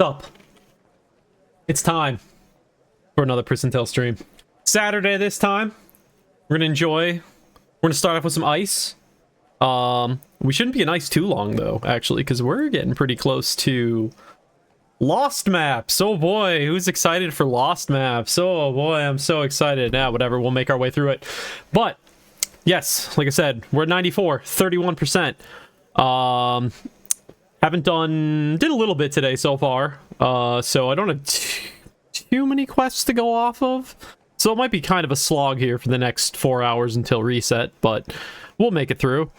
Up. It's time for another Pristontale stream. Saturday this time. We're gonna start off with some ice. We shouldn't be in ice too long though, actually, because we're getting pretty close to Lost Maps. Oh boy, who's excited for Lost Maps? Oh boy, I'm so excited. Now, whatever, we'll make our way through it. But yes, like I said, we're at 94, 31%. Did a little bit today so far, so I don't have too many quests to go off of, so it might be kind of a slog here for the next 4 hours until reset, but we'll make it through.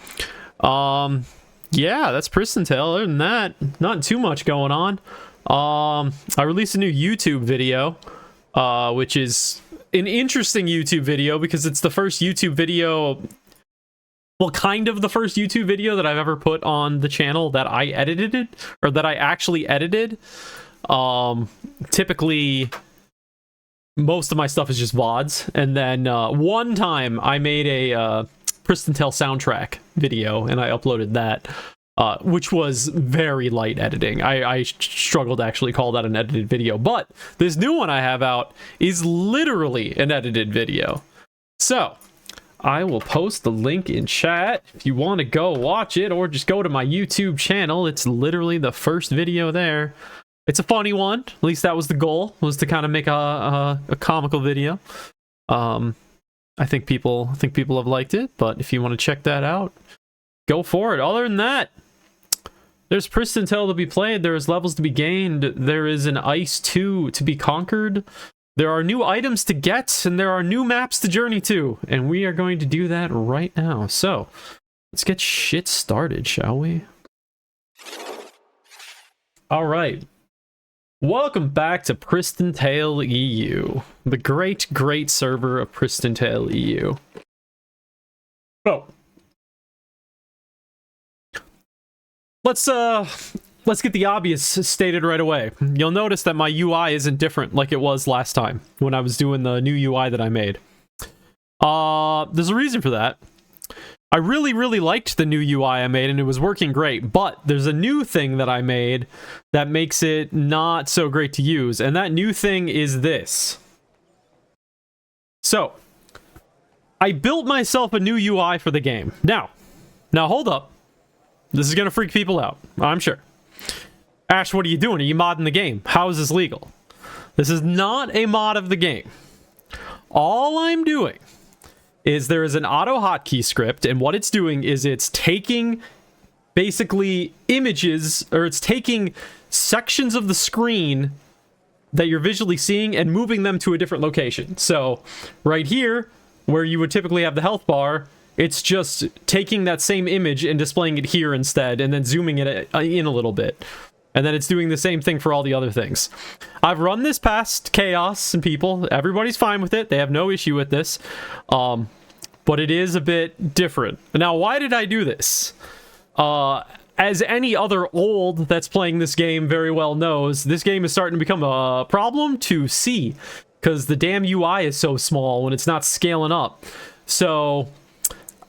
Yeah, that's Pristontale. Other than that, not too much going on. I released a new YouTube video, which is an interesting YouTube video because it's the first YouTube video, well, kind of the first YouTube video that I've ever put on the channel that I edited it, or that I actually edited. Typically, most of my stuff is just VODs, and then one time I made a Pristontale soundtrack video, and I uploaded that, which was very light editing. I struggled to actually call that an edited video, but this new one I have out is literally an edited video. So I will post the link in chat if you want to go watch it, or just go to my YouTube channel. It's literally the first video there. It's a funny one. At least that was the goal, was to kind of make a comical video. I think people have liked it, but if you want to check that out, go for it. Other than that, there's Pristontale to be played. There's levels to be gained. There is an Ice 2 to be conquered. There are new items to get, and there are new maps to journey to, and we are going to do that right now. So, let's get shit started, shall we? Alright. Welcome back to Pristontale EU, the great server of Pristontale EU. Oh. Let's get the obvious stated right away. You'll notice that my UI isn't different like it was last time when I was doing the new UI that I made. There's a reason for that. I really liked the new UI I made, and it was working great, but there's a new thing that I made that makes it not so great to use, and that new thing is this. So, I built myself a new UI for the game. Now hold up. This is gonna freak people out, I'm sure. Ash, what are you doing? Are you modding the game? How is this legal? This is not a mod of the game. All I'm doing is there is an auto hotkey script, and what it's doing is it's taking basically images, or it's taking sections of the screen that you're visually seeing and moving them to a different location. So right here, where you would typically have the health bar, it's just taking that same image and displaying it here instead, and then zooming it in a little bit. And then it's doing the same thing for all the other things. I've run this past Chaos and people. Everybody's fine with it. They have no issue with this. But it is a bit different. Now, why did I do this? As any other old that's playing this game very well knows, this game is starting to become a problem to see, because the damn UI is so small when it's not scaling up. So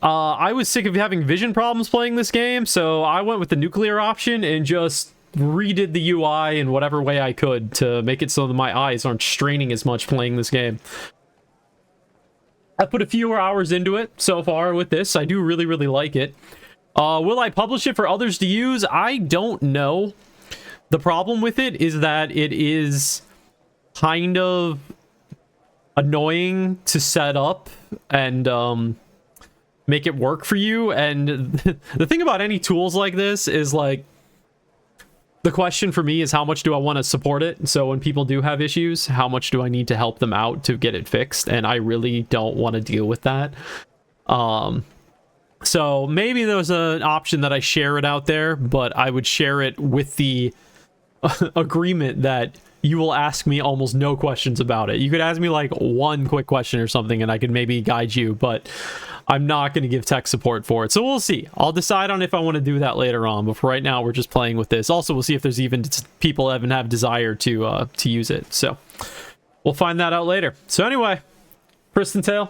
I was sick of having vision problems playing this game, so I went with the nuclear option and just redid the UI in whatever way I could to make it so that my eyes aren't straining as much playing this game. I put a few hours into it so far with this. I do really like it. Will I publish it for others to use? I don't know. The problem with it is that it is kind of annoying to set up and make it work for you. And the thing about any tools like this is, like, the question for me is how much do I want to support it? So when people do have issues, how much do I need to help them out to get it fixed? And I really don't want to deal with that. So maybe there's an option that I share it out there, but I would share it with the agreement that you will ask me almost no questions about it. You could ask me like one quick question or something and I could maybe guide you, but I'm not going to give tech support for it. So we'll see. I'll decide on if I want to do that later on, but for right now we're just playing with this. Also, we'll see if there's even people that even have desire to use it. So we'll find that out later. So anyway, Pristontale,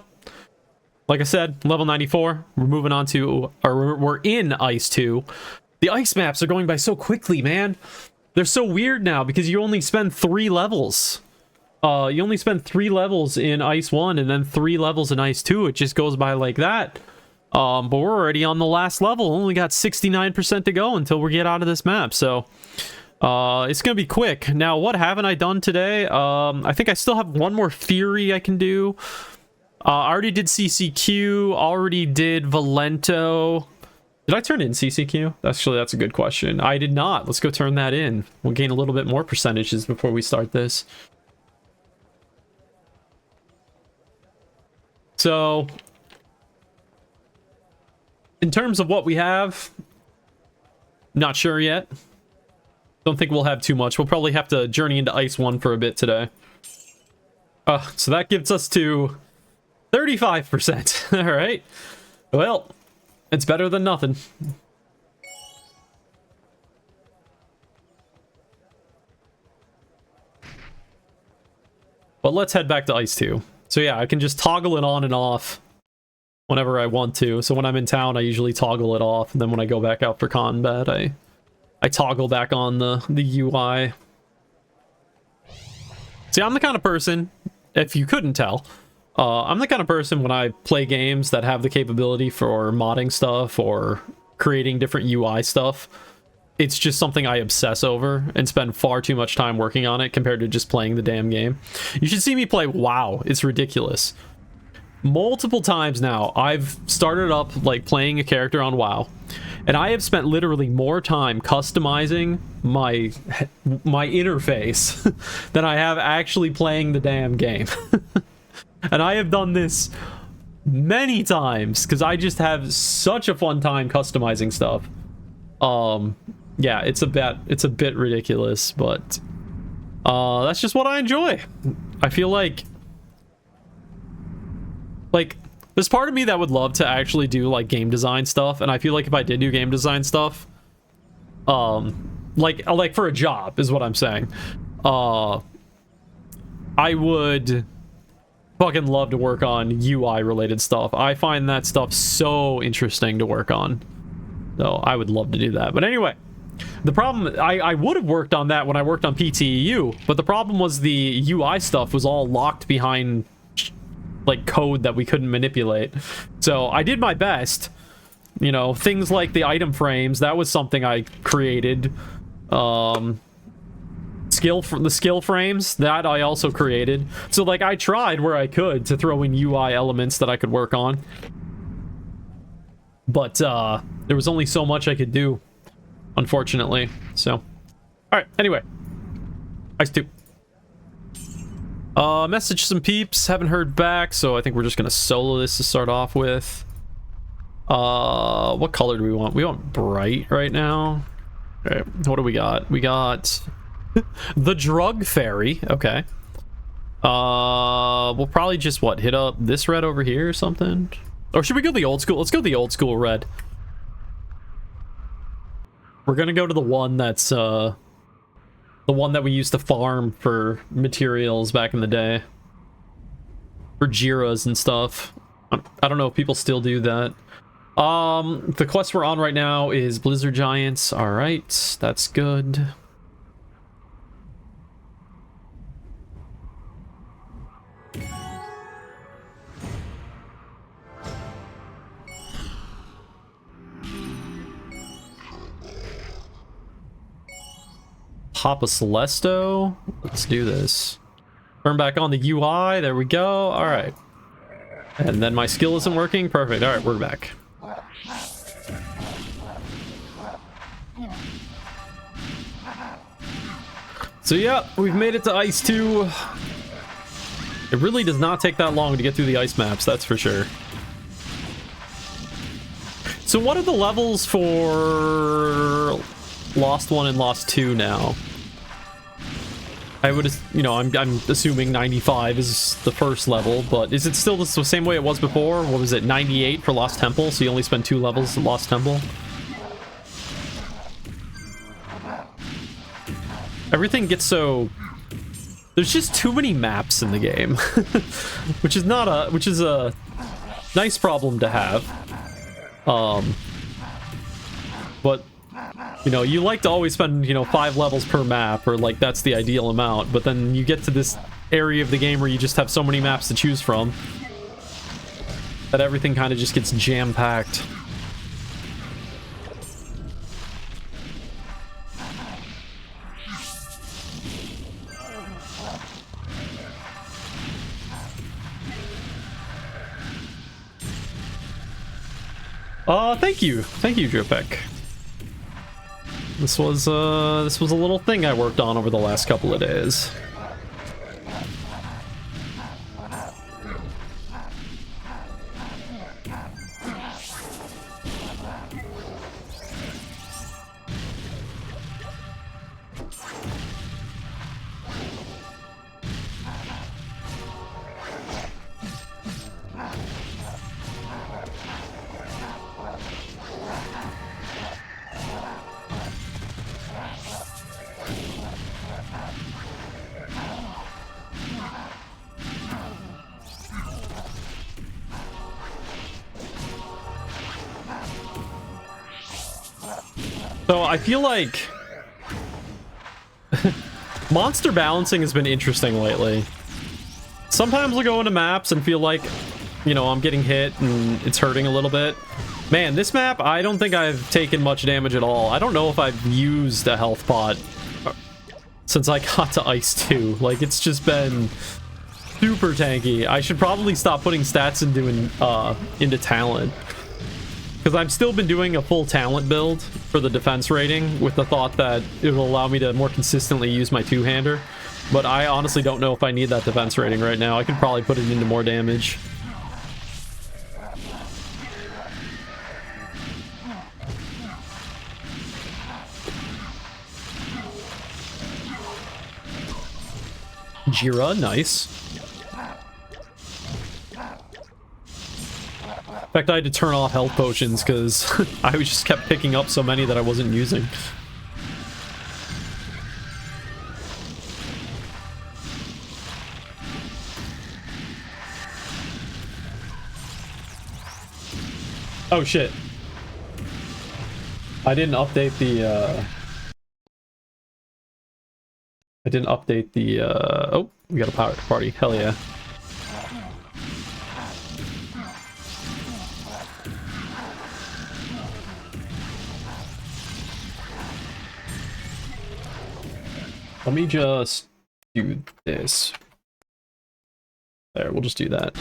like I said, level 94. We're moving on to, or we're in Ice 2. The ice maps are going by so quickly, man. They're so weird now because you only spend 3 levels. You only spend 3 levels in Ice 1 and then 3 levels in Ice 2. It just goes by like that. But we're already on the last level. Only got 69% to go until we get out of this map. So it's gonna be quick. Now, what haven't I done today? I think I still have one more Fury I can do. I already did CCQ. Already did Valento. Did I turn in CCQ? Actually, that's a good question. I did not. Let's go turn that in. We'll gain a little bit more percentages before we start this. So, in terms of what we have, not sure yet. Don't think we'll have too much. We'll probably have to journey into Ice 1 for a bit today. So that gives us to 35%. All right. Well, it's better than nothing. But let's head back to Ice 2. So yeah, I can just toggle it on and off whenever I want to. So when I'm in town, I usually toggle it off. And then when I go back out for combat, I toggle back on the UI. See, I'm the kind of person, if you couldn't tell, I'm the kind of person when I play games that have the capability for modding stuff or creating different UI stuff, it's just something I obsess over and spend far too much time working on it compared to just playing the damn game. You should see me play WoW. It's ridiculous. Multiple times now, I've started up like playing a character on WoW, and I have spent literally more time customizing my interface than I have actually playing the damn game. And I have done this many times because I just have such a fun time customizing stuff. Yeah, it's a bit ridiculous, but that's just what I enjoy. I feel like there's part of me that would love to actually do like game design stuff, and I feel like if I did do game design stuff, like for a job is what I'm saying, I would fucking love to work on UI related stuff. I find that stuff so interesting to work on. So I would love to do that. But anyway, the problem, I would have worked on that when I worked on PTEU, but the problem was the UI stuff was all locked behind like code that we couldn't manipulate. So I did my best. You know, things like the item frames, that was something I created. The skill frames, that I also created. So like I tried where I could to throw in UI elements that I could work on. But there was only so much I could do, unfortunately. So, all right, anyway. Ice 2. Message some peeps, haven't heard back, so I think we're just gonna solo this to start off with. What color do we want? We want bright right now. All right, what do we got? We got the Drug Fairy. Okay. We'll probably just hit up this red over here or something. Or should we go the old school? Let's go the old school red. We're gonna go to the one that's the one that we used to farm for materials back in the day. For Jiras and stuff. I don't know if people still do that. The quest we're on right now is Blizzard Giants. Alright, that's good. Papa Celesto. Let's do this. Turn back on the UI. There we go. All right. And then my skill isn't working. Perfect. All right, we're back. So yeah, we've made it to Ice 2. It really does not take that long to get through the ice maps, that's for sure. So what are the levels for Lost 1 and Lost 2 now? I would, you know, I'm assuming 95 is the first level, but is it still the same way it was before? What was it, 98 for Lost Temple? So you only spend 2 levels at Lost Temple? Everything gets so... There's just too many maps in the game, which is a nice problem to have. But You know, you like to always spend, you know, 5 levels per map, or like that's the ideal amount, but then you get to this area of the game where you just have so many maps to choose from that everything kind of just gets jam-packed. Thank you, Dripek. This was a little thing I worked on over the last couple of days. So I feel like monster balancing has been interesting lately. Sometimes I'll go into maps and feel like, you know, I'm getting hit and it's hurting a little bit. Man, this map, I don't think I've taken much damage at all. I don't know if I've used a health pot since I got to Ice 2. Like, it's just been super tanky. I should probably stop putting stats into talent. Because I've still been doing a full talent build for the defense rating with the thought that it will allow me to more consistently use my two-hander. But I honestly don't know if I need that defense rating right now. I could probably put it into more damage. Jira, nice. In fact, I had to turn off health potions because I just kept picking up so many that I wasn't using. Oh shit. I didn't update the oh, we got a power party. Hell yeah. Let me just do this. There, we'll just do that.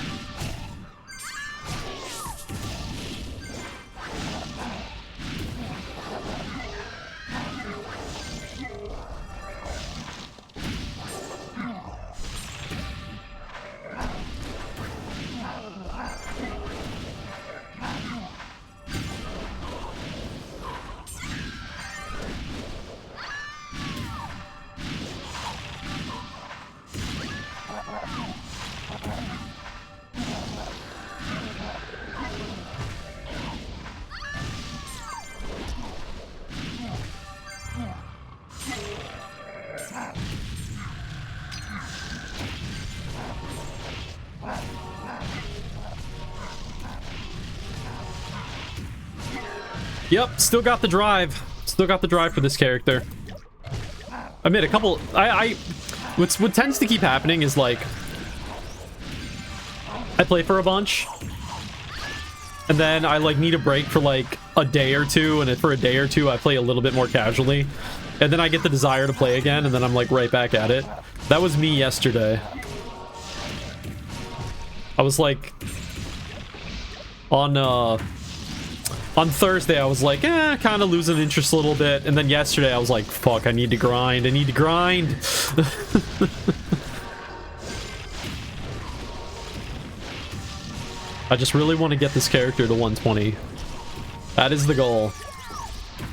Yep, still got the drive. Still got the drive for this character. I made a couple... What tends to keep happening is, like... I play for a bunch. And then I, like, need a break for, like, a day or two. And for a day or two, I play a little bit more casually. And then I get the desire to play again. And then I'm, like, right back at it. That was me yesterday. I was, like... On Thursday, I was like, kind of losing interest a little bit. And then yesterday, I was like, fuck, I need to grind. I need to grind. I just really want to get this character to 120. That is the goal.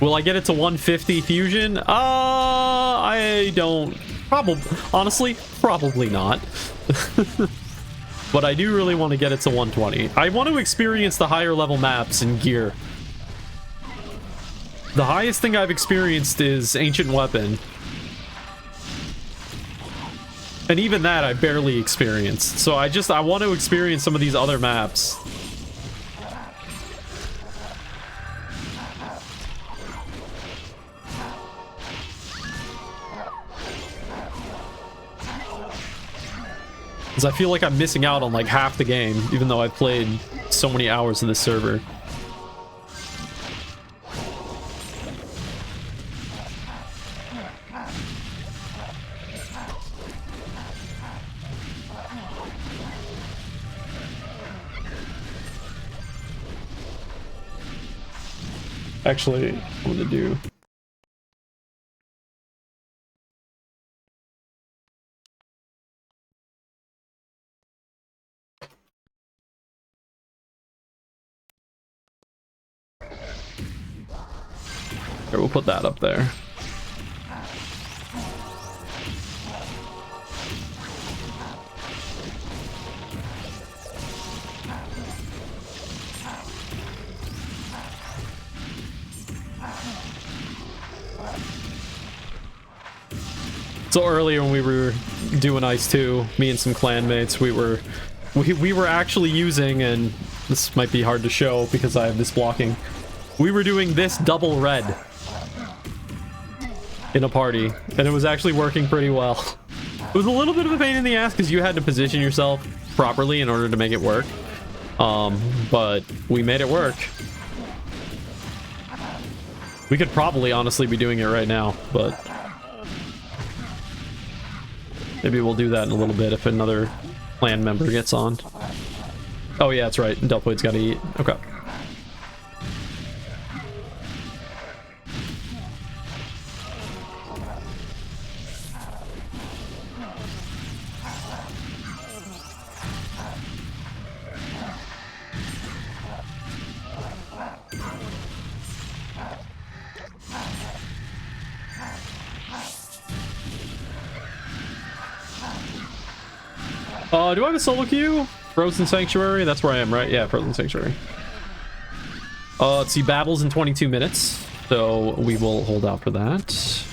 Will I get it to 150 fusion? I don't... Honestly, probably not. But I do really want to get it to 120. I want to experience the higher level maps in Gear. The highest thing I've experienced is Ancient Weapon. And even that I barely experienced. So I want to experience some of these other maps. Because I feel like I'm missing out on like half the game, even though I've played so many hours of this server. Actually, I'm gonna do... Here, we'll put that up there. So earlier when we were doing Ice 2, me and some clanmates, we were actually using, and this might be hard to show because I have this blocking, we were doing this double red in a party, and it was actually working pretty well. It was a little bit of a pain in the ass because you had to position yourself properly in order to make it work, but we made it work. We could probably honestly be doing it right now, but maybe we'll do that in a little bit if another clan member gets on. Oh yeah, that's right. Deltoid's gotta eat. Okay. Do I have a solo queue? Frozen Sanctuary? That's where I am, right? Yeah, Frozen Sanctuary. Let's see, battles in 22 minutes. So we will hold out for that.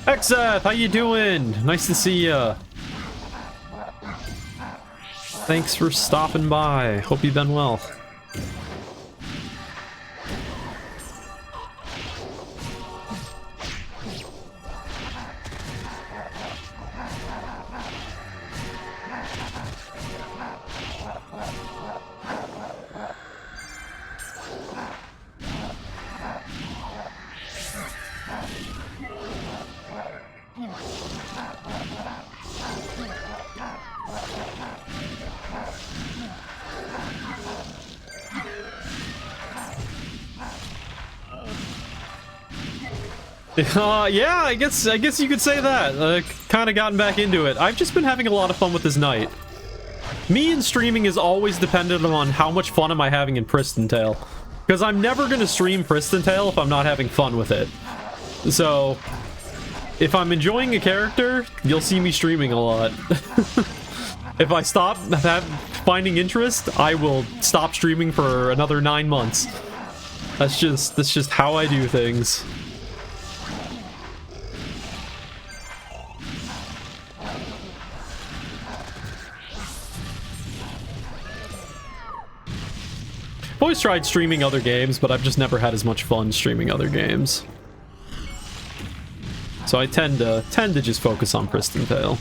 Exeth, how you doing? Nice to see ya. Thanks for stopping by. Hope you've been well. Yeah, I guess you could say that. Kind of gotten back into it. I've just been having a lot of fun with this night. Me and streaming is always dependent on how much fun am I having in Pristontale. Because I'm never going to stream Pristontale if I'm not having fun with it. So, if I'm enjoying a character, you'll see me streaming a lot. If I stop finding interest, I will stop streaming for another 9 months. That's just how I do things. I've always tried streaming other games, but I've just never had as much fun streaming other games. So I tend to just focus on Pristontale.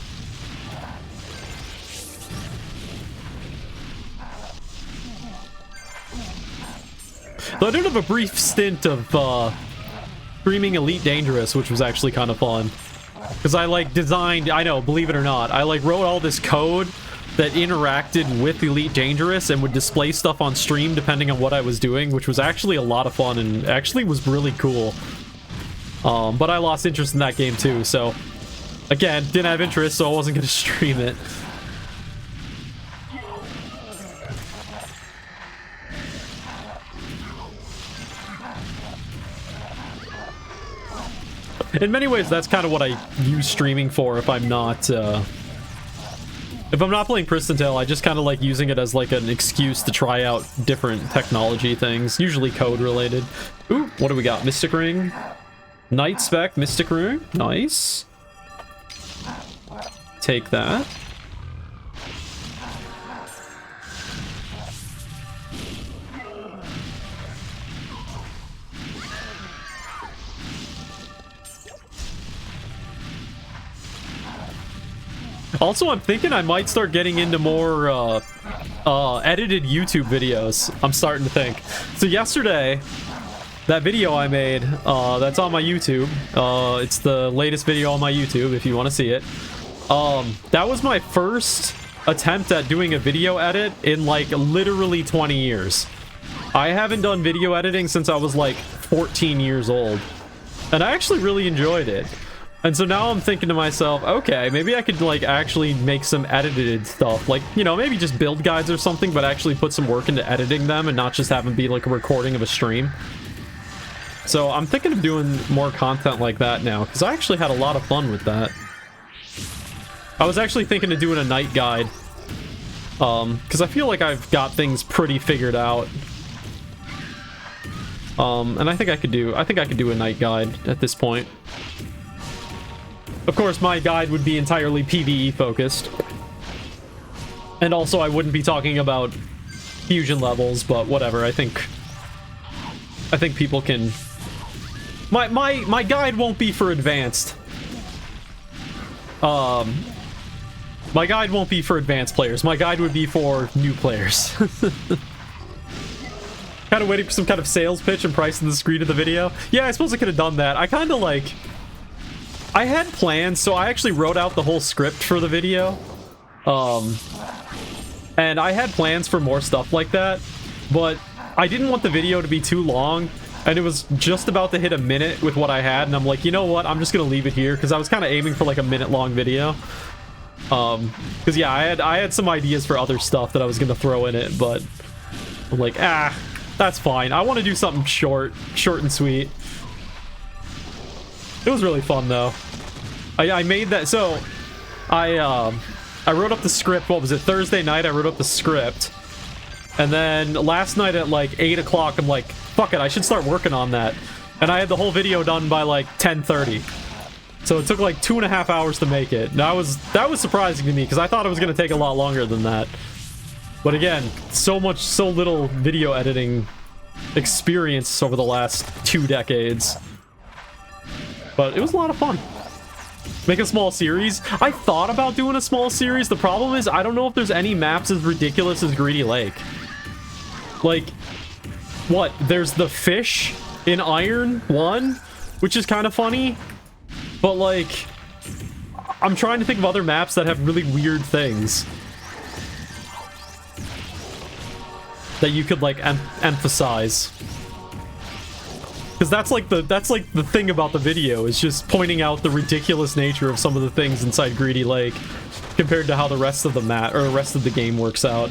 Though I did have a brief stint of streaming Elite Dangerous, which was actually kind of fun. Because I like designed, I know, believe it or not, I like wrote all this code that interacted with Elite Dangerous and would display stuff on stream depending on what I was doing, which was actually a lot of fun and actually was really cool. But I lost interest in that game too, so again, didn't have interest, so I wasn't going to stream it. In many ways, that's kind of what I use streaming for if I'm not playing Pristontale. I just kind of like using it as like an excuse to try out different technology things, usually code related. Ooh, what do we got? Mystic Ring? Night Spec, Mystic Ring? Nice. take that. Also, I'm thinking I might start getting into more edited YouTube videos. I'm starting to think. So yesterday, that video I made, that's on my YouTube. It's the latest video on my YouTube if you want to see it. That was my first attempt at doing a video edit in like literally 20 years. I haven't done video editing since I was like 14 years old. And I actually really enjoyed it. And so now I'm thinking to myself, okay, maybe I could like actually make some edited stuff. Like, you know, maybe just build guides or something, but actually put some work into editing them and not just have them be like a recording of a stream. So I'm thinking of doing more content like that now, because I actually had a lot of fun with that. I was actually thinking of doing a night guide. Because I feel like I've got things pretty figured out. And I think I could do a night guide at this point. Of course, my guide would be entirely PvE focused. And also, I wouldn't be talking about fusion levels, but whatever. I think people can... My guide won't be for advanced. My guide won't be for advanced players. My guide would be for new players. Kind of waiting for some kind of sales pitch and pricing the screen of the video. Yeah, I suppose I could have done that. I kind of like... I had plans, so I actually wrote out the whole script for the video. And I had plans for more stuff like that, but I didn't want the video to be too long, and it was just about to hit a minute with what I had, and I'm like, you know what, I'm just gonna leave it here, because I was kind of aiming for like a minute-long video. Because yeah, I had some ideas for other stuff that I was gonna throw in it, but I'm like, that's fine. I want to do something short and sweet. It was really fun, though. I made that... So, I wrote up the script, what was it, Thursday night I wrote up the script. And then last night at like 8 o'clock, I'm like, fuck it, I should start working on that. And I had the whole video done by like 10:30. So it took like 2.5 hours to make it. That was surprising to me, because I thought it was going to take a lot longer than that. But again, so little video editing experience over the last 2 decades. But it was a lot of fun. Make a small series. I thought about doing a small series. The problem is I don't know if there's any maps as ridiculous as Greedy Lake. Like, what? There's the fish in Iron 1, which is kind of funny. But like, I'm trying to think of other maps that have really weird things that you could like emphasize. Because that's like the thing about the video, is just pointing out the ridiculous nature of some of the things inside Greedy Lake compared to how the rest of the map or the rest of the game works out.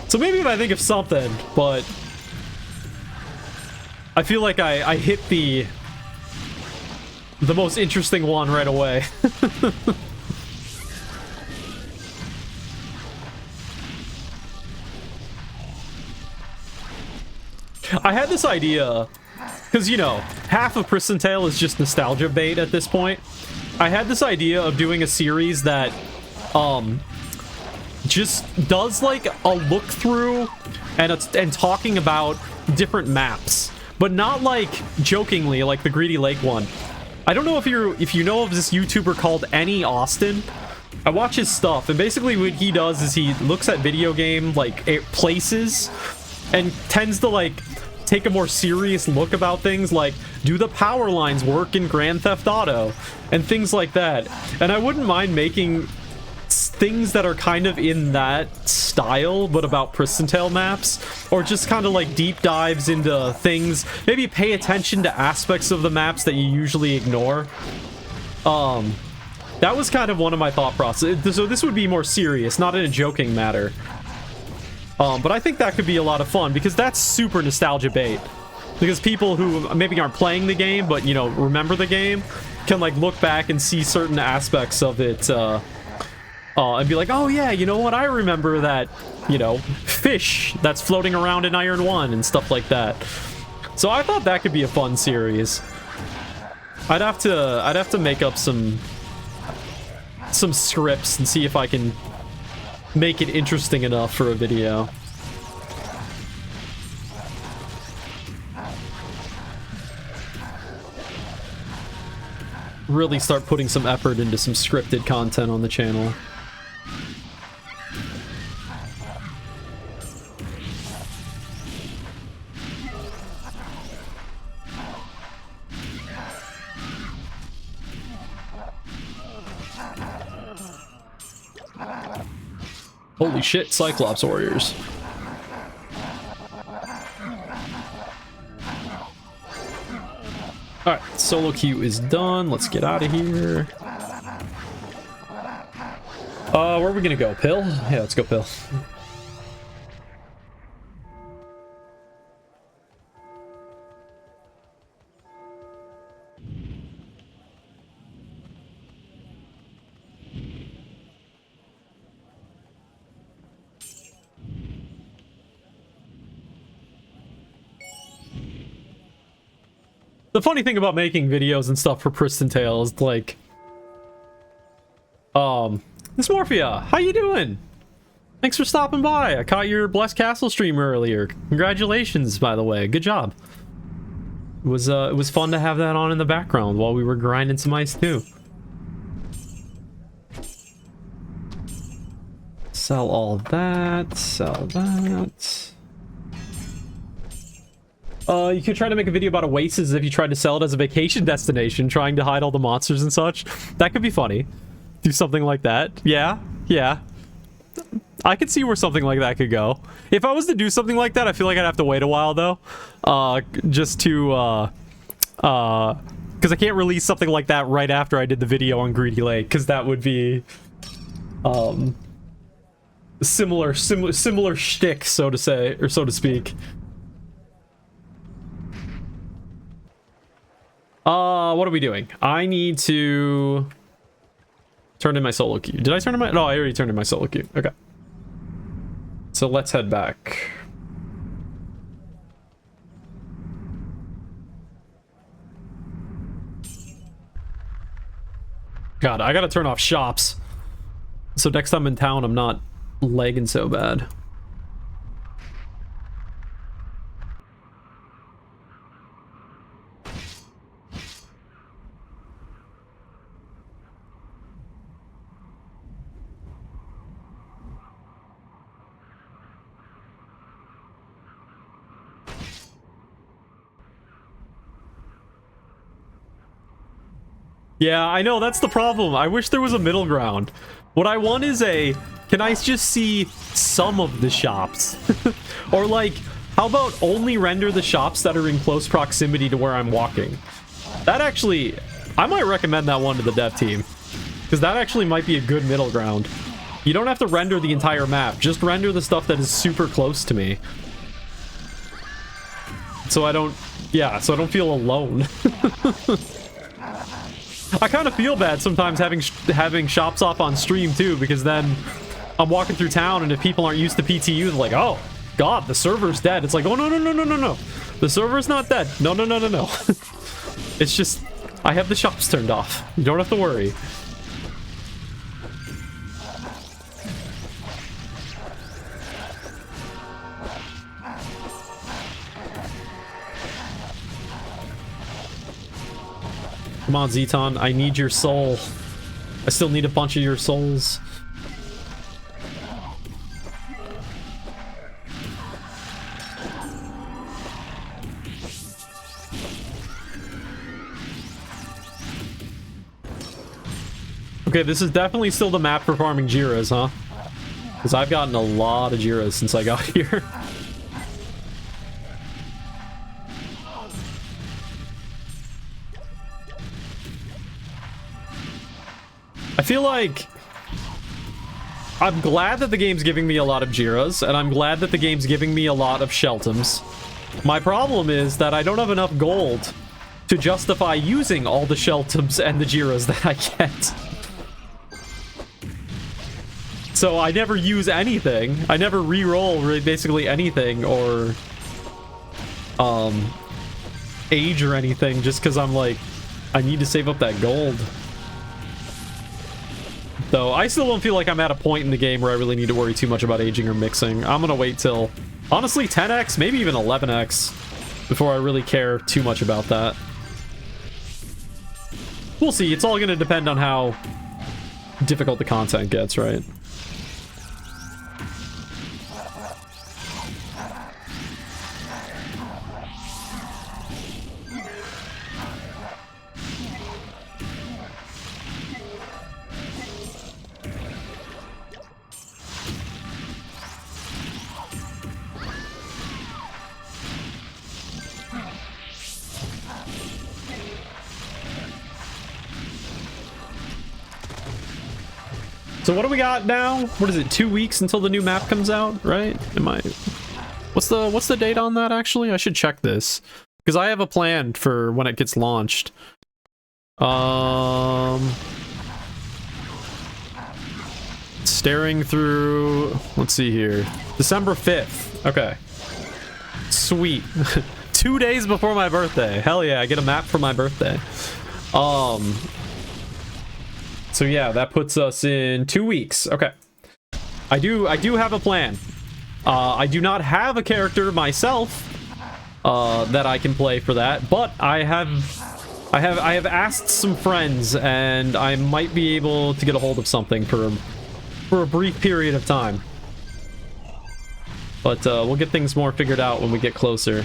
So maybe if I think of something, but I feel like I hit the most interesting one right away. I had this idea, because, you know, half of Pristontale is just nostalgia bait at this point. I had this idea of doing a series that, just does, like, a look-through and talking about different maps. But not, like, jokingly, like the Greedy Lake one. I don't know if you know of this YouTuber called Any Austin. I watch his stuff, and basically what he does is he looks at video game, like, places, and tends to, like, take a more serious look about things, like, do the power lines work in Grand Theft Auto? And things like that. And I wouldn't mind making things that are kind of in that style, but about Pristontale maps, or just kind of like deep dives into things. Maybe pay attention to aspects of the maps that you usually ignore. That was kind of one of my thought processes. So this would be more serious, not in a joking matter. But I think that could be a lot of fun, because that's super nostalgia bait. Because people who maybe aren't playing the game, but, you know, remember the game, can, like, look back and see certain aspects of it, and be like, oh yeah, you know what, I remember that, you know, fish that's floating around in Iron 1 and stuff like that. So I thought that could be a fun series. I'd have to make up some some scripts and see if I can make it interesting enough for a video. Really start putting some effort into some scripted content on the channel. Holy shit, Cyclops warriors. Alright, solo queue is done. Let's get out of here. Where are we gonna go? Pill? Yeah, let's go Pill. The funny thing about making videos and stuff for Pristontale is like, Dysmorphia, how you doing? Thanks for stopping by. I caught your Blessed Castle stream earlier. Congratulations, by the way. Good job. It was fun to have that on in the background while we were grinding some ice too. Sell all that. Sell that. You could try to make a video about Oasis if you tried to sell it as a vacation destination, trying to hide all the monsters and such. That could be funny. Do something like that. Yeah, yeah. I could see where something like that could go. If I was to do something like that, I feel like I'd have to wait a while, though. Just to, because I can't release something like that right after I did the video on Greedy Lake, because that would be, similar shtick, so to say, or so to speak. What are we doing? I need to turn in my solo queue. Did I turn in my... No, I already turned in my solo queue. Okay. So let's head back. God, I gotta turn off shops. So next time in town, I'm not lagging so bad. Yeah, I know, that's the problem. I wish there was a middle ground. What I want is a... Can I just see some of the shops? Or like, how about only render the shops that are in close proximity to where I'm walking? That actually... I might recommend that one to the dev team. Because that actually might be a good middle ground. You don't have to render the entire map. Just render the stuff that is super close to me. So I don't... Yeah, so I don't feel alone. I kind of feel bad sometimes having shops off on stream too, because then I'm walking through town and if people aren't used to PTU, they're like, oh god, the server's dead. It's like, oh no, the server's not dead. No. It's just I have the shops turned off. You don't have to worry. Come on, Zeton, I need your soul. I still need a bunch of your souls. Okay, this is definitely still the map for farming Jiras, huh? Because I've gotten a lot of Jiras since I got here. I feel like I'm glad that the game's giving me a lot of Jiras, and I'm glad that the game's giving me a lot of Sheltums. My problem is that I don't have enough gold to justify using all the Sheltums and the Jiras that I get. So I never use anything. I never re-roll really basically anything or age or anything just because I'm like, I need to save up that gold. though. I still don't feel like I'm at a point in the game where I really need to worry too much about aging or mixing. I'm gonna wait till, honestly, 10x, maybe even 11x, before I really care too much about that. We'll see. It's all gonna depend on how difficult the content gets, right? So what do we got now? What is it? 2 weeks until the new map comes out, right? What's the date on that actually? I should check this because I have a plan for when it gets launched. Staring through, let's see here. December 5th. Okay. Sweet. 2 days before my birthday. Hell yeah, I get a map for my birthday. So yeah, that puts us in 2 weeks. Okay. I do have a plan. I do not have a character myself that I can play for that, but I have asked some friends, and I might be able to get a hold of something for a brief period of time. But we'll get things more figured out when we get closer.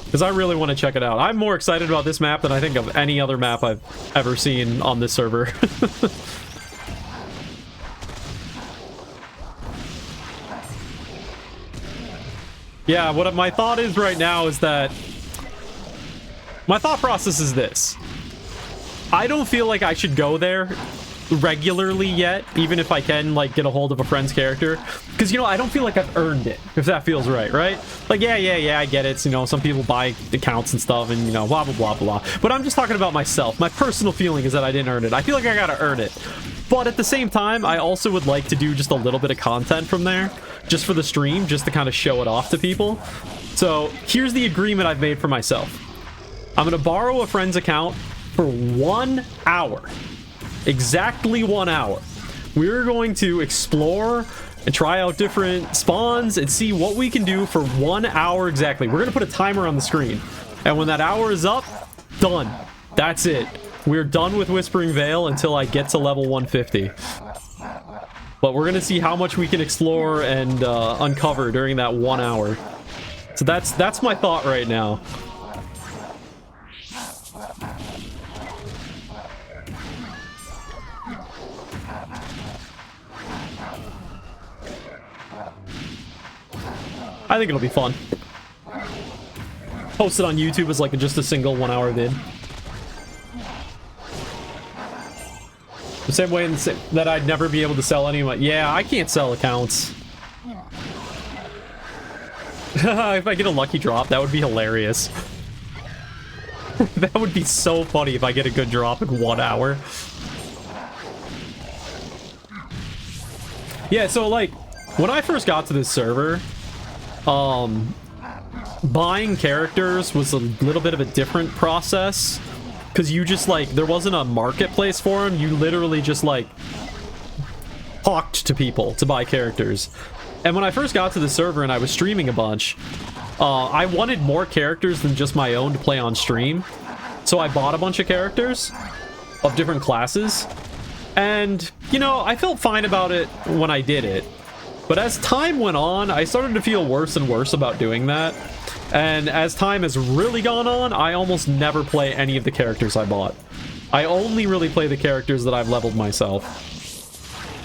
Because I really want to check it out. I'm more excited about this map than I think of any other map I've ever seen on this server. Yeah, what my thought is right now is that... My thought process is this. I don't feel like I should go there regularly yet, even if I can, like, get a hold of a friend's character. Because, you know, I don't feel like I've earned it, if that feels right? Like, yeah, I get it. You know, some people buy accounts and stuff and, you know, blah, blah, blah, blah. But I'm just talking about myself. My personal feeling is that I didn't earn it. I feel like I gotta earn it. But at the same time, I also would like to do just a little bit of content from there, just for the stream, just to kind of show it off to people. So here's the agreement I've made for myself. I'm gonna borrow a friend's account for 1 hour. Exactly 1 hour. We're going to explore and try out different spawns and see what we can do for 1 hour exactly. We're gonna put a timer on the screen, and when that hour is up, done. That's it. We're done with Whispering Vale until I get to level 150. But we're gonna see how much we can explore and uncover during that 1 hour. So that's my thought right now. I think it'll be fun. Post it on YouTube as like just a single 1 hour vid. The same way that I'd never be able to sell anyone. Yeah, I can't sell accounts. If I get a lucky drop, that would be hilarious. That would be so funny if I get a good drop in 1 hour. Yeah, so like, when I first got to this server, buying characters was a little bit of a different process, because you just like, there wasn't a marketplace for them. You literally just like talked to people to buy characters. And when I first got to the server and I was streaming a bunch, I wanted more characters than just my own to play on stream, so I bought a bunch of characters of different classes, and you know, I felt fine about it when I did it. But as time went on, I started to feel worse and worse about doing that. And as time has really gone on, I almost never play any of the characters I bought. I only really play the characters that I've leveled myself.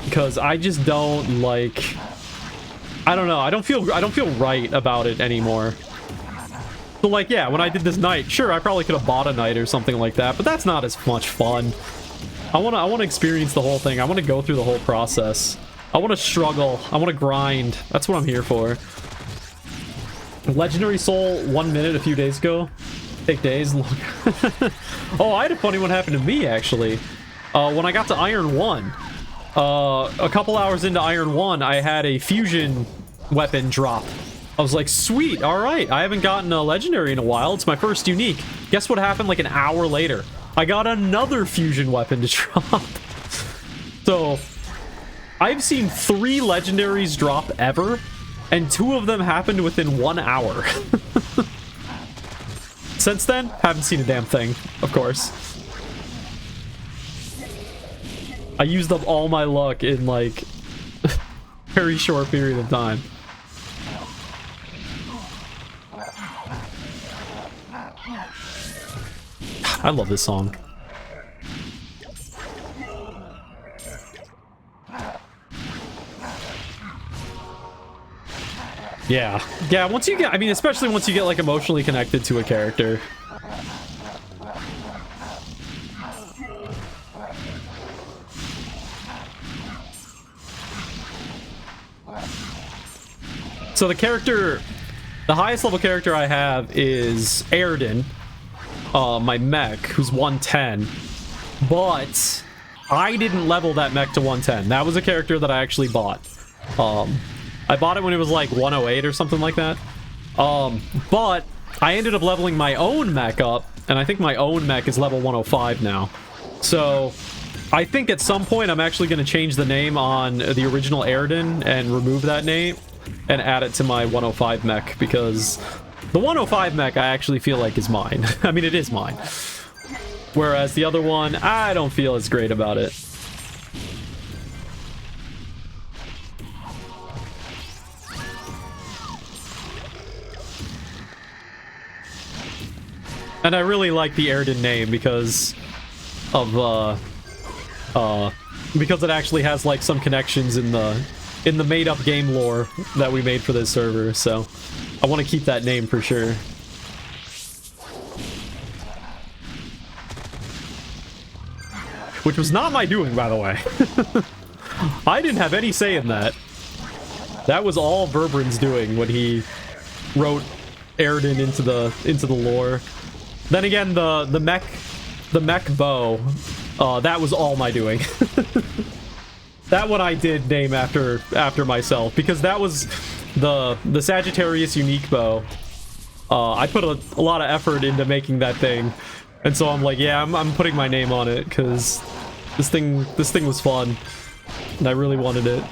Because I just don't like... I don't know, I don't feel right about it anymore. So like, yeah, when I did this night, sure, I probably could have bought a night or something like that, but that's not as much fun. I wanna experience the whole thing. I wanna go through the whole process. I want to struggle. I want to grind. That's what I'm here for. Legendary Soul 1 minute a few days ago. Take days. Oh, I had a funny one happen to me, actually. When I got to Iron 1, a couple hours into Iron 1, I had a fusion weapon drop. I was like, sweet, alright. I haven't gotten a legendary in a while. It's my first unique. Guess what happened like an hour later? I got another fusion weapon to drop. So, I've seen 3 legendaries drop ever, and 2 of them happened within 1 hour. Since then, haven't seen a damn thing, of course. I used up all my luck in, like, a very short period of time. I love this song. Yeah. Yeah, once you get, I mean, especially once you get, like, emotionally connected to a character. So the highest level character I have is Airden, my mech, who's 110. But I didn't level that mech to 110. That was a character that I actually bought. I bought it when it was like 108 or something like that. But I ended up leveling my own mech up, and I think my own mech is level 105 now. So I think at some point I'm actually going to change the name on the original Airden and remove that name and add it to my 105 mech, because the 105 mech I actually feel like is mine. I mean, it is mine. Whereas the other one, I don't feel as great about it. And I really like the Airden name because of, because it actually has, like, some connections in the made-up game lore that we made for this server, so I want to keep that name for sure. Which was not my doing, by the way. I didn't have any say in that. That was all Verbran's doing when he wrote Airden into the lore. Then again, the mech bow, that was all my doing. That one I did name after myself, because that was the Sagittarius unique bow. I put a lot of effort into making that thing, and so I'm like, yeah, I'm putting my name on it because this thing was fun, and I really wanted it.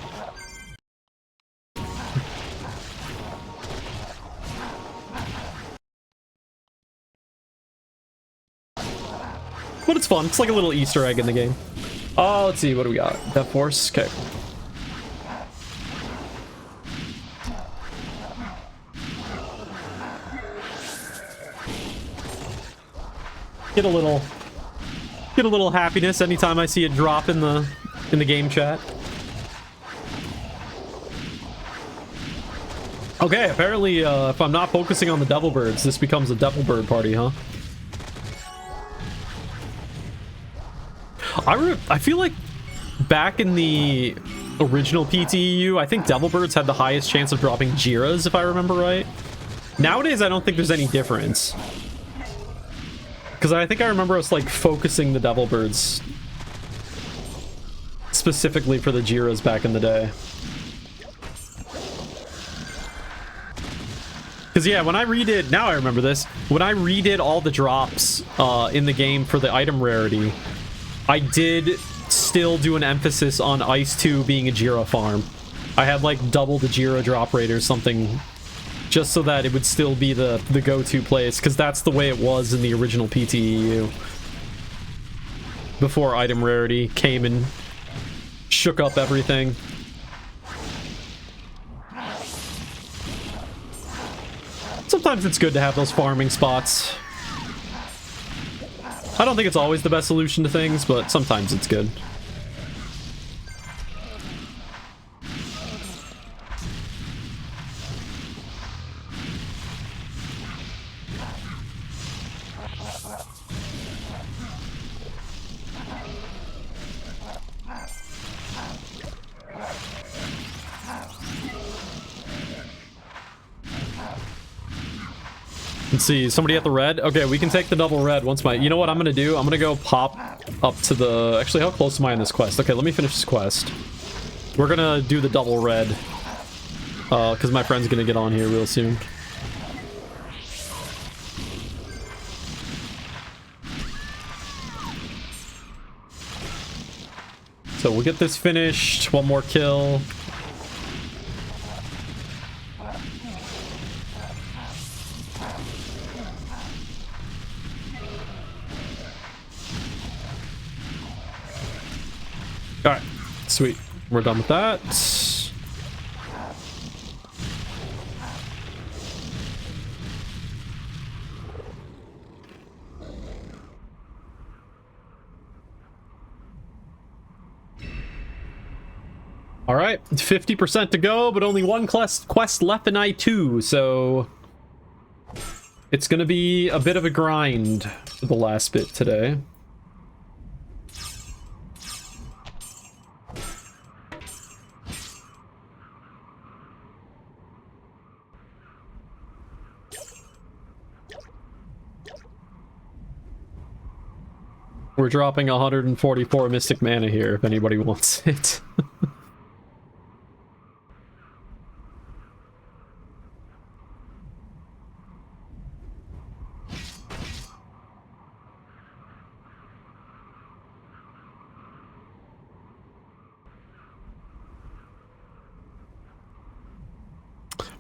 But it's fun. It's like a little Easter egg in the game. Oh, let's see. What do we got? Death Force? Okay. Get a little happiness anytime I see it drop in the game chat. Okay, apparently if I'm not focusing on the Devil Birds, this becomes a Devil Bird party, huh? I feel like back in the original PTEU, I think Devil Birds had the highest chance of dropping Jiras, if I remember right. Nowadays, I don't think there's any difference. Because I think I remember us, like, focusing the Devil Birds specifically for the Jiras back in the day. Because, yeah, when I redid... Now I remember this. When I redid all the drops in the game for the item rarity, I did still do an emphasis on Ice 2 being a Jira farm. I had, like, double the Jira drop rate or something, just so that it would still be the go-to place, because that's the way it was in the original PTEU. Before item rarity came and shook up everything. Sometimes it's good to have those farming spots. I don't think it's always the best solution to things, but sometimes it's good. Let's see, somebody at the red? Okay, we can take the double red once my... You know what I'm gonna do? I'm gonna go pop up to the... Actually, how close am I in this quest? Okay, let me finish this quest. We're gonna do the double red. Because my friend's gonna get on here real soon. So we'll get this finished. One more kill. Alright, sweet. We're done with that. Alright, 50% to go, but only one quest left in I2, so it's gonna be a bit of a grind for the last bit today. We're dropping 144 Mystic Mana here if anybody wants it.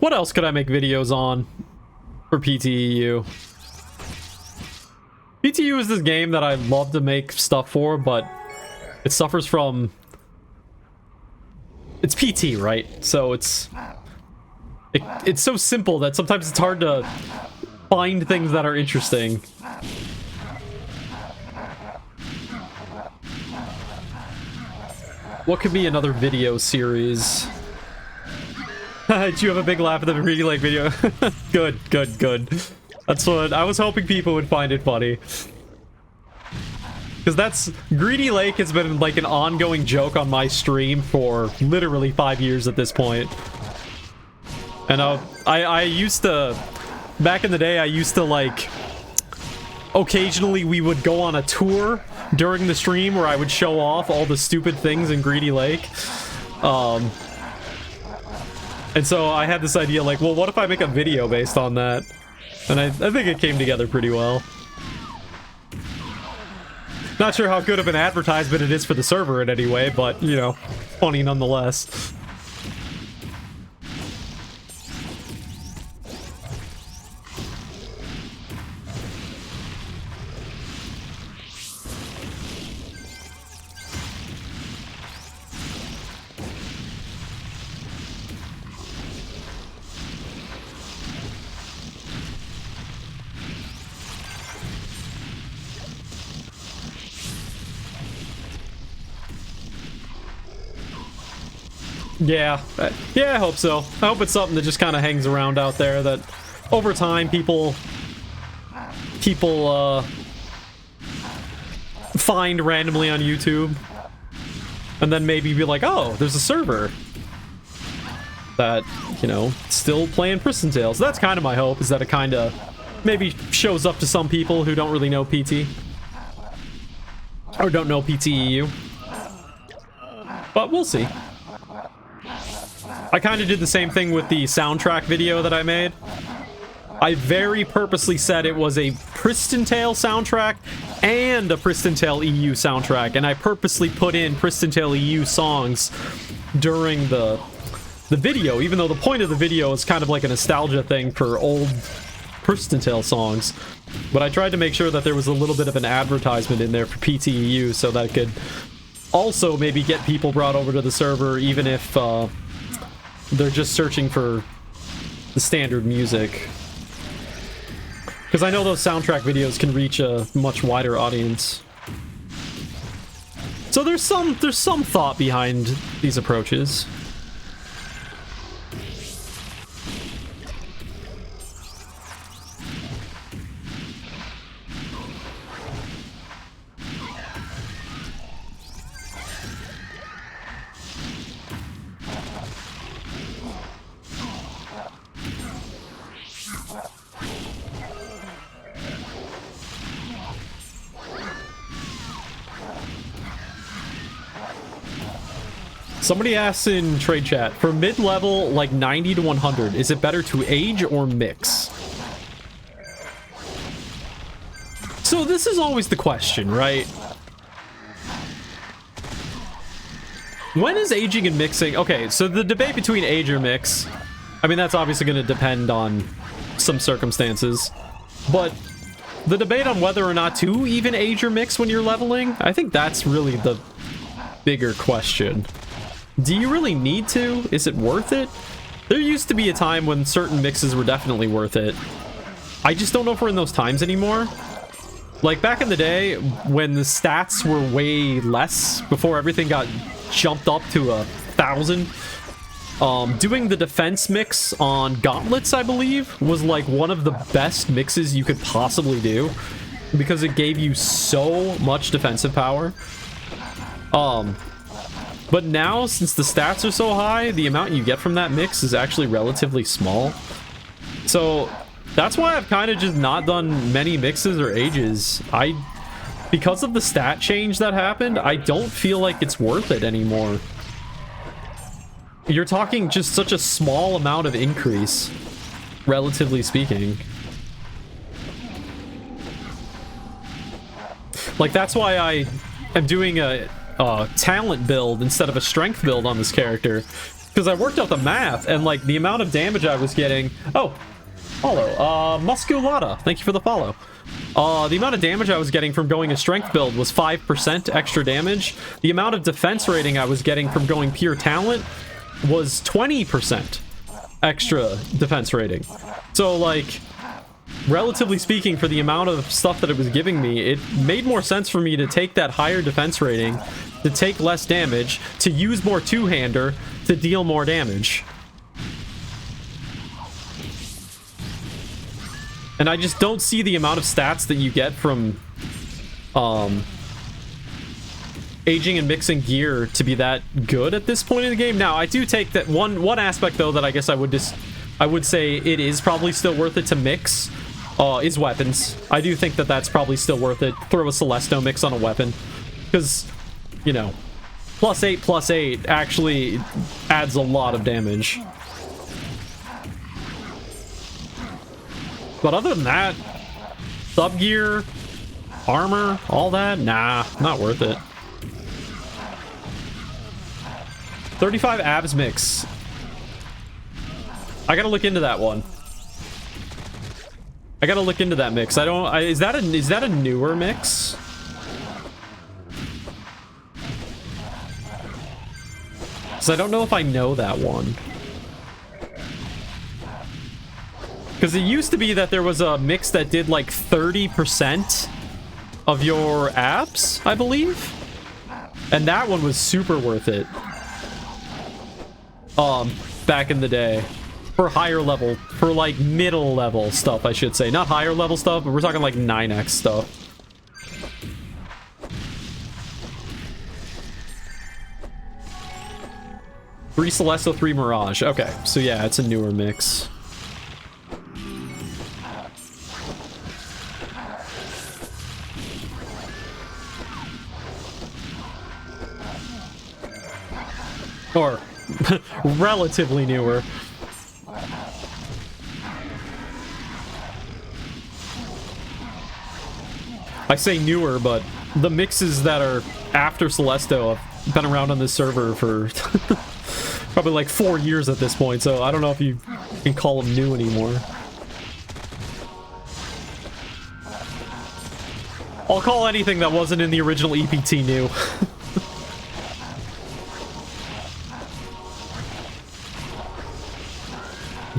What else could I make videos on for PTEU? PTU is this game that I love to make stuff for, but it suffers from... It's PT, right? So it's so simple that sometimes it's hard to find things that are interesting. What could be another video series? Did you have a big laugh at the Greedy Lake video? Good, good, good. That's what I was hoping people would find it funny. Because that's... Greedy Lake has been like an ongoing joke on my stream for literally 5 years at this point. And I used to... Back in the day, I used to like... Occasionally we would go on a tour during the stream where I would show off all the stupid things in Greedy Lake. And so I had this idea like, well, what if I make a video based on that? And I think it came together pretty well. Not sure how good of an advertisement it is for the server in any way, but, you know, funny nonetheless. Yeah, I hope so. I hope it's something that just kind of hangs around out there that over time people find randomly on YouTube and then maybe be like, oh, there's a server that, you know, still playing Pristontale. So that's kind of my hope, is that it kind of maybe shows up to some people who don't really know PT or don't know PTEU. But we'll see. I kind of did the same thing with the soundtrack video that I made. I very purposely said it was a Pristontale soundtrack and a Pristontale EU soundtrack, and I purposely put in Pristontale EU songs during the video, even though the point of the video is kind of like a nostalgia thing for old Pristontale songs. But I tried to make sure that there was a little bit of an advertisement in there for PTEU so that it could also maybe get people brought over to the server, even if they're just searching for the standard music. Because I know those soundtrack videos can reach a much wider audience. So there's some thought behind these approaches. Somebody asks in trade chat, for mid-level, like 90 to 100, is it better to age or mix? So this is always the question, right? When is aging and mixing? Okay, so the debate between age or mix, I mean, that's obviously going to depend on some circumstances, but the debate on whether or not to even age or mix when you're leveling, I think that's really the bigger question. Do you really need to? Is it worth it? There used to be a time when certain mixes were definitely worth it. I just don't know if we're in those times anymore. Like back in the day when the stats were way less, before everything got jumped up to 1,000, doing the defense mix on gauntlets, I believe, was like one of the best mixes you could possibly do because it gave you so much defensive power. But now, since the stats are so high, the amount you get from that mix is actually relatively small. So that's why I've kind of just not done many mixes or ages. Because of the stat change that happened, I don't feel like it's worth it anymore. You're talking just such a small amount of increase, relatively speaking. Like, that's why I am doing a talent build instead of a strength build on this character. Because I worked out the math, and, like, the amount of damage I was getting... Oh, follow. Musculata, thank you for the follow. The amount of damage I was getting from going a strength build was 5% extra damage. The amount of defense rating I was getting from going pure talent was 20% extra defense rating. So, like, relatively speaking, for the amount of stuff that it was giving me, it made more sense for me to take that higher defense rating, to take less damage, to use more two-hander, to deal more damage. And I just don't see the amount of stats that you get from aging and mixing gear to be that good at this point in the game. Now, I do take that one aspect, though, that I guess I would say it is probably still worth it to mix, is weapons. I do think that that's probably still worth it. Throw a Celesto mix on a weapon. Because, you know, +8/+8 actually adds a lot of damage. But other than that, sub gear, armor, all that, nah, not worth it. 35 abs mix. I gotta look into that one. I gotta look into that mix. Is that a newer mix? Because I don't know if I know that one. Because it used to be that there was a mix that did like 30% of your abs, I believe. And that one was super worth it. Back in the day. For higher level, for like middle level stuff, I should say. Not higher level stuff, but we're talking like 9x stuff. Three Celesto, 3 Mirage. Okay, so yeah, it's a newer mix. Or relatively newer. I say newer, but the mixes that are after Celesto have been around on this server for probably like 4 years at this point, so I don't know if you can call them new anymore. I'll call anything that wasn't in the original EPT new.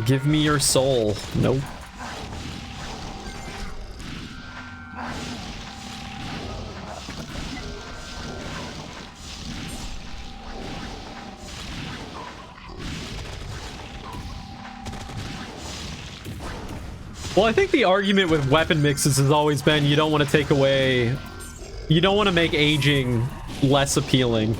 Give me your soul. Nope. Well, I think the argument with weapon mixes has always been you don't want to take away... You don't want to make aging less appealing.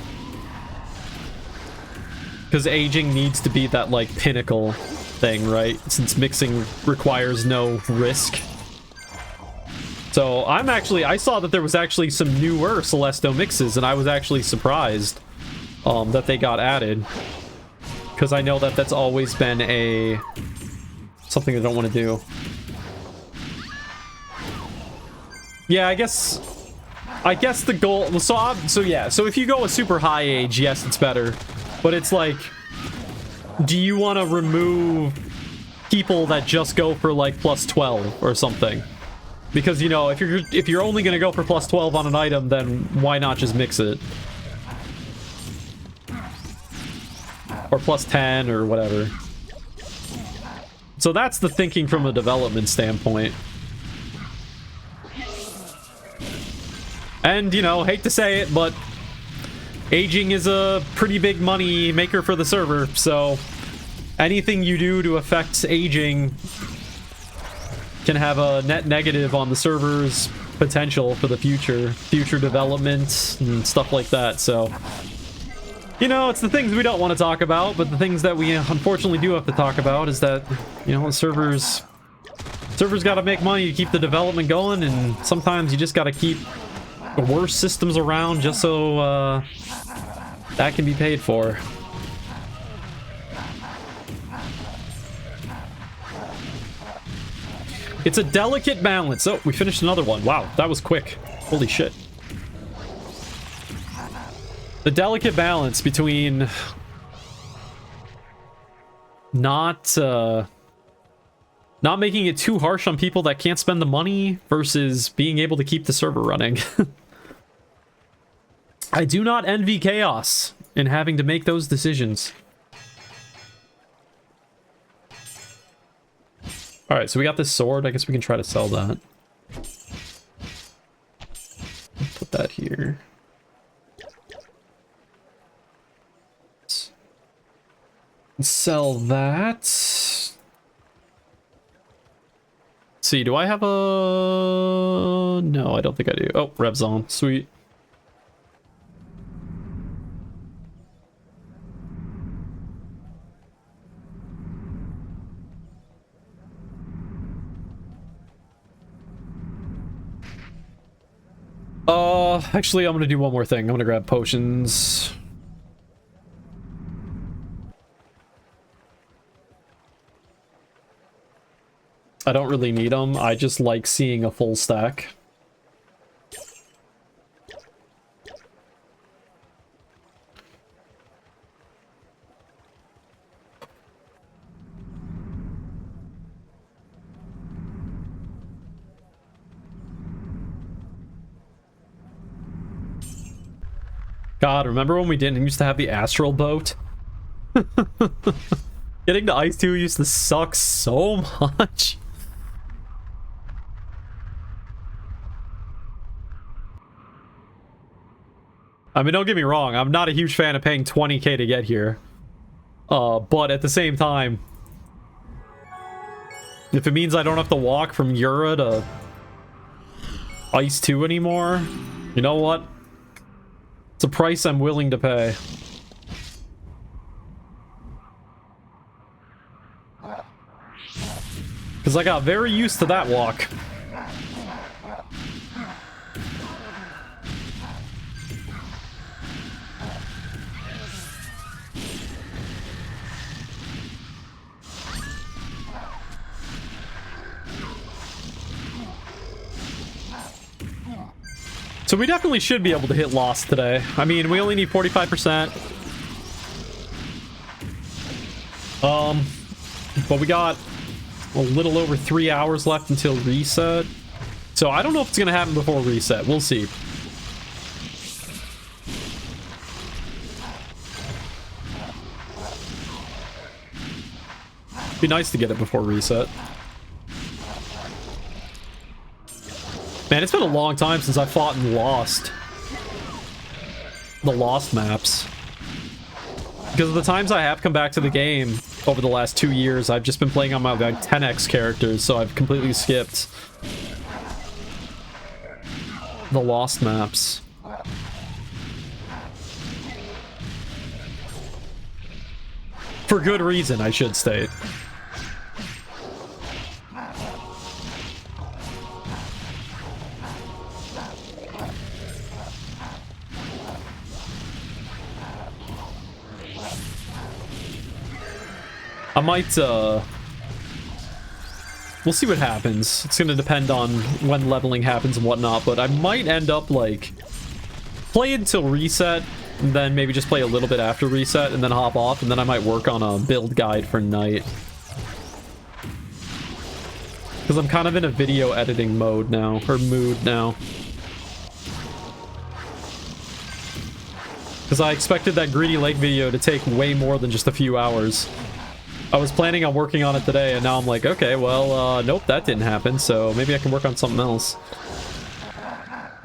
Because aging needs to be that, like, pinnacle thing, right? Since mixing requires no risk. So, I saw that there was actually some newer Celesto mixes, and I was actually surprised that they got added. Because I know that that's always been something I don't want to do. Yeah, I guess I guess the goal... So yeah, so if you go a super high age, yes, it's better. But it's like, do you want to remove people that just go for like plus 12 or something? Because, you know, if you're only going to go for plus 12 on an item, then why not just mix it? Or plus 10 or whatever. So that's the thinking from a development standpoint. And, you know, hate to say it, but aging is a pretty big money maker for the server, so anything you do to affect aging can have a net negative on the server's potential for the future development and stuff like that. So, you know, it's the things we don't want to talk about, but the things that we unfortunately do have to talk about is that, you know, the server's got to make money to keep the development going, and sometimes you just got to keep the worst systems around just so that can be paid for. It's a delicate balance. Oh, we finished another one. Wow, that was quick. Holy shit. The delicate balance between not making it too harsh on people that can't spend the money versus being able to keep the server running. I do not envy Chaos in having to make those decisions. Alright, so we got this sword. I guess we can try to sell that. Put that here. Sell that. Let's see, do I have a... No, I don't think I do. Oh, Rev's on. Sweet. Actually, I'm gonna do one more thing. I'm gonna grab potions. I don't really need them. I just like seeing a full stack. God, remember when we didn't used to have the astral boat? Getting to Ice 2 used to suck so much. I mean, don't get me wrong, I'm not a huge fan of paying 20k to get here. But at the same time, if it means I don't have to walk from Yura to Ice 2 anymore, you know what? It's a price I'm willing to pay. Because I got very used to that walk. So we definitely should be able to hit Lost today. I mean, we only need 45%. But we got a little over 3 hours left until reset. So I don't know if it's going to happen before reset. We'll see. Be nice to get it before reset. Man, it's been a long time since I fought in Lost. The Lost maps. Because of the times I have come back to the game over the last 2 years, I've just been playing on my like 10x characters, so I've completely skipped the Lost maps. For good reason, I should state. I might, We'll see what happens. It's gonna depend on when leveling happens and whatnot, but I might end up, like, play until reset, and then maybe just play a little bit after reset, and then hop off, and then I might work on a build guide for night. Because I'm kind of in a video editing mode now, or mood now. Because I expected that Greedy Lake video to take way more than just a few hours. I was planning on working on it today, and now I'm like, okay, well, nope, that didn't happen, so maybe I can work on something else.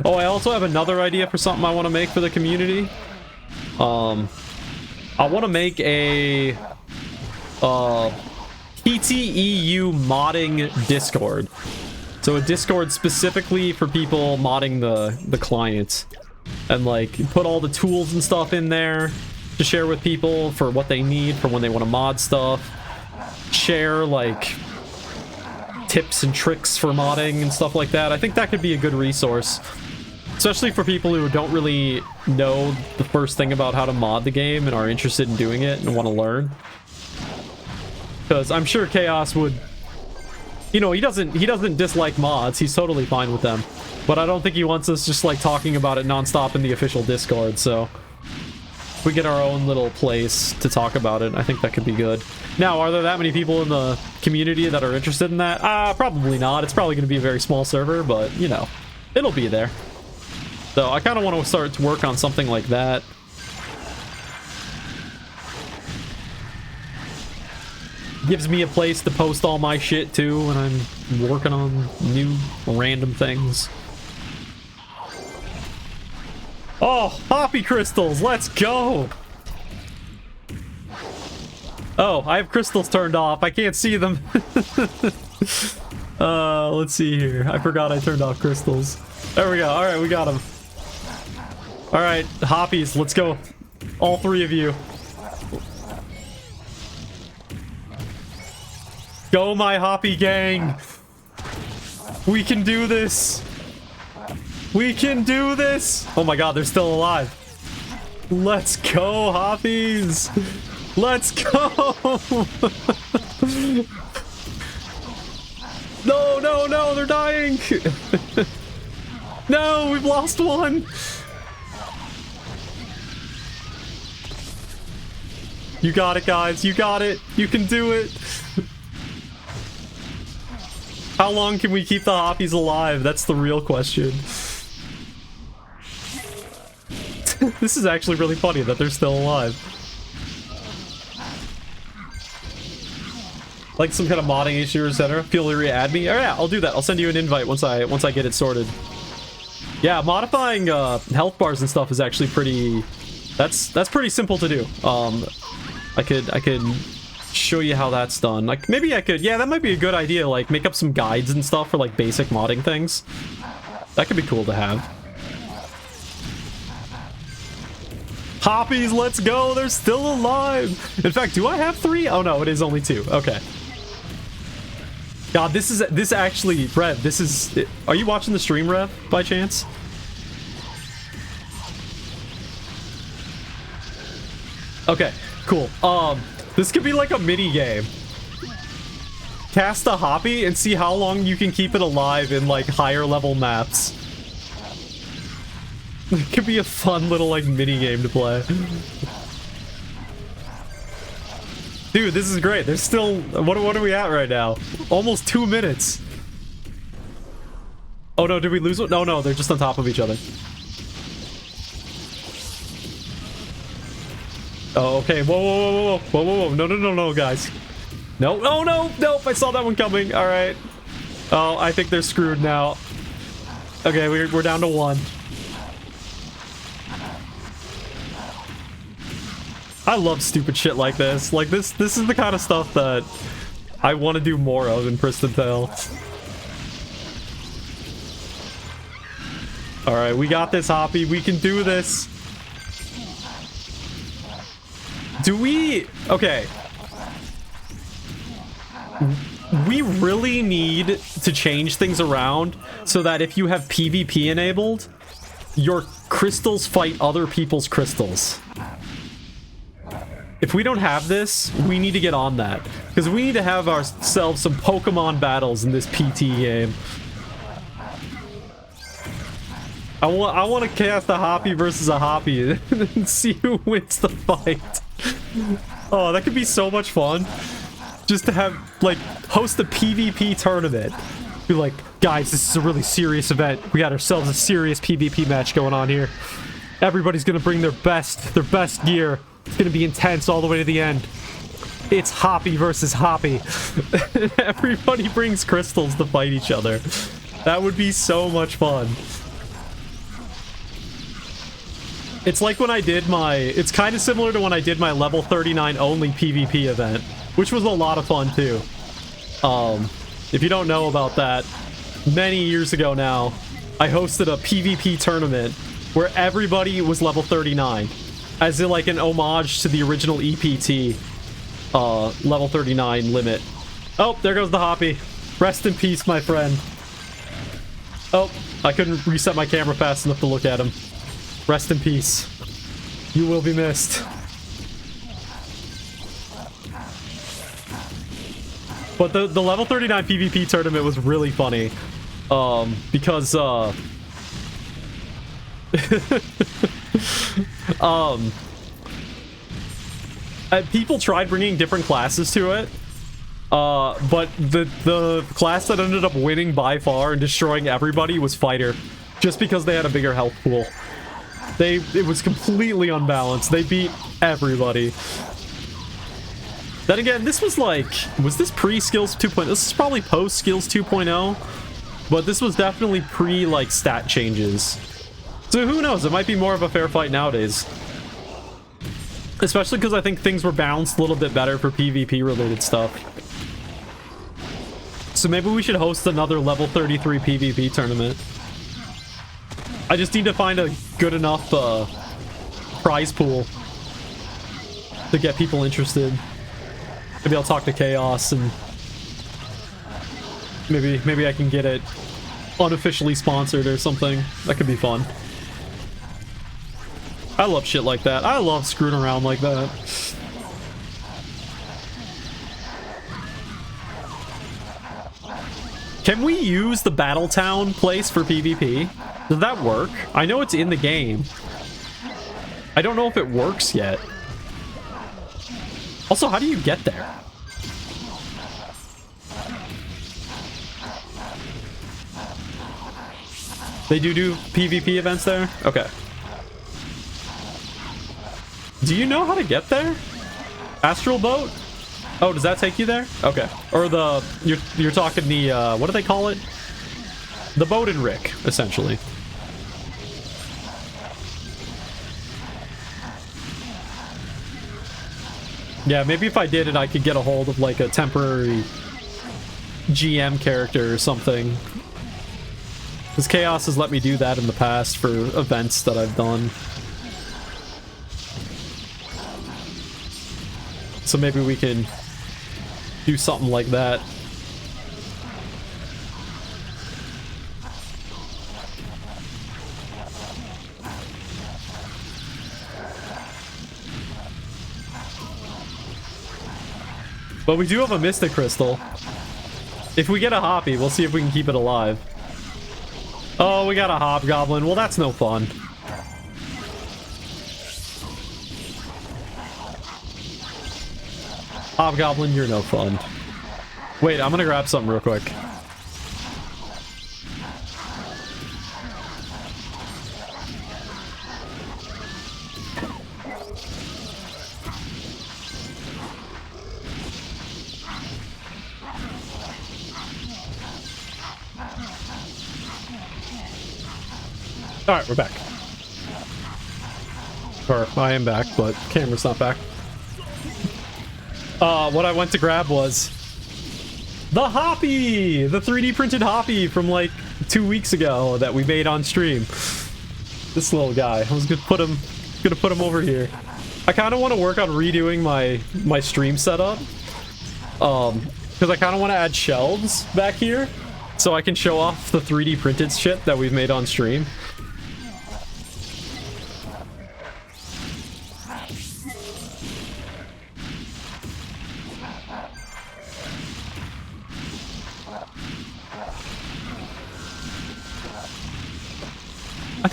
Oh, I also have another idea for something I want to make for the community. I want to make a PTEU modding Discord. So a Discord specifically for people modding the client. And like put all the tools and stuff in there to share with people for what they need for when they want to mod stuff. Share like tips and tricks for modding and stuff like that. I think that could be a good resource. Especially for people who don't really know the first thing about how to mod the game and are interested in doing it and want to learn. Because I'm sure Chaos would, you know, he doesn't dislike mods. He's totally fine with them. But I don't think he wants us just like talking about it nonstop in the official Discord, so if we get our own little place to talk about it, I think that could be good. Now, are there that many people in the community that are interested in that? Probably not. It's probably going to be a very small server, but, you know, it'll be there. So I kind of want to start to work on something like that. Gives me a place to post all my shit too when I'm working on new random things. Oh, Hoppy Crystals, let's go! Oh, I have crystals turned off. I can't see them. Let's see here. I forgot I turned off crystals. There we go. All right, we got them. All right, Hoppies, let's go. All three of you. Go, my Hoppy gang. We can do this. We can do this. Oh my god, they're still alive. Let's go, Hoppies. Let's go. No, no, no, they're dying. No, we've lost one. You got it, guys. You got it. You can do it. How long can we keep the Hoppies alive? That's the real question. This is actually really funny that they're still alive. Like some kind of modding issue, etc. Feel free to add me. Oh yeah, I'll do that. I'll send you an invite once I get it sorted. Yeah, modifying health bars and stuff is actually pretty. That's pretty simple to do. I could show you how that's done. Like maybe I could. Yeah, that might be a good idea. Like make up some guides and stuff for like basic modding things. That could be cool to have. Hoppies, let's go! They're still alive! In fact, do I have 3? Oh no, it is only 2. Okay. God, this actually, Rev, this is... Are you watching the stream, Rev, by chance? Okay, cool. This could be like a mini game. Cast a Hoppy and see how long you can keep it alive in like higher level maps. It could be a fun little, like, mini-game to play. Dude, this is great. There's still... What are we at right now? Almost 2 minutes. Oh, no, did we lose one? No, no, they're just on top of each other. Oh, okay. Whoa, whoa, whoa, whoa, whoa, whoa, whoa. No, no, no, no, guys. No, oh, no, nope. I saw that one coming. All right. Oh, I think they're screwed now. Okay, we're down to 1. I love stupid shit like this. Like this is the kind of stuff that I want to do more of in Pristontale. All right, we got this, Hoppy. We can do this. Do we? Okay. We really need to change things around so that if you have PvP enabled, your crystals fight other people's crystals. If we don't have this, we need to get on that. Because we need to have ourselves some Pokemon battles in this PT game. I want to cast a Hoppy versus a Hoppy and see who wins the fight. Oh, that could be so much fun. Just to have, like, host a PvP tournament. Be like, guys, this is a really serious event. We got ourselves a serious PvP match going on here. Everybody's gonna bring their best gear. It's gonna be intense all the way to the end. It's Hoppy versus Hoppy. Everybody brings crystals to fight each other. That would be so much fun. It's like when I did my... It's kind of similar to when I did my level 39 only PvP event, which was a lot of fun too. If you don't know about that, many years ago now, I hosted a PvP tournament where everybody was level 39, as in like an homage to the original EPT level 39 limit. Oh, there goes the Hoppy. Rest in peace, my friend. Oh, I couldn't reset my camera fast enough to look at him. Rest in peace. You will be missed. But the level 39 PvP tournament was really funny. Because, people tried bringing different classes to it. But the class that ended up winning by far and destroying everybody was Fighter. Just because they had a bigger health pool. It was completely unbalanced. They beat everybody. Then again, this was like... Was this pre-Skills 2.0? This is probably post-Skills 2.0. But this was definitely pre, like, stat changes. So who knows? It might be more of a fair fight nowadays. Especially because I think things were balanced a little bit better for PvP-related stuff. So maybe we should host another level 33 PvP tournament. I just need to find a good enough prize pool to get people interested. Maybe I'll talk to Chaos and maybe I can get it unofficially sponsored or something. That could be fun. I love shit like that. I love screwing around like that. Can we use the Battletown place for PvP? Does that work? I know it's in the game. I don't know if it works yet. Also, how do you get there? They do PvP events there? Okay. Do you know how to get there? Astral Boat? Oh, does that take you there? Okay. Or the... You're talking the... what do they call it? The Boat and Rick, essentially. Yeah, maybe if I did it, I could get a hold of, like, a temporary GM character or something. Because Chaos has let me do that in the past for events that I've done. So maybe we can do something like that. But we do have a Mystic Crystal. If we get a Hoppy, we'll see if we can keep it alive. Oh, we got a Hobgoblin. Well, that's no fun. Hobgoblin, you're no fun. Wait, I'm gonna grab something real quick. Alright, we're back. Or, I am back, but camera's not back. What I went to grab was the Hoppy! The 3D printed Hoppy from like 2 weeks ago that we made on stream. This little guy. I was gonna put him over here. I kind of want to work on redoing my stream setup. Because I kind of want to add shelves back here so I can show off the 3D printed shit that we've made on stream.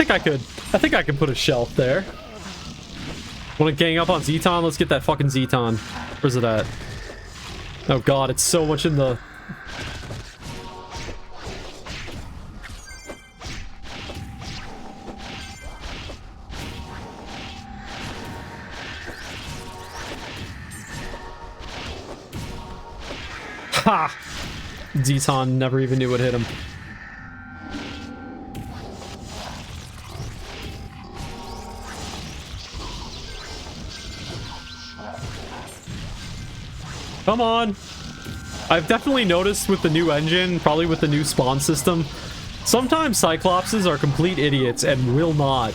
think I could put a shelf there. Want to gang up on Zeton? Let's get that fucking Zeton. Where's it at? Oh god, it's so much in the... Ha! Zeton never even knew what hit him. Come on! I've definitely noticed with the new engine, probably with the new spawn system, sometimes Cyclopses are complete idiots and will not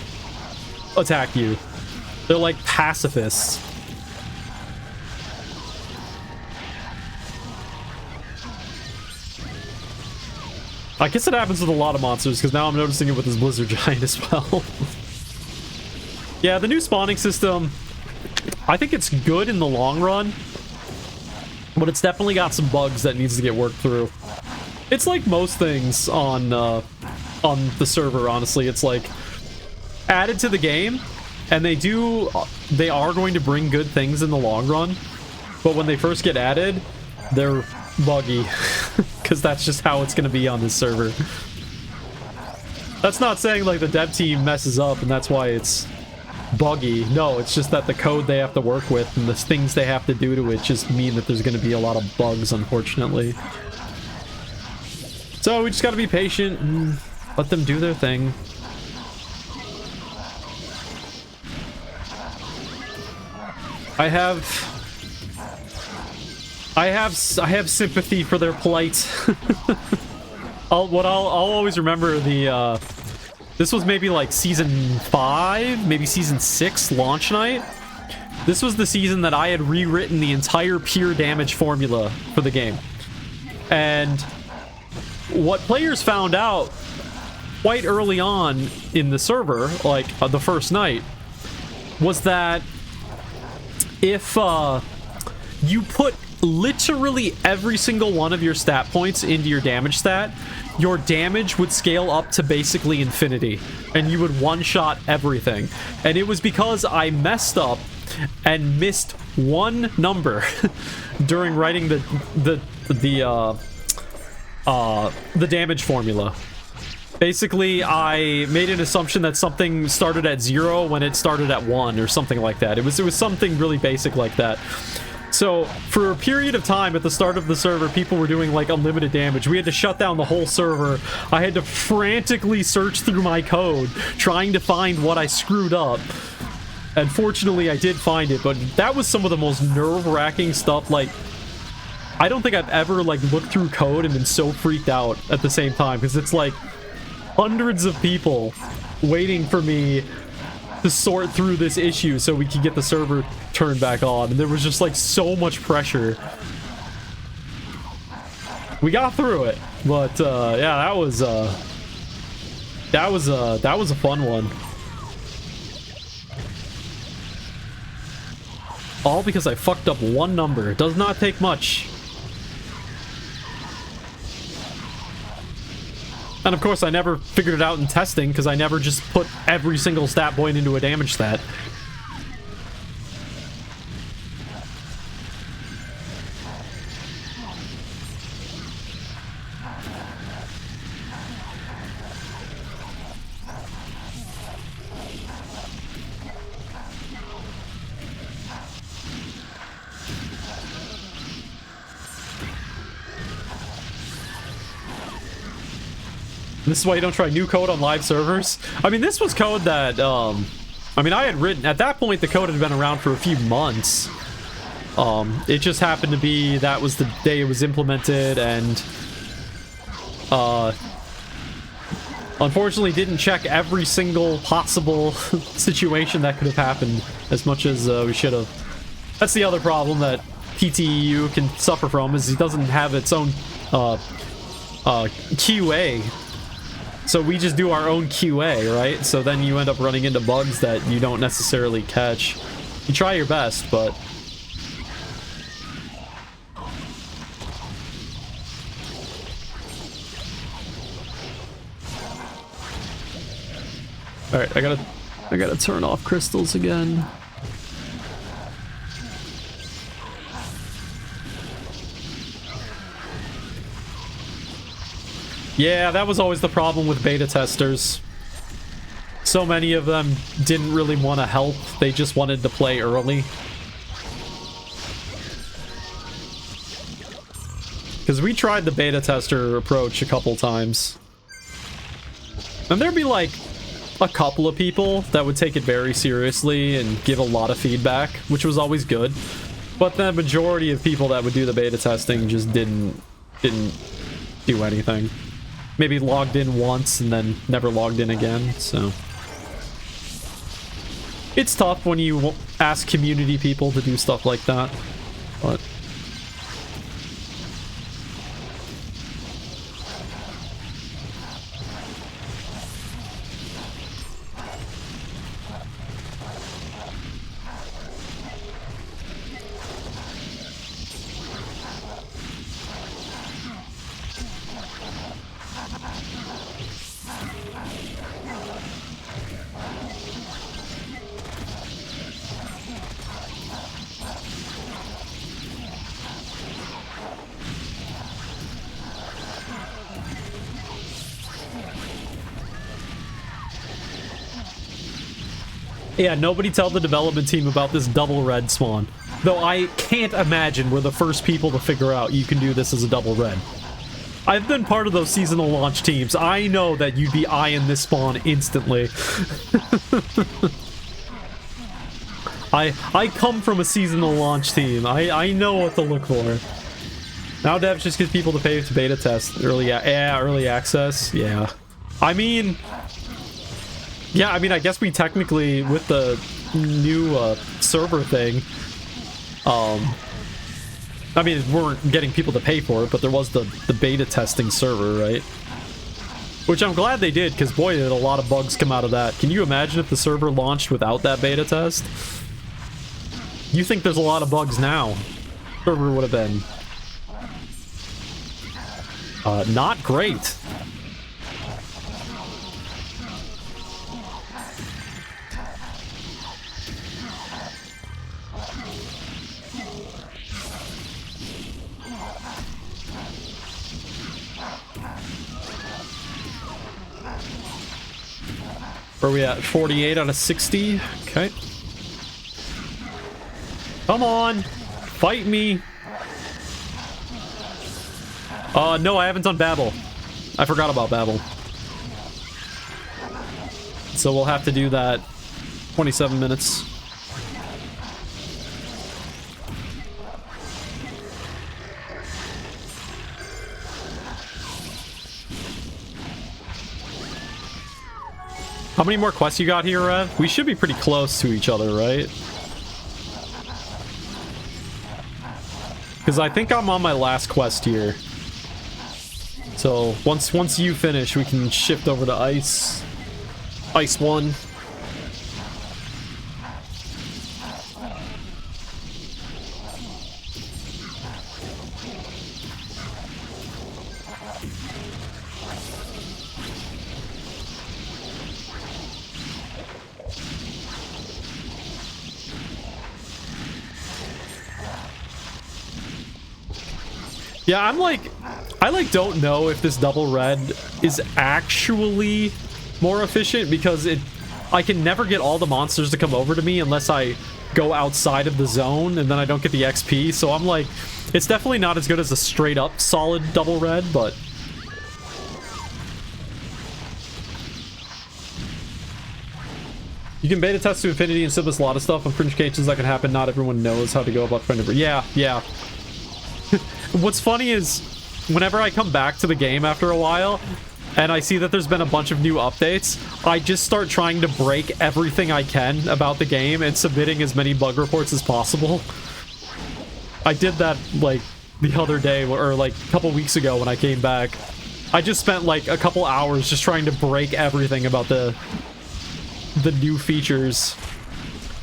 attack you. They're like pacifists. I guess it happens with a lot of monsters, because now I'm noticing it with this Blizzard Giant as well. Yeah, the new spawning system, I think it's good in the long run, but it's definitely got some bugs that needs to get worked through. It's like most things on the server, honestly. It's like added to the game, and they are going to bring good things in the long run, but when they first get added, they're buggy, because that's just how it's going to be on this server. That's not saying like the dev team messes up and that's why it's buggy. No, it's just that the code they have to work with and the things they have to do to it just mean that there's going to be a lot of bugs, unfortunately. So we just got to be patient and let them do their thing. I have sympathy for their plight. I'll always remember the this was maybe like season 5, maybe season 6 launch night. This was the season that I had rewritten the entire pure damage formula for the game. And what players found out quite early on in the server, like the first night, was that if you put literally every single one of your stat points into your damage stat, your damage would scale up to basically infinity, and you would one-shot everything. And it was because I messed up and missed one number during writing the damage formula. Basically, I made an assumption that something started at 0 when it started at 1 or something like that. It was something really basic like that. So, for a period of time at the start of the server, people were doing, like, unlimited damage. We had to shut down the whole server. I had to frantically search through my code, trying to find what I screwed up. And fortunately, I did find it, but that was some of the most nerve-wracking stuff. Like, I don't think I've ever, like, looked through code and been so freaked out at the same time, because it's, like, hundreds of people waiting for me to sort through this issue so we could get the server turned back on, and there was just like so much pressure. We got through it, but yeah, that was a fun one. All because I fucked up one number. It does not take much. And of course, I never figured it out in testing, because I never just put every single stat point into a damage stat. This is why you don't try new code on live servers. I mean, this was code that, I mean, I had written... At that point, the code had been around for a few months. It just happened to be that was the day it was implemented, and... unfortunately, didn't check every single possible situation that could have happened as much as we should have. That's the other problem that PTEU can suffer from, is it doesn't have its own QA. So we just do our own QA, right? So then you end up running into bugs that you don't necessarily catch. You try your best, but... All right, I gotta turn off crystals again. Yeah, that was always the problem with beta testers. So many of them didn't really want to help. They just wanted to play early. Because we tried the beta tester approach a couple times. And there'd be like a couple of people that would take it very seriously and give a lot of feedback, which was always good. But the majority of people that would do the beta testing just didn't do anything. Maybe logged in once and then never logged in again, so... It's tough when you ask community people to do stuff like that, but... Yeah, nobody tell the development team about this double red spawn. Though I can't imagine we're the first people to figure out you can do this as a double red. I've been part of those seasonal launch teams. I know that you'd be eyeing this spawn instantly. I come from a seasonal launch team. I know what to look for. Now devs just get people to pay to beta test. Early access. Yeah. I mean... Yeah, I mean, I guess we technically, with the new server thing, I mean, we weren't getting people to pay for it, but there was the beta testing server, right? Which I'm glad they did, because boy, did a lot of bugs come out of that. Can you imagine if the server launched without that beta test? You think there's a lot of bugs now. Server would have been... not great. Where are we at? 48 out of 60? Okay. Come on! Fight me! No, I haven't done Babel. I forgot about Babel. So we'll have to do that. 27 minutes. How many more quests you got here, Rev? We should be pretty close to each other, right? Because I think I'm on my last quest here. So once you finish, we can shift over to Ice 1. Yeah, I don't know if this double red is actually more efficient because I can never get all the monsters to come over to me unless I go outside of the zone and then I don't get the XP. So I'm like, it's definitely not as good as a straight up solid double red, but you can beta test to infinity and simplest a lot of stuff. On fringe cases that can happen. Not everyone knows how to go about finding. Yeah. What's funny is, whenever I come back to the game after a while, and I see that there's been a bunch of new updates, I just start trying to break everything I can about the game and submitting as many bug reports as possible. I did that, like, the other day, or like a couple weeks ago when I came back. I just spent like a couple hours just trying to break everything about the new features.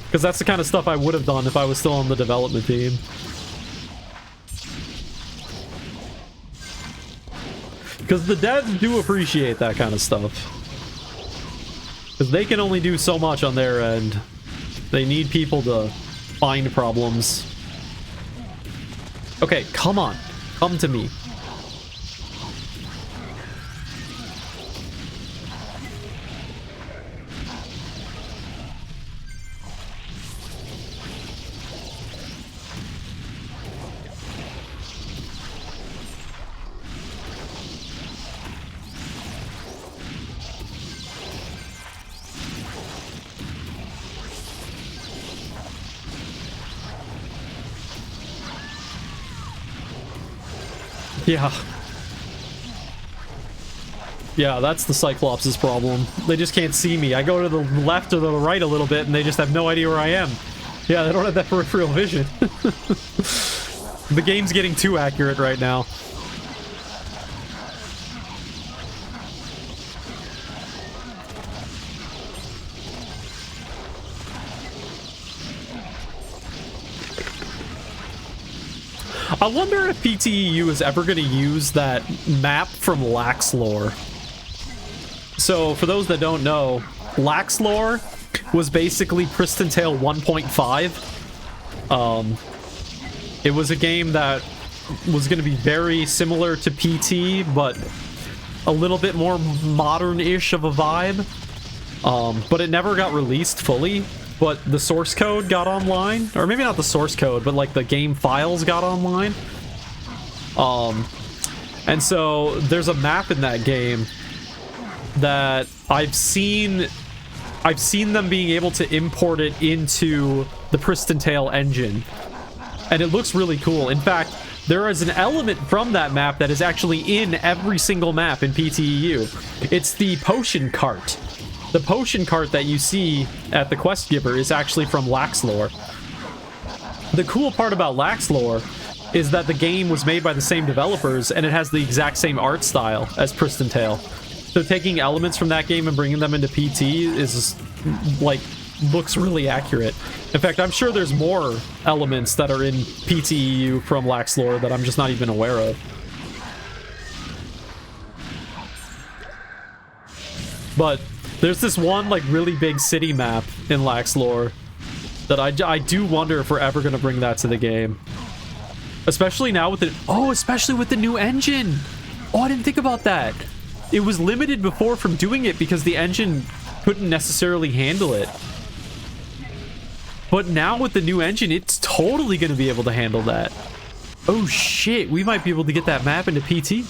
Because that's the kind of stuff I would have done if I was still on the development team. Because the devs do appreciate that kind of stuff. Because they can only do so much on their end. They need people to find problems. Okay, come on. Come to me. Yeah. Yeah, that's the Cyclops' problem. They just can't see me. I go to the left or the right a little bit and they just have no idea where I am. Yeah, they don't have that peripheral vision. The game's getting too accurate right now. I wonder if PTEU is ever going to use that map from Laxlore. So, for those that don't know, Laxlore was basically Pristontale 1.5. It was a game that was going to be very similar to PT, but a little bit more modern-ish of a vibe. But it never got released fully. But the source code got online, or maybe not the source code, but like the game files got online. And so there's a map in that game that I've seen them being able to import it into the Pristontale engine, and it looks really cool. In fact, there is an element from that map that is actually in every single map in PTEU. It's the potion cart. The potion cart that you see at the quest giver is actually from Laxlore. The cool part about Laxlore is that the game was made by the same developers and it has the exact same art style as Pristontale. So taking elements from that game and bringing them into PT is like looks really accurate. In fact, I'm sure there's more elements that are in PTEU from Laxlore that I'm just not even aware of. But there's this one, like, really big city map in Laxlore that I do wonder if we're ever going to bring that to the game. Especially now with the... Oh, especially with the new engine! Oh, I didn't think about that! It was limited before from doing it because the engine couldn't necessarily handle it. But now with the new engine, it's totally going to be able to handle that. Oh, shit! We might be able to get that map into PT.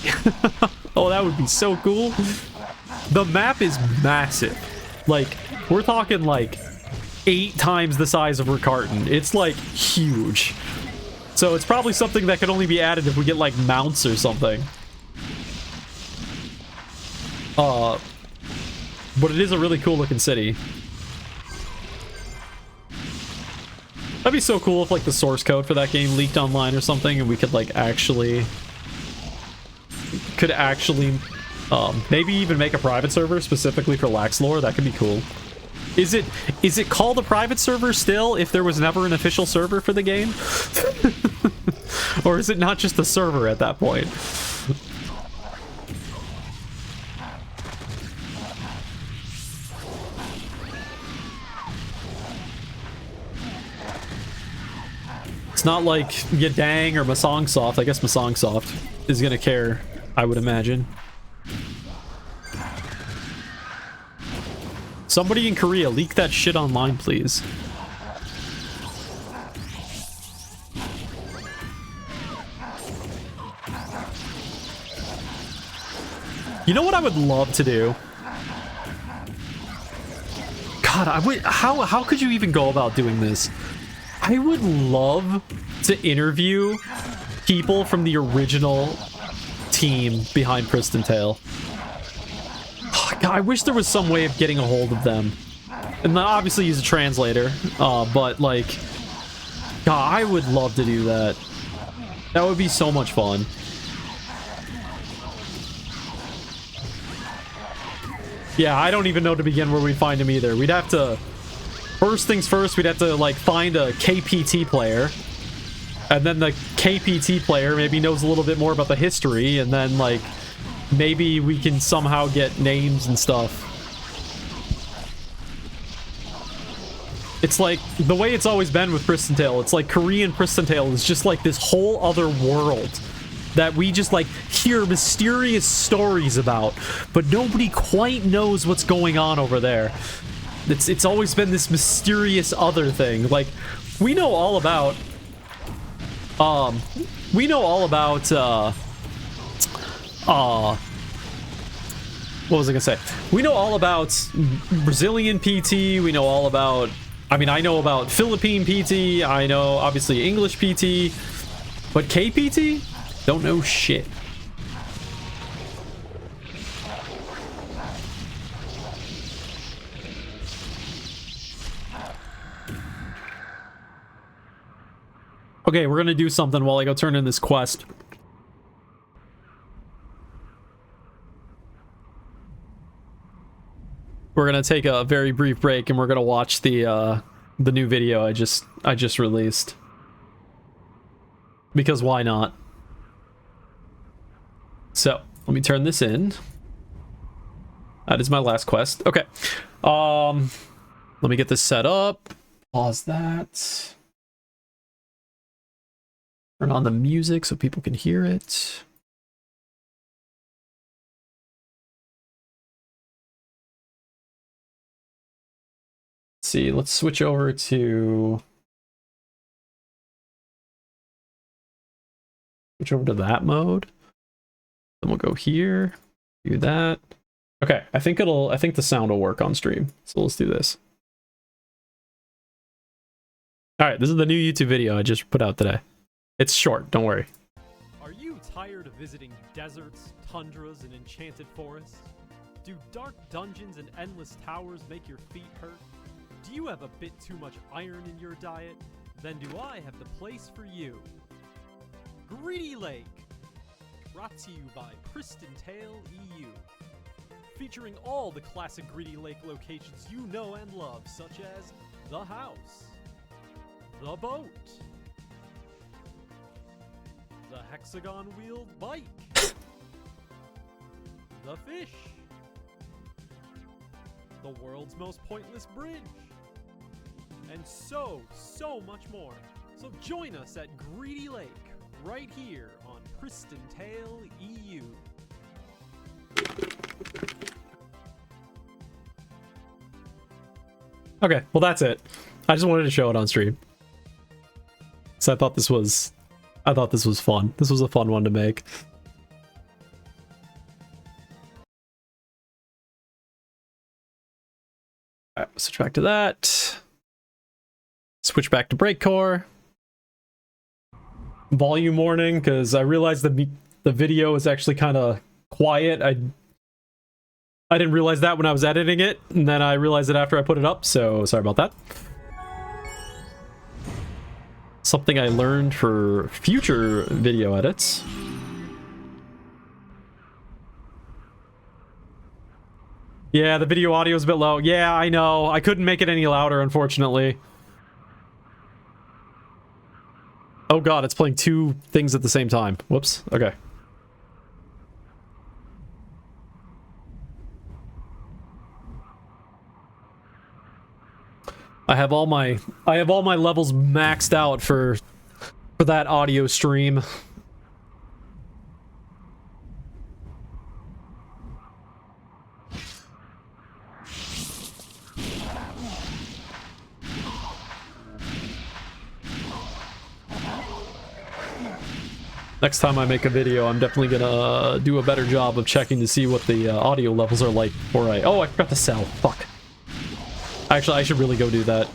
Oh, that would be so cool! The map is massive. Like, we're talking like 8 times the size of Riccarton. It's like huge. So it's probably something that could only be added if we get like mounts or something. But it is a really cool looking city. That'd be so cool if like the source code for that game leaked online or something and we could like actually maybe even make a private server specifically for Laxlore. That could be cool. Is it called a private server still if there was never an official server for the game? Or is it not just a server at that point? It's not like Yadang or Masongsoft. I guess Masongsoft is gonna care, I would imagine. Somebody in Korea, leak that shit online, please. You know what I would love to do? God, how could you even go about doing this? I would love to interview people from the original team behind Pristontale. God, I wish there was some way of getting a hold of them. And obviously use a translator, but like, God, I would love to do that. That would be so much fun. Yeah, I don't even know to begin where we'd find him either. We'd have to... First things first, we'd have to, like, find a KPT player. And then the KPT player maybe knows a little bit more about the history, and then, like, maybe we can somehow get names and stuff. It's like the way it's always been with Pristontale. It's like Korean Pristontale is just like this whole other world that we just like hear mysterious stories about, but nobody quite knows what's going on over there. It's always been this mysterious other thing. Like, we know all about what was I gonna say? We know all about Brazilian PT, we know all about, I mean, I know about Philippine PT, I know obviously English PT, but KPT? Don't know shit. Okay, we're gonna do something while I go turn in this quest. We're gonna take a very brief break and we're gonna watch the new video I just released. Because why not? So, let me turn this in. That is my last quest. Okay. Let me get this set up. Pause that. Turn on the music so people can hear it. Let's see, let's switch over to that mode. Then we'll go here, do that. Okay, I think the sound will work on stream. So let's do this. All right, this is the new YouTube video I just put out today. It's short, don't worry. Are you tired of visiting deserts, tundras, and enchanted forests? Do dark dungeons and endless towers make your feet hurt? Do you have a bit too much iron in your diet? Then do I have the place for you. Greedy Lake! Brought to you by Pristontale EU. Featuring all the classic Greedy Lake locations you know and love, such as the house, the boat, the hexagon-wheeled bike, the fish, the world's most pointless bridge, and so much more. So join us at Greedy Lake, right here on Pristontale EU. Okay, well that's it. I just wanted to show it on stream. So I thought this was fun. This was a fun one to make. Alright, switch back to that. Switch back to Breakcore. Volume warning, because I realized the video is actually kind of quiet. I didn't realize that when I was editing it, and then I realized it after I put it up, so sorry about that. Something I learned for future video edits. Yeah, the video audio is a bit low. Yeah, I know. I couldn't make it any louder, unfortunately. Oh god, it's playing two things at the same time. Whoops. Okay. I have all my levels maxed out for that audio stream. Next time I make a video, I'm definitely gonna do a better job of checking to see what the audio levels are like before I... Oh, I forgot to sell. Fuck. Actually, I should really go do that.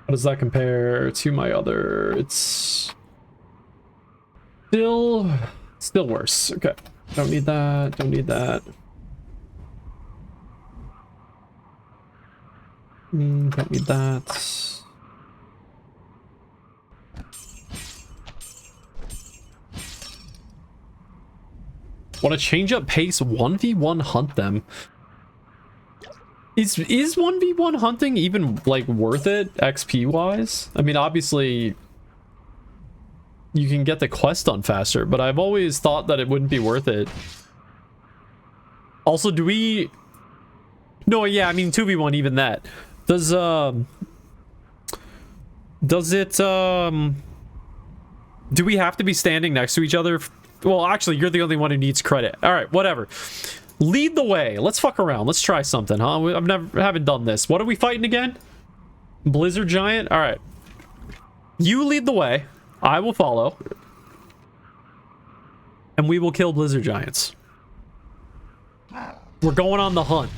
How does that compare to my other? It's still worse. Okay. Don't need that. Don't need that. Don't need that. Want to change up pace? 1v1 hunt them. Is 1v1 hunting even like worth it XP wise? I mean, obviously you can get the quest done faster, but I've always thought that it wouldn't be worth it. Also, do we... No, yeah, I mean 2v1, even that. Does it do we have to be standing next to each other? Well, actually, you're the only one who needs credit. All right, whatever. Lead the way. Let's fuck around. Let's try something, huh? Haven't done this. What are we fighting again? Blizzard Giant? All right. You lead the way. I will follow. And we will kill Blizzard Giants. We're going on the hunt.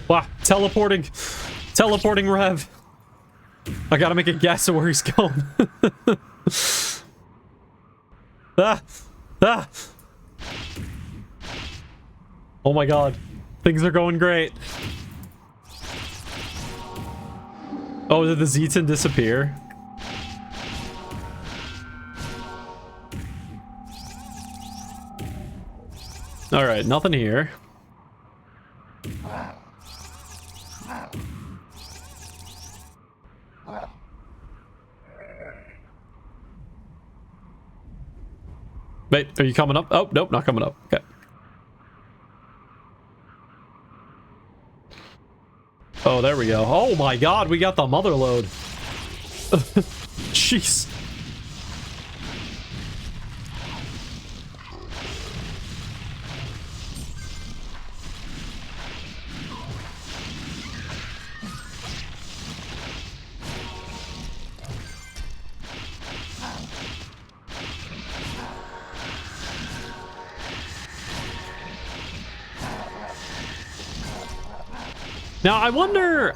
Wow, teleporting Rev. I gotta make a guess of where he's going. Ah! Oh my god. Things are going great. Oh, did the Zetan disappear? Alright, nothing here. Wait, are you coming up? Oh, nope, not coming up. Okay. Oh, there we go. Oh my god, we got the mother load. Jeez. Now, I wonder,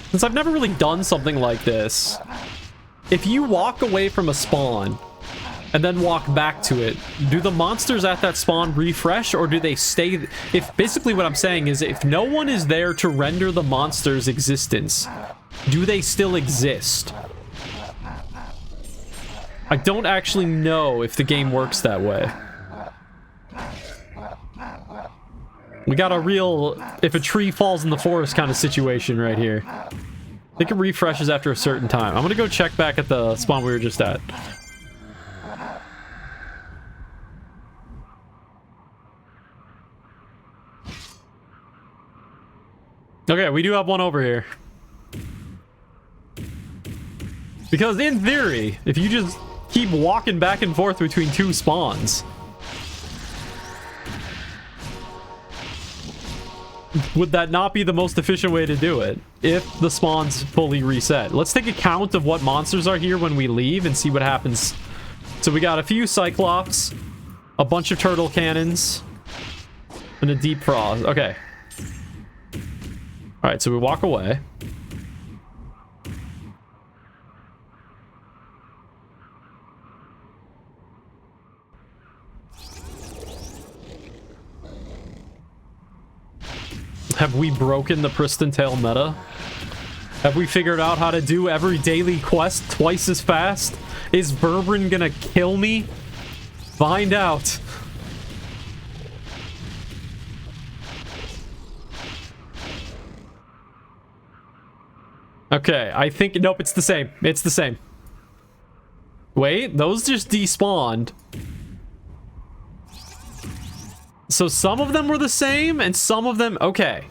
since I've never really done something like this, if you walk away from a spawn and then walk back to it, do the monsters at that spawn refresh, or do they stay? If basically what I'm saying is, if no one is there to render the monster's existence, do they still exist? I don't actually know if the game works that way. We got a real, if a tree falls in the forest kind of situation right here. I think it refreshes after a certain time. I'm gonna go check back at the spawn we were just at. Okay, we do have one over here. Because in theory, if you just keep walking back and forth between two spawns, would that not be the most efficient way to do it if the spawns fully reset? Let's take a count of what monsters are here when we leave and see what happens. So we got a few Cyclops, a bunch of turtle cannons, and a deep frost. Okay. All right, so we walk away. Have we broken the Pristontale meta? Have we figured out how to do every daily quest twice as fast? Is Burbrin gonna kill me? Find out. Okay, I think... Nope, it's the same. It's the same. Wait, those just despawned. So some of them were the same, and some of them... Okay.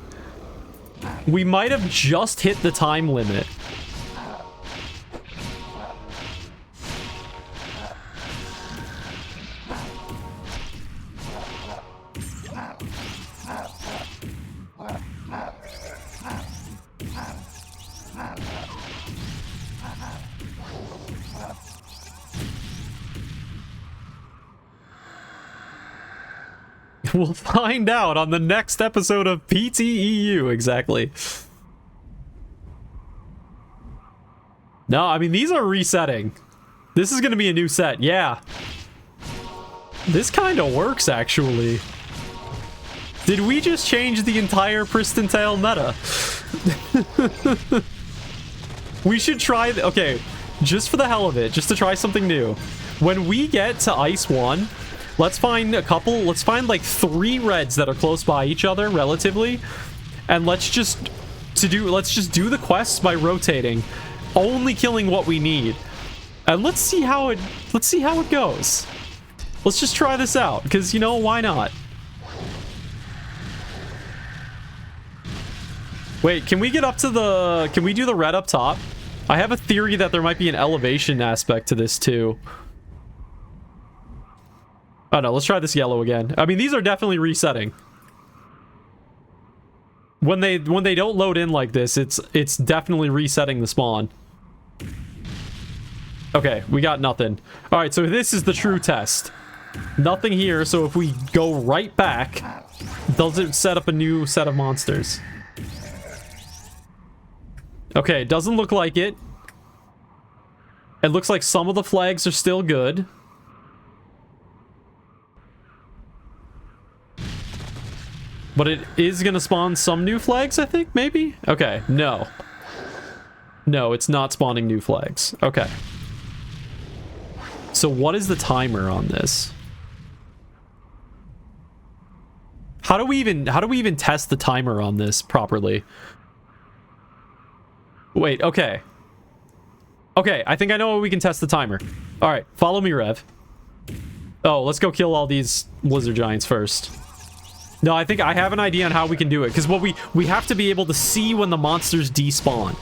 We might have just hit the time limit. We'll find out on the next episode of PTEU, exactly. No, I mean, these are resetting. This is going to be a new set, yeah. This kind of works, actually. Did we just change the entire Pristontale meta? We should try... Okay, just for the hell of it, just to try something new. When we get to Ice 1, let's find a couple... Let's find, like, 3 reds that are close by each other, relatively. And let's just do the quests by rotating. Only killing what we need. And let's see how it goes. Let's just try this out, because, you know, why not? Wait, can we get up to the... Can we do the red up top? I have a theory that there might be an elevation aspect to this, too. Oh, no, let's try this yellow again. I mean, these are definitely resetting. When they don't load in like this, it's definitely resetting the spawn. Okay, we got nothing. All right, so this is the true test. Nothing here, so if we go right back, does it set up a new set of monsters? Okay, it doesn't look like it. It looks like some of the flags are still good. But it is going to spawn some new flags, I think, maybe? Okay, no. No, it's not spawning new flags. Okay. So what is the timer on this? How do we even test the timer on this properly? Wait, okay. Okay, I think I know how we can test the timer. All right, follow me, Rev. Oh, let's go kill all these lizard giants first. No, I think I have an idea on how we can do it, because what we have to be able to see when the monsters despawn.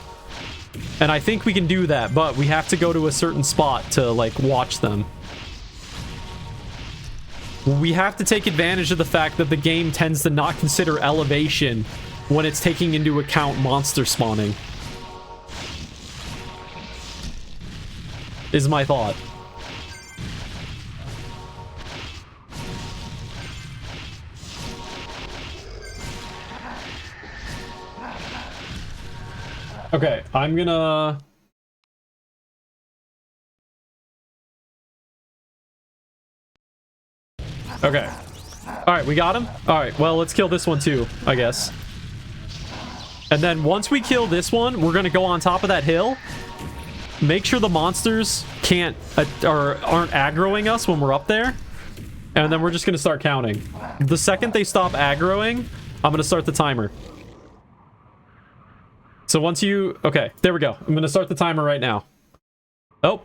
And I think we can do that, but we have to go to a certain spot to, like, watch them. We have to take advantage of the fact that the game tends to not consider elevation when it's taking into account monster spawning. Is my thought. Okay, I'm gonna... Okay. Alright, we got him? Alright, well, let's kill this one too, I guess. And then once we kill this one, we're gonna go on top of that hill. Make sure the monsters can't... or aren't aggroing us when we're up there. And then we're just gonna start counting. The second they stop aggroing, I'm gonna start the timer. So once you... Okay, there we go. I'm gonna start the timer right now. Oh.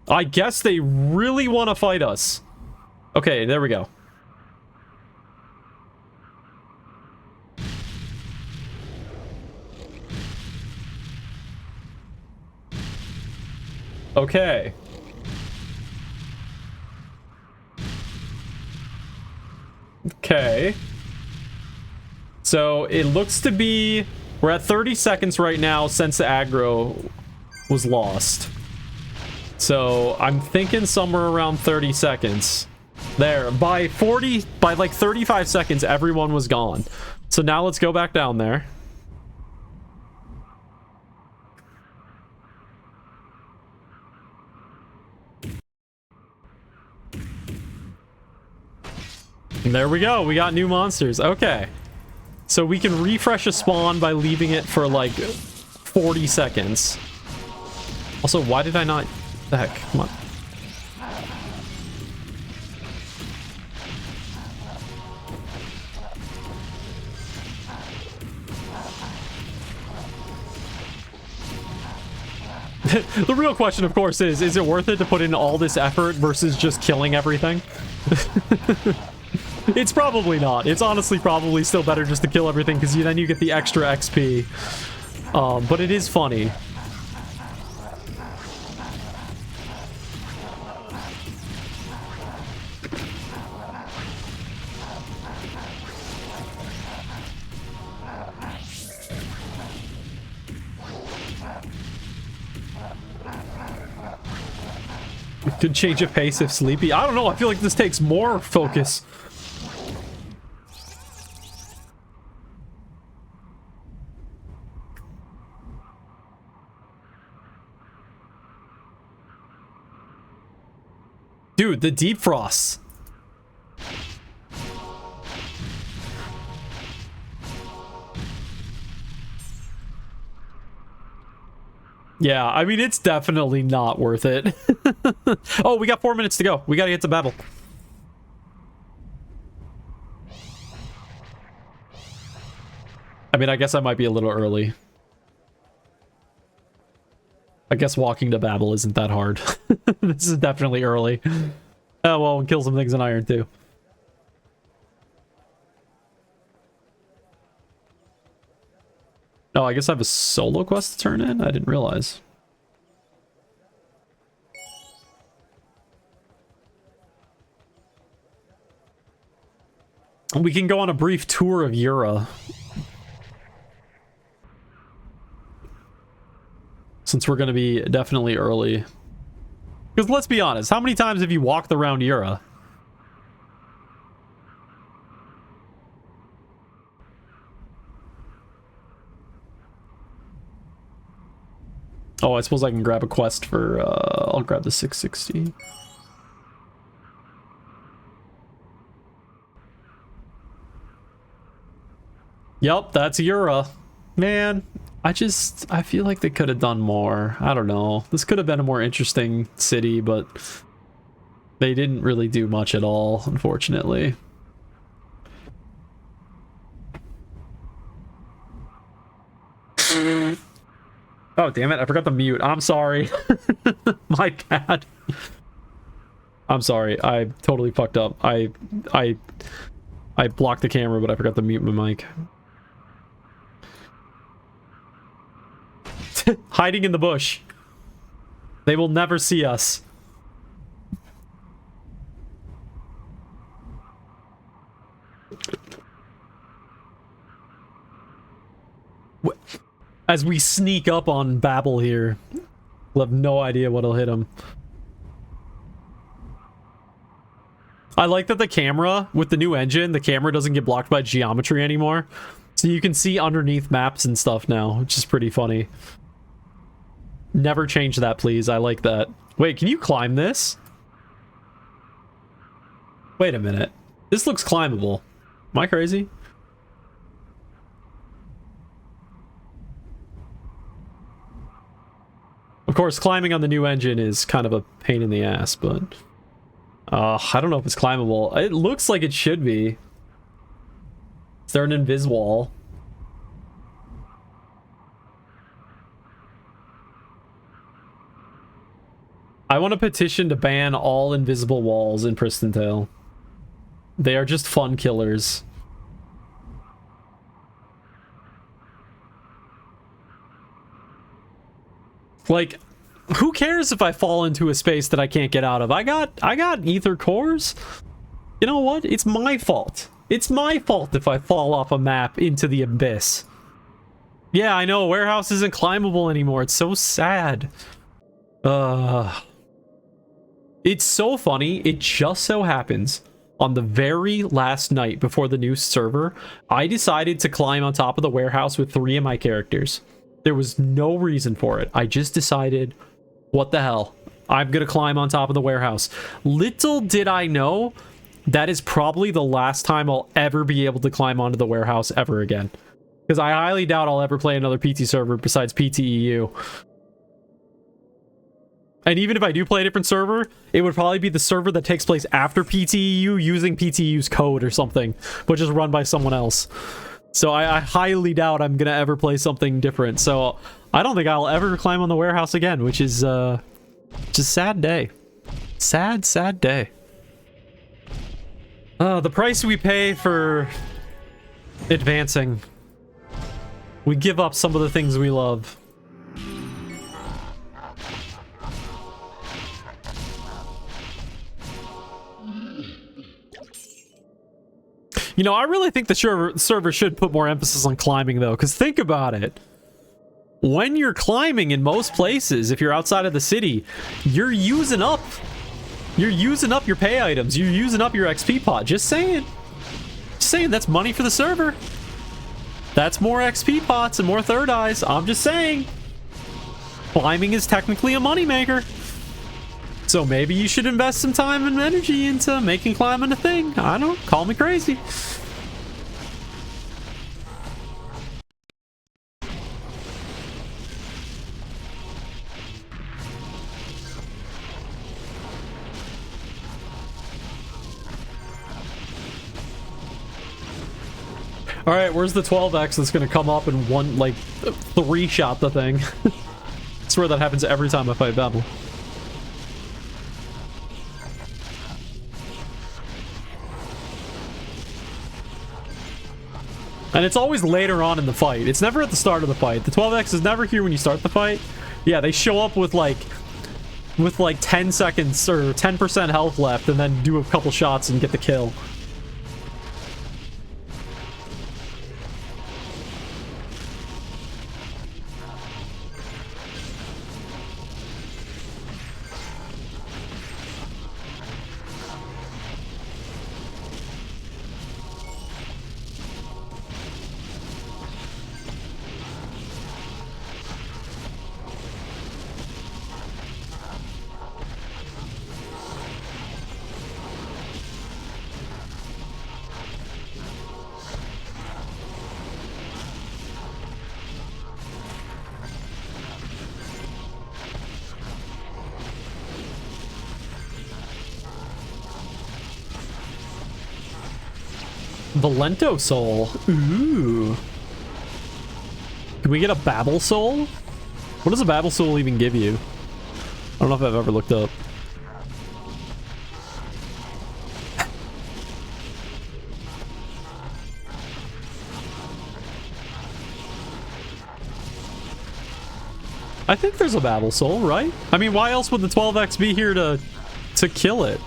I guess they really want to fight us. Okay, there we go. Okay. Okay. So it looks to be... We're at 30 seconds right now since the aggro was lost. So I'm thinking somewhere around 30 seconds. There, by like 35 seconds, everyone was gone. So now let's go back down there. And there we go, we got new monsters. Okay. So we can refresh a spawn by leaving it for like 40 seconds. Also, why did I not... The heck? Come on. The real question, of course, is it worth it to put in all this effort versus just killing everything? It's probably not. It's honestly probably still better just to kill everything, because then you get the extra XP. But it is funny. Could change of pace if sleepy. I don't know. I feel like this takes more focus. Dude, the deep frosts. Yeah, I mean, it's definitely not worth it. Oh, we got 4 minutes to go. We gotta get to Babel. I mean, I guess I might be a little early. I guess walking to Babel isn't that hard. This is definitely early. Oh, well, we'll kill some things in iron, too. Oh, I guess I have a solo quest to turn in? I didn't realize. We can go on a brief tour of Ura. Since we're going to be definitely early. Because let's be honest, how many times have you walked around Ura? Oh, I suppose I can grab a quest for, I'll grab the 660. Yep, that's Ura. Man, I feel like they could have done more. I don't know. This could have been a more interesting city, but they didn't really do much at all, unfortunately. Oh, damn it. I forgot to mute. I'm sorry. My bad. I'm sorry. I totally fucked up. I blocked the camera, but I forgot to mute my mic. Hiding in the bush. They will never see us. As we sneak up on Babel here, we'll have no idea what'll hit him. I like that the camera, with the new engine, the camera doesn't get blocked by geometry anymore. So you can see underneath maps and stuff now, which is pretty funny. Never change that, please. I like that. Wait, can you climb this? Wait a minute. This looks climbable. Am I crazy? Of course, climbing on the new engine is kind of a pain in the ass, but... I don't know if it's climbable. It looks like it should be. Is there an invis wall? I want to petition to ban all invisible walls in Pristontale. They are just fun killers. Like, who cares if I fall into a space that I can't get out of? I got ether cores. You know what? It's my fault. It's my fault if I fall off a map into the abyss. Yeah, I know, warehouse isn't climbable anymore. It's so sad. It's so funny. It just so happens on the very last night before the new server, I decided to climb on top of the warehouse with 3 of my characters. There was no reason for it. I just decided, what the hell? I'm gonna climb on top of the warehouse. Little did I know, that is probably the last time I'll ever be able to climb onto the warehouse ever again. Because I highly doubt I'll ever play another PT server besides PTEU. And even if I do play a different server, it would probably be the server that takes place after PTEU using PTEU's code or something, but just run by someone else. So I highly doubt I'm gonna ever play something different. So I don't think I'll ever climb on the warehouse again, which is just sad day. Sad, sad day. The price we pay for advancing. We give up some of the things we love. You know, I really think the server should put more emphasis on climbing, though, because think about it. When you're climbing in most places, if you're outside of the city, you're using up You're using up your pay items. You're using up your XP pot. Just saying. Just saying, that's money for the server. That's more XP pots and more third eyes. I'm just saying. Climbing is technically a moneymaker. So maybe you should invest some time and energy into making climbing a thing. I don't know. Call me crazy. All right, where's the 12x that's gonna come up and one, like, 3-shot the thing? I swear that happens every time I fight Babel. And it's always later on in the fight. It's never at the start of the fight. The 12x is never here when you start the fight. Yeah, they show up with like 10 seconds or 10% health left and then do a couple shots and get the kill. Valento soul. Ooh. Can we get a Babel soul? What does a Babel soul even give you? I don't know if I've ever looked up. I think there's a Babel soul, right? I mean, why else would the 12x be here to kill it?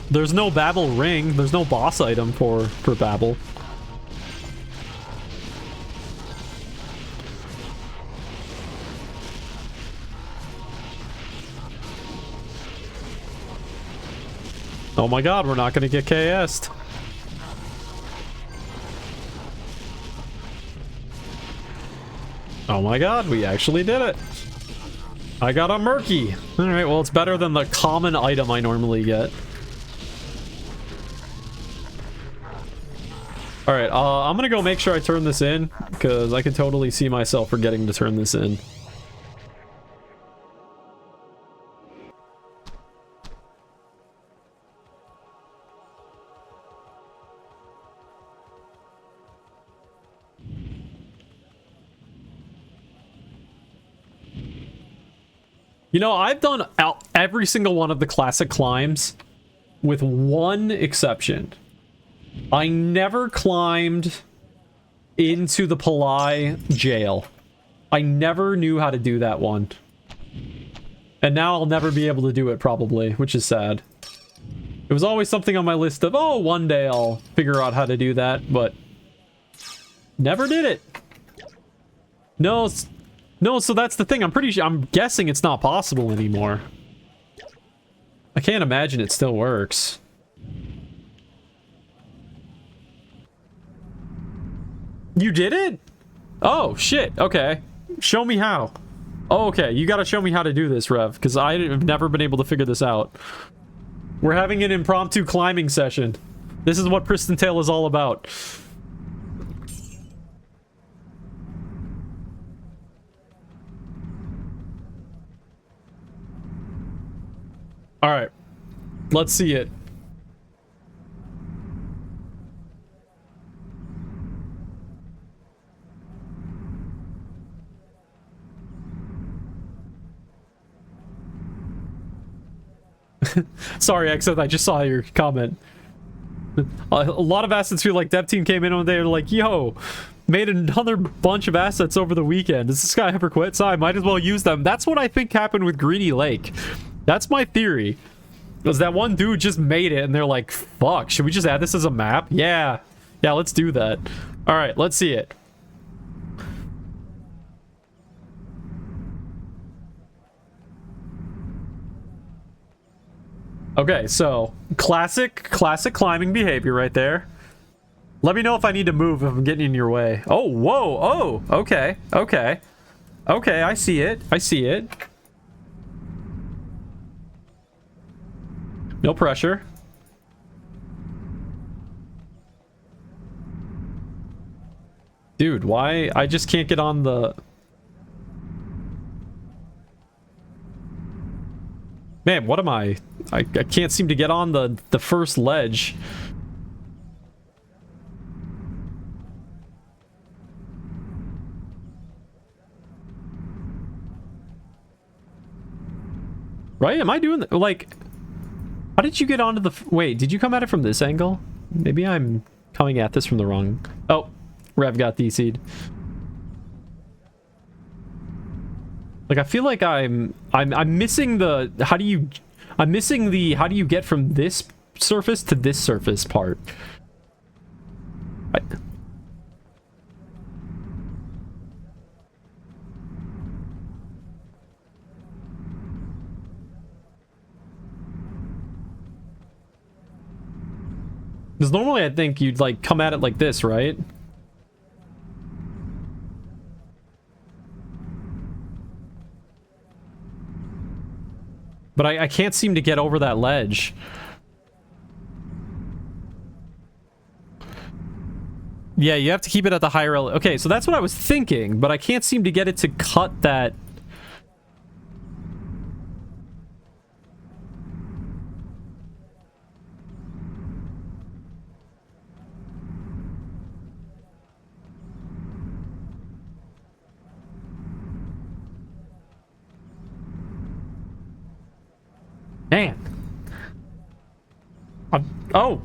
There's no Babel ring. There's no boss item for Babel. Oh my god, we're not gonna get KS'd. Oh my god, we actually did it. I got a Murky. Alright, well, it's better than the common item I normally get. Alright, I'm gonna go make sure I turn this in, because I can totally see myself forgetting to turn this in. You know, I've done every single one of the classic climbs with one exception. I never climbed into the Palai jail. I never knew how to do that one. And now I'll never be able to do it, probably, which is sad. It was always something on my list of, oh, one day I'll figure out how to do that, but never did it. No, so that's the thing. I'm guessing it's not possible anymore. I can't imagine it still works. You did it? Oh, shit. Okay. Show me how. Oh, okay. You gotta show me how to do this, Rev, because I've never been able to figure this out. We're having an impromptu climbing session. This is what Pristontale is all about. Alright. Let's see it. Sorry, Exo, I just saw your comment. A lot of assets feel like dev team came in one day and like, yo, made another bunch of assets over the weekend. Does this guy ever quit? So I might as well use them. That's what I think happened with Greedy Lake. That's my theory. Was that one dude just made it and they're like, fuck, should we just add this as a map? Yeah. Yeah, let's do that. Alright, let's see it. Okay, so classic climbing behavior right there. Let me know if I need to move if I'm getting in your way. Oh, whoa, oh, okay, okay. Okay, I see it. I see it. No pressure. Dude, why? I just can't get on the... Man, what am I can't seem to get on the first ledge. Right? Am I doing the, like... How did you get onto the... Wait, did you come at it from this angle? Maybe I'm coming at this from the wrong... Oh, Rev got DC'd. Like, I feel like I'm missing the... How do you... I'm missing the... How do you get from this surface to this surface part? Because normally I think you'd, like, come at it like this, right? But I can't seem to get over that ledge. Yeah, you have to keep it at the higher elevation. Okay, so that's what I was thinking, but I can't seem to get it to cut that... Man. Oh.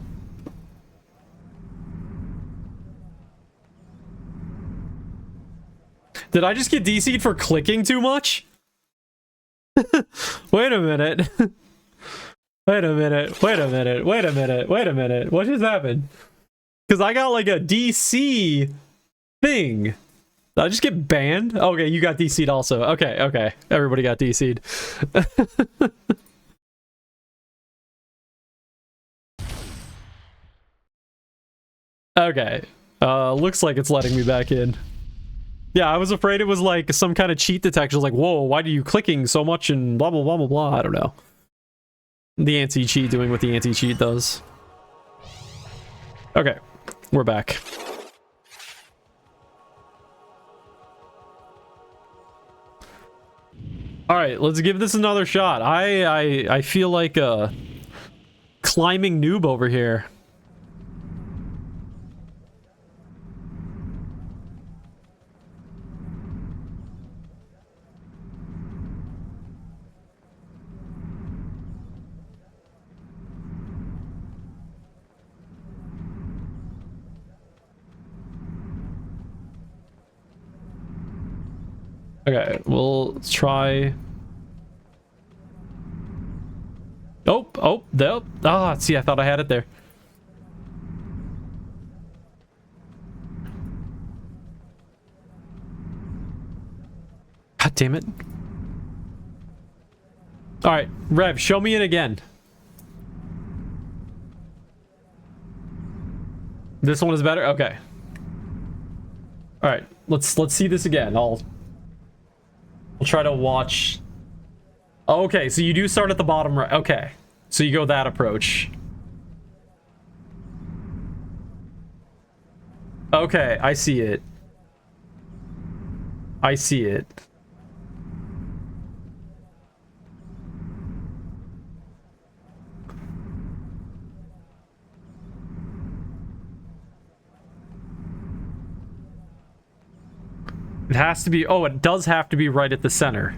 Did I just get DC'd for clicking too much? Wait a minute. Wait a minute. Wait a minute. Wait a minute. Wait a minute. What just happened? Because I got like a DC thing. Did I just get banned? Okay, you got DC'd also. Okay, okay. Everybody got DC'd. Okay. Looks like it's letting me back in. Yeah, I was afraid it was like some kind of cheat detection. Like, whoa, why are you clicking so much and blah, blah, blah, blah, blah. I don't know. The anti-cheat doing what the anti-cheat does. Okay, we're back. Alright, let's give this another shot. I feel like a climbing noob over here. Okay, we'll try... Oh, oh, nope. Ah, see, I thought I had it there. God damn it. Alright, Rev, show me it again. This one is better? Okay. Alright, let's see this again. We'll try to watch. Okay, so you do start at the bottom right. Okay, so you go that approach. Okay, I see it. I see it. It has to be... Oh, it does have to be right at the center.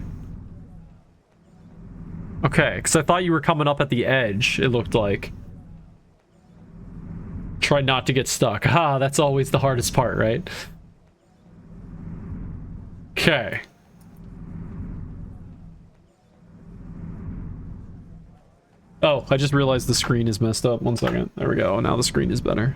Okay, because I thought you were coming up at the edge, it looked like. Try not to get stuck. Ah, that's always the hardest part, right? Okay. Oh, I just realized the screen is messed up. 1 second. There we go. Now the screen is better.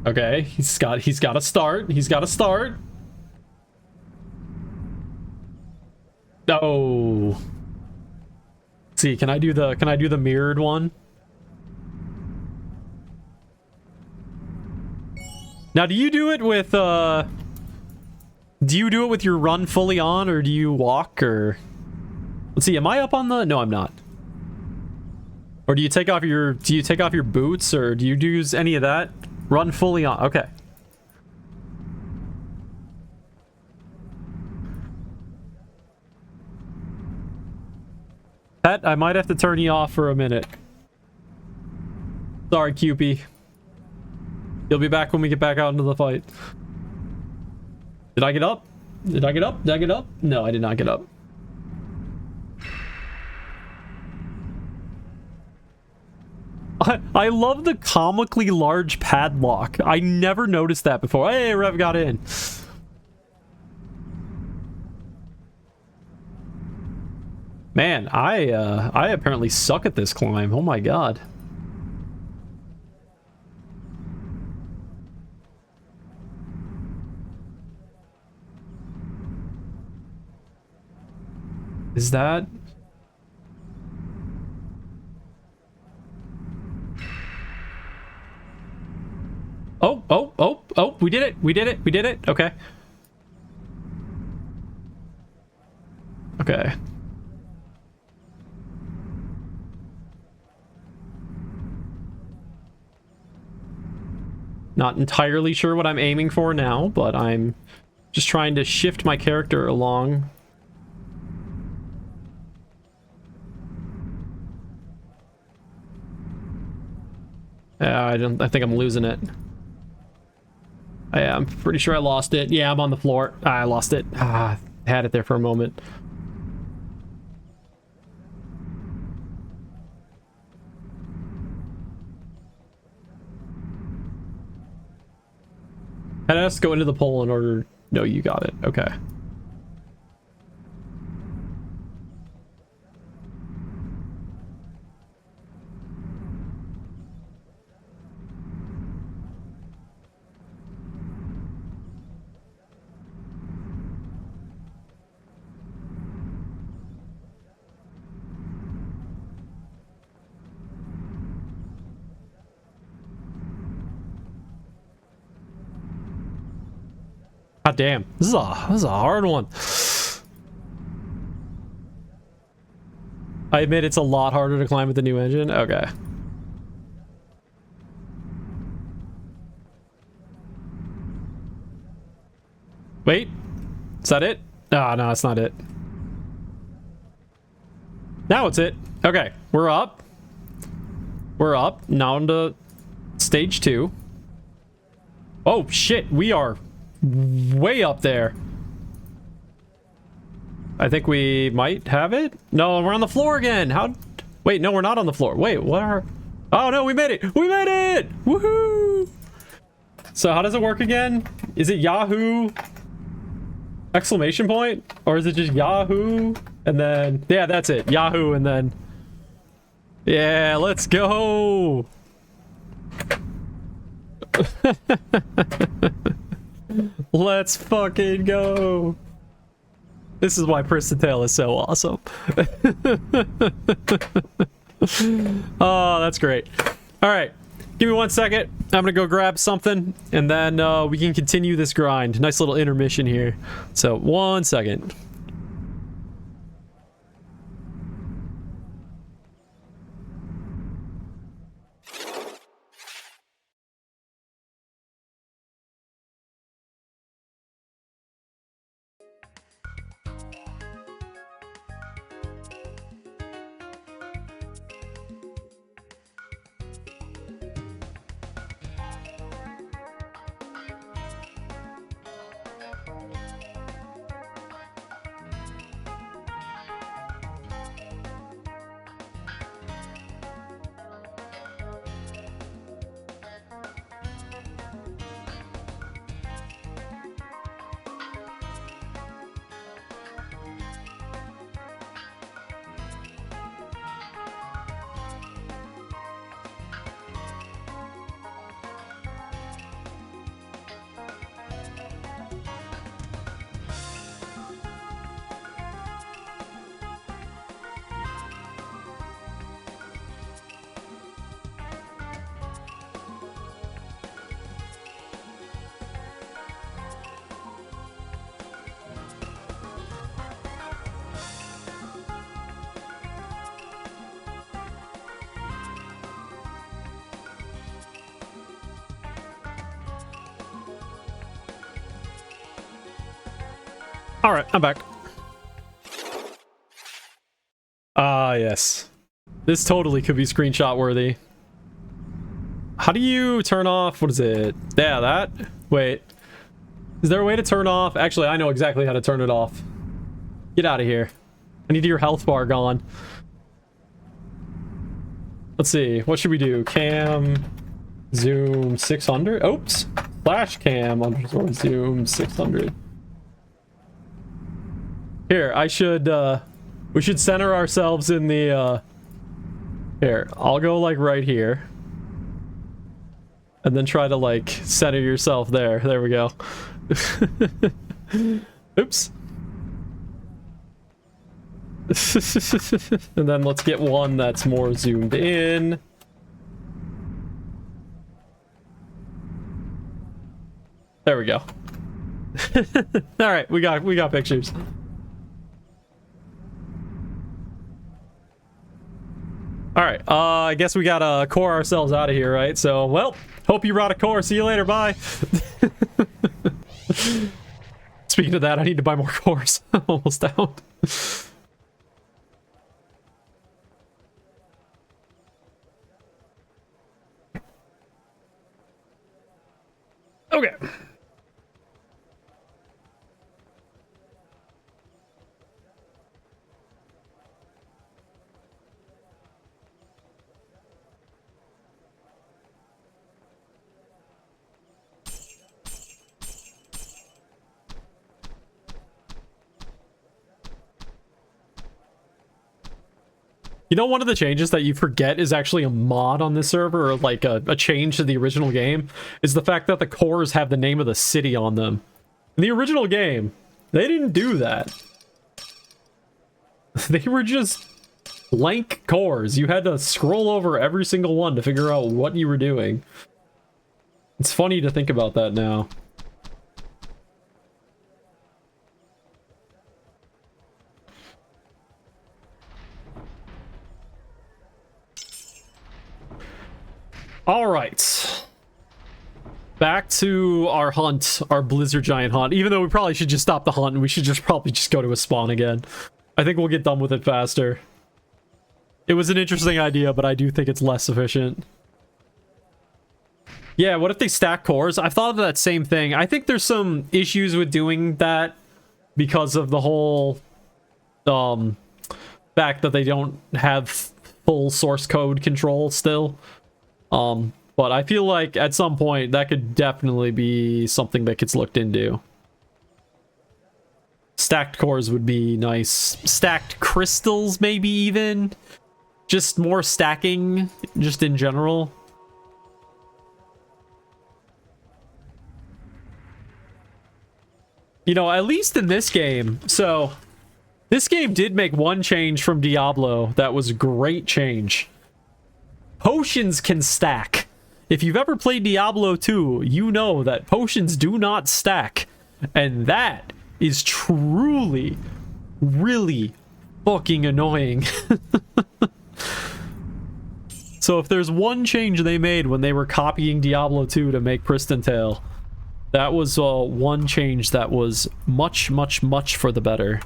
Okay, he's got to start. He's got to start. Oh. Let's see, can I do the mirrored one? Now, do you do it with your run fully on, or do you walk, or let's see, am I up on the no, I'm not. Or do you take off your boots, or do you use any of that? Run fully on. Okay. Pet, I might have to turn you off for a minute. Sorry, Cupie. You'll be back when we get back out into the fight. Did I get up? Did I get up? Did I get up? No, I did not get up. I love the comically large padlock. I never noticed that before. Hey, Rev got in. Man, I apparently suck at this climb. Oh my god. Is that... Oh, we did it. We did it. We did it. Okay. Okay. Not entirely sure what I'm aiming for now, but I'm just trying to shift my character along. I think I'm losing it. I'm pretty sure I lost it. Yeah, I'm on the floor. I lost it. I had it there for a moment. I has to go into the pole in order... No, you got it. Okay. God damn, this is a hard one. I admit it's a lot harder to climb with the new engine. Okay. Wait, is that it? Ah, no, it's not it. Now it's it. Okay, we're up. We're up. Now into stage 2. Oh shit, we are way up there. I think we might have it. No, we're on the floor again. How? Wait, no, we're not on the floor. Wait, what are... Oh no, we made it. We made it. Woohoo. So how does it work again? Is it Yahoo exclamation point, or is it just Yahoo and then... Yeah, that's it. Yahoo and then... Yeah, let's go. Let's fucking go. This is why Pristontale is so awesome. Oh, that's great. All right, give me 1 second. I'm gonna go grab something, and then we can continue this grind. Nice little intermission here. So 1 second. All right, I'm back. Ah, yes. This totally could be screenshot worthy. How do you turn off? What is it? Yeah, that? Wait. Is there a way to turn off? Actually, I know exactly how to turn it off. Get out of here. I need your health bar gone. Let's see. What should we do? Cam zoom 600? Oops. Flash cam underscore zoom 600. Here, I should, we should center ourselves in the, here, I'll go, like, right here. And then try to, like, center yourself there. There we go. Oops. And then let's get one that's more zoomed in. There we go. All right, we got pictures. All right, I guess we gotta core ourselves out of here, right? So, well, hope you brought a core. See you later. Bye. Speaking of that, I need to buy more cores. I'm almost out. Okay. You know, one of the changes that you forget is actually a mod on this server, or like a change to the original game, is the fact that the cores have the name of the city on them. In the original game, they didn't do that. They were just blank cores. You had to scroll over every single one to figure out what you were doing. It's funny to think about that now. All right. Back to our hunt, our Blizzard Giant hunt. Even though we probably should just stop the hunt and we should just probably just go to a spawn again. I think we'll get done with it faster. It was an interesting idea, but I do think it's less efficient. Yeah, what if they stack cores? I've thought of that same thing. I think there's some issues with doing that because of the whole fact that they don't have full source code control still. But I feel like at some point that could definitely be something that gets looked into. Stacked cores would be nice. Stacked crystals, maybe even. Just more stacking, just in general. You know, at least in this game. So, this game did make one change from Diablo that was a great change. Potions can stack. If you've ever played Diablo 2, you know that potions do not stack. And that is truly, really fucking annoying. So if there's one change they made when they were copying Diablo 2 to make Pristontale, that was one change that was much, much, much for the better.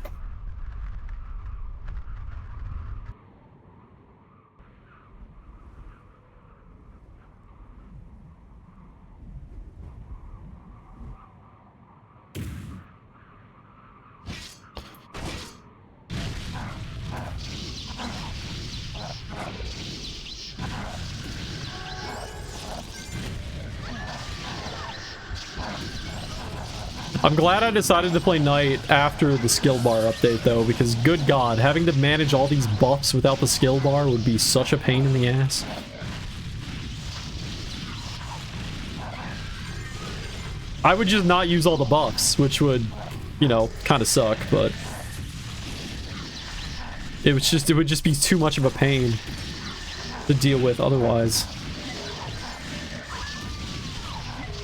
I'm glad I decided to play Knight after the skill bar update, though, because good god, having to manage all these buffs without the skill bar would be such a pain in the ass. I would just not use all the buffs, which would, you know, kind of suck, but it would just be too much of a pain to deal with otherwise.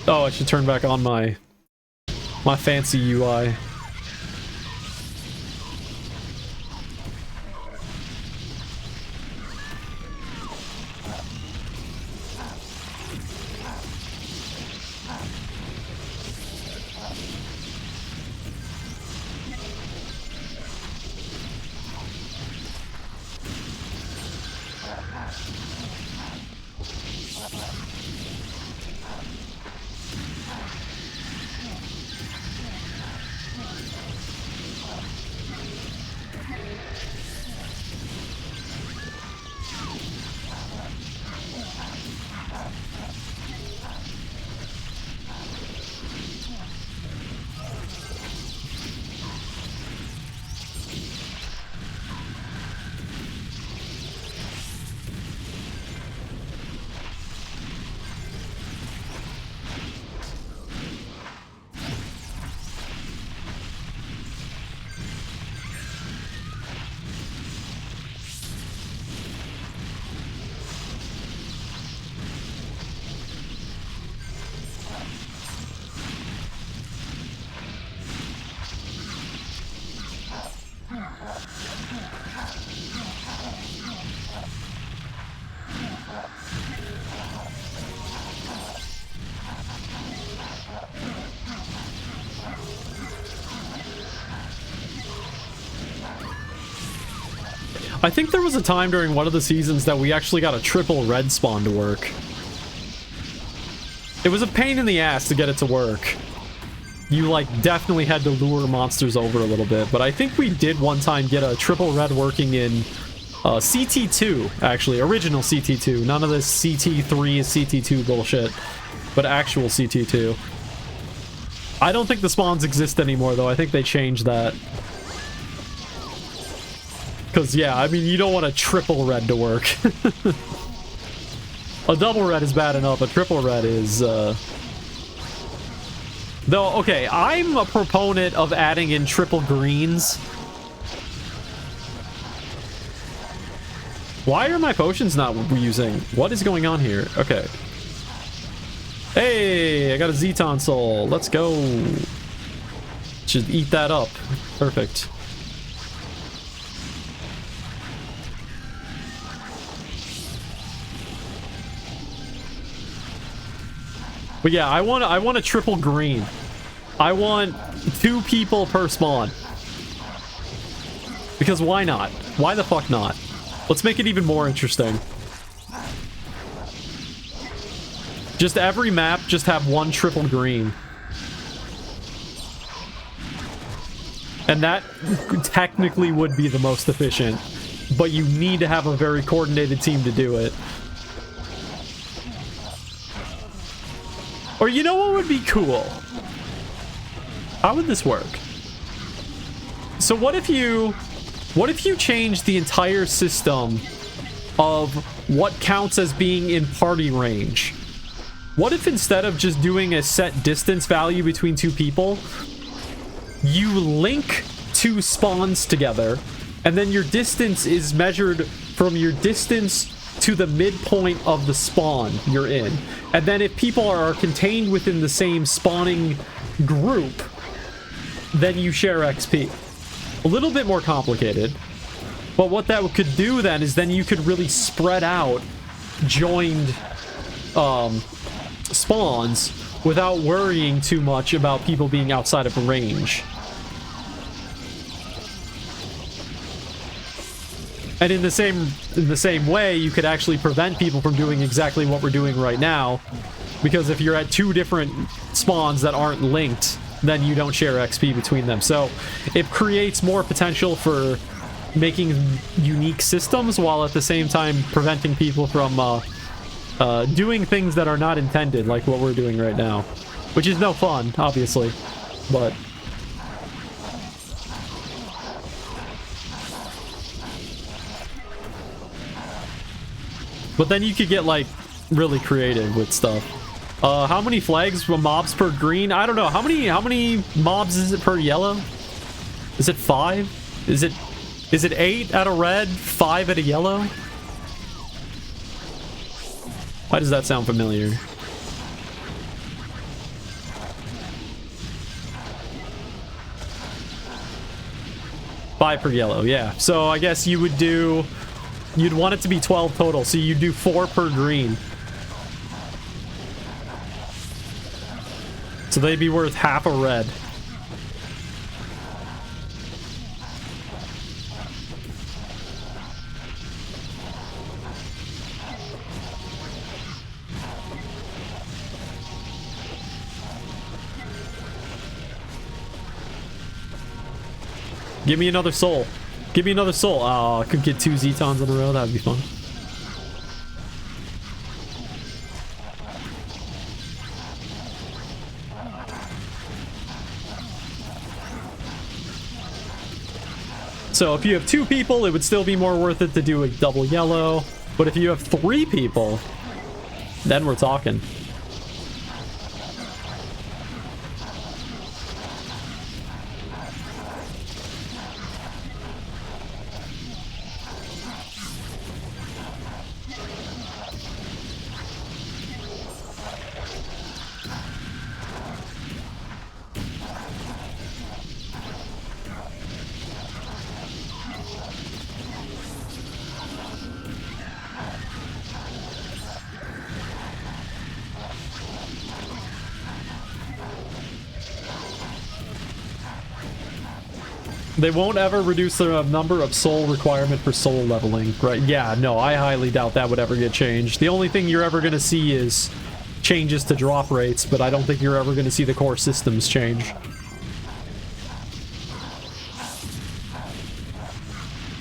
Oh, I should turn back on my fancy UI. I think there was a time during one of the seasons that we actually got a triple red spawn to work. It was a pain in the ass to get it to work. You, like, definitely had to lure monsters over a little bit, but I think we did one time get a triple red working in CT2, actually. Original CT2. None of this CT3 is CT2 bullshit, but actual CT2. I don't think the spawns exist anymore, though. I think they changed that. Because, yeah, I mean, you don't want a triple red to work. A double red is bad enough, a triple red is, Though, okay, I'm a proponent of adding in triple greens. Why are my potions not using? What is going on here? Okay. Hey, I got a Zeton soul. Let's go. Should eat that up. Perfect. But yeah, I want a triple green. I want 2 people per spawn. Because why not? Why the fuck not? Let's make it even more interesting. Just every map, just have 1 triple green. And that technically would be the most efficient. But you need to have a very coordinated team to do it. Or you know what would be cool? How would this work? So what if you change the entire system of what counts as being in party range? What if instead of just doing a set distance value between 2 people, you link 2 spawns together, and then your distance is measured from your distance to the midpoint of the spawn you're in. And then if people are contained within the same spawning group, then you share XP. A little bit more complicated. But what that could do then is then you could really spread out joined spawns without worrying too much about people being outside of range. And in the same way, you could actually prevent people from doing exactly what we're doing right now. Because if you're at 2 different spawns that aren't linked, then you don't share XP between them. So it creates more potential for making unique systems while at the same time preventing people from doing things that are not intended, like what we're doing right now. Which is no fun, obviously. But then you could get, like, really creative with stuff. How many flags mobs per green? I don't know. How many mobs is it per yellow? Is it 5? Is it 8 at a red, 5 at a yellow? Why does that sound familiar? Five per yellow, yeah. So I guess you would do... You'd want it to be 12 total, so you do 4 per green. So they'd be worth half a red. Give me another soul. Give me another soul. Oh, I could get 2 Zetons in a row. That'd be fun. So if you have 2 people, it would still be more worth it to do a double yellow. But if you have 3 people, then we're talking. They won't ever reduce the number of soul requirement for soul leveling, right? Yeah, no, I highly doubt that would ever get changed. The only thing you're ever going to see is changes to drop rates, but I don't think you're ever going to see the core systems change.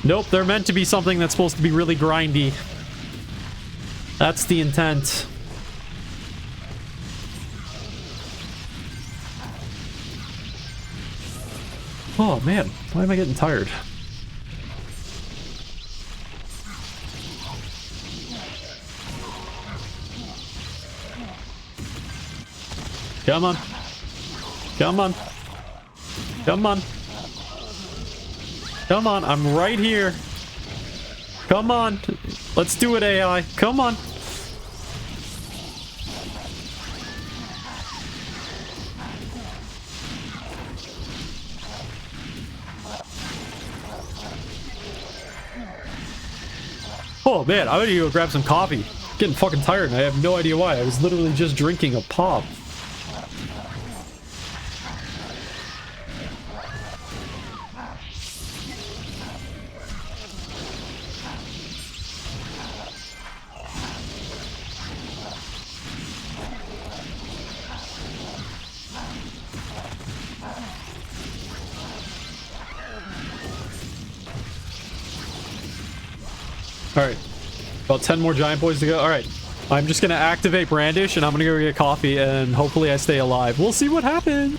Nope, they're meant to be something that's supposed to be really grindy. That's the intent. Oh man, why am I getting tired? Come on. Come on. Come on. Come on, I'm right here. Come on. Let's do it, AI. Come on. Oh man, I'm gonna go grab some coffee. I'm getting fucking tired and I have no idea why. I was literally just drinking a pop. Alright. About 10 more giant boys to go. Alright. I'm just gonna activate Brandish and I'm gonna go get coffee and hopefully I stay alive. We'll see what happens.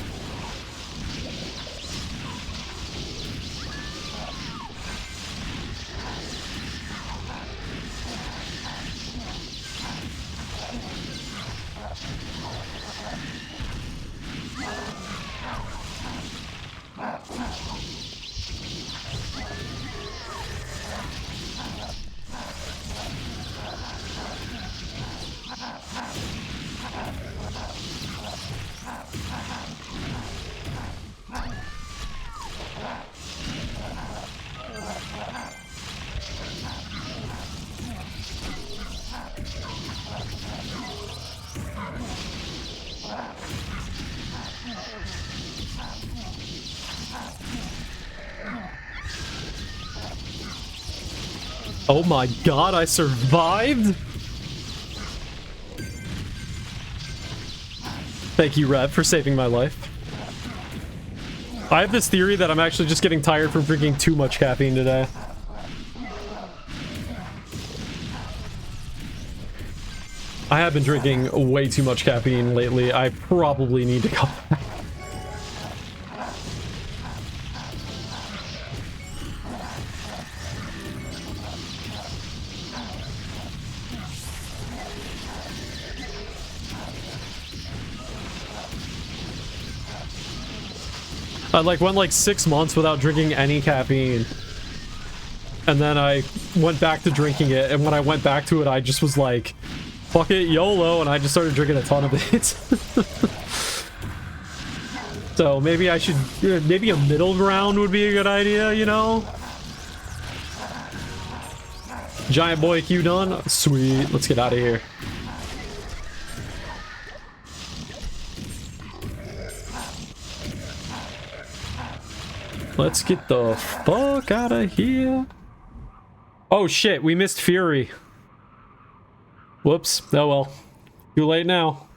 Oh my god, I survived? Thank you, Rev, for saving my life. I have this theory that I'm actually just getting tired from drinking too much caffeine today. I have been drinking way too much caffeine lately. I probably need to cut back. I went like 6 months without drinking any caffeine. And then I went back to drinking it, and when I went back to it, I just was like, fuck it, YOLO, and I just started drinking a ton of it. So maybe I should, maybe a middle ground would be a good idea, you know? Giant boy Q done? Sweet, let's get out of here. Let's get the fuck out of here. Oh shit, we missed Fury. Whoops, oh well. Too late now.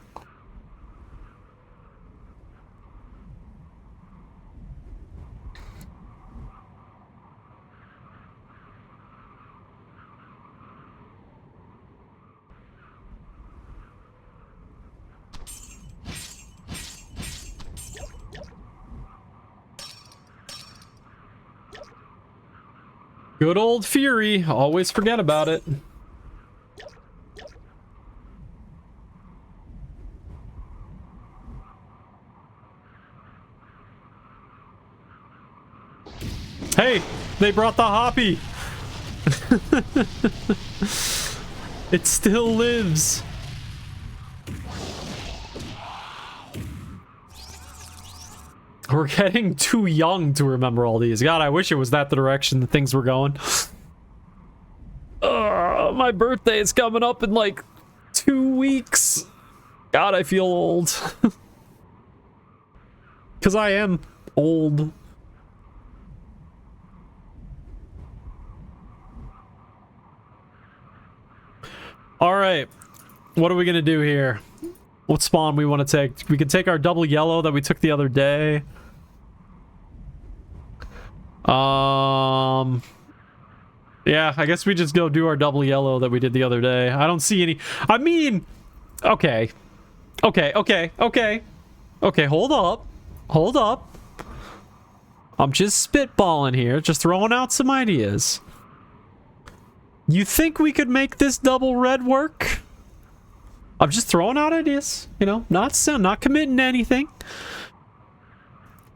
Good old Fury, always forget about it. Hey, they brought the Hoppy. It still lives. We're getting too young to remember all these. God, I wish it was that the direction that things were going. My birthday is coming up in like 2 weeks. God, I feel old. Because I am old. All right. What are we going to do here? What spawn we want to take? We can take our double yellow that we took the other day. Yeah, I guess we just go do our double yellow that we did the other day. I don't see any... I mean... Okay. Okay, hold up. Hold up. I'm just spitballing here, just throwing out some ideas. You think we could make this double red work? I'm just throwing out ideas, you know, not committing to anything.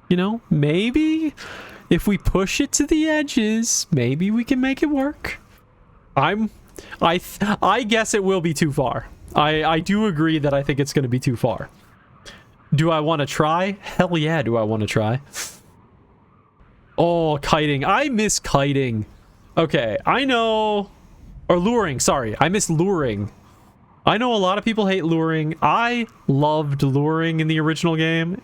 You know, maybe if we push it to the edges, maybe we can make it work. I guess it will be too far. I do agree that I think it's going to be too far. Do I want to try? Hell yeah, do I want to try? Oh, kiting. I miss kiting. Okay, I know... Or luring, sorry. I miss luring. I know a lot of people hate luring. I loved luring in the original game.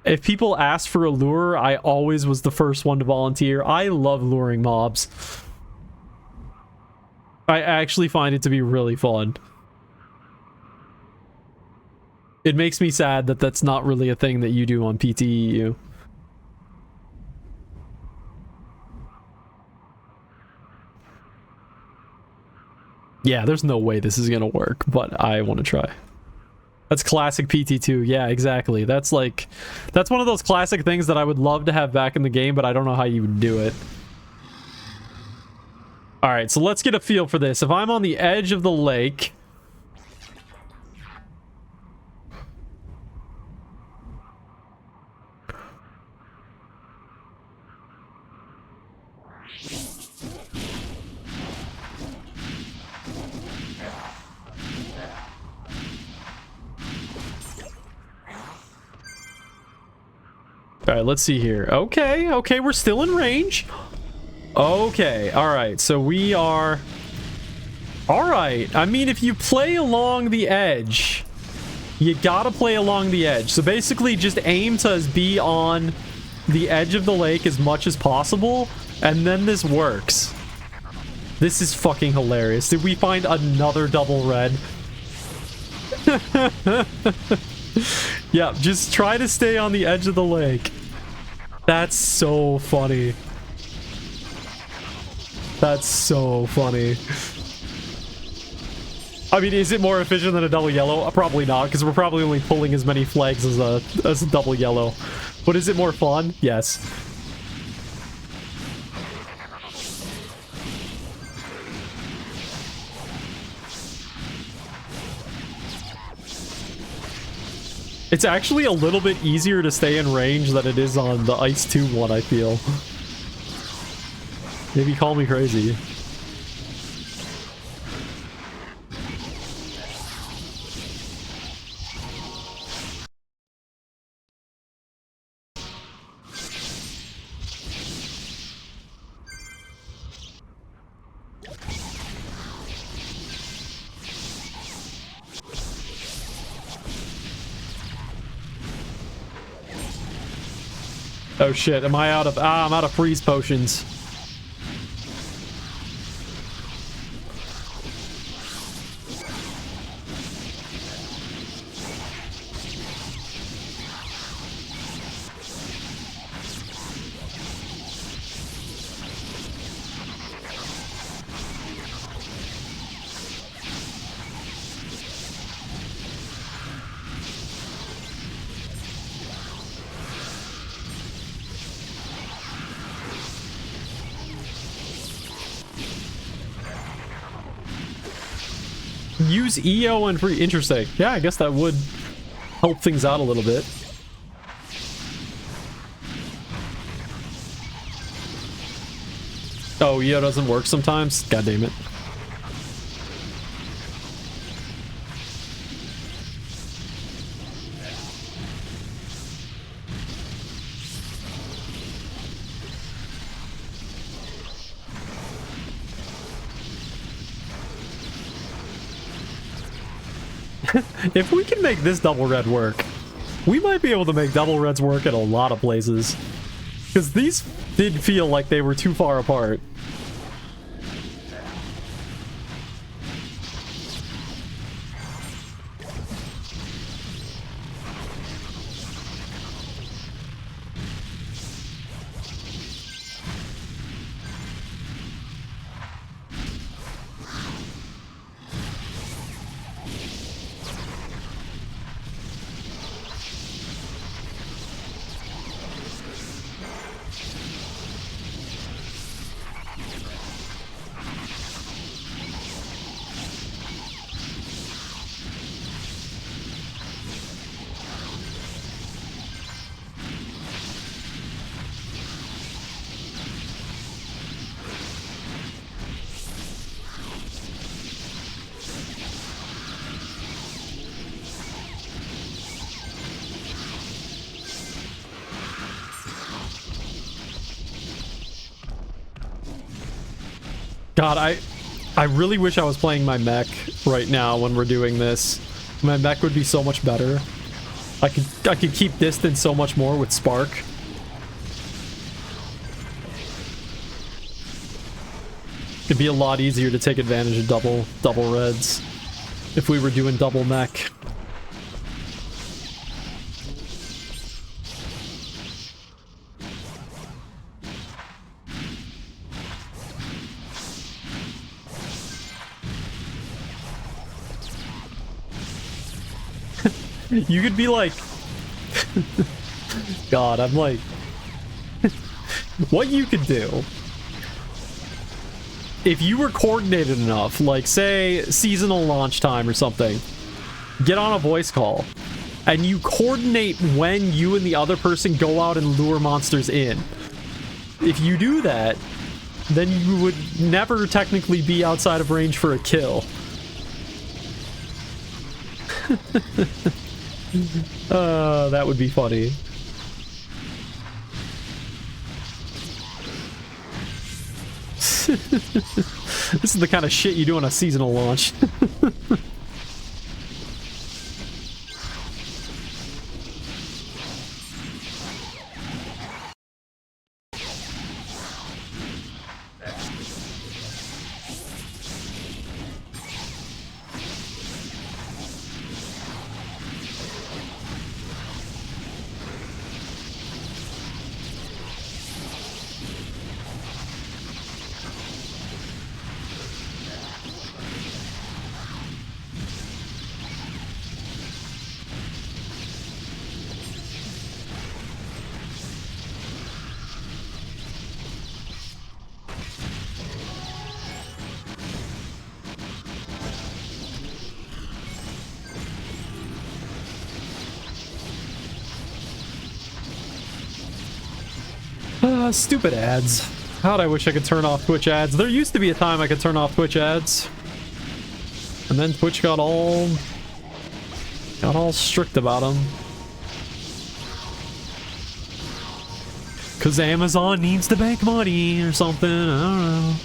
If people asked for a lure, I always was the first one to volunteer. I love luring mobs. I actually find it to be really fun. It makes me sad that that's not really a thing that you do on PTEU. Yeah, there's no way this is gonna work, but I want to try. That's classic PT2. Yeah, exactly. That's like... That's one of those classic things that I would love to have back in the game, but I don't know how you would do it. Alright, so let's get a feel for this. If I'm on the edge of the lake... Alright, let's see here. Okay, okay, we're still in range. Okay, alright, so we are... Alright, I mean, if you play along the edge, you gotta play along the edge. So basically, just aim to be on the edge of the lake as much as possible, and then this works. This is fucking hilarious. Did we find another double red? Yeah, just try to stay on the edge of the lake. That's so funny. That's so funny. I mean, is it more efficient than a double yellow? Probably not, because we're probably only pulling as many flags as a double yellow. But is it more fun? Yes. It's actually a little bit easier to stay in range than it is on the Ice 2 one, I feel. Maybe call me crazy. Oh shit, am I out of... I'm out of freeze potions. Use EO and free. Interesting. Yeah, I guess that would help things out a little bit. Oh, EO doesn't work sometimes? God damn it. If we can make this double red work, we might be able to make double reds work at a lot of places. Because these did feel like they were too far apart. God, I really wish I was playing my mech right now when we're doing this. My mech would be so much better. I could keep distance so much more with Spark. It'd be a lot easier to take advantage of double reds if we were doing double mech. You could be like... God, I'm like... What you could do... If you were coordinated enough, like say seasonal launch time or something, get on a voice call, and you coordinate when you and the other person go out and lure monsters in. If you do that, then you would never technically be outside of range for a kill. That would be funny. This is the kind of shit you do on a seasonal launch. Stupid ads. God, I wish I could turn off Twitch ads. There used to be a time I could turn off Twitch ads. And then Twitch got all strict about them. Cause Amazon needs to bank money or something, I don't know.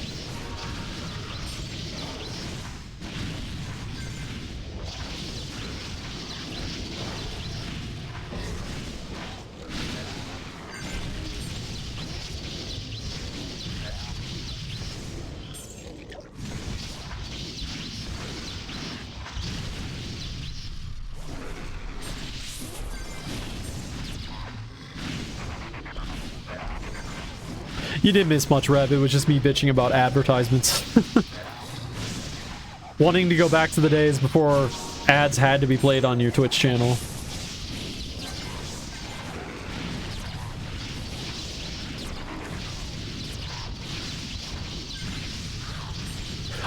You didn't miss much, Rev. It was just me bitching about advertisements. Wanting to go back to the days before ads had to be played on your Twitch channel.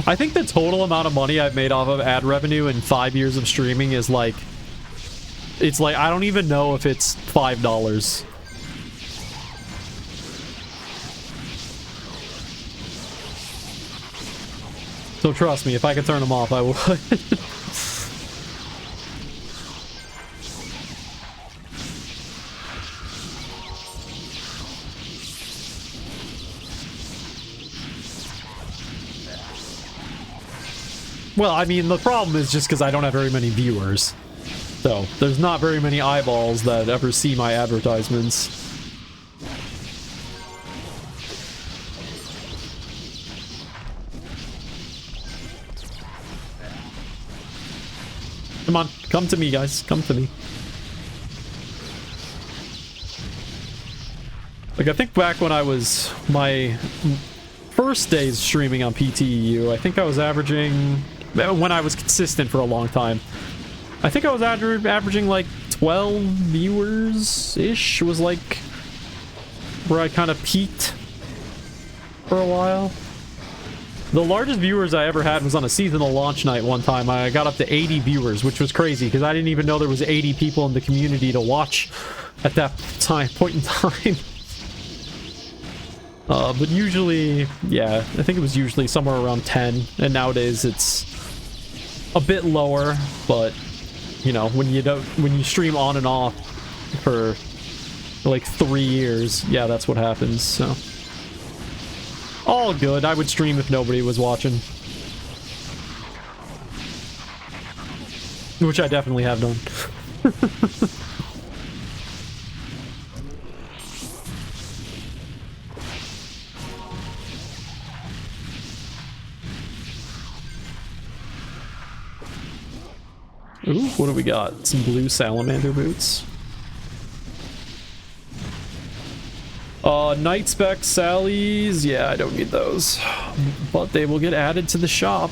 I think the total amount of money I've made off of ad revenue in 5 years of streaming is like... It's like, I don't even know if it's $5. So trust me, if I could turn them off, I would. Well, I mean, the problem is just because I don't have very many viewers. So, there's not very many eyeballs that ever see my advertisements. Come on, come to me, guys. Come to me. Like, I think back when I was my first days streaming on PTEU, I think I was averaging, when I was consistent for a long time, I think I was averaging like 12 viewers-ish, was like where I kind of peaked for a while. The largest viewers I ever had was on a seasonal launch night one time. I got up to 80 viewers, which was crazy because I didn't even know there was 80 people in the community to watch at that point in time. But usually, yeah, I think it was usually somewhere around 10, and nowadays it's a bit lower, but you know, when you stream on and off for like 3 years, yeah, that's what happens, so. All good. I would stream if nobody was watching. Which I definitely have done. Ooh, what do we got? Some blue salamander boots. Night spec Sally's. Yeah, I don't need those. But they will get added to the shop.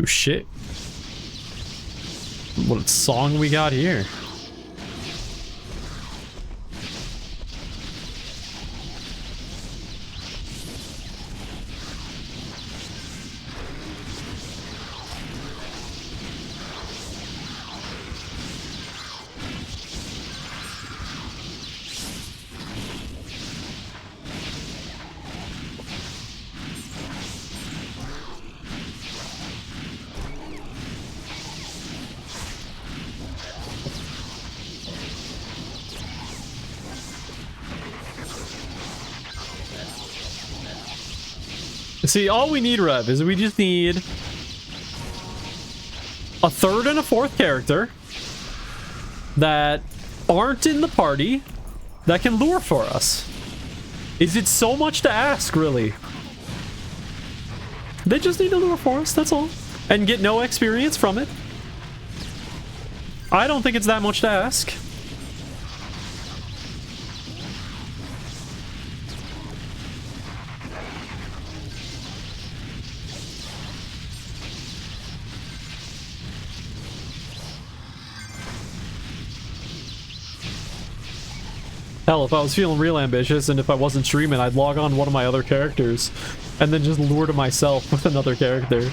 Oh shit. What song we got here? See, all we need, Rev, is we just need a third and a fourth character that aren't in the party that can lure for us. Is it so much to ask, really? They just need to lure for us, that's all. And get no experience from it. I don't think it's that much to ask. Hell, if I was feeling real ambitious and if I wasn't streaming, I'd log on one of my other characters and then just lure to myself with another character.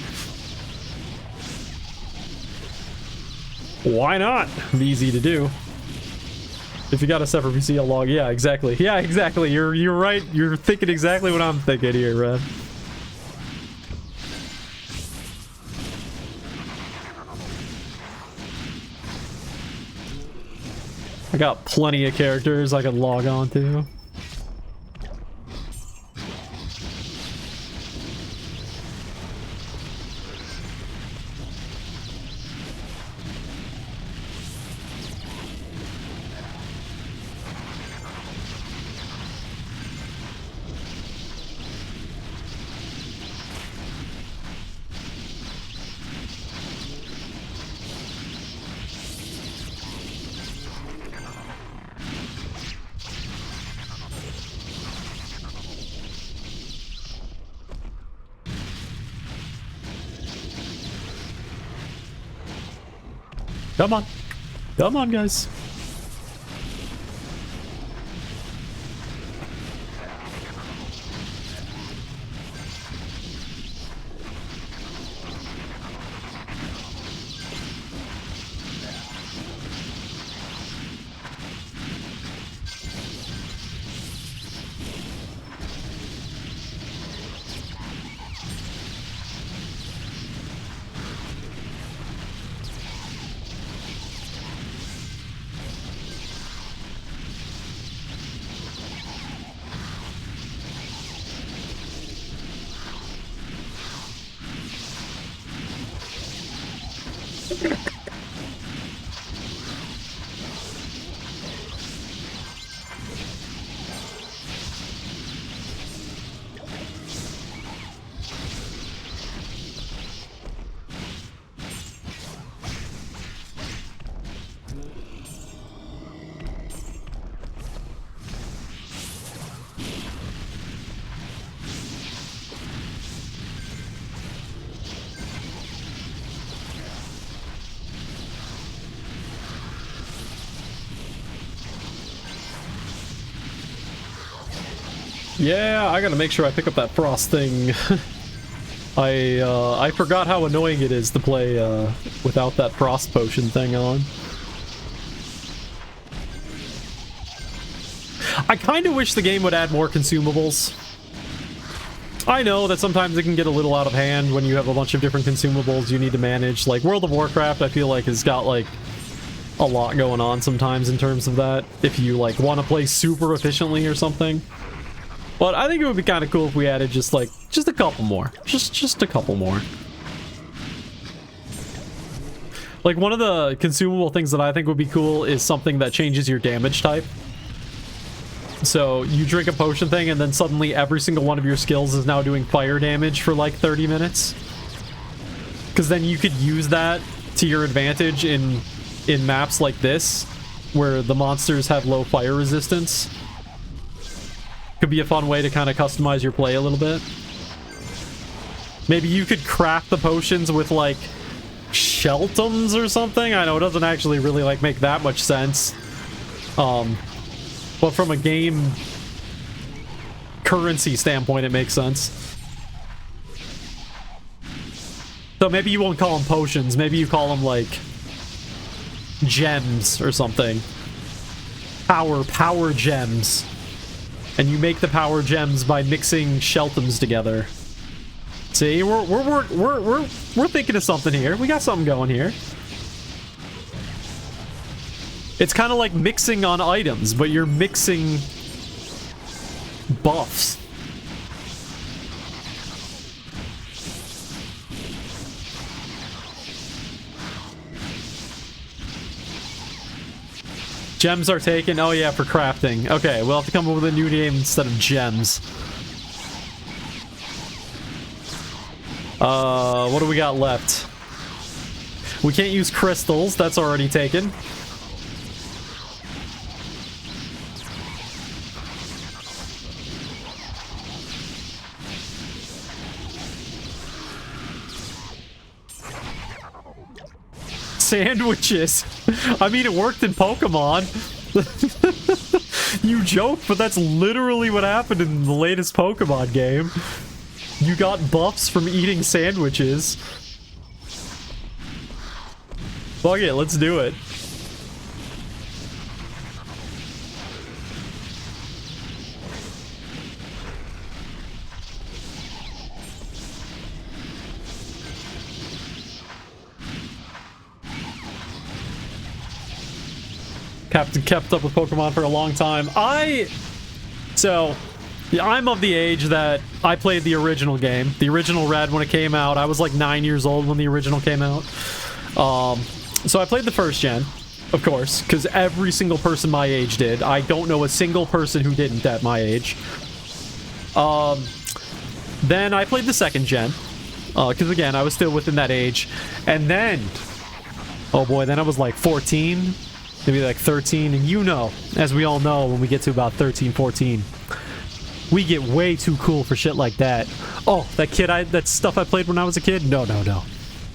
Why not? Be easy to do. If you got a separate PC, I'll log. Yeah, exactly. Yeah, exactly. You're right. You're thinking exactly what I'm thinking here, Red. I got plenty of characters I can log on to. Come on. Come on, guys. Yeah, I gotta make sure I pick up that frost thing. I forgot how annoying it is to play without that frost potion thing on. I kind of wish the game would add more consumables. I know that sometimes it can get a little out of hand when you have a bunch of different consumables you need to manage. Like World of Warcraft, I feel like has got like a lot going on sometimes in terms of that. If you like want to play super efficiently or something. But I think it would be kind of cool if we added just a couple more. Just a couple more. Like one of the consumable things that I think would be cool is something that changes your damage type. So you drink a potion thing and then suddenly every single one of your skills is now doing fire damage for like 30 minutes. Because then you could use that to your advantage in maps like this, where the monsters have low fire resistance. Could be a fun way to kind of customize your play a little bit. Maybe you could craft the potions with like sheltums or something. I know it doesn't actually really like make that much sense. But from a game currency standpoint, it makes sense. So maybe you won't call them potions. Maybe you call them like gems or something. Power gems. And you make the power gems by mixing sheltums together. See, we're thinking of something here. We got something going here. It's kind of like mixing on items, but you're mixing buffs. Gems are taken. Oh yeah, for crafting. Okay, we'll have to come up with a new name instead of gems. What do we got left? We can't use crystals. That's already taken. Sandwiches. I mean, it worked in Pokemon. You joke, but that's literally what happened in the latest Pokemon game. You got buffs from eating sandwiches. Fuck it, let's do it. Kept up with Pokemon for a long time. I'm of the age that I played the original game, the original Red when it came out. I was like 9 years old when the original came out. So I played the first gen, of course, because every single person my age did. I don't know a single person who didn't at my age. Then I played the second gen, because again, I was still within that age. And then, oh boy, then I was like 14. Maybe like 13, and you know, as we all know, when we get to about 13, 14, we get way too cool for shit like that. Oh, that stuff I played when I was a kid? No.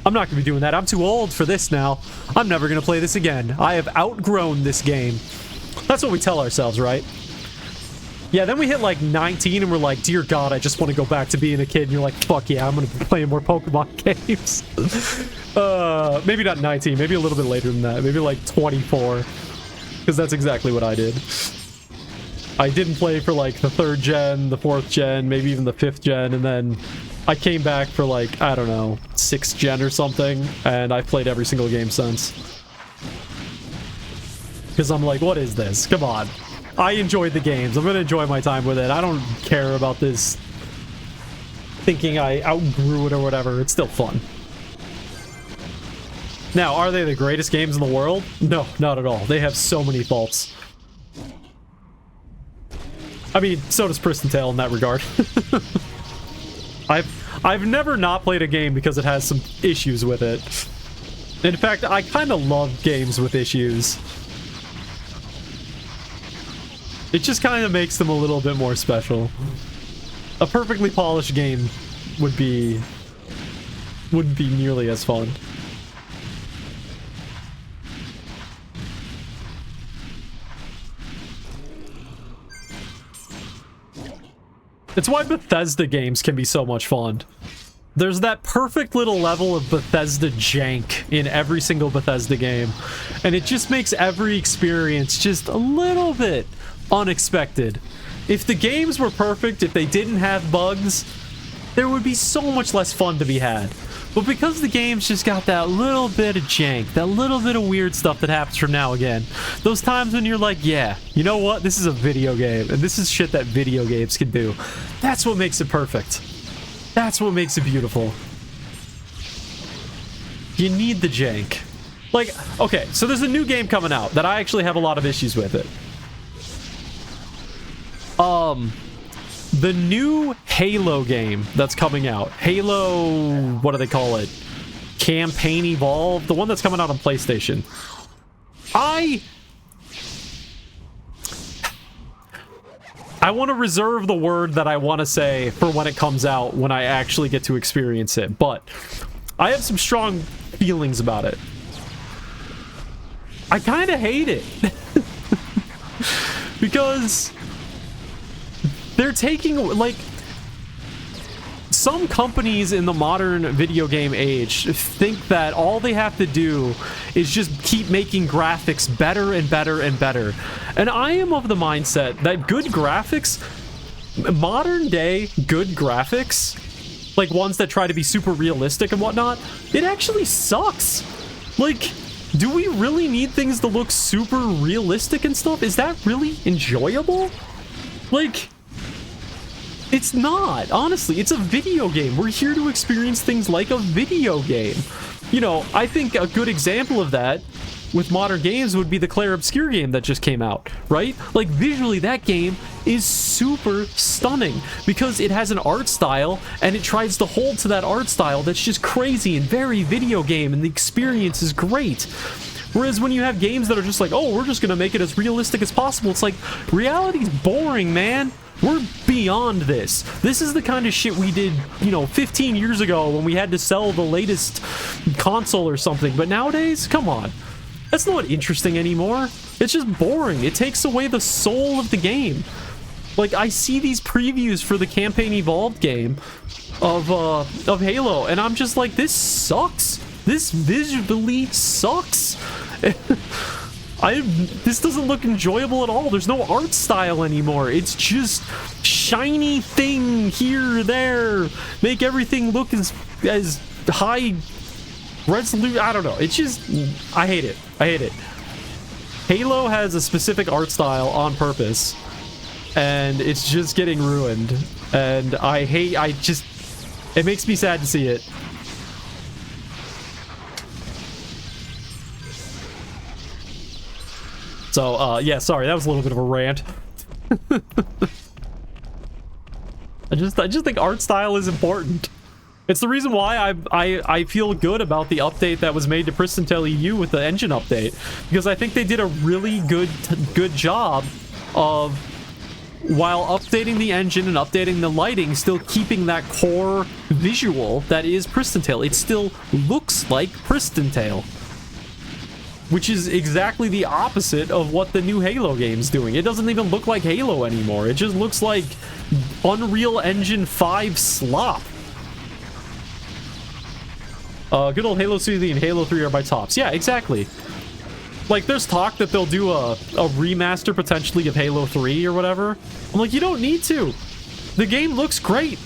I'm not gonna be doing that. I'm too old for this now. I'm never gonna play this again. I have outgrown this game. That's what we tell ourselves, right? Yeah, then we hit like 19 and we're like, dear God, I just want to go back to being a kid. And you're like, fuck yeah, I'm gonna be playing more Pokemon games. Maybe not 19, maybe a little bit later than that. Maybe like 24. Because that's exactly what I did. I didn't play for like the 3rd gen, the 4th gen, maybe even the 5th gen, and then I came back for like, I don't know, 6th gen or something, and I've played every single game since. Because I'm like, what is this? Come on. I enjoyed the games. I'm gonna enjoy my time with it. I don't care about this thinking I outgrew it or whatever. It's still fun. Now, are they the greatest games in the world? No, not at all. They have so many faults. I mean, so does Pristontale in that regard. I've never not played a game because it has some issues with it. In fact, I kind of love games with issues. It just kind of makes them a little bit more special. A perfectly polished game wouldn't be nearly as fun. It's why Bethesda games can be so much fun. There's that perfect little level of Bethesda jank in every single Bethesda game, and it just makes every experience just a little bit unexpected. If the games were perfect, if they didn't have bugs, there would be so much less fun to be had. But because the game's just got that little bit of jank, that little bit of weird stuff that happens from now and again, those times when you're like, yeah, you know what, this is a video game, and this is shit that video games can do, that's what makes it perfect. That's what makes it beautiful. You need the jank. Like, okay, so there's a new game coming out that I actually have a lot of issues with it. The new Halo game that's coming out. Halo, what do they call it? Campaign Evolved? The one that's coming out on PlayStation. I want to reserve the word that I want to say for when it comes out, when I actually get to experience it, but I have some strong feelings about it. I kind of hate it. Because they're taking, like, some companies in the modern video game age think that all they have to do is just keep making graphics better and better and better. And I am of the mindset that good graphics, modern day good graphics, like ones that try to be super realistic and whatnot, it actually sucks. Like, do we really need things to look super realistic and stuff? Is that really enjoyable? Like, it's not, honestly. It's a video game. We're here to experience things like a video game. You know, I think a good example of that with modern games would be the Claire Obscure game that just came out, right? Like, visually, that game is super stunning because it has an art style and it tries to hold to that art style that's just crazy and very video game, and the experience is great. Whereas when you have games that are just like, oh, we're just gonna make it as realistic as possible, it's like, reality's boring, man. We're beyond this. This is the kind of shit we did, you know, 15 years ago when we had to sell the latest console or something. But nowadays, come on. That's not interesting anymore. It's just boring. It takes away the soul of the game. Like, I see these previews for the Campaign Evolved game of Halo, and I'm just like, this sucks. This visually sucks. This doesn't look enjoyable at all. There's no art style anymore. It's just shiny thing here, there. Make everything look as high resolution. I don't know. It's just, I hate it. I hate it. Halo has a specific art style on purpose, and it's just getting ruined. And it makes me sad to see it. So, yeah, sorry, that was a little bit of a rant. I just think art style is important. It's the reason why I feel good about the update that was made to Pristontale EU with the engine update, because I think they did a really good job of, while updating the engine and updating the lighting, still keeping that core visual that is Pristontale. It still looks like Pristontale, which is exactly the opposite of what the new Halo game's doing. It doesn't even look like Halo anymore. It just looks like Unreal Engine 5 slop. Good old Halo 2 and Halo 3 are my tops. Yeah, exactly. Like, there's talk that they'll do a remaster potentially of Halo 3 or whatever. I'm like, you don't need to. The game looks great.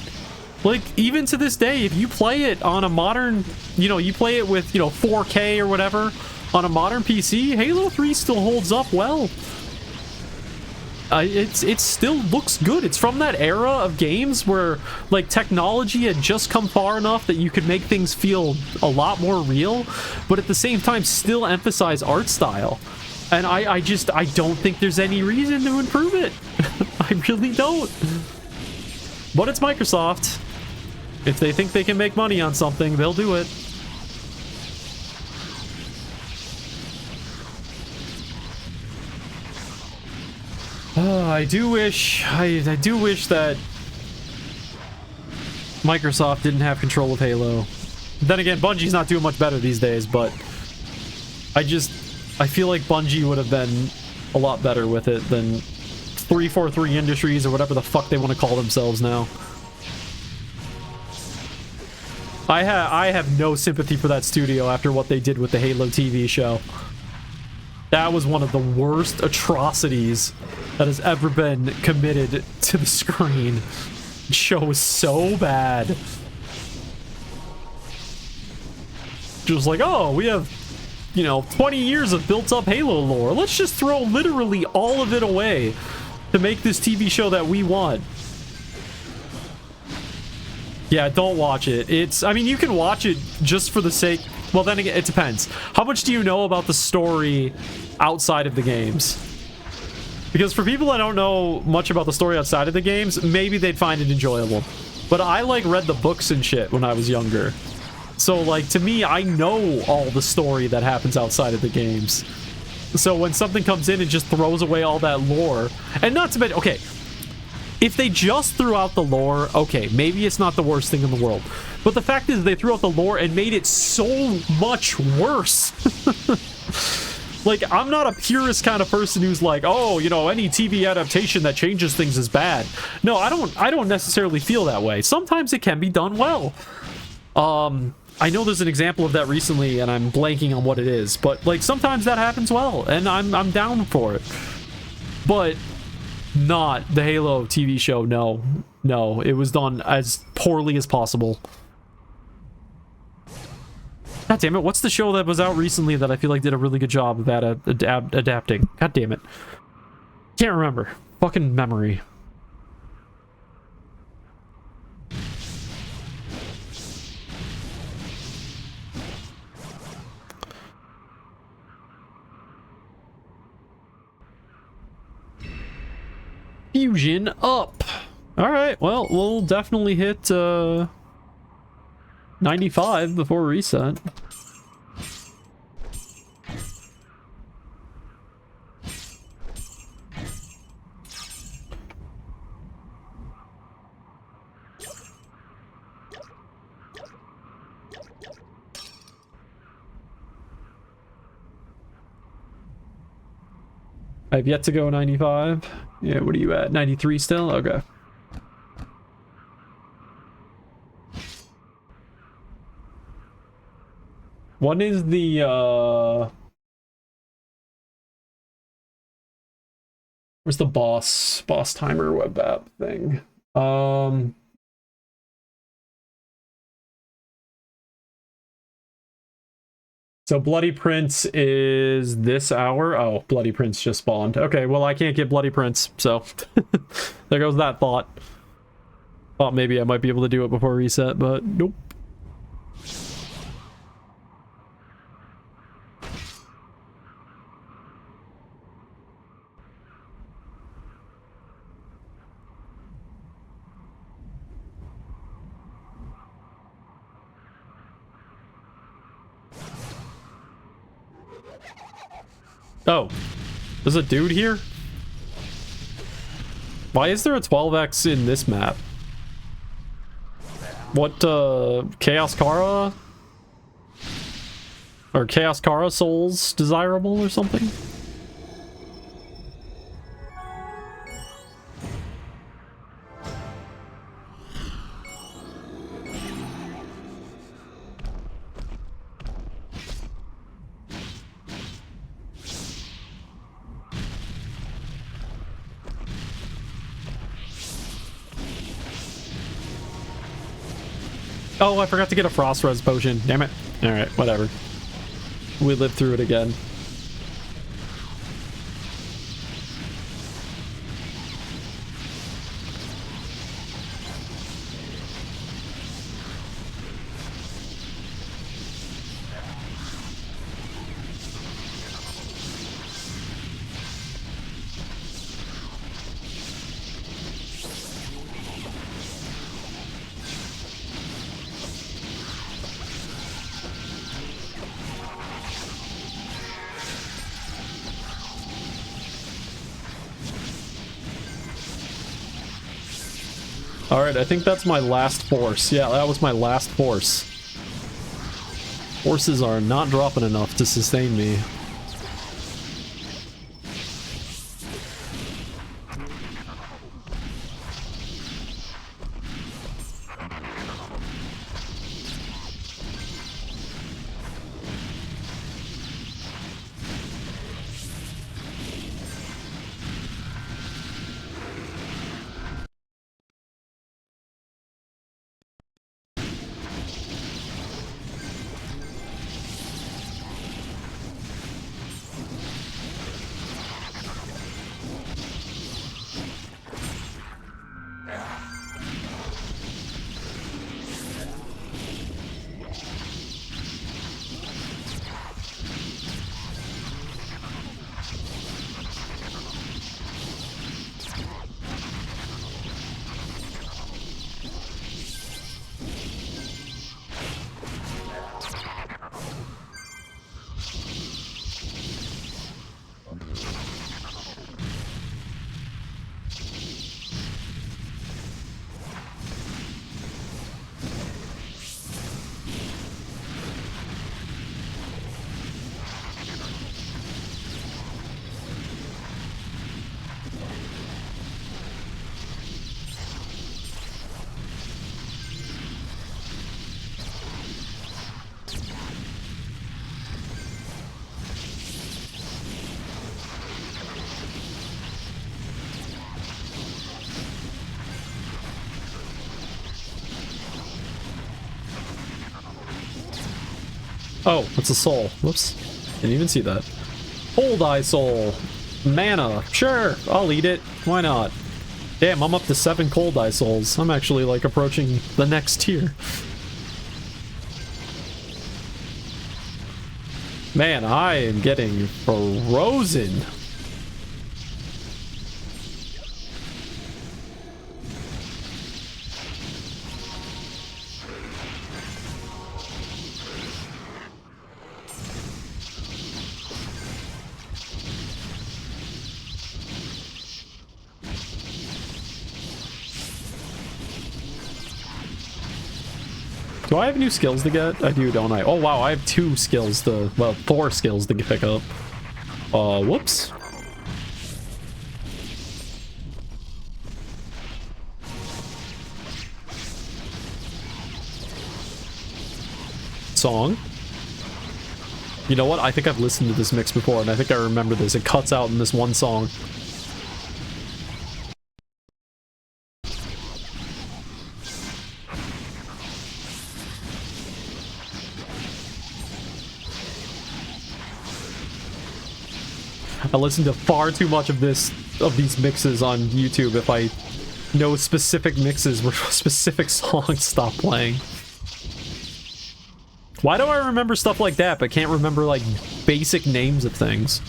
Like, even to this day, if you play it on a modern, you know, you play it with, you know, 4K or whatever, on a modern PC, Halo 3 still holds up well. It still looks good. It's from that era of games where, like, technology had just come far enough that you could make things feel a lot more real, but at the same time still emphasize art style. And I don't think there's any reason to improve it. I really don't. But it's Microsoft. If they think they can make money on something, they'll do it. I do wish that Microsoft didn't have control of Halo. Then again, Bungie's not doing much better these days, but I feel like Bungie would have been a lot better with it than 343 Industries or whatever the fuck they want to call themselves now. I have no sympathy for that studio after what they did with the Halo TV show. That was one of the worst atrocities that has ever been committed to the screen. The show was so bad. Just like, oh, we have, you know, 20 years of built-up Halo lore. Let's just throw literally all of it away to make this TV show that we want. Yeah, don't watch it. It's, I mean, you can watch it just for the sake... Well, then again, it depends. How much do you know about the story outside of the games? Because for people that don't know much about the story outside of the games, maybe they'd find it enjoyable. But I, like, read the books and shit when I was younger. So, like, to me, I know all the story that happens outside of the games. So when something comes in and just throws away all that lore... And not to mention... Okay, if they just threw out the lore, okay, maybe it's not the worst thing in the world. But the fact is they threw out the lore and made it so much worse. Like, I'm not a purist kind of person who's like, oh, you know, any TV adaptation that changes things is bad. No, I don't necessarily feel that way. Sometimes it can be done well. I know there's an example of that recently, and I'm blanking on what it is. But, like, sometimes that happens well, and I'm down for it. But... not the Halo TV show, no. No, it was done as poorly as possible. God damn it, what's the show that was out recently that I feel like did a really good job of adapting? God damn it. Can't remember. Fucking memory. Fusion up. All right, well, we'll definitely hit 95 before reset. I've yet to go 95. Yeah, what are you at? 93 still? Okay. What is the, where's the boss timer web app thing? So Bloody Prince is this hour? Oh, Bloody Prince just spawned. Okay, well, I can't get Bloody Prince, so there goes that thought. Thought maybe I might be able to do it before reset, but nope. Oh, there's a dude here? Why is there a 12x in this map? What, Chaos Kara? Or Chaos Kara souls desirable or something? Oh, I forgot to get a frost res potion. Damn it. Alright, whatever. We lived through it again. Alright, I think that's my last force. Yeah, that was my last force. Forces are not dropping enough to sustain me. Oh, it's a soul. Whoops. Didn't even see that. Hold eye soul. Mana. Sure, I'll eat it. Why not? Damn, I'm up to 7 cold eye souls. I'm actually, like, approaching the next tier. Man, I am getting frozen. Do I have new skills to get? I do, don't I? Oh, wow, I have 2 skills to... Well, 4 skills to pick up. Whoops. Song. You know what? I think I've listened to this mix before, and I think I remember this. It cuts out in this one song. I listen to far too much of these mixes on YouTube if I know specific mixes where specific songs stop playing. Why do I remember stuff like that but can't remember, like, basic names of things?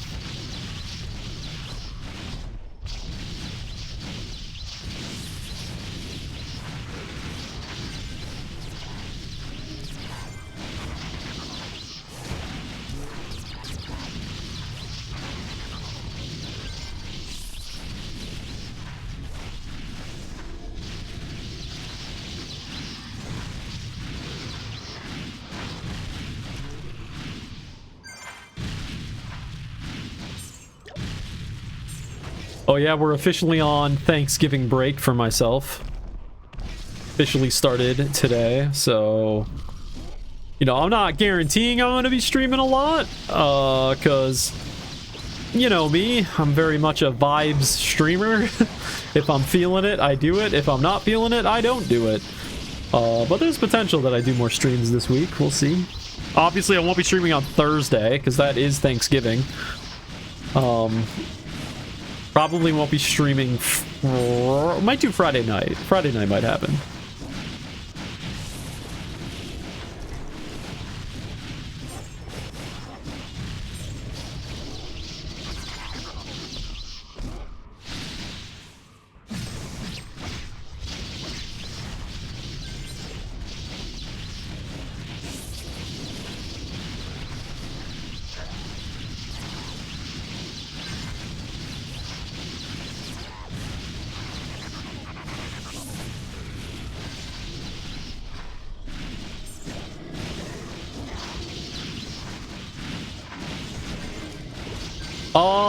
Oh yeah, we're officially on Thanksgiving break for myself. Officially started today, so... You know, I'm not guaranteeing I'm gonna be streaming a lot, cause... You know me, I'm very much a vibes streamer. If I'm feeling it, I do it. If I'm not feeling it, I don't do it. But there's potential that I do more streams this week, we'll see. Obviously, I won't be streaming on Thursday, because that is Thanksgiving. Probably won't be streaming. Might do Friday night. Friday night might happen.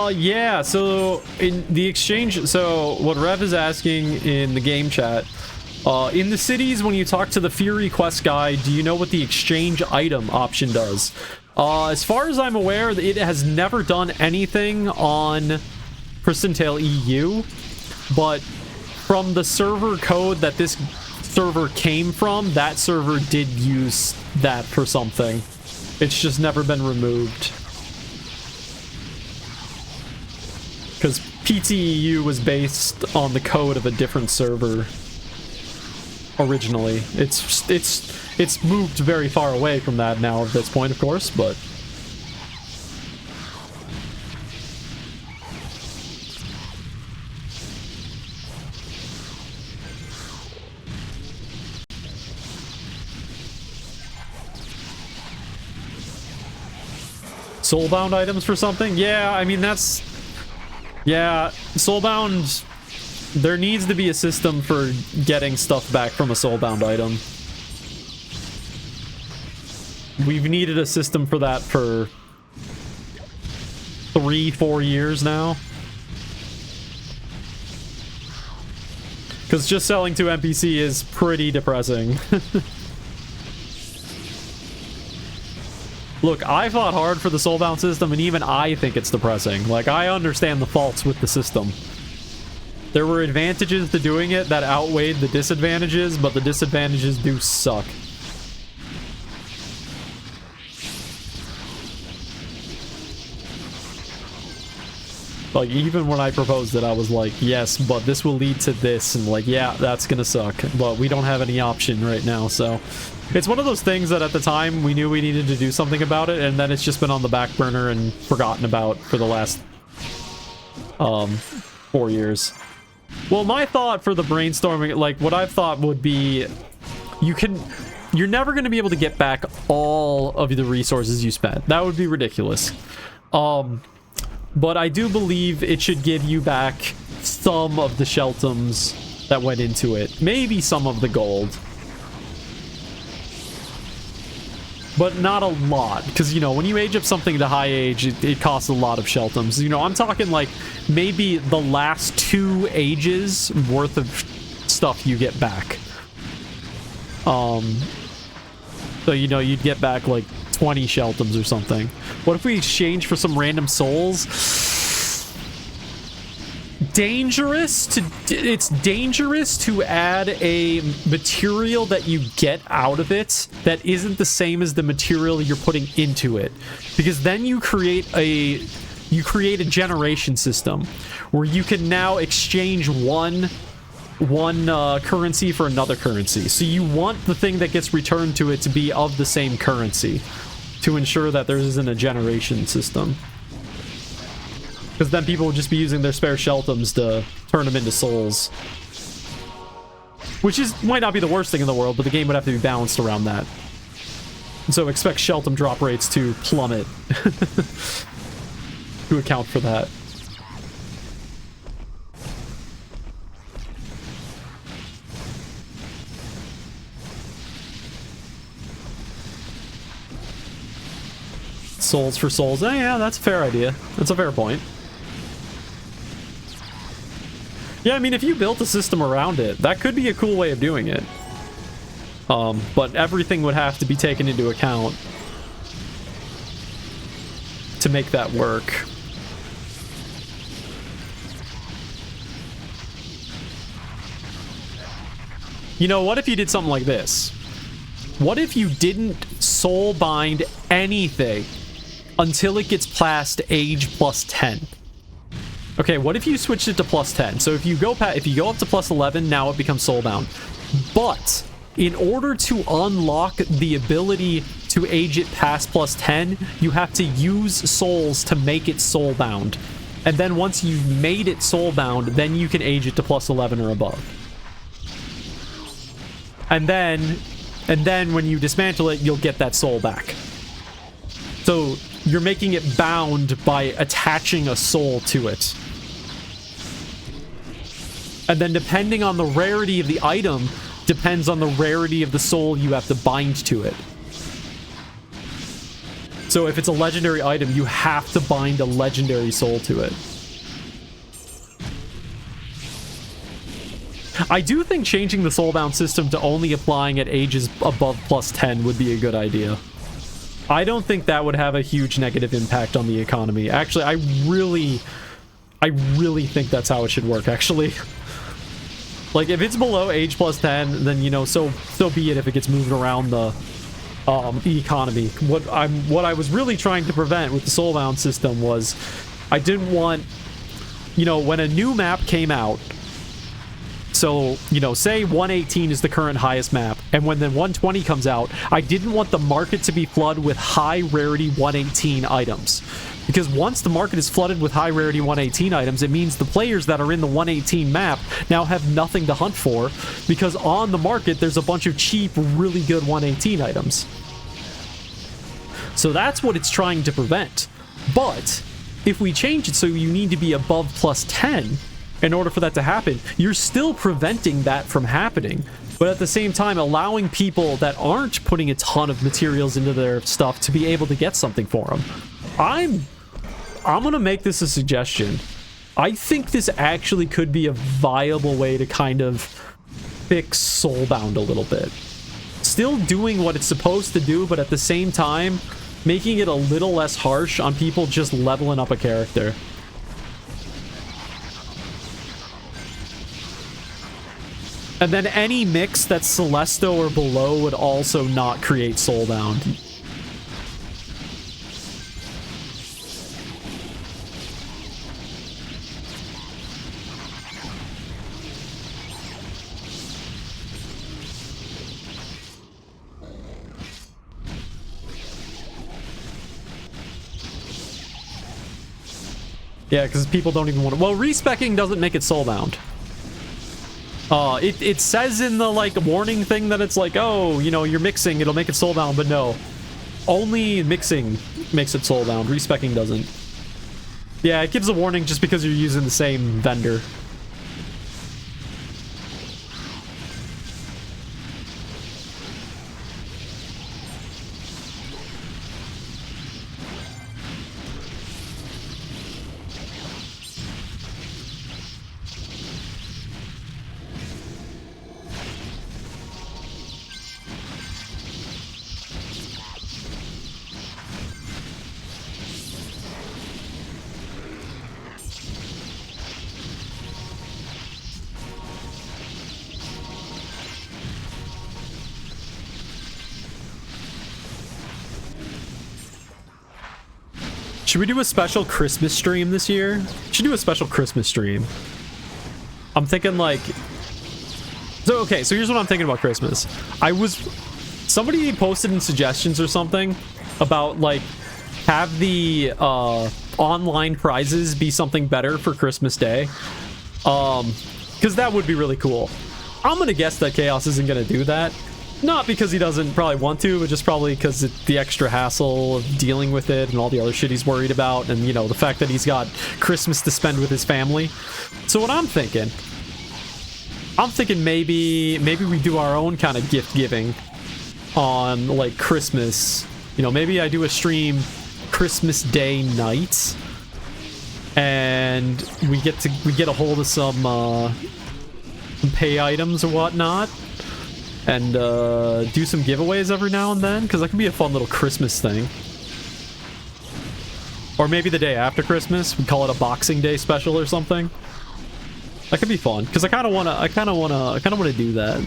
Yeah, so in the exchange, so what Rev is asking in the game chat, in the cities, when you talk to the Fury quest guy, do you know what the exchange item option does? As far as I'm aware, it has never done anything on Pristontale EU, but from the server code that this server came from, that server did use that for something. It's just never been removed. Because PTEU was based on the code of a different server originally. It's moved very far away from that now at this point, of course, but... Soulbound items for something? Yeah, I mean, that's... Yeah, Soulbound... There needs to be a system for getting stuff back from a Soulbound item. We've needed a system for that for 3-4 years now. Because just selling to NPC is pretty depressing. Look, I fought hard for the Soulbound system, and even I think it's depressing. Like, I understand the faults with the system. There were advantages to doing it that outweighed the disadvantages, but the disadvantages do suck. Like, even when I proposed it, I was like, yes, but this will lead to this, and like, yeah, that's gonna suck, but we don't have any option right now, so... It's one of those things that at the time, we knew we needed to do something about it, and then it's just been on the back burner and forgotten about for the last, 4 years. Well, my thought for the brainstorming, like, what I've thought would be, you're never gonna be able to get back all of the resources you spent. That would be ridiculous. But I do believe it should give you back some of the sheltums that went into it. Maybe some of the gold. But not a lot. Because, you know, when you age up something to high age, it costs a lot of sheltums. You know, I'm talking like maybe the last 2 ages worth of stuff you get back. So, you know, you'd get back like 20 sheltums or something. What if we exchange for some random souls? It's dangerous to add a material that you get out of it that isn't the same as the material you're putting into it, because then you create a generation system where you can now exchange one currency for another currency. So you want the thing that gets returned to it to be of the same currency to ensure that there isn't a generation system. Because then people would just be using their spare sheltums to turn them into souls. Which might not be the worst thing in the world, but the game would have to be balanced around that. And so expect sheltum drop rates to plummet to account for that. Souls for souls. Oh, yeah, that's a fair idea. That's a fair point. Yeah, I mean, if you built a system around it, that could be a cool way of doing it. But everything would have to be taken into account to make that work. You know, what if you did something like this? What if you didn't soul bind anything until it gets past age plus 10? Okay, what if you switched it to plus 10? So if you go up to plus 11, now it becomes soulbound. But in order to unlock the ability to age it past plus 10, you have to use souls to make it soulbound. And then once you've made it soulbound, then you can age it to plus 11 or above. And then when you dismantle it, you'll get that soul back. So you're making it bound by attaching a soul to it. And then depending on the rarity of the item, depends on the rarity of the soul you have to bind to it. So if it's a legendary item, you have to bind a legendary soul to it. I do think changing the soulbound system to only applying at ages above plus 10 would be a good idea. I don't think that would have a huge negative impact on the economy. Actually, I really think that's how it should work, actually. Like, if it's below age plus 10, then, you know, so be it if it gets moved around the economy. What I was really trying to prevent with the soulbound system was I didn't want, you know, when a new map came out, so, you know, say 118 is the current highest map, and when the 120 comes out, I didn't want the market to be flooded with high rarity 118 items. Because once the market is flooded with high rarity 118 items, it means the players that are in the 118 map now have nothing to hunt for, because on the market there's a bunch of cheap, really good 118 items. So that's what it's trying to prevent. But if we change it so you need to be above plus 10 in order for that to happen, you're still preventing that from happening, but at the same time allowing people that aren't putting a ton of materials into their stuff to be able to get something for them. I'm gonna make this a suggestion. I think this actually could be a viable way to kind of fix Soulbound a little bit. Still doing what it's supposed to do, but at the same time making it a little less harsh on people just leveling up a character. And then any mix that's Celesto or below would also not create Soulbound. Yeah, because people don't even want to... Well, respecking doesn't make it soulbound. It says in the, like, warning thing that it's like, oh, you know, you're mixing, it'll make it soulbound, but no. Only mixing makes it soulbound. Respecking doesn't. Yeah, it gives a warning just because you're using the same vendor. Should we do a special Christmas stream this year? Should do a special Christmas stream. I'm thinking like... So, okay, so here's what I'm thinking about Christmas. Somebody posted in suggestions or something about, like, have the online prizes be something better for Christmas Day. Because that would be really cool. I'm gonna guess that Chaos isn't gonna do that. Not because he doesn't probably want to, but just probably because the extra hassle of dealing with it and all the other shit he's worried about, and, you know, the fact that he's got Christmas to spend with his family. So what I'm thinking maybe we do our own kind of gift giving on, like, Christmas. You know, maybe I do a stream Christmas Day night, and we get a hold of some pay items or whatnot. And do some giveaways every now and then, because that could be a fun little Christmas thing. Or maybe the day after Christmas, we call it a Boxing Day special or something. That could be fun, because I kind of wanna do that.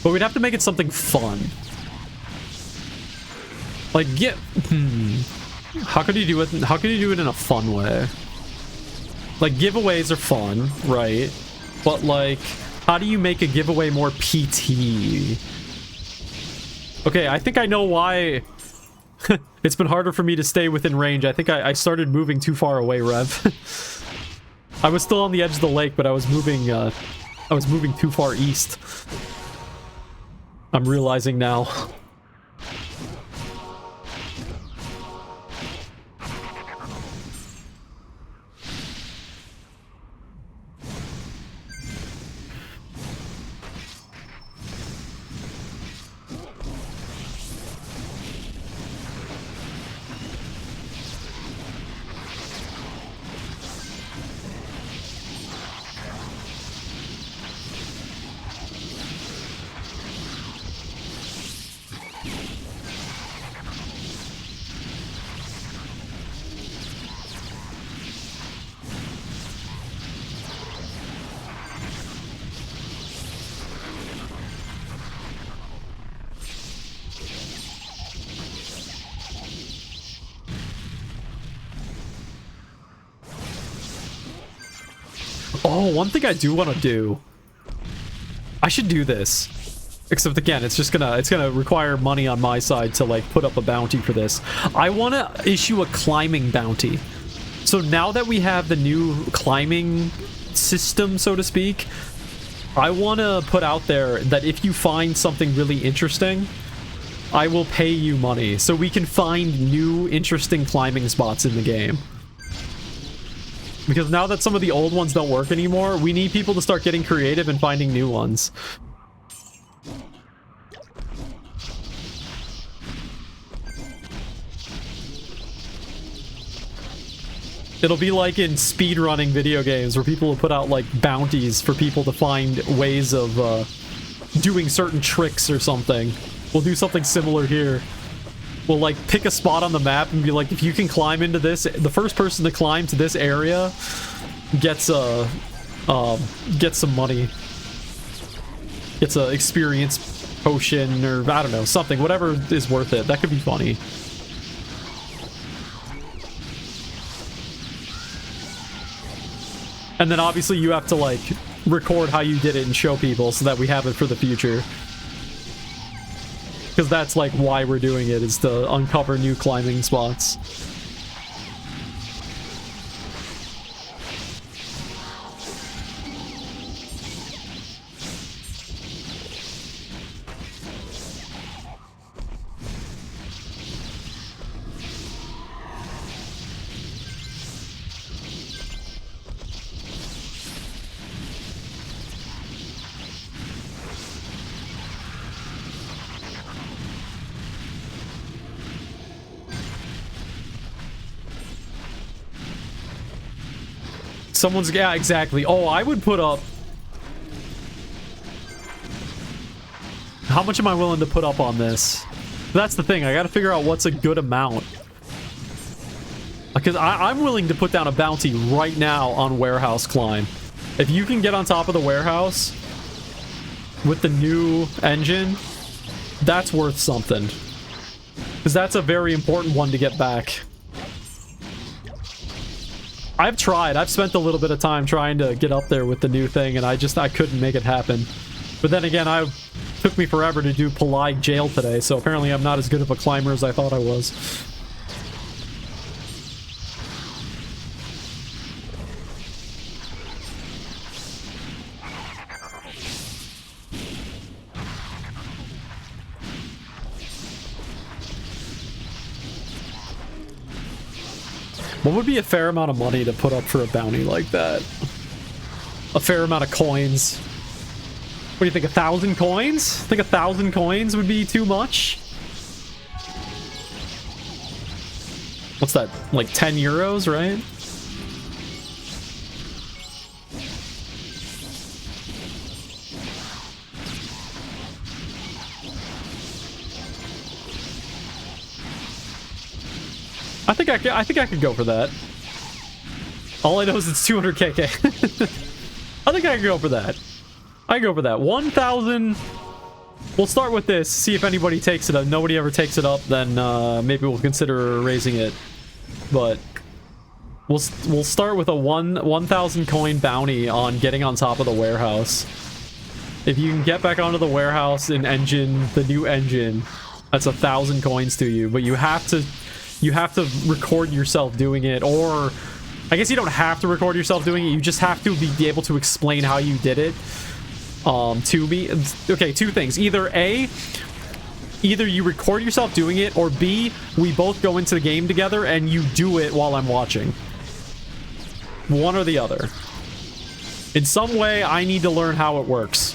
But we'd have to make it something fun. Like, how could you do it? How could you do it in a fun way? Like, giveaways are fun, right? But, like, how do you make a giveaway more PT? Okay, I think I know why it's been harder for me to stay within range. I think I started moving too far away, Rev. I was still on the edge of the lake, but I was moving too far east. I'm realizing now. Oh, one thing I do want to do. I should do this. Except again, it's gonna require money on my side to, like, put up a bounty for this. I want to issue a climbing bounty. So now that we have the new climbing system, so to speak, I want to put out there that if you find something really interesting, I will pay you money so we can find new interesting climbing spots in the game. Because now that some of the old ones don't work anymore, we need people to start getting creative and finding new ones. It'll be like in speedrunning video games where people will put out, like, bounties for people to find ways of doing certain tricks or something. We'll do something similar here. We'll, like, pick a spot on the map and be like, if you can climb into this, the first person to climb to this area gets some money. Gets a experience potion or, I don't know, something. Whatever is worth it. That could be funny. And then obviously you have to, like, record how you did it and show people so that we have it for the future. Because that's, like, why we're doing it, is to uncover new climbing spots. Someone's... Yeah, exactly. Oh, I would put up... How much am I willing to put up on this? That's the thing. I gotta figure out what's a good amount. Because I'm willing to put down a bounty right now on Warehouse Climb. If you can get on top of the warehouse with the new engine, that's worth something. Because that's a very important one to get back. I've tried. I've spent a little bit of time trying to get up there with the new thing, and I couldn't make it happen. But then again, it took me forever to do Polite Jail today, so apparently I'm not as good of a climber as I thought I was. What would be a fair amount of money to put up for a bounty like that? A fair amount of coins. What do you think, 1,000 coins? I think 1,000 coins would be too much? What's that, like 10 euros, right? I think I could go for that. All I know is it's 200 KK. I think I could go for that. I go for that. 1,000. We'll start with this. See if anybody takes it up. Nobody ever takes it up, then maybe we'll consider raising it. But we'll start with a 1,000 coin bounty on getting on top of the warehouse. If you can get back onto the warehouse in the new engine, that's 1,000 coins to you. But you have to record yourself doing it, or I guess you don't have to record yourself doing it. You just have to be able to explain how you did it to me. Okay, two things. Either A, you record yourself doing it, or B, we both go into the game together and you do it while I'm watching. One or the other. In some way, I need to learn how it works.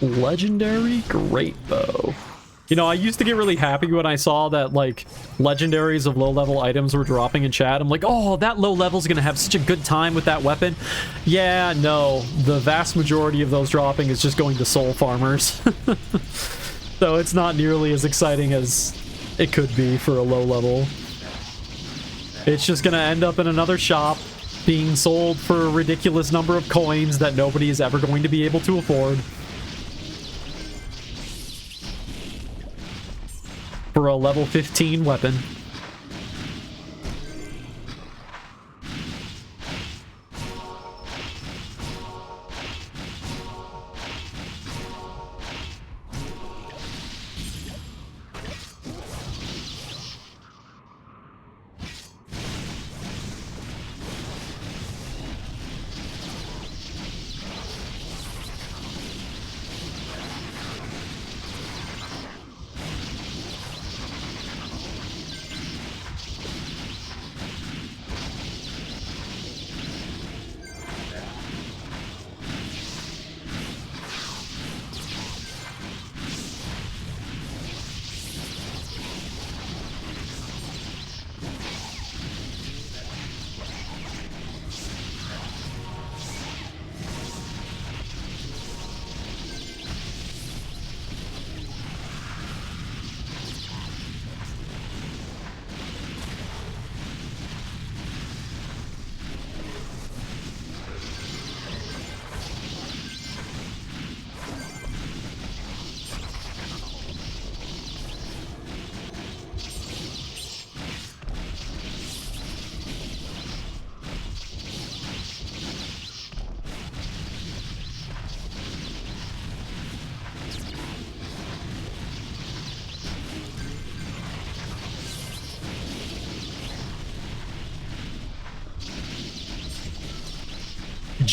Legendary Great Bow. You know, I used to get really happy when I saw that, like, legendaries of low-level items were dropping in chat. I'm like, oh, that low level's gonna have such a good time with that weapon. Yeah, no. The vast majority of those dropping is just going to soul farmers. So it's not nearly as exciting as it could be for a low level. It's just gonna end up in another shop being sold for a ridiculous number of coins that nobody is ever going to be able to afford. For a level 15 weapon.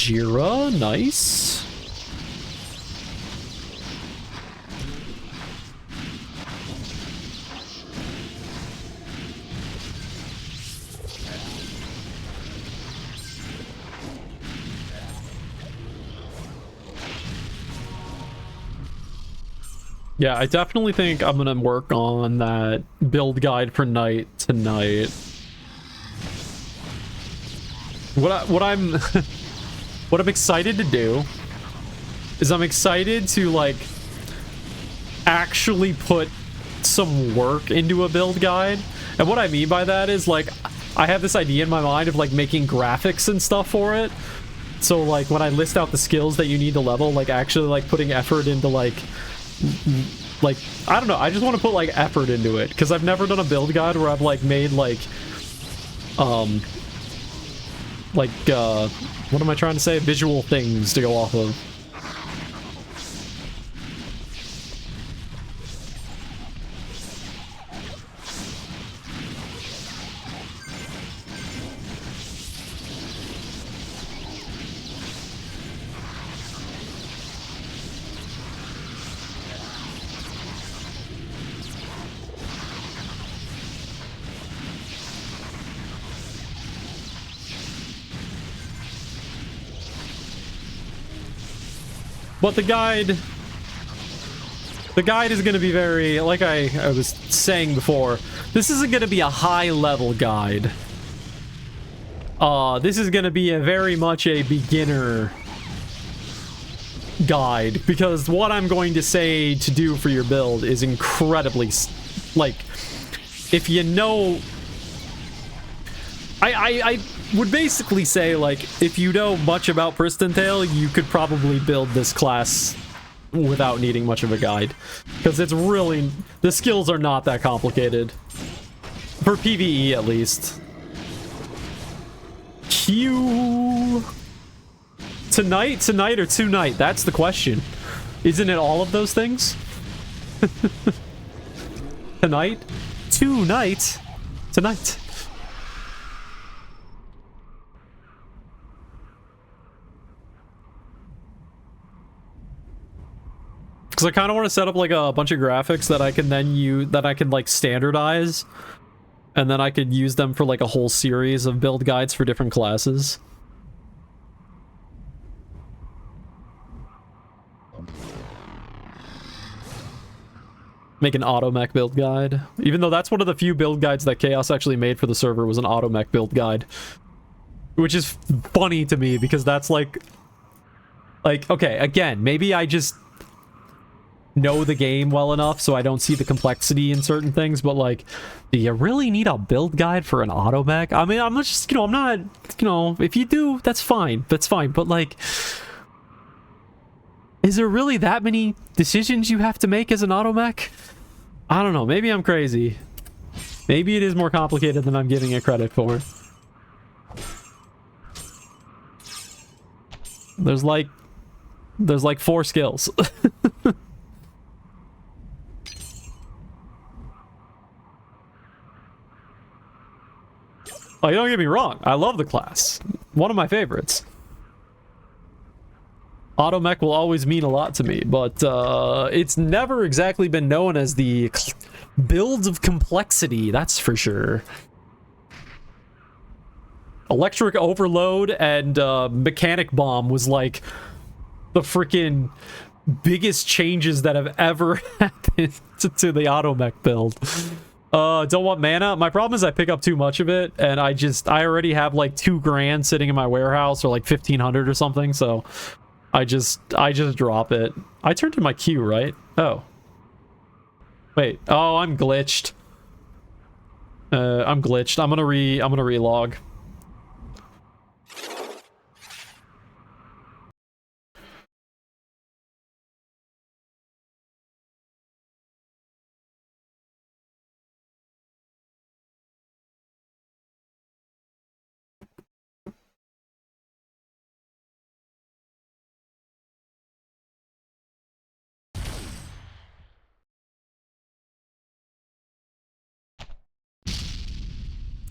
Jira, nice. Yeah, I definitely think I'm gonna work on that build guide for night tonight. What I'm what I'm excited to do is I'm excited to like actually put some work into a build guide. And what I mean by that is like I have this idea in my mind of like making graphics and stuff for it. So like when I list out the skills that you need to level, like actually like putting effort into like I don't know, I just want to put like effort into it because I've never done a build guide where I've like made like what am I trying to say, visual things to go off of. But the guide is going to be very, like I was saying before, this isn't going to be a high-level guide. This is going to be a very much a beginner guide, because what I'm going to say to do for your build is incredibly, like, if you know... I would basically say, like, if you know much about Pristontale, you could probably build this class without needing much of a guide. Because it's really... the skills are not that complicated. For PvE, at least. Q... Tonight or tonight? That's the question. Isn't it all of those things? Tonight? Tonight? Tonight. Because I kind of want to set up like a bunch of graphics that I can then use, that I can like standardize, and then I could use them for like a whole series of build guides for different classes. Make an automech build guide. Even though that's one of the few build guides that Chaos actually made for the server, was an automech build guide. Which is funny to me because that's like, okay, again, maybe I just know the game well enough so I don't see the complexity in certain things, but like, do you really need a build guide for an automech? I mean, I'm just, I'm not, if you do, that's fine, but like, is there really that many decisions you have to make as an automech? I don't know, maybe I'm crazy. Maybe it is more complicated than I'm giving it credit for. There's like 4 skills. Oh, don't get me wrong. I love the class. One of my favorites. Automech will always mean a lot to me, but it's never exactly been known as the builds of complexity, that's for sure. Electric Overload and Mechanic Bomb was like the freaking biggest changes that have ever happened to the automech build. Don't want mana. My problem is I pick up too much of it, and I already have like 2 grand sitting in my warehouse, or like 1,500 or something, so I just drop it. I turned in my queue, right? Oh. Wait. Oh, I'm glitched. I'm glitched. I'm gonna relog.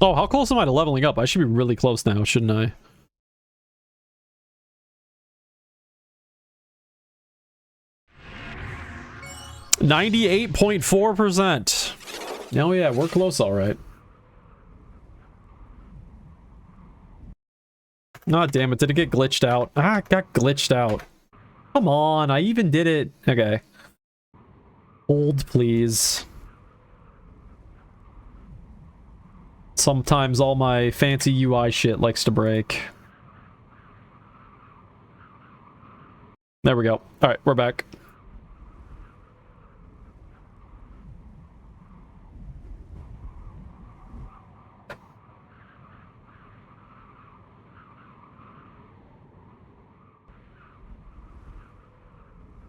Oh, how close am I to leveling up? I should be really close now, shouldn't I? 98.4%. Oh yeah, we're close, all right. Oh, damn it. Did it get glitched out? Ah, it got glitched out. Come on, I even did it. Okay. Hold, please. Sometimes all my fancy UI shit likes to break. There we go. Alright, we're back.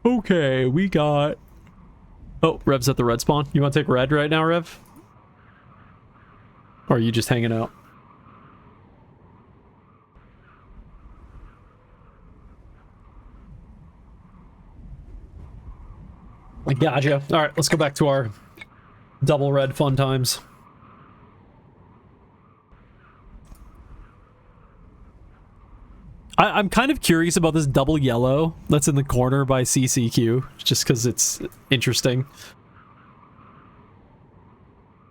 Okay, we got... Oh, Rev's at the red spawn. You want to take red right now, Rev? Or are you just hanging out? I gotcha. Alright, let's go back to our double red fun times. I'm kind of curious about this double yellow that's in the corner by CCQ, just because it's interesting.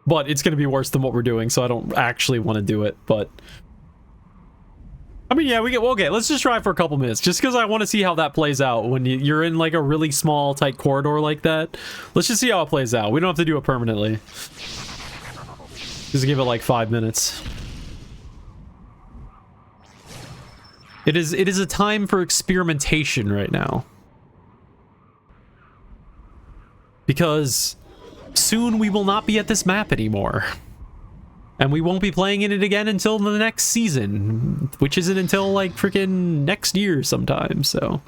But it's going to be worse than what we're doing, so I don't actually want to do it, but... I mean, yeah, okay, let's just try for a couple minutes, just because I want to see how that plays out when you're in, like, a really small, tight corridor like that. Let's just see how it plays out. We don't have to do it permanently. Just give it, like, 5 minutes. It is a time for experimentation right now. Because soon we will not be at this map anymore. And we won't be playing in it again until the next season, which isn't until like freaking next year sometime, so...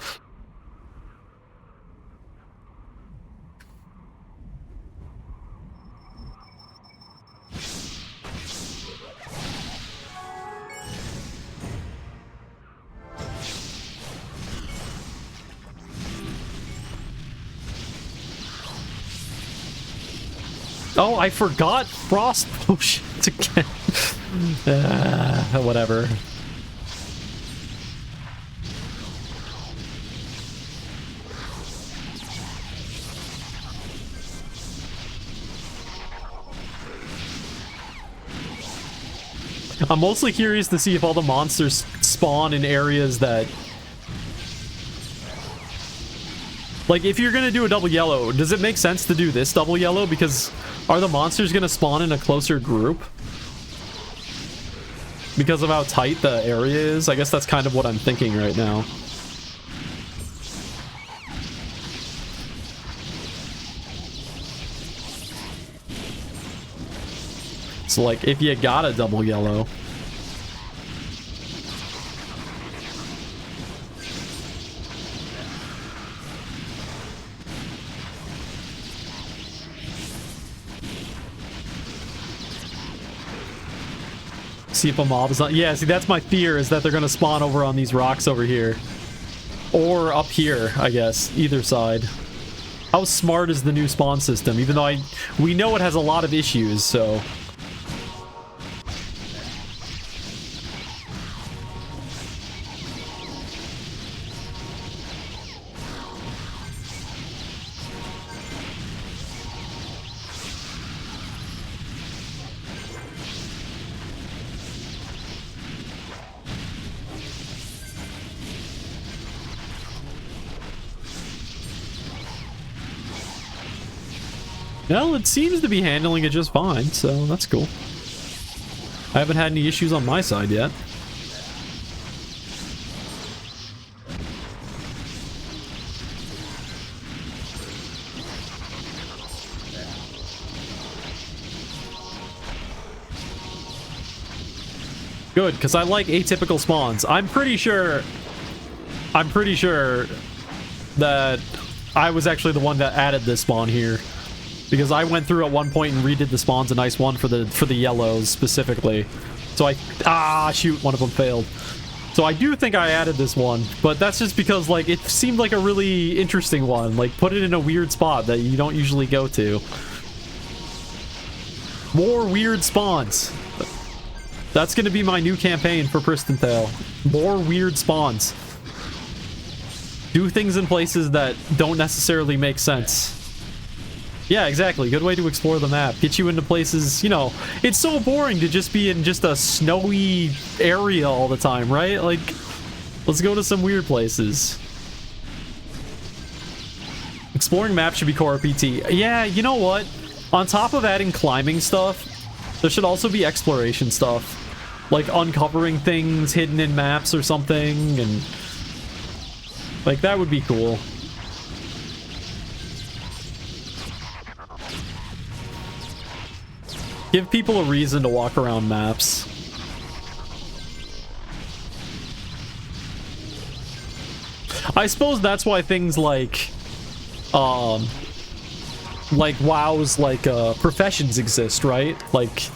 Oh, I forgot frost potions again. Whatever. I'm mostly curious to see if all the monsters spawn in areas that... Like, if you're gonna do a double yellow, does it make sense to do this double yellow? Because are the monsters gonna spawn in a closer group? Because of how tight the area is? I guess that's kind of what I'm thinking right now. So, like, if you got a double yellow... See if a mob is not... Yeah, see, that's my fear, is that they're gonna spawn over on these rocks over here. Or up here, I guess. Either side. How smart is the new spawn system? Even though we know it has a lot of issues, so... Well, it seems to be handling it just fine, so that's cool. I haven't had any issues on my side yet. Good, because I like atypical spawns. I'm pretty sure that I was actually the one that added this spawn here. Because I went through at one point and redid the spawns a nice one for the yellows specifically. So shoot, one of them failed. So I do think I added this one, but that's just because like it seemed like a really interesting one. Like put it in a weird spot that you don't usually go to. More weird spawns. That's gonna be my new campaign for Pristontale. More weird spawns. Do things in places that don't necessarily make sense. Yeah, exactly. Good way to explore the map. Get you into places, you know, it's so boring to just be in just a snowy area all the time, right? Like, let's go to some weird places. Exploring maps should be core PT. Yeah, you know what? On top of adding climbing stuff, there should also be exploration stuff. Like uncovering things hidden in maps or something, and like that would be cool. Give people a reason to walk around maps. I suppose that's why things like WoW's professions exist, right? Like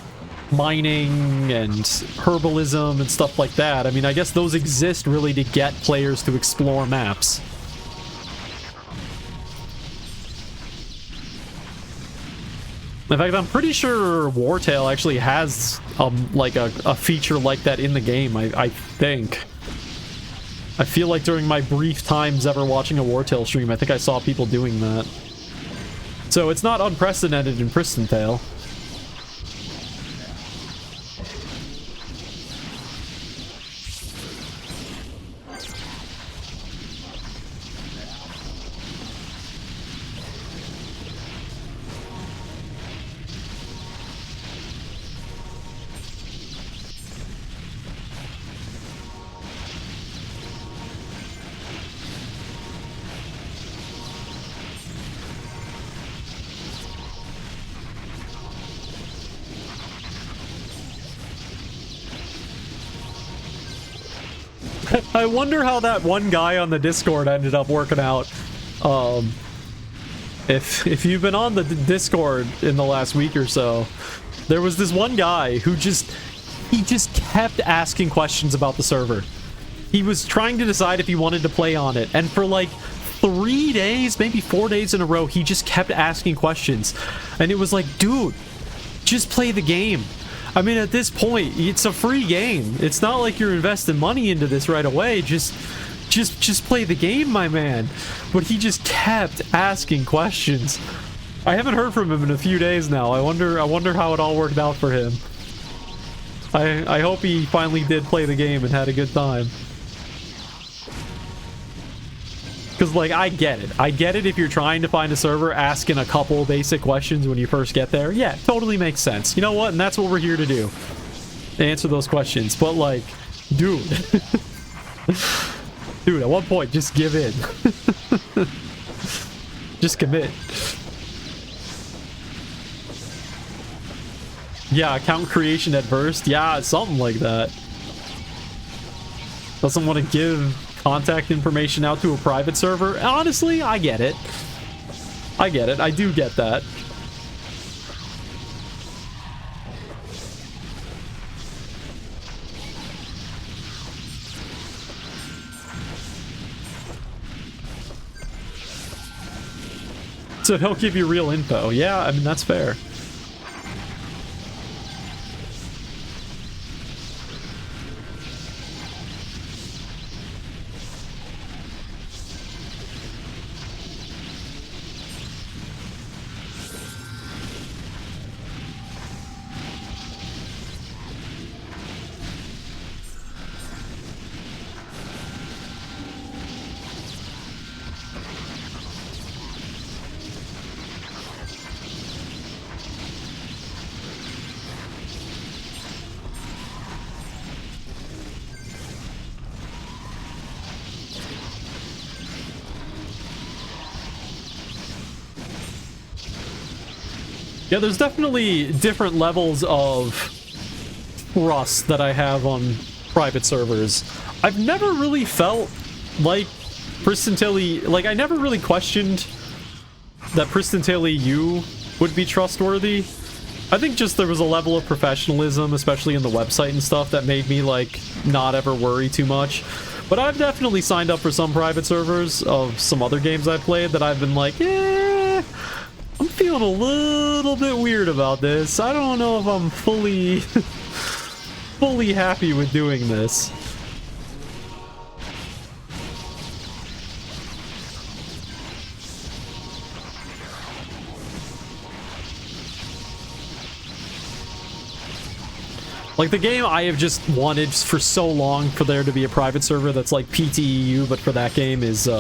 mining and herbalism and stuff like that. I mean, I guess those exist really to get players to explore maps. In fact, I'm pretty sure Wartail actually has a feature like that in the game, I think. I feel like during my brief times ever watching a Wartail stream, I think I saw people doing that. So it's not unprecedented in Pristontale. I wonder how that one guy on the Discord ended up working out. If you've been on the Discord in the last week or so, there was this one guy who he just kept asking questions about the server. He was trying to decide if he wanted to play on it, and for like 3 days, maybe 4 days in a row, he just kept asking questions. And it was like, dude, just play the game. I mean, at this point, it's a free game. It's not like you're investing money into this right away. Just play the game, my man. But he just kept asking questions. I haven't heard from him in a few days now. I wonder how it all worked out for him. I hope he finally did play the game and had a good time. Because, like, I get it. I get it if you're trying to find a server, asking a couple basic questions when you first get there. Yeah, totally makes sense. You know what? And that's what we're here to do. Answer those questions. But, like, dude. Dude, at one point, just give in. Just commit. Yeah, account creation at first. Yeah, something like that. Doesn't want to give contact information out to a private server. Honestly, I get it. I get it. I do get that. So don't give you real info. Yeah, I mean, that's fair. Yeah, there's definitely different levels of trust that I have on private servers. I've never really felt like Pristontale... Like, I never really questioned that Pristontale EU would be trustworthy. I think just there was a level of professionalism, especially in the website and stuff, that made me, like, not ever worry too much. But I've definitely signed up for some private servers of some other games I've played that I've been like, I'm feeling a little bit weird about this. I don't know if I'm fully happy with doing this. Like, the game I have just wanted for so long for there to be a private server that's like PTEU, but for that game is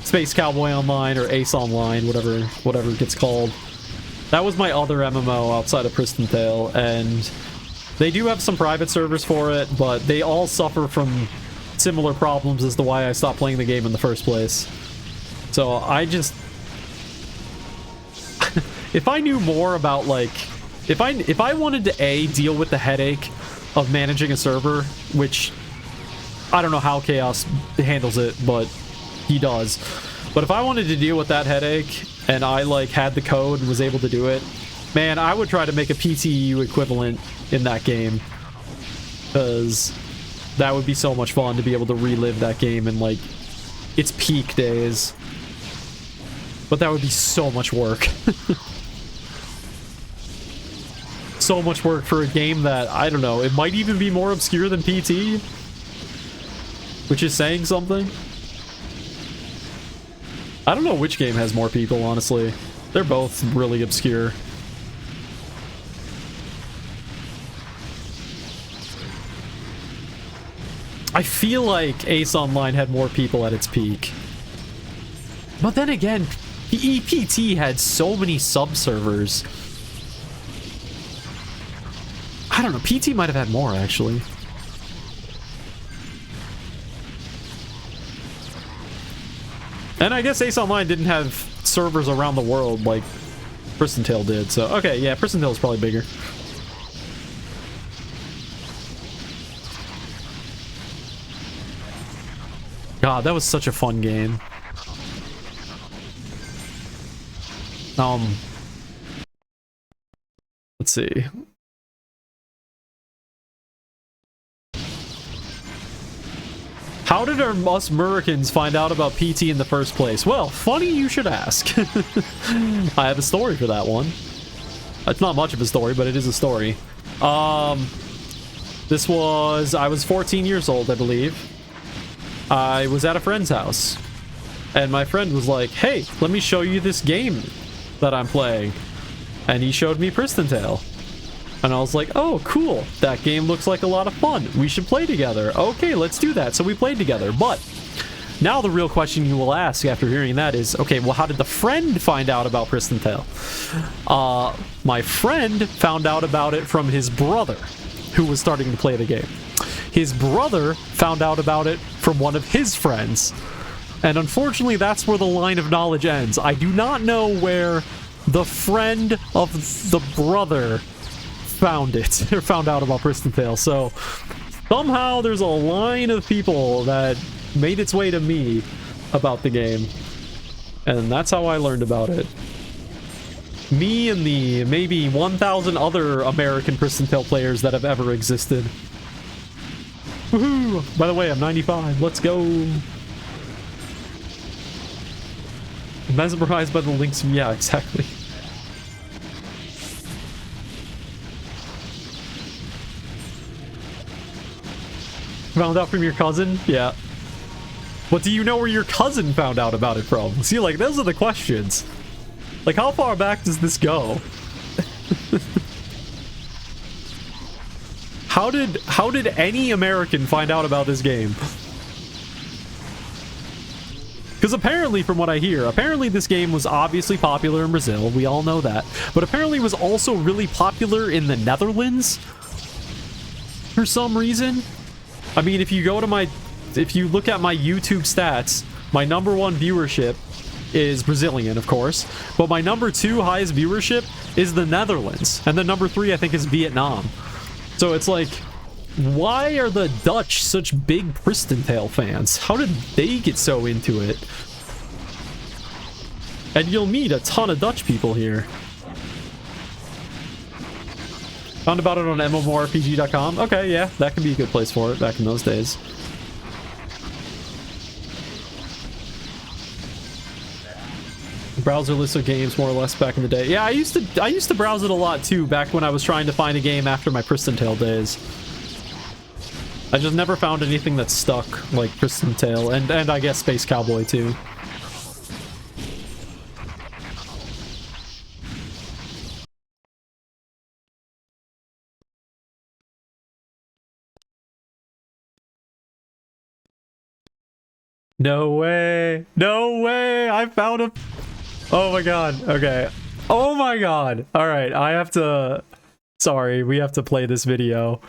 Space Cowboy Online or Ace Online, whatever it gets called. That was my other MMO outside of Pristontale, and they do have some private servers for it, but they all suffer from similar problems as to why I stopped playing the game in the first place. So I just... if I knew more about, like... If I wanted to, A, deal with the headache of managing a server, which I don't know how Chaos handles it, but he does. But if I wanted to deal with that headache, and I, like, had the code and was able to do it, man, I would try to make a PTU equivalent in that game. Because that would be so much fun to be able to relive that game in, like, its peak days. But that would be so much work. So much work for a game that, I don't know, it might even be more obscure than PT, which is saying something. I don't know which game has more people, honestly. They're both really obscure. I feel like Ace Online had more people at its peak. But then again, EPT had so many sub-servers. I don't know, PT might have had more, actually. And I guess Ace Online didn't have servers around the world like Pristontale did, so... Okay, yeah, Pristontale is probably bigger. God, that was such a fun game. Let's see. How did us Americans find out about PT in the first place? Well, funny you should ask. I have a story for that one. It's not much of a story, but it is a story. I was 14 years old, I believe. I was at a friend's house, and my friend was like, hey, let me show you this game that I'm playing. And he showed me Pristontale. And I was like, oh, cool. That game looks like a lot of fun. We should play together. Okay, let's do that. So we played together. But now the real question you will ask after hearing that is, okay, well, how did the friend find out about Pristontale? My friend found out about it from his brother, who was starting to play the game. His brother found out about it from one of his friends. And unfortunately, that's where the line of knowledge ends. I do not know where the friend of the brother found it, or found out about Pristontale. So somehow there's a line of people that made its way to me about the game. And that's how I learned about it. Me and the maybe 1,000 other American Pristontale players that have ever existed. Woohoo! By the way, I'm 95. Let's go! Mesmerized by the links. Yeah, exactly. Found out from your cousin? Yeah. But do you know where your cousin found out about it from? See, like, those are the questions. Like, how far back does this go? How did any American find out about this game? Because apparently, from what I hear, apparently this game was obviously popular in Brazil. We all know that. But apparently it was also really popular in the Netherlands. For some reason. I mean, if you look at my YouTube stats, my #1 viewership is Brazilian, of course. But my #2 highest viewership is the Netherlands. And the #3, I think, is Vietnam. So it's like, why are the Dutch such big Pristontale fans? How did they get so into it? And you'll meet a ton of Dutch people here. Found about it on MMORPG.com. Okay, yeah, that could be a good place for it back in those days. Browser list of games, more or less, back in the day. Yeah, I used to browse it a lot too, back when I was trying to find a game after my Pristontale days. I just never found anything that stuck like Pristontale, and I guess Space Cowboy too. No way. No way. I found him. Oh my god. Okay. Oh my god. All right. I have to... Sorry, we have to play this video.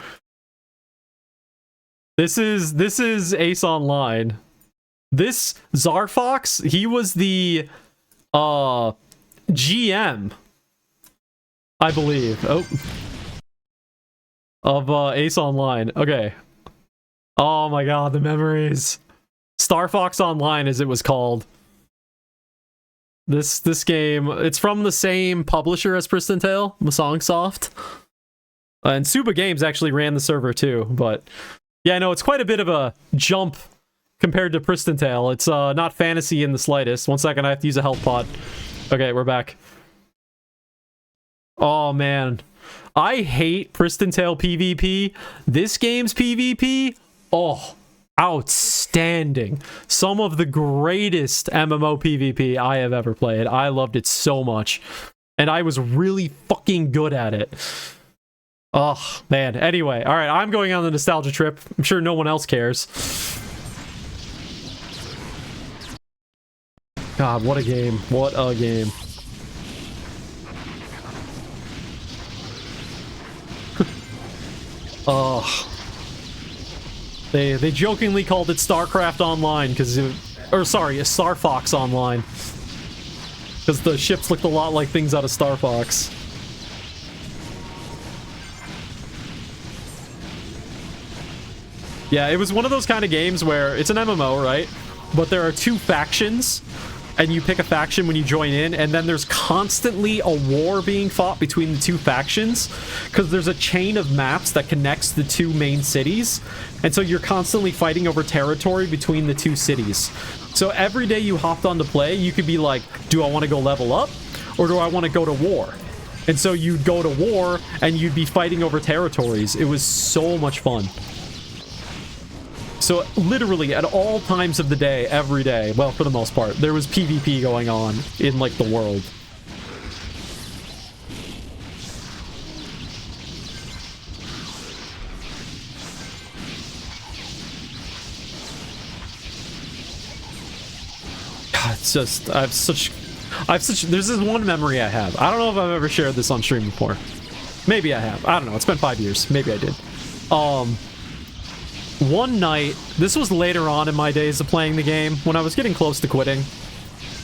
This is Ace Online. This Zarfox, he was the GM, I believe. Oh. Of Ace Online. Okay. Oh my god, the memories. Star Fox Online, as it was called. This game, it's from the same publisher as Pristontale, Masongsoft. And Suba Games actually ran the server too, but yeah, no, it's quite a bit of a jump compared to Pristontale. It's not fantasy in the slightest. 1 second, I have to use a health pot. Okay, we're back. Oh man, I hate Pristontale PvP. This game's PvP, oh, outstanding. Some of the greatest MMO PvP I have ever played. I loved it so much. And I was really fucking good at it. Oh, man. Anyway, alright, I'm going on the nostalgia trip. I'm sure no one else cares. God, what a game. What a game. Oh. They jokingly called it StarCraft Online because or sorry, Star Fox Online. Because the ships looked a lot like things out of Star Fox. Yeah, it was one of those kind of games where it's an MMO, right? But there are two factions, and you pick a faction when you join in, and then there's constantly a war being fought between the two factions, because there's a chain of maps that connects the two main cities, and so you're constantly fighting over territory between the two cities. So every day you hopped on to play, you could be like, do I want to go level up, or do I want to go to war? And so you'd go to war, and you'd be fighting over territories. It was so much fun. So literally at all times of the day, every day, well, for the most part, there was PvP going on in, like, the world. God, it's just, there's this one memory I have. I don't know if I've ever shared this on stream before. Maybe I have. I don't know. It's been 5 years. Maybe I did. One night, this was later on in my days of playing the game, when I was getting close to quitting.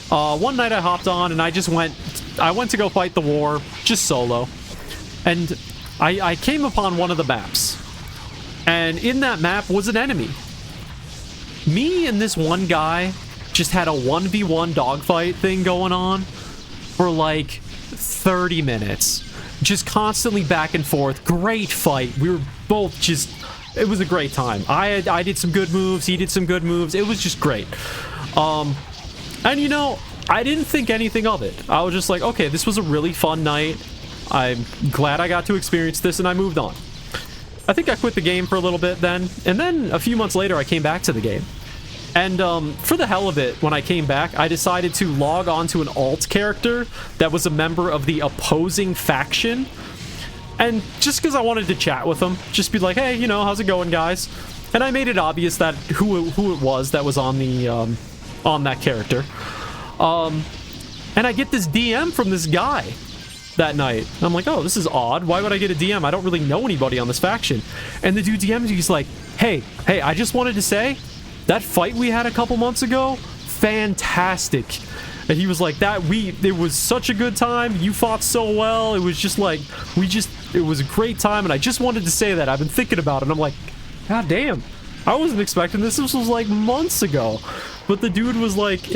One night I hopped on and I went to go fight the war, just solo. And I came upon one of the maps. And in that map was an enemy. Me and this one guy just had a 1v1 dogfight thing going on for like 30 minutes. Just constantly back and forth. Great fight. We were both just... It was a great time. I did some good moves, he did some good moves. It was just great. And you know, I didn't think anything of it. I was just like, okay, this was a really fun night. I'm glad I got to experience this, and I moved on. I think I quit the game for a little bit then, and then a few months later I came back to the game. And for the hell of it, when I came back, I decided to log on to an alt character that was a member of the opposing faction. And just because I wanted to chat with them, just be like, hey, you know, how's it going, guys? And I made it obvious that who it was that was on the on that character. And I get this DM from this guy that night. I'm like, oh, this is odd. Why would I get a DM? I don't really know anybody on this faction. And the dude DMs, he's like, hey, I just wanted to say that fight we had a couple months ago, fantastic. And he was like, it was such a good time. You fought so well. It was just like, it was a great time. And I just wanted to say that. I've been thinking about it. And I'm like, God damn. I wasn't expecting this. This was like months ago. But the dude was like,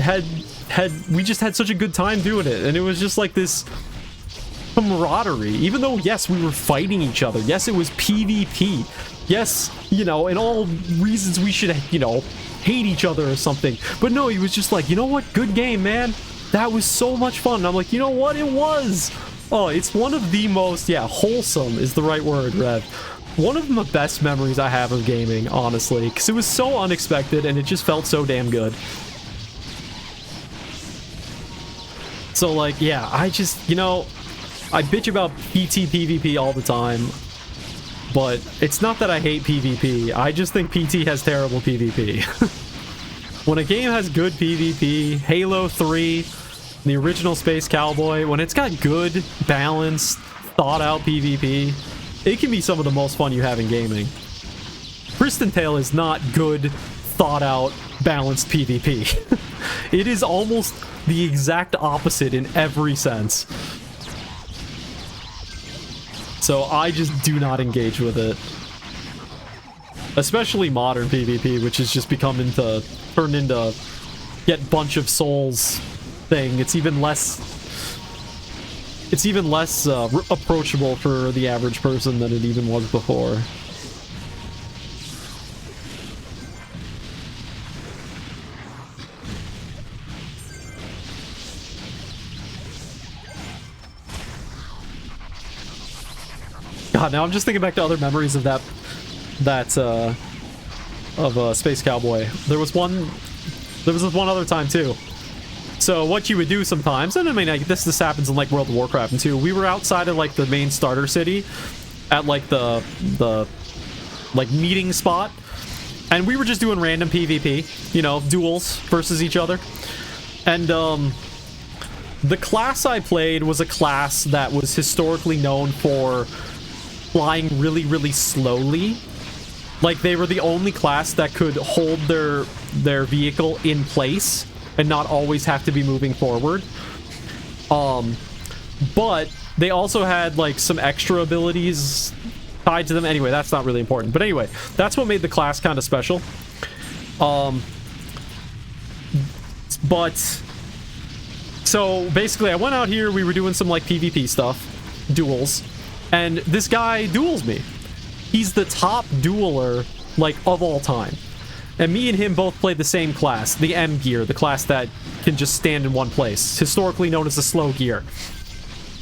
we just had such a good time doing it. And it was just like this camaraderie. Even though, yes, we were fighting each other. Yes, it was PvP. Yes, you know, and all reasons we should, you know, hate each other or something. But no, he was just like, you know what? Good game, man. That was so much fun. And I'm like, you know what? It was. Oh, it's one of the most, yeah, wholesome is the right word, Rev. One of the best memories I have of gaming, honestly, because it was so unexpected and it just felt so damn good. So, like, yeah, I just, you know, I bitch about PT PvP all the time, but it's not that I hate PvP. I just think PT has terrible PvP. When a game has good PvP, Halo 3, the original Space Cowboy, when it's got good, balanced, thought-out PvP, it can be some of the most fun you have in gaming. Pristontale is not good, thought-out, balanced PvP. It is almost the exact opposite in every sense. So I just do not engage with it. Especially modern PvP, which has just turned into get bunch of souls thing. It's even less approachable for the average person than it even was before. God, now I'm just thinking back to other memories of Space Cowboy. There was one other time too. So what you would do sometimes, and I mean, like, this happens in like World of Warcraft too. We were outside of like the main starter city, at like the like meeting spot, and we were just doing random PvP, you know, duels versus each other. And the class I played was a class that was historically known for flying really, really slowly. Like, they were the only class that could hold their vehicle in place and not always have to be moving forward. But they also had, like, some extra abilities tied to them. Anyway, that's not really important. But anyway, that's what made the class kind of special. But so basically I went out here, we were doing some like PvP stuff, duels, and this guy duels me. He's the top dueler, like, of all time. And me and him both played the same class, the M gear, the class that can just stand in one place, historically known as the slow gear.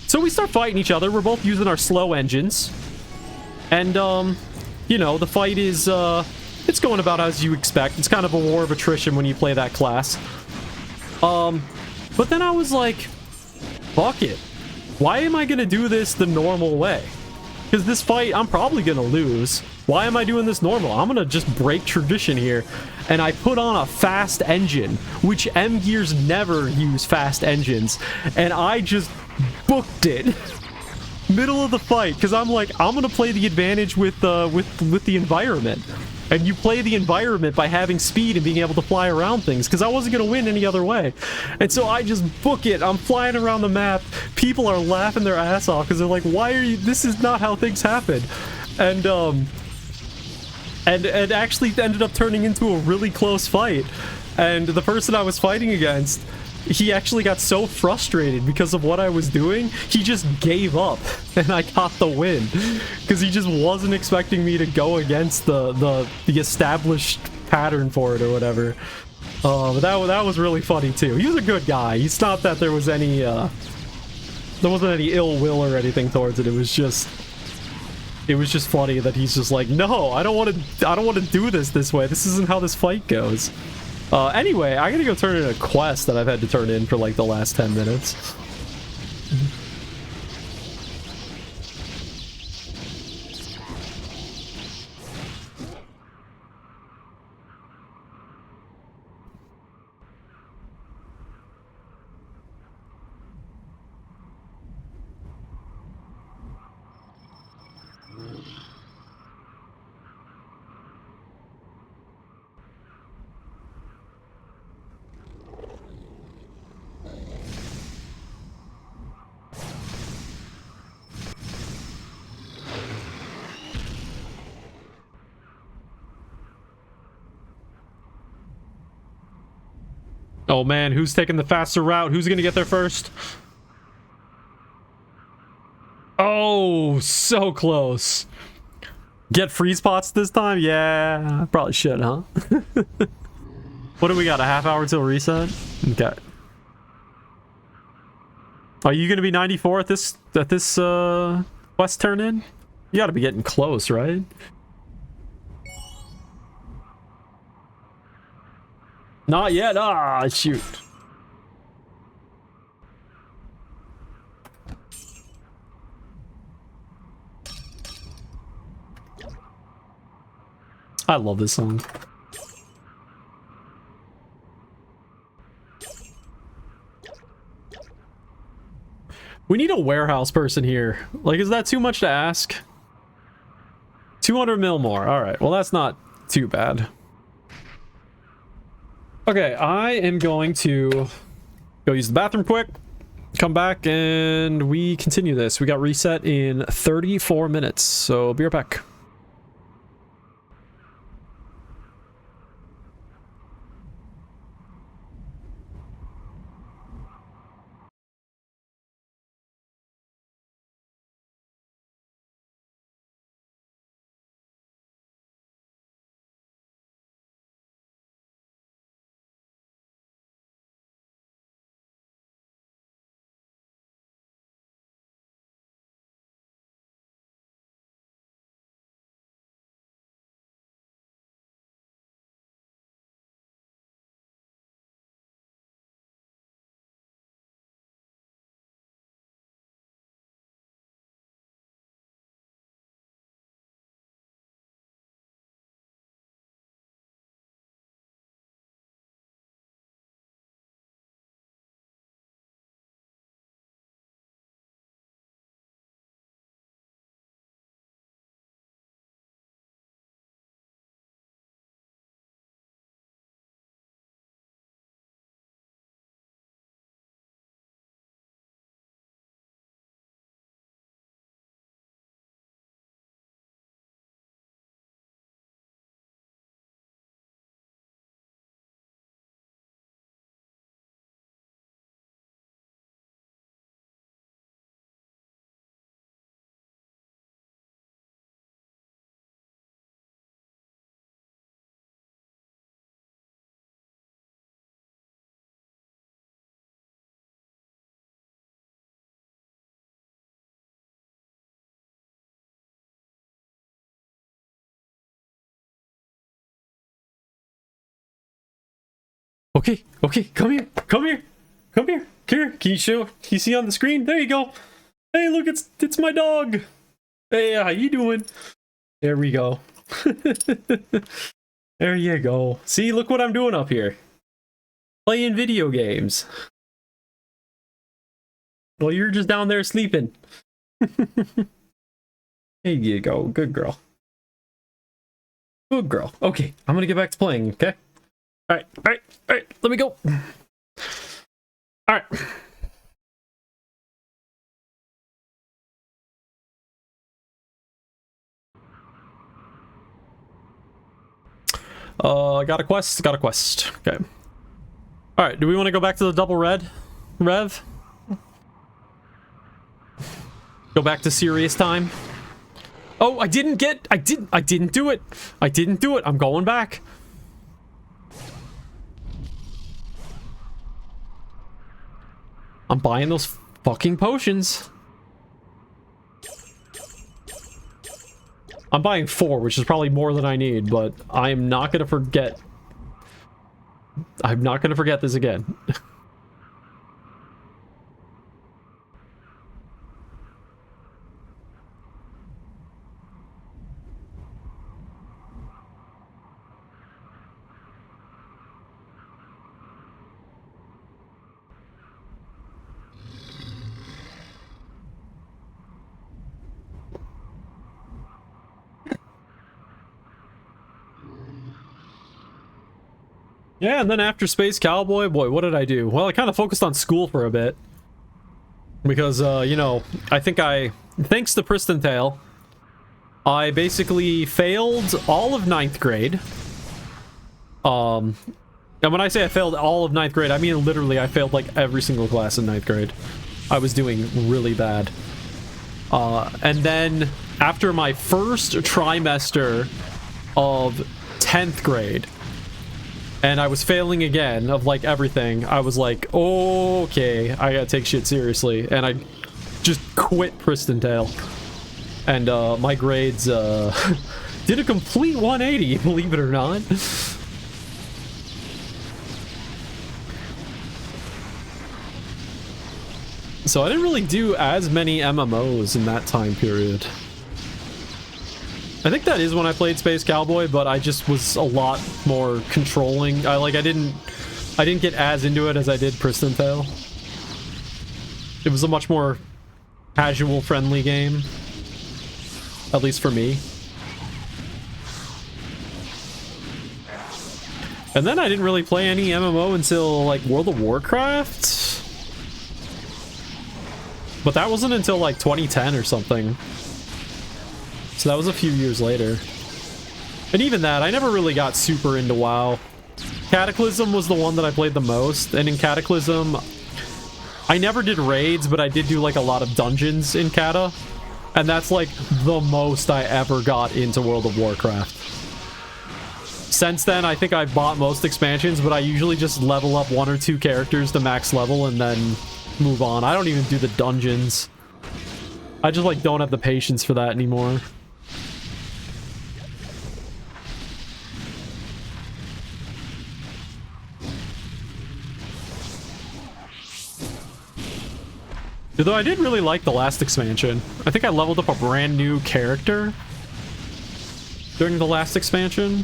So we start fighting each other. We're both using our slow engines. And, you know, the fight is, it's going about as you expect. It's kind of a war of attrition when you play that class. But then I was like, fuck it. Why am I gonna do this the normal way? Because this fight, I'm probably gonna lose. Why am I doing this normal? I'm gonna just break tradition here. And I put on a fast engine, which M gears never use fast engines. And I just booked it. Middle of the fight, because I'm like, I'm gonna play the advantage with the environment. And you play the environment by having speed and being able to fly around things, because I wasn't gonna win any other way. And so I just book it. I'm flying around the map. People are laughing their ass off because they're like, why are you, this is not how things happen. And it actually ended up turning into a really close fight. And the person I was fighting against, he actually got so frustrated because of what I was doing, he just gave up, and I got the win. Because he just wasn't expecting me to go against the established pattern for it or whatever. But that was really funny too. He was a good guy. It's not that there was any there wasn't any ill will or anything towards it. It was just funny that he's just like, no, I don't want to do this way. This isn't how this fight goes. Anyway, I gotta go turn in a quest that I've had to turn in for like the last 10 minutes. Oh man, who's taking the faster route? Who's gonna get there first? Oh, so close. Get free spots this time? Yeah, I probably should, huh? What do we got? A half hour till reset? Okay. Are you gonna be 94 at this quest turn in? You gotta be getting close, right? Not yet. Ah, shoot. I love this song. We need a warehouse person here. Like, is that too much to ask? 200 mil more. All right. Well, that's not too bad. Okay, I am going to go use the bathroom quick. Come back and we continue this. We got reset in 34 minutes, so be right back. Okay, okay, come here, come here, come here, here. Can you see on the screen? There you go. Hey, look, it's my dog. Hey, how you doing? There we go. There you go. See, look what I'm doing up here. Playing video games. Well, you're just down there sleeping. There you go. Good girl. Good girl. Okay, I'm gonna get back to playing, okay? Alright, alright, alright, let me go. Alright. Got a quest, got a quest. Okay. Alright, do we want to go back to the double rev? Go back to serious time? Oh, I didn't do it! I didn't do it! I'm going back. I'm buying those fucking potions. I'm buying 4, which is probably more than I need, but I'm not gonna forget. I'm not gonna forget this again. Yeah, and then after Space Cowboy, boy, what did I do? Well, I kind of focused on school for a bit. Because, you know, I think thanks to Pristontale, I basically failed all of 9th grade. And when I say I failed all of 9th grade, I mean literally I failed like every single class in 9th grade. I was doing really bad. And then after my first trimester of 10th grade, and I was failing again of like everything, I was like, oh, okay, I gotta take shit seriously, and I just quit Pristontale. And my grades did a complete 180, believe it or not. So I didn't really do as many MMOs in that time period. I think that is when I played Space Cowboy, but I just was a lot more controlling. I didn't get as into it as I did Pristontale. It was a much more casual friendly game. At least for me. And then I didn't really play any MMO until like World of Warcraft. But that wasn't until like 2010 or something. So that was a few years later. And even that, I never really got super into WoW. Cataclysm was the one that I played the most. And in Cataclysm, I never did raids, but I did do like a lot of dungeons in Cata. And that's like the most I ever got into World of Warcraft. Since then, I think I've bought most expansions, but I usually just level up 1 or 2 characters to max level and then move on. I don't even do the dungeons. I just like don't have the patience for that anymore. Though I did really like the last expansion. I think I leveled up a brand new character during the last expansion.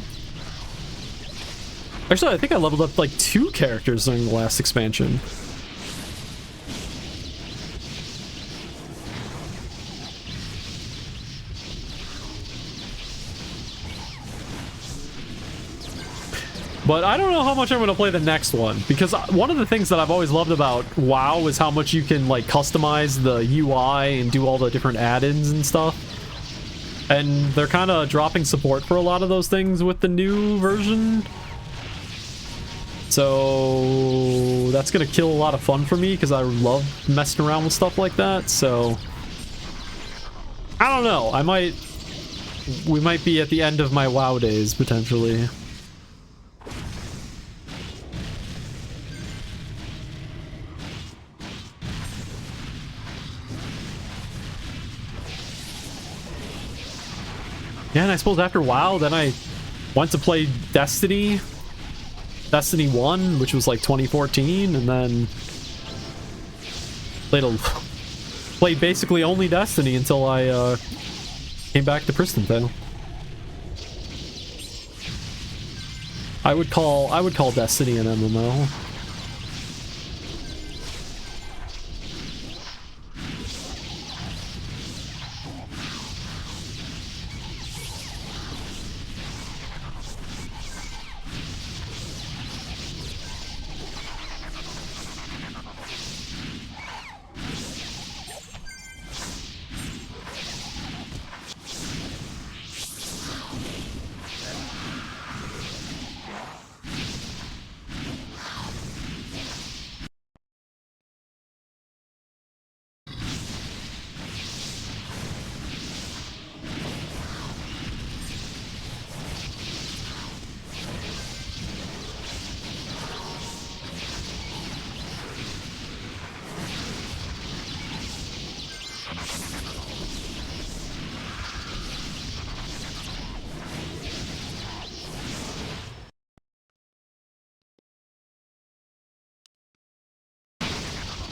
Actually, I think I leveled up like 2 characters during the last expansion. But I don't know how much I'm going to play the next one, because one of the things that I've always loved about WoW is how much you can like customize the UI and do all the different add-ins and stuff. And they're kind of dropping support for a lot of those things with the new version. So that's going to kill a lot of fun for me, because I love messing around with stuff like that. So I don't know. We might be at the end of my WoW days, potentially. Yeah, and I suppose after WoW, then I went to play Destiny 1, which was like 2014, and then played basically only Destiny until I came back to Pristontale. I would call Destiny an MMO.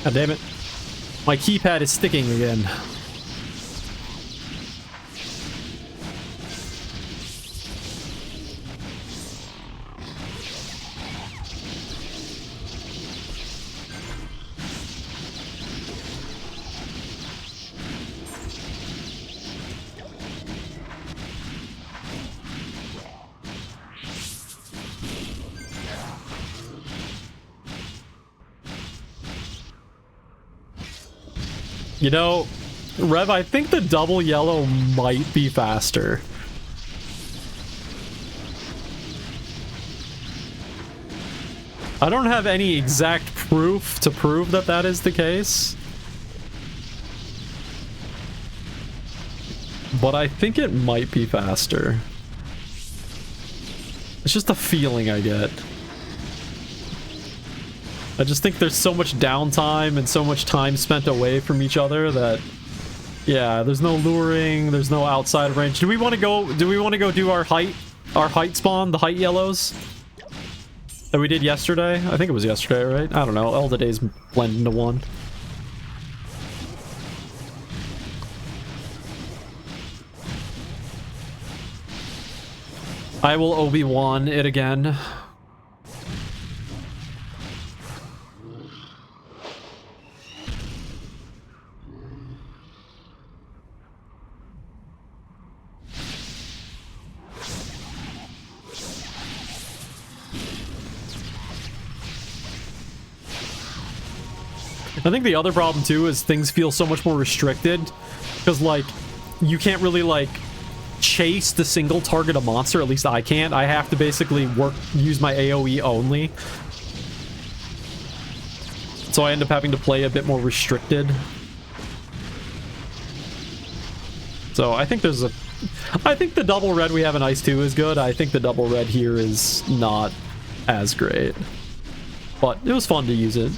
God damn it. My keypad is sticking again. You know, Rev, I think the double yellow might be faster. I don't have any exact proof to prove that that is the case. But I think it might be faster. It's just a feeling I get. I just think there's so much downtime and so much time spent away from each other that, yeah, there's no luring, there's no outside of range. Do we want to go do our height spawn, the height yellows that we did yesterday? I think it was yesterday, right? I don't know. All the days blend into one. I will Obi-Wan it again. I think the other problem too is things feel so much more restricted because like you can't really like chase the single target a monster. At least I can't. I have to basically use my AoE only. So I end up having to play a bit more restricted. So I think I think the double red we have in Ice 2 is good. I think the double red here is not as great. But it was fun to use it.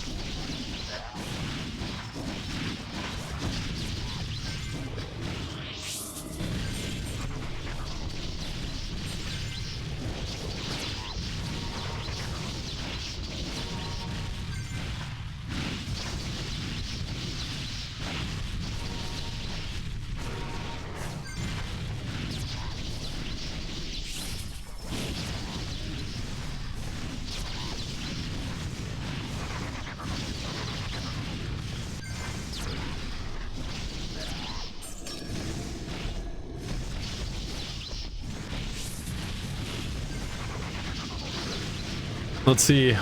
Let's see.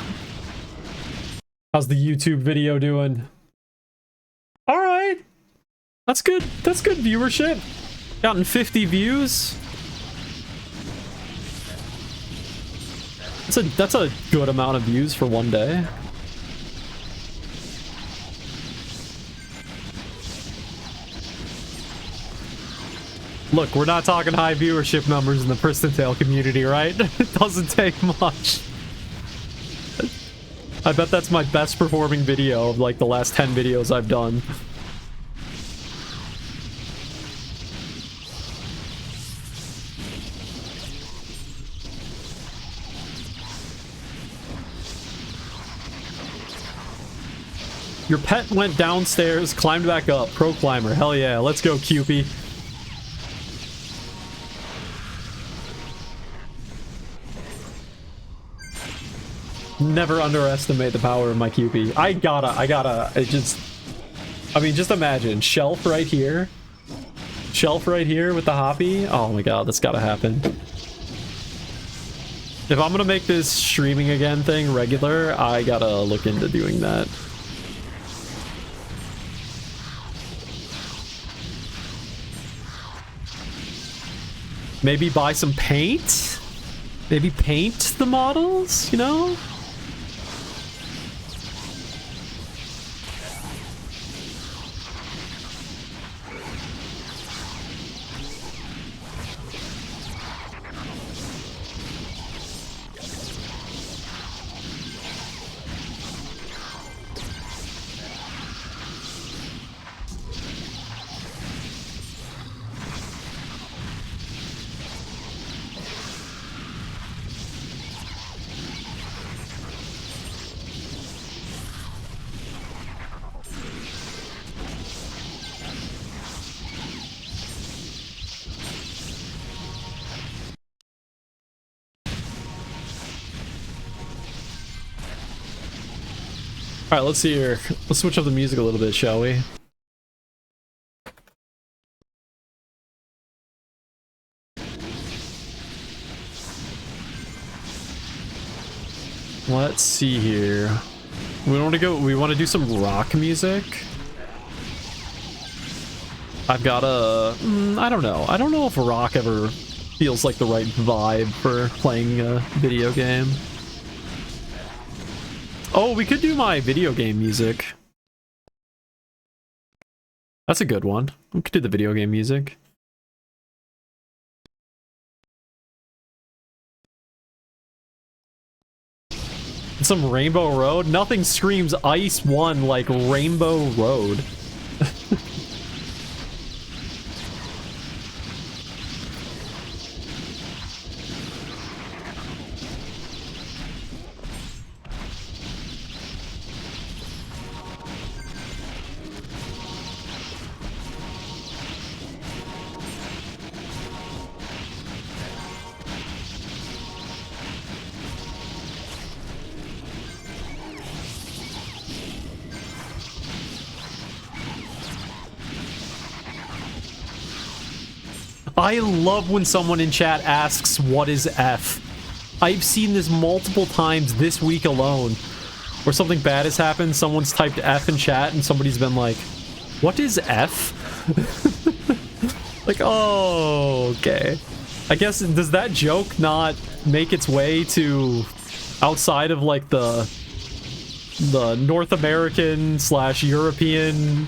How's the YouTube video doing? All right. That's good. That's good viewership. Gotten 50 views. That's a good amount of views for one day. Look, we're not talking high viewership numbers in the Pristontale community, right? It doesn't take much. I bet that's my best performing video of like the last 10 videos I've done. Your pet went downstairs, climbed back up. Pro climber. Hell yeah. Let's go, Cupie. Never underestimate the power of my QP. I mean, just imagine. Shelf right here. Shelf right here with the hoppy. Oh my god, that's gotta happen. If I'm gonna make this streaming again thing regular, I gotta look into doing that. Maybe buy some paint? Maybe paint the models, you know? Alright, let's see here. Let's switch up the music a little bit, shall we? Let's see here. We want to do some rock music. I've got a... I don't know. I don't know if rock ever feels like the right vibe for playing a video game. Oh, we could do my video game music. That's a good one. We could do the video game music. Some Rainbow Road? Nothing screams Ice 1 like Rainbow Road. I love when someone in chat asks, what is F? I've seen this multiple times this week alone. Or something bad has happened, someone's typed F in chat and somebody's been like, what is F? Like, oh, okay. I guess, does that joke not make its way to outside of like the North American / European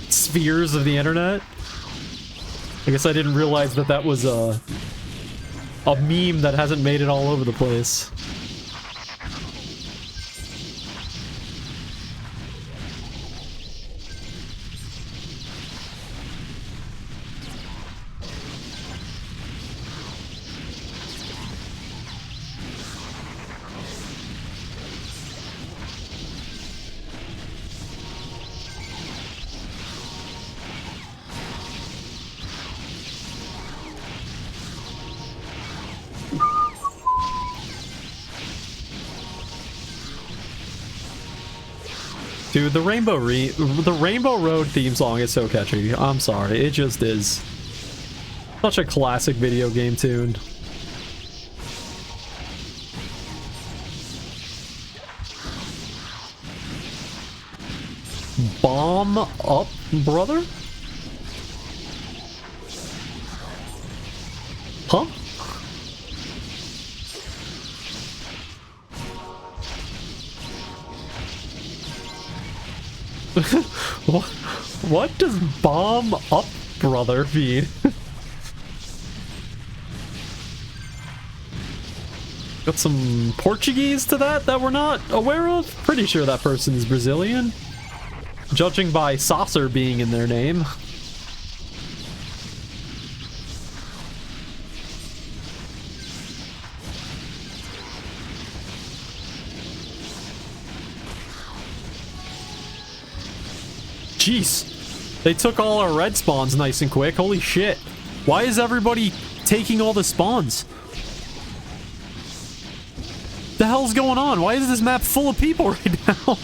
spheres of the internet? I guess I didn't realize that that was a meme that hasn't made it all over the place. Dude, the Rainbow Road theme song is so catchy. I'm sorry, it just is. Such a classic video game tune. Bomb up, brother? Huh? What does bomb up, brother, mean? Got some Portuguese to that we're not aware of? Pretty sure that person is Brazilian. Judging by saucer being in their name. Jeez. They took all our red spawns nice and quick. Holy shit. Why is everybody taking all the spawns? The hell's going on? Why is this map full of people right now?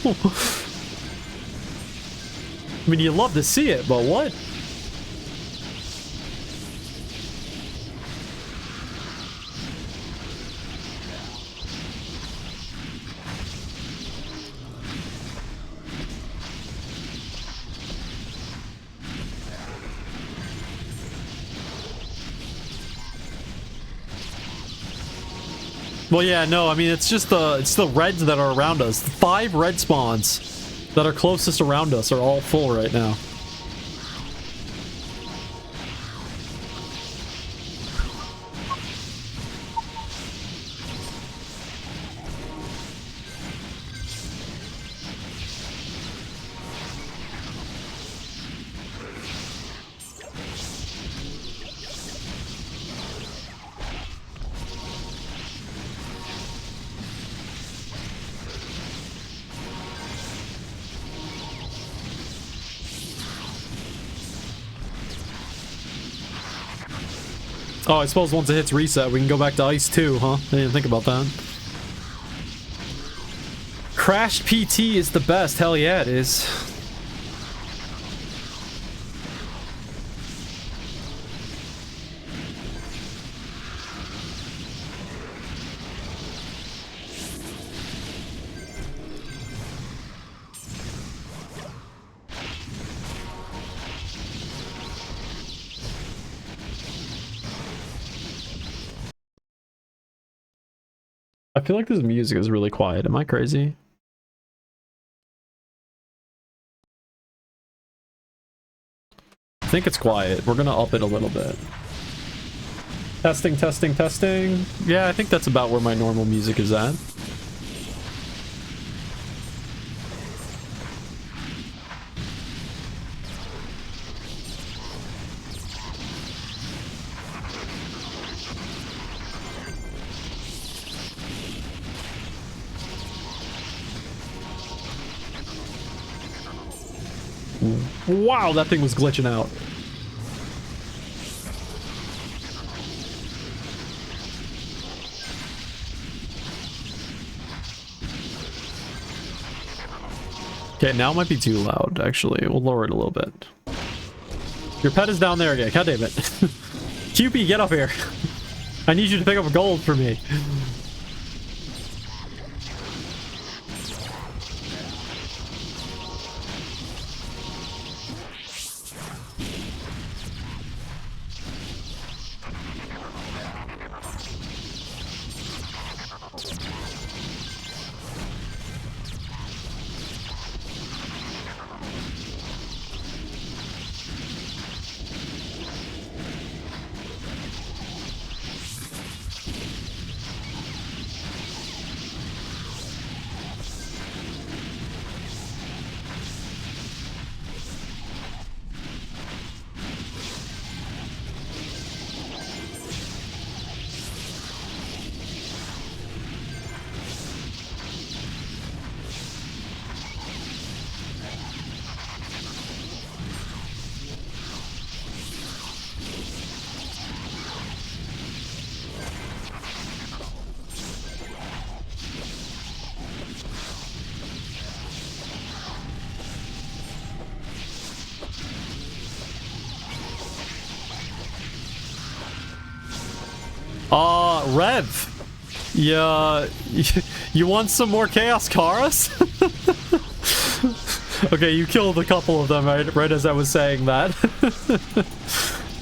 I mean, you love to see it, but what? Well, yeah, no, I mean, it's just the reds that are around us. The 5 red spawns that are closest around us are all full right now. Oh, I suppose once it hits reset, we can go back to ice too, huh? I didn't think about that. Crashed PT is the best. Hell yeah, it is. I feel like this music is really quiet. Am I crazy? I think it's quiet. We're gonna up it a little bit. Testing, testing, testing. Yeah, I think that's about where my normal music is at. Wow, that thing was glitching out. Okay, now it might be too loud, actually. We'll lower it a little bit. Your pet is down there again. God damn it. QP, get up here. I need you to pick up gold for me. Rev. Yeah, you want some more Chaos Karas? Okay, you killed a couple of them right as I was saying that.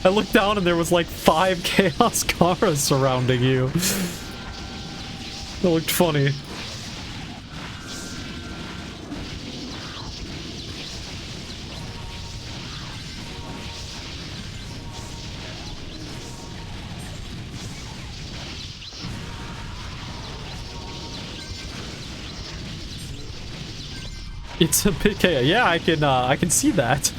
I looked down and there was like 5 Chaos Karas surrounding you. That looked funny. It's a bit chaos. Yeah, I can see that.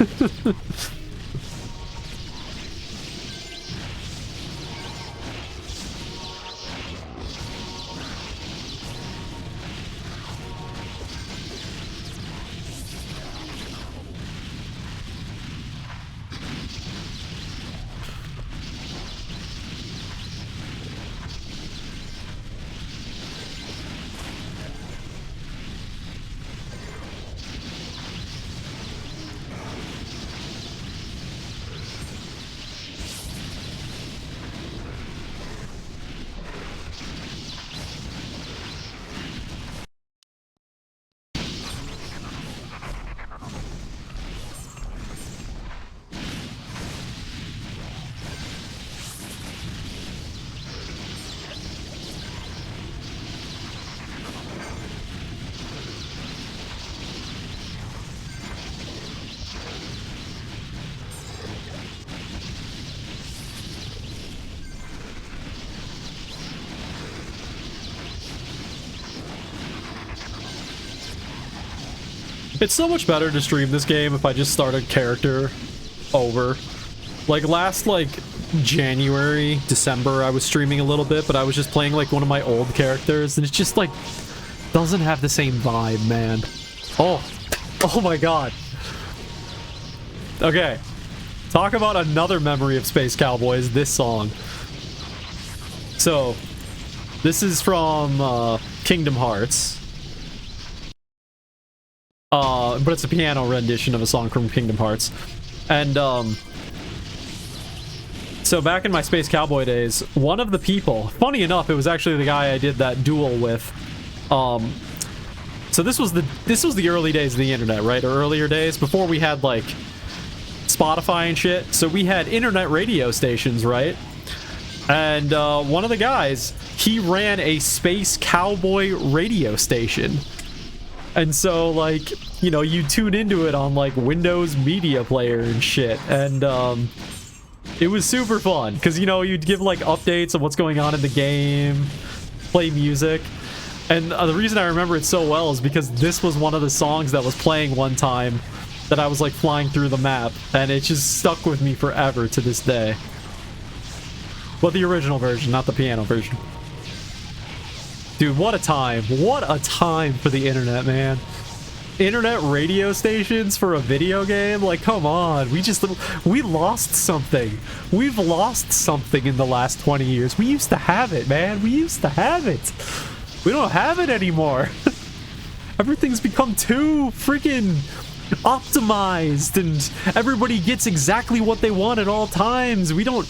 It's so much better to stream this game if I just start a character over. Like last January, December, I was streaming a little bit, but I was just playing like one of my old characters, and it's just like doesn't have the same vibe, man. Oh my god. Okay. Talk about another memory of Space Cowboys, this song. So, this is from Kingdom Hearts. But it's a piano rendition of a song from Kingdom Hearts. And, so back in my Space Cowboy days, one of the people, funny enough, it was actually the guy I did that duel with. So this was the early days of the internet, right? Or earlier days, before we had, like, Spotify and shit. So we had internet radio stations, right? And, one of the guys, he ran a Space Cowboy radio station. And so, like, you know, you tune into it on, like, Windows Media Player and shit. And, it was super fun. Because, you know, you'd give, like, updates of what's going on in the game, play music. And the reason I remember it so well is because this was one of the songs that was playing one time that I was, like, flying through the map. And it just stuck with me forever to this day. But the original version, not the piano version. Dude, what a time. What a time for the internet, man. Internet radio stations for a video game? Like, come on. We lost something. We've lost something in the last 20 years. We used to have it, man. We used to have it. We don't have it anymore. Everything's become too freaking optimized, and everybody gets exactly what they want at all times. We don't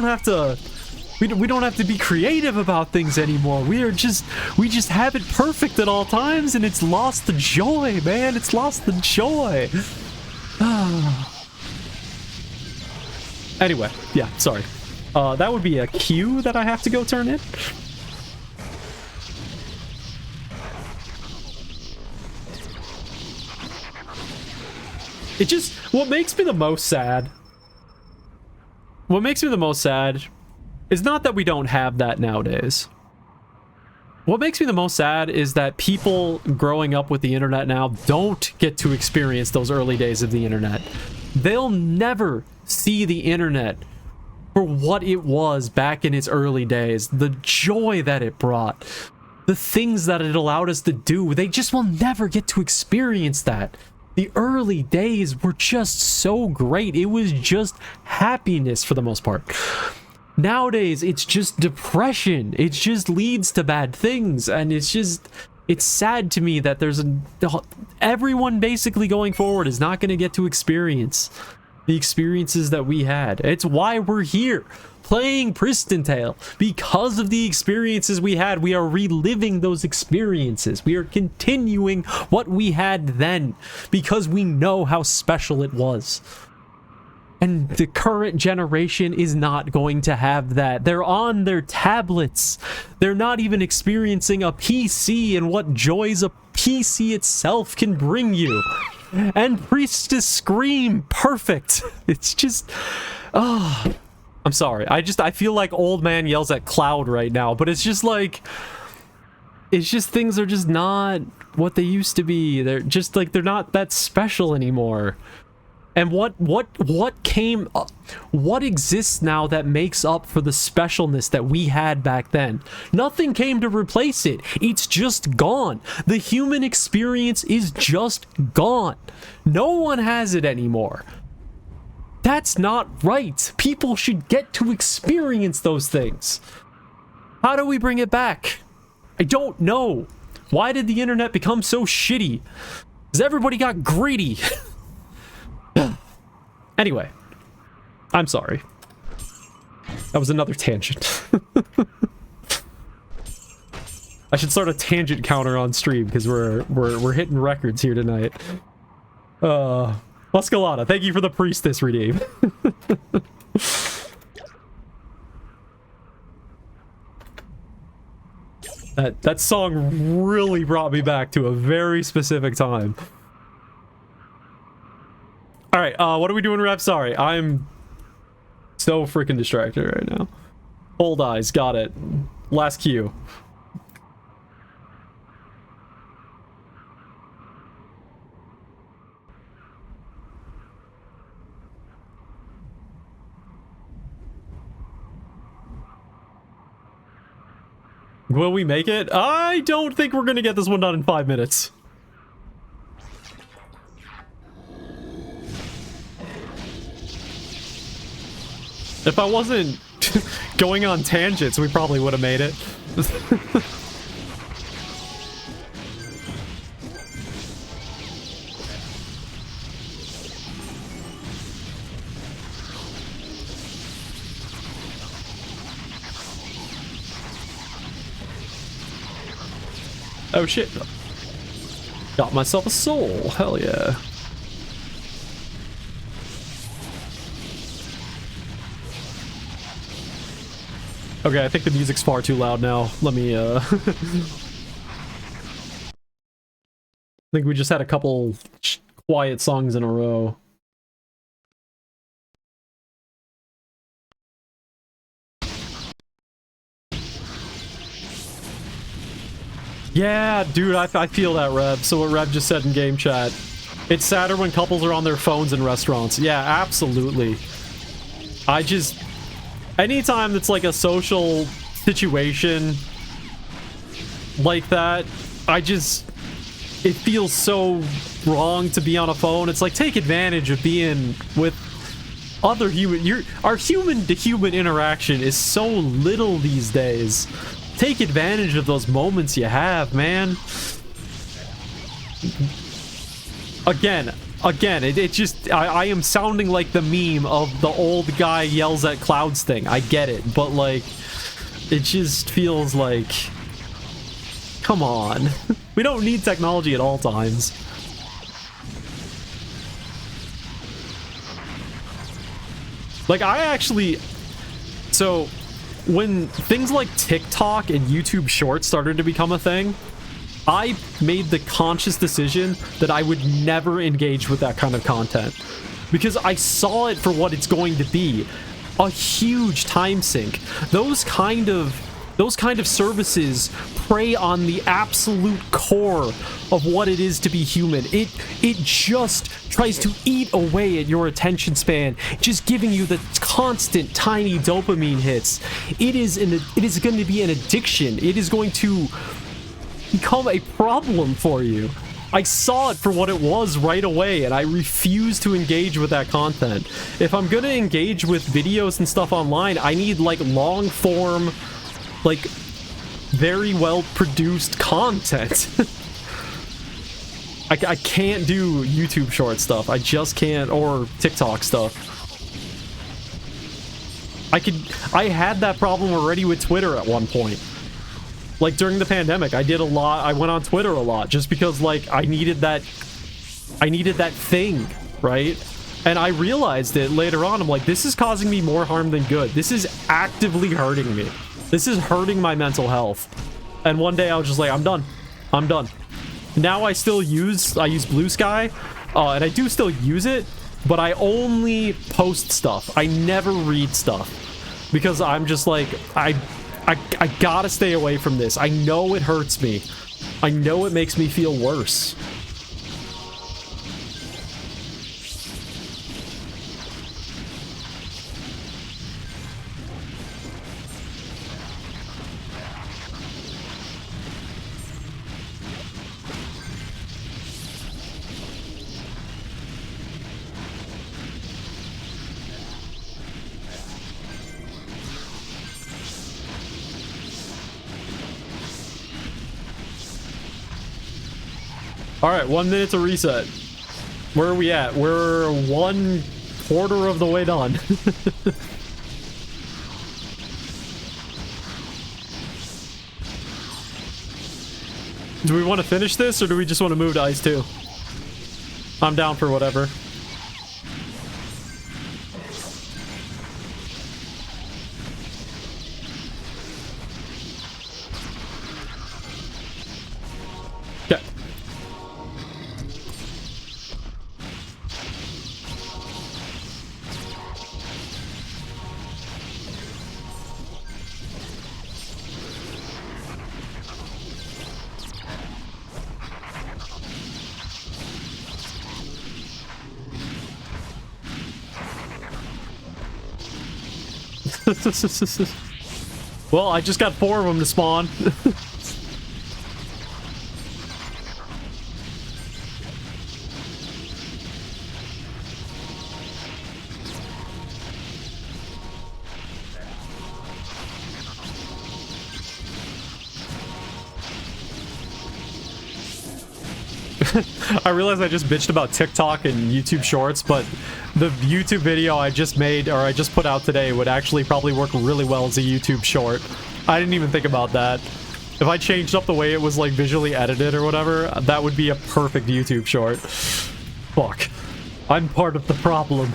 have to be creative about things anymore. We just have it perfect at all times, and it's lost the joy, man. It's lost the joy. Anyway, yeah, sorry. That would be a cue that I have to go turn in. It just, what makes me the most sad is not that we don't have that nowadays. What makes me the most sad is that people growing up with the internet now don't get to experience those early days of the internet. They'll never see the internet for what it was back in its early days. The joy that it brought. The things that it allowed us to do. They just will never get to experience that. The early days were just so great. It was just happiness for the most part. Nowadays, it's just depression. It just leads to bad things, and it's sad to me that everyone basically going forward is not going to get to experience the experiences that we had. It's why we're here playing Pristontale. Because of the experiences we had, we are reliving those experiences. We are continuing what we had then because we know how special it was. And the current generation is not going to have that. They're on their tablets. They're not even experiencing a PC and what joys a PC itself can bring you. And Priestess Scream, perfect. It's just, oh, I'm sorry. I feel like old man yells at cloud right now, but it's just like, it's just things are just not what they used to be. They're just like, they're not that special anymore. And what exists now that makes up for the specialness that we had back then? Nothing came to replace it. It's just gone. The human experience is just gone. No one has it anymore. That's not right. People should get to experience those things. How do we bring it back? I don't know. Why did the internet become so shitty? Because everybody got greedy. Anyway, I'm sorry. That was another tangent. I should start a tangent counter on stream because we're hitting records here tonight. Muscalata, thank you for the priestess redeem. That song really brought me back to a very specific time. Alright, what are we doing, Rep? Sorry, I'm so freaking distracted right now. Old eyes, got it. Last cue. Will we make it? I don't think we're gonna get this one done in 5 minutes. If I wasn't going on tangents, we probably would have made it. Oh shit. Got myself a soul. Hell yeah. Okay, I think the music's far too loud now. Let me, I think we just had a couple quiet songs in a row. Yeah, dude, I feel that, Reb. So what Reb just said in game chat. It's sadder when couples are on their phones in restaurants. Yeah, absolutely. Anytime that's like a social situation like that, it feels so wrong to be on a phone. It's like, take advantage of being with other human. Our human-to-human interaction is so little these days. Take advantage of those moments you have, man. Again, it just, I am sounding like the meme of the old guy yells at clouds thing. I get it, but like, it just feels like, come on. We don't need technology at all times. Like, so when things like TikTok and YouTube Shorts started to become a thing, I made the conscious decision that I would never engage with that kind of content because I saw it for what it's going to be, a huge time sink. Those kind of services prey on the absolute core of what it is to be human. It just tries to eat away at your attention span, just giving you the constant tiny dopamine hits. It is going to be an addiction. It is going to become a problem for you. I saw it for what it was right away, and I refuse to engage with that content. If I'm gonna engage with videos and stuff online, I need like long form, like very well produced content. I can't do YouTube short stuff. I just can't, or TikTok stuff. I had that problem already with Twitter at one point. Like, during the pandemic, I did a lot. I went on Twitter a lot just because, like, I needed that thing, right? And I realized it later on. I'm like, this is causing me more harm than good. This is actively hurting me. This is hurting my mental health. And one day I was just like, I'm done. I'm done. Now I use Blue Sky, and I do still use it, but I only post stuff. I never read stuff. Because I'm just like, I gotta stay away from this. I know it hurts me. I know it makes me feel worse. Alright, 1 minute to reset. Where are we at? We're 1/4 of the way done. Do we want to finish this, or do we just want to move to Ice 2? I'm down for whatever. Well, I just got 4 of them to spawn. I realized I just bitched about TikTok and YouTube Shorts, but the YouTube video I just made, or I just put out today, would actually probably work really well as a YouTube Short. I didn't even think about that. If I changed up the way it was, like, visually edited or whatever, that would be a perfect YouTube Short. Fuck. I'm part of the problem.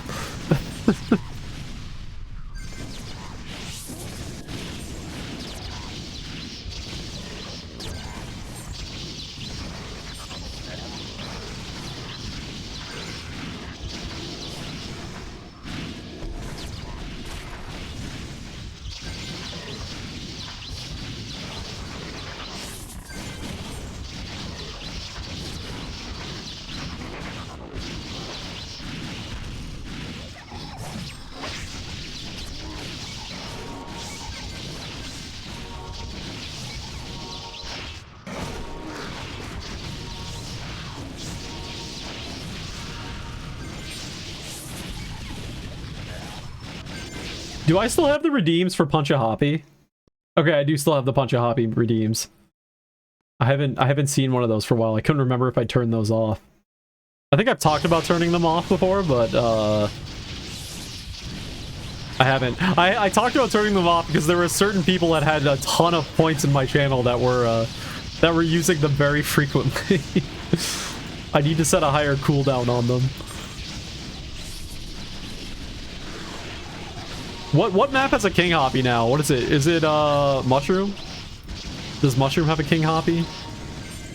Do I still have the redeems for Punch a Hoppy? Okay, I do still have the Punch a Hoppy redeems. I haven't seen one of those for a while. I couldn't remember if I turned those off. I think I've talked about turning them off before, but I haven't. I talked about turning them off because there were certain people that had a ton of points in my channel that were using them very frequently. I need to set a higher cooldown on them. What map has a King Hoppy now? What is it? Is it Mushroom? Does Mushroom have a King Hoppy?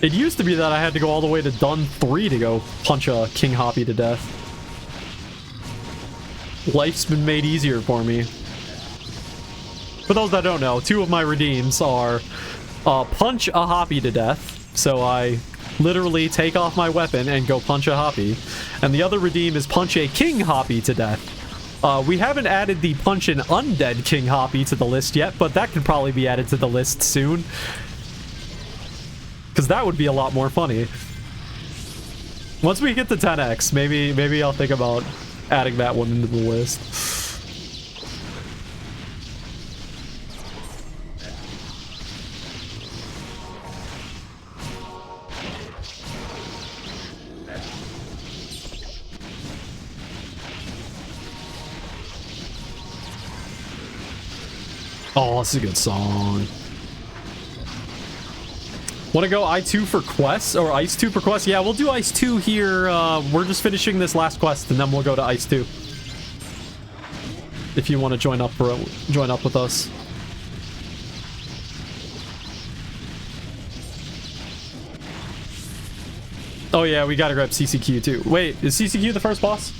It used to be that I had to go all the way to Dun 3 to go punch a King Hoppy to death. Life's been made easier for me. For those that don't know, 2 of my redeems are punch a Hoppy to death. So I literally take off my weapon and go punch a Hoppy. And the other redeem is punch a King Hoppy to death. We haven't added the punch an undead King Hoppy to the list yet, but that could probably be added to the list soon. Because that would be a lot more funny. Once we get to 10x, maybe I'll think about adding that one into the list. Oh, that's a good song. Want to go I2 for quests? Or Ice 2 for quests? Yeah, we'll do Ice 2 here. We're just finishing this last quest, and then we'll go to Ice 2. If you want to join up with us. Oh yeah, we gotta grab CCQ too. Wait, is CCQ the first boss?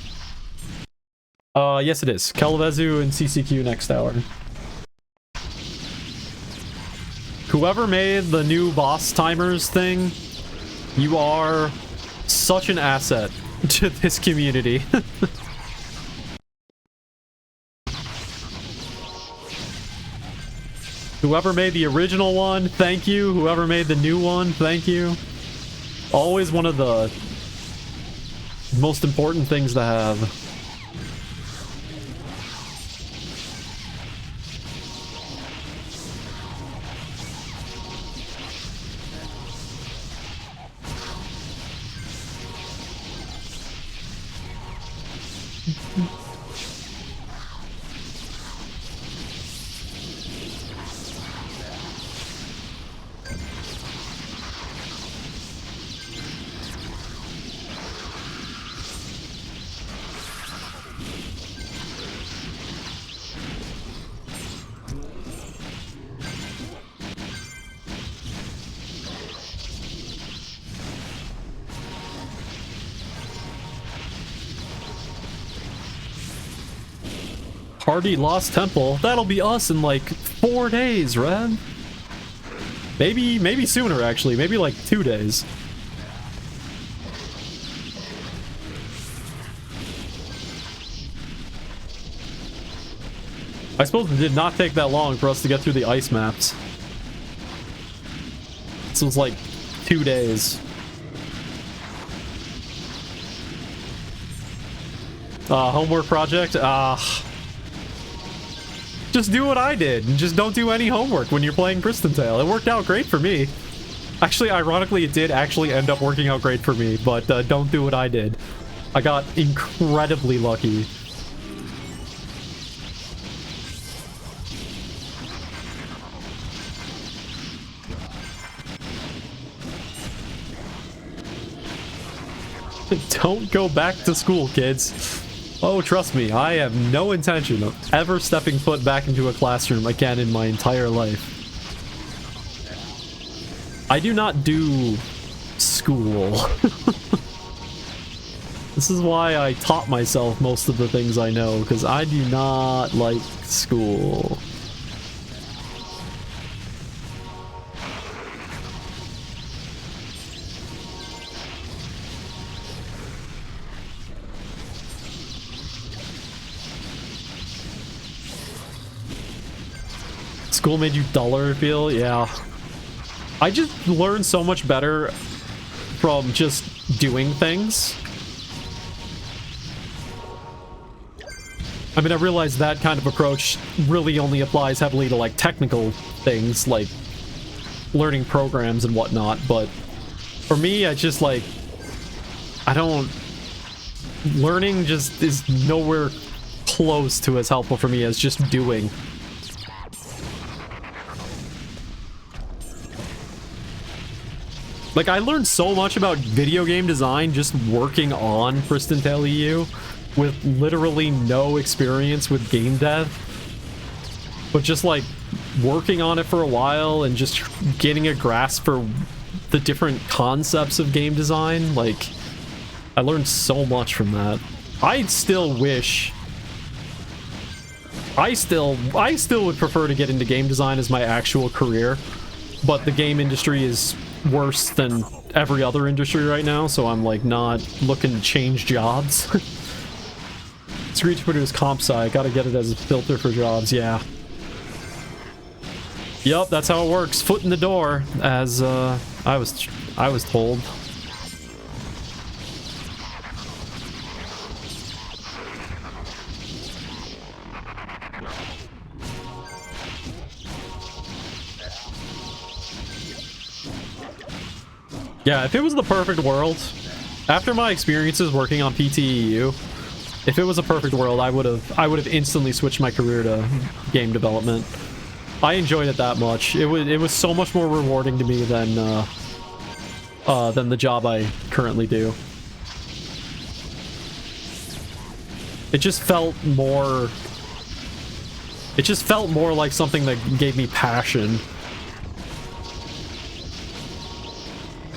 Yes it is. Kelvezu and CCQ next hour. Whoever made the new boss timers thing, you are such an asset to this community. Whoever made the original one, thank you. Whoever made the new one, thank you. Always one of the most important things to have. Hardy Lost Temple. That'll be us in like 4 days, Red. Maybe sooner, actually. Maybe like 2 days. I suppose it did not take that long for us to get through the ice maps. This was like 2 days. Homework project? Just do what I did, and just don't do any homework when you're playing Pristontale. It worked out great for me. Actually, ironically, it did actually end up working out great for me, but don't do what I did. I got incredibly lucky. Don't go back to school, kids. Oh, trust me, I have no intention of ever stepping foot back into a classroom again in my entire life. I do not do school. This is why I taught myself most of the things I know, because I do not like school. School made you duller, feel? Yeah. I just learned so much better from just doing things. I mean, I realize that kind of approach really only applies heavily to, like, technical things, like learning programs and whatnot, but for me, I just, like, I don't... Learning just is nowhere close to as helpful for me as just doing. Like, I learned so much about video game design just working on Pristontale EU with literally no experience with game dev. But just, like, working on it for a while and just getting a grasp for the different concepts of game design. Like, I learned so much from that. I still wish... I still would prefer to get into game design as my actual career. But the game industry is worse than every other industry right now, so I'm like not looking to change jobs. Screech produce comp sci, gotta get it as a filter for jobs, yeah. Yup, that's how it works. Foot in the door, as I was told. Yeah, if it was the perfect world, after my experiences working on PTEU, if it was a perfect world, I would have instantly switched my career to game development. I enjoyed it that much. It was so much more rewarding to me than the job I currently do. It just felt more like something that gave me passion.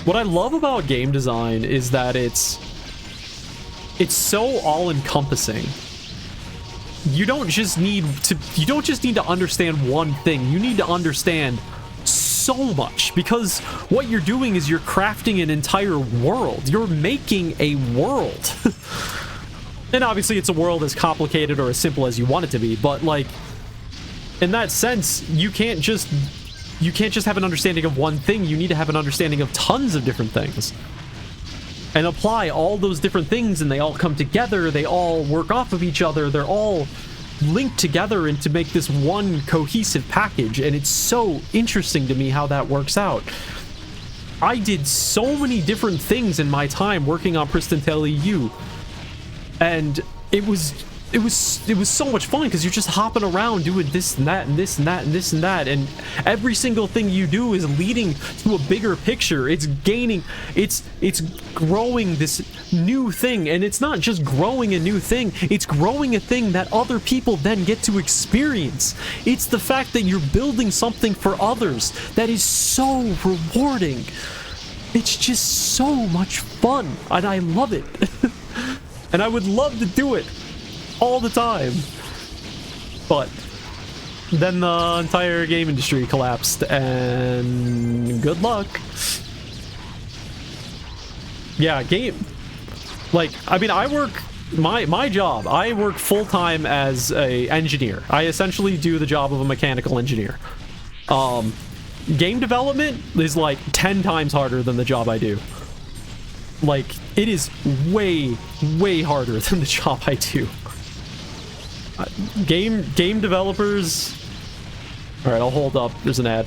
What I love about game design is that it's so all-encompassing. You don't just need to understand one thing. You need to understand so much, because what you're doing is you're crafting an entire world. You're making a world. And obviously it's a world as complicated or as simple as you want it to be, but like in that sense, you can't just have an understanding of one thing. You need to have an understanding of tons of different things and apply all those different things, and they all come together. They all work off of each other. They're all linked together and to make this one cohesive package, and it's so interesting to me how that works out. I did so many different things in my time working on Pristontale EU, and it was so much fun because you're just hopping around doing this and that and this and that and this and that, and every single thing you do is leading to a bigger picture. It's growing this new thing, and it's not just growing a new thing, it's growing a thing that other people then get to experience. It's the fact that you're building something for others that is so rewarding. It's just so much fun, and I love it. And I would love to do it all the time, but then the entire game industry collapsed, and good luck. Yeah, I mean, I work my job. I work full-time as a engineer. I essentially do the job of a mechanical engineer. Game development is like 10 times harder than the job I do. Like, it is way harder than the job I do. Game developers. All right, I'll hold up. There's an ad.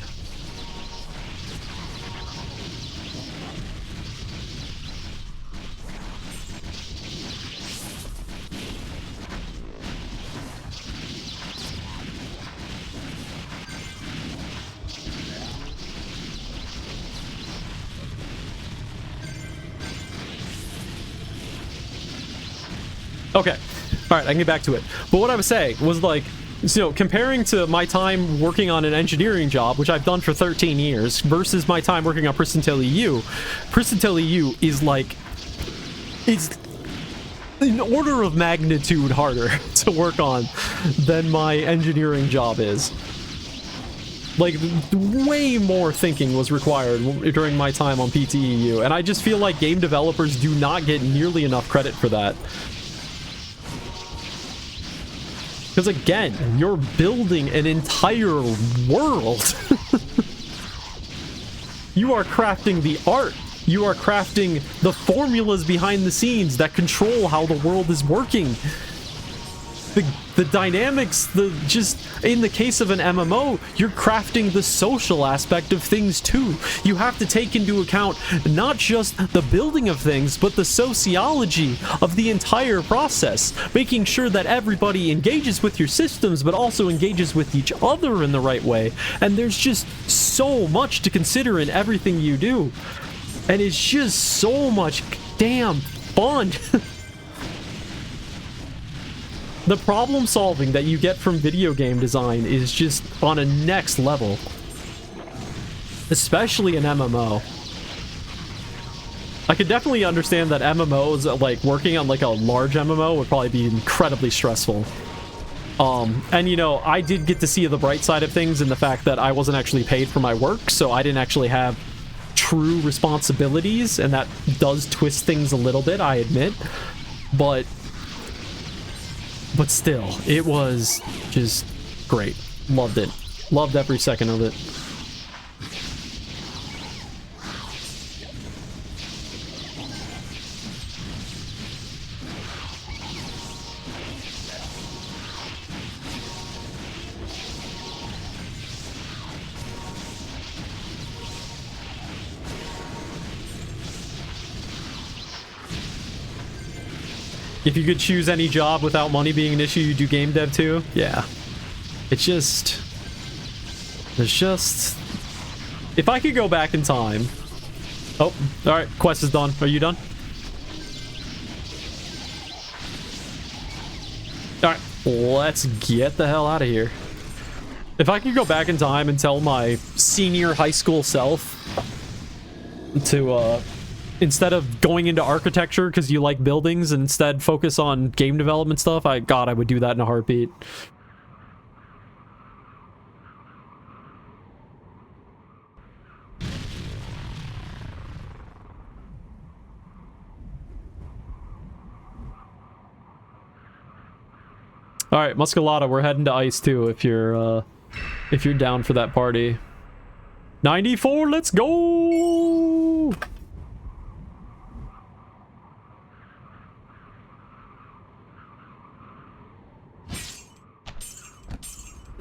Okay. All right, I can get back to it. But what I was saying was, like, so comparing to my time working on an engineering job, which I've done for 13 years, versus my time working on Pristontale EU, Pristontale EU is like, it's an order of magnitude harder to work on than my engineering job is. Like, way more thinking was required during my time on PTEU, and I just feel like game developers do not get nearly enough credit for that. Because again, you're building an entire world. You are crafting the art. You are crafting the formulas behind the scenes that control how the world is working. The dynamics, just in the case of an MMO, you're crafting the social aspect of things too. You have to take into account not just the building of things, but the sociology of the entire process, making sure that everybody engages with your systems, but also engages with each other in the right way. And there's just so much to consider in everything you do. And it's just so much damn fun. The problem solving that you get from video game design is just on a next level. Especially an MMO. I could definitely understand that MMOs, like working on like a large MMO would probably be incredibly stressful. And you know, I did get to see the bright side of things in the fact that I wasn't actually paid for my work, so I didn't actually have true responsibilities, and that does twist things a little bit, I admit. But still, it was just great. Loved it. Loved every second of it. If you could choose any job without money being an issue, you do game dev too? Yeah. It's just... There's just... If I could go back in time... Oh, alright, quest is done. Are you done? Alright, let's get the hell out of here. If I could go back in time and tell my senior high school self to, instead of going into architecture because you like buildings, instead focus on game development stuff, God, I would do that in a heartbeat. All right, Muscolata, we're heading to ice too if you're down for that party. 94, let's go!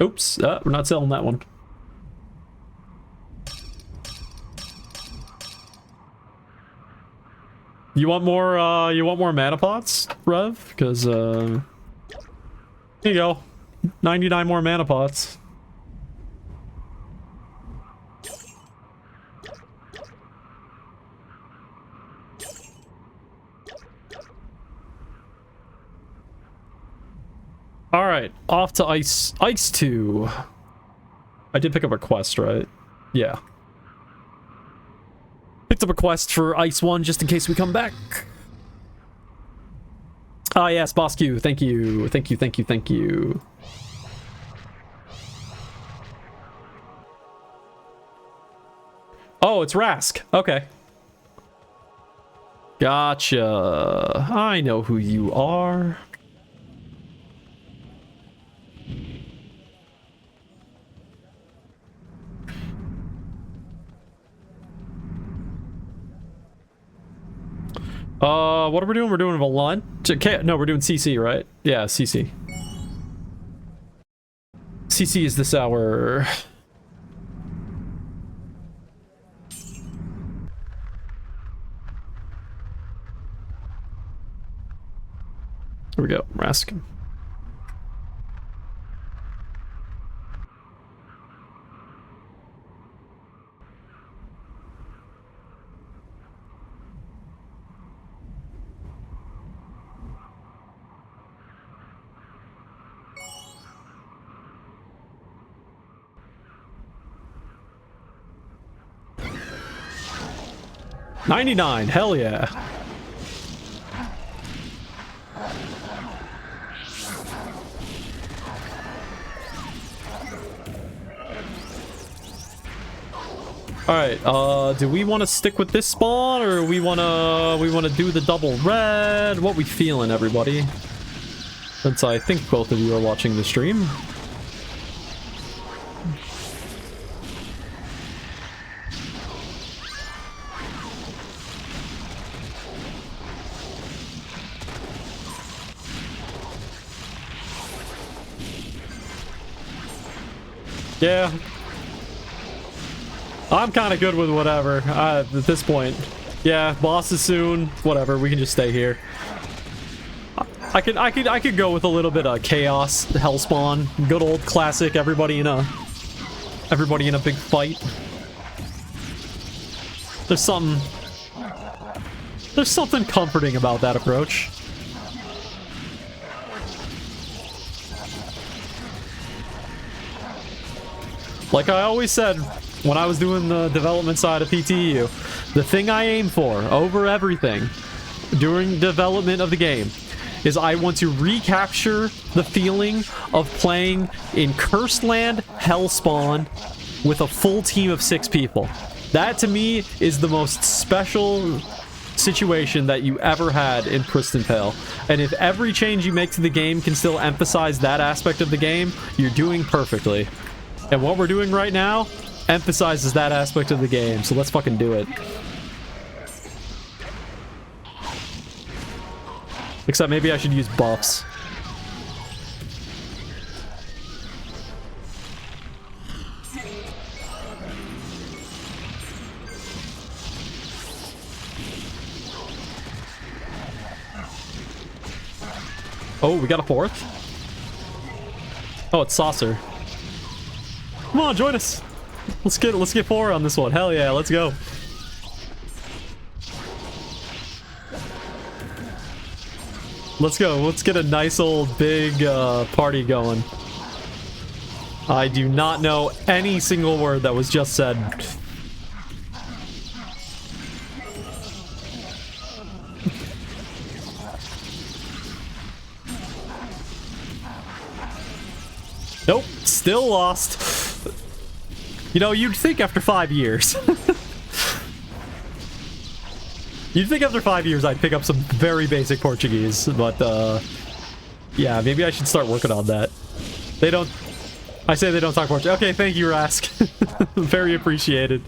Oops, we're not selling that one. You want more mana pots, Rev? Because, here you go. 99 more mana pots. Alright, off to Ice 2. I did pick up a quest, right? Yeah. Picked up a quest for Ice 1 just in case we come back. Ah, yes, Boss Q. Thank you. Thank you, thank you, thank you. Oh, it's Rask. Okay. Gotcha. I know who you are. What are we doing? We're doing Valon? No, we're doing CC, right? Yeah, CC. CC is this hour. Here we go, Rask. $99, hell yeah. Alright, do we want to stick with this spawn, or we wanna do the double red? What we feeling, everybody? Since I think both of you are watching the stream. Yeah. I'm kind of good with whatever, at this point. Yeah, boss is soon. Whatever, we can just stay here. I could go with a little bit of chaos, hellspawn, good old classic. Everybody in a big fight. There's something comforting about that approach. Like I always said when I was doing the development side of PTU, the thing I aim for over everything during development of the game is I want to recapture the feeling of playing in Cursed Land Hellspawn with a full team of 6 people. That to me is the most special situation that you ever had in Pristontale. And if every change you make to the game can still emphasize that aspect of the game, you're doing perfectly. And what we're doing right now emphasizes that aspect of the game, so let's fucking do it. Except maybe I should use buffs. Oh, we got a 4th? Oh, it's Saucer. Come on, join us. Let's get 4 on this one. Hell yeah, let's go. Let's go. Let's get a nice old big party going. I do not know any single word that was just said. Nope, still lost. You know, you'd think after 5 years. You'd think after 5 years I'd pick up some very basic Portuguese, but yeah, maybe I should start working on that. They don't... I say they don't talk Portuguese. Okay, thank you, Rask. Very appreciated.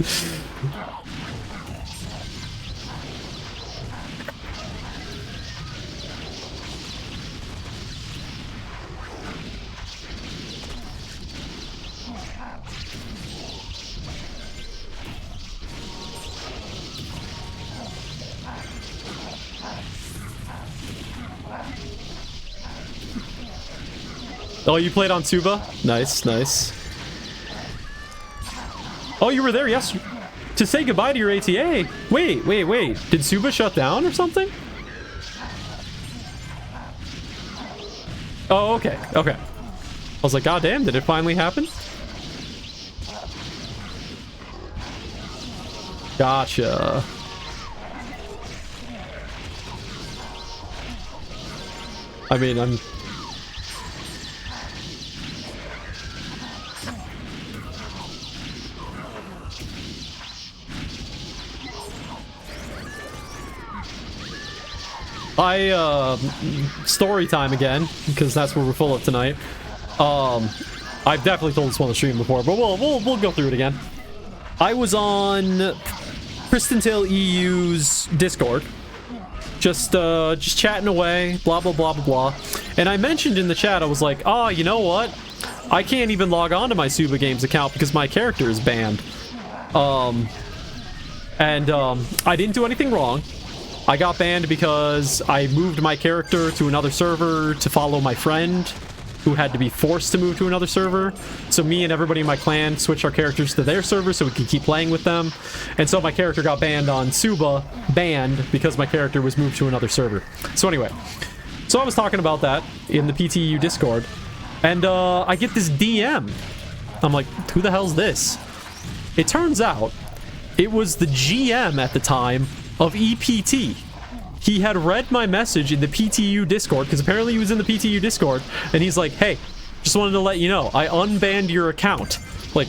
Oh, you played on Suba? Nice, nice. Oh, you were there, yes. To say goodbye to your ATA. Wait. Did Suba shut down or something? Oh, okay. I was like, God damn, did it finally happen? Gotcha. I mean, I'm... story time again, because that's what we're full of tonight. I've definitely told this one on the stream before, but we'll go through it again. I was on Pristontale EU's Discord, just chatting away, blah blah blah blah blah, and I mentioned in the chat, I was like, oh, you know what? I can't even log on to my Suba Games account because my character is banned. I didn't do anything wrong. I got banned because I moved my character to another server to follow my friend, who had to be forced to move to another server. So me and everybody in my clan switched our characters to their server so we could keep playing with them. And so my character got banned on Suba, because my character was moved to another server. So anyway, so I was talking about that in the PTU Discord, and I get this DM. I'm like, who the hell's this? It turns out it was the GM at the time of EPT. He had read my message in the PTU Discord, because apparently he was in the PTU Discord, and he's like, hey, just wanted to let you know, I unbanned your account. Like,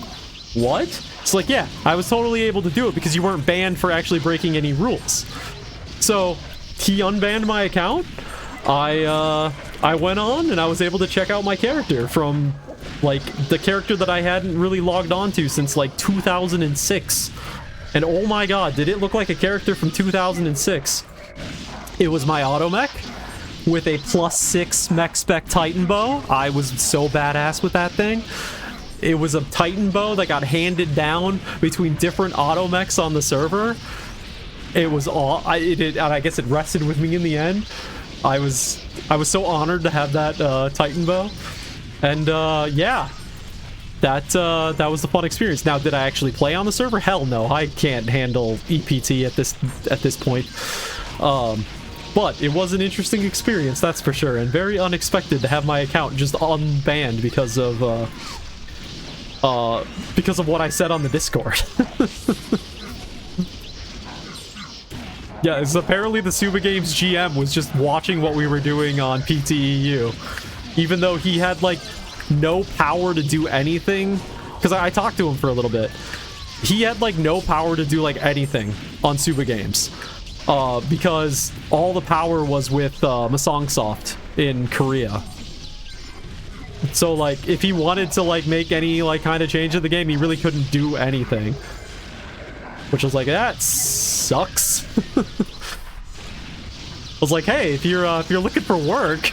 what? It's like, yeah, I was totally able to do it because you weren't banned for actually breaking any rules. So, he unbanned my account. I went on, and I was able to check out my character from, like, the character that I hadn't really logged on to since, like, 2006. And oh my god, did it look like a character from 2006. It was my automech with a +6 mech spec Titan bow. I was so badass with that thing. It was a Titan bow that got handed down between different automechs on the server. It was all... and I guess it rested with me in the end. I was so honored to have that Titan bow. And yeah. That was the fun experience. Now, did I actually play on the server? Hell no, I can't handle EPT at this point. But it was an interesting experience, that's for sure, and very unexpected to have my account just unbanned because of what I said on the Discord. Yeah, it's apparently the Suba Games GM was just watching what we were doing on PTEU, even though he had like no power to do anything, because I talked to him for a little bit. He had like no power to do like anything on Suba Games, because all the power was with Masongsoft in Korea. So like if he wanted to like make any like kind of change in the game, he really couldn't do anything, which was like, that sucks. I was like, hey, if you're looking for work,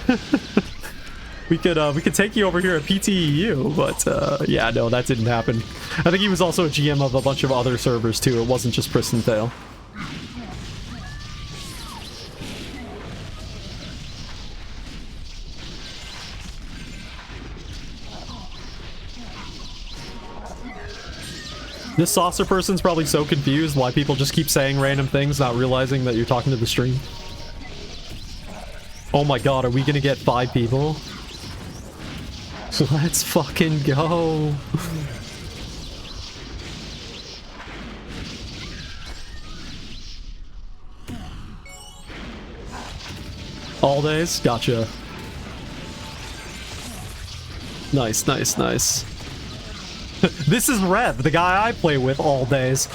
we could take you over here at PTEU, but yeah, no, that didn't happen. I think he was also a GM of a bunch of other servers too. It wasn't just Pristontale. This saucer person's probably so confused why people just keep saying random things, not realizing that you're talking to the stream. Oh my god, are we gonna get 5 people? Let's fucking go. All days? Gotcha. Nice, nice, nice. This is Rev, the guy I play with all days.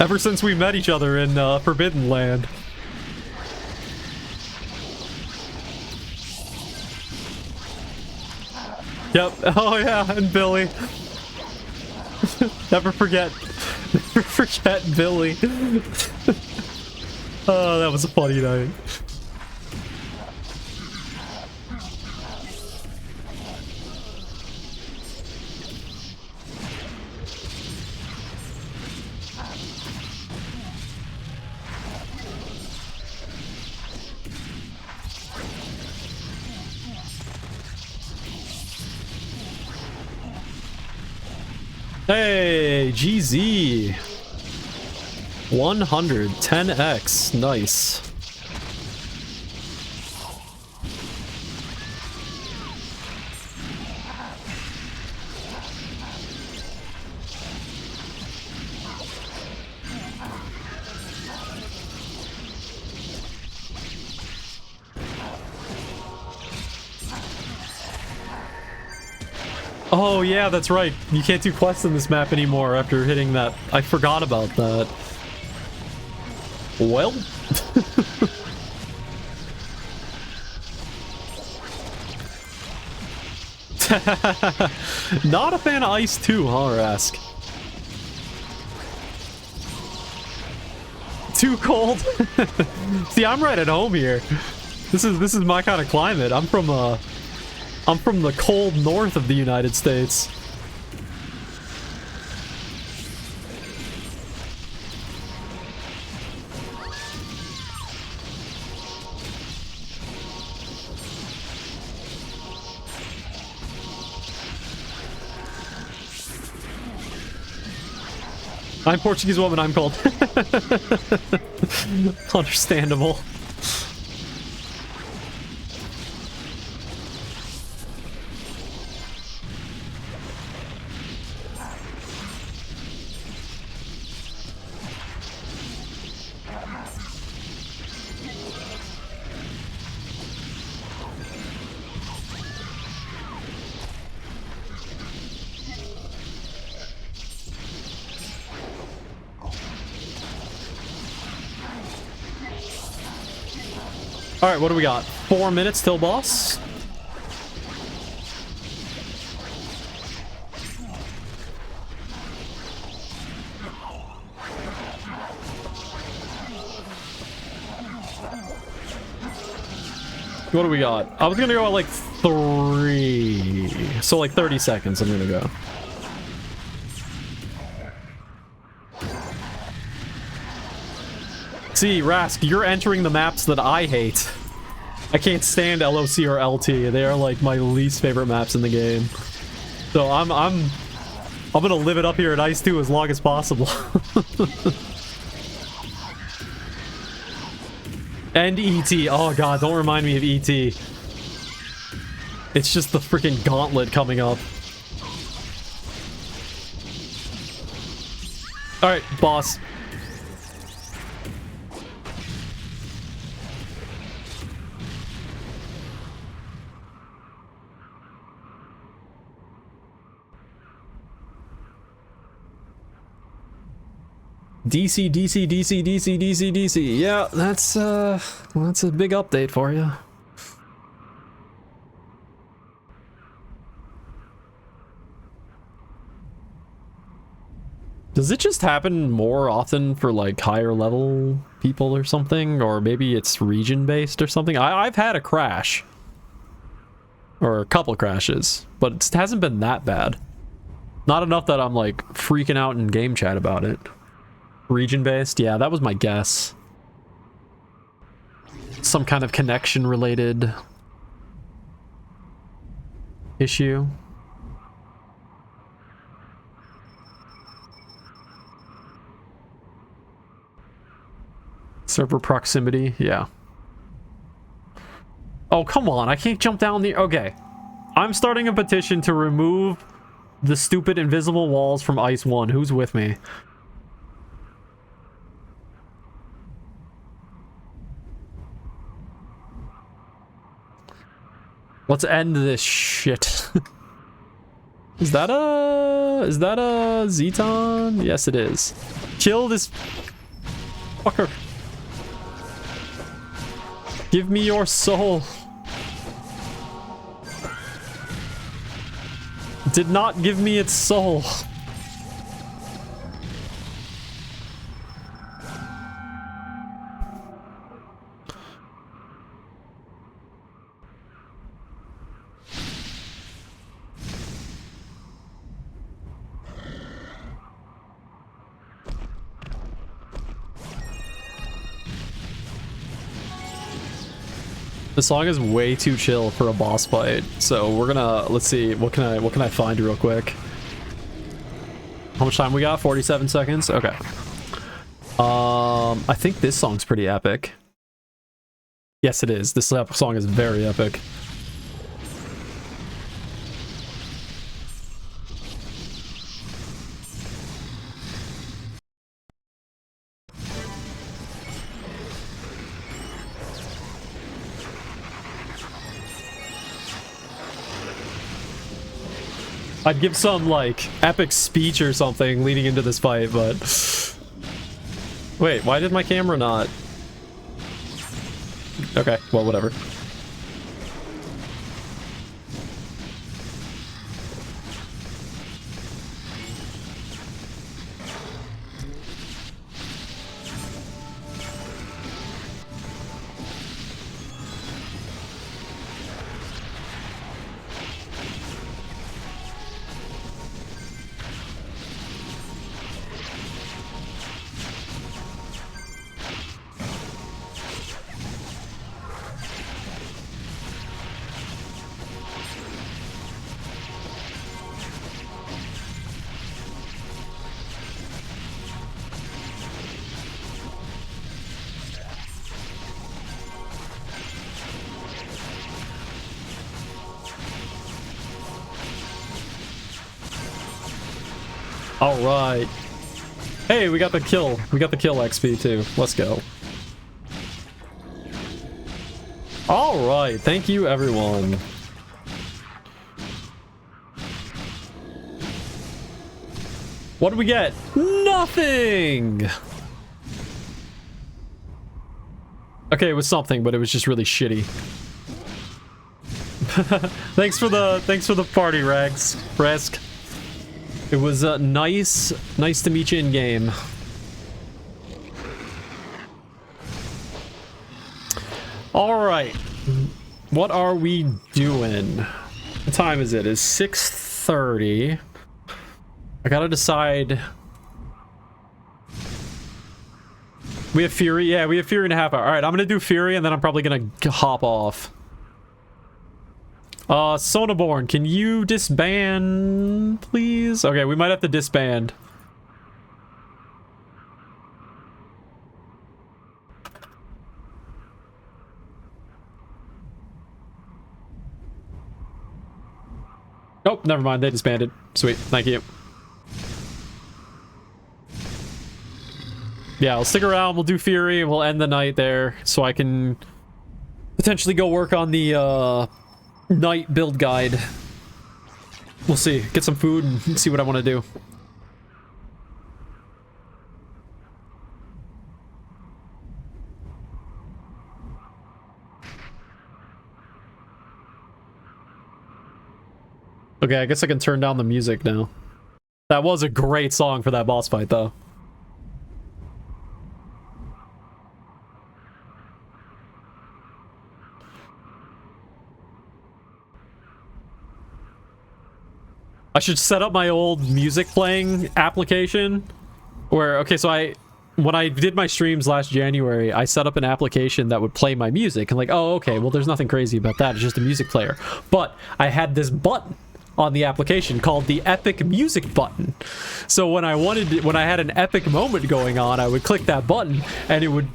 Ever since we met each other in Forbidden Land. Yep. Oh yeah, and Billy. Never forget. Never forget Billy. Oh, that was a funny night. Hey, GZ. 110x. Nice. Oh yeah, that's right. You can't do quests in this map anymore after hitting that. I forgot about that. Well. Not a fan of Ice 2, huh, Rask? Too cold? See, I'm right at home here. This is my kind of climate. I'm from the cold north of the United States. I'm Portuguese woman, I'm called. Understandable. Alright, what do we got? 4 minutes till boss? What do we got? I was gonna go at like 3. So like 30 seconds I'm gonna go. See, Rask, you're entering the maps that I hate. I can't stand LOC or LT. They are like my least favorite maps in the game. So I'm gonna live it up here at Ice 2 as long as possible. And ET. Oh god, don't remind me of ET. It's just the freaking gauntlet coming up. Alright, boss. DC, DC, DC, DC, DC, DC. Yeah, that's a big update for you. Does it just happen more often for like higher level people or something? Or maybe it's region based or something? I've had a crash. Or a couple crashes, but it hasn't been that bad. Not enough that I'm like freaking out in game chat about it. Region-based? Yeah, that was my guess. Some kind of connection-related issue. Server proximity, yeah. Oh, come on, I can't jump down the... Okay. I'm starting a petition to remove the stupid invisible walls from Ice 1. Who's with me? Let's end this shit. Is that a Zeton? Yes, it is. Kill this fucker. Give me your soul. Did not give me its soul. This song is way too chill for a boss fight, so we're gonna, let's see, what can I find real quick? How much time we got? 47 seconds? Okay. I think this song's pretty epic. Yes, it is. This song is very epic. I'd give some, like, epic speech or something leading into this fight, but... Wait, why did my camera not... Okay, well, whatever. All right. Hey, we got the kill. We got the kill XP too. Let's go. All right. Thank you, everyone. What did we get? Nothing. Okay, it was something, but it was just really shitty. Thanks for the party, Rags. Resk. It was nice to meet you in game. All right, what are we doing? What time is it? It's 6:30. I gotta decide. We have Fury. Yeah, we have Fury in a half hour. All right, I'm gonna do Fury, and then I'm probably gonna hop off. Sonaborn, can you disband, please? Okay, we might have to disband. Nope, never mind, they disbanded. Sweet, thank you. Yeah, I'll stick around, we'll do Fury, and we'll end the night there, so I can potentially go work on the, night build guide. We'll see. Get some food and see what I want to do. Okay, I guess I can turn down the music now. That was a great song for that boss fight, though. I should set up my old music playing application where, okay, so when I did my streams last January, I set up an application that would play my music and like, oh, okay, well, there's nothing crazy about that. It's just a music player. But I had this button on the application called the epic music button. So when I had an epic moment going on, I would click that button and it would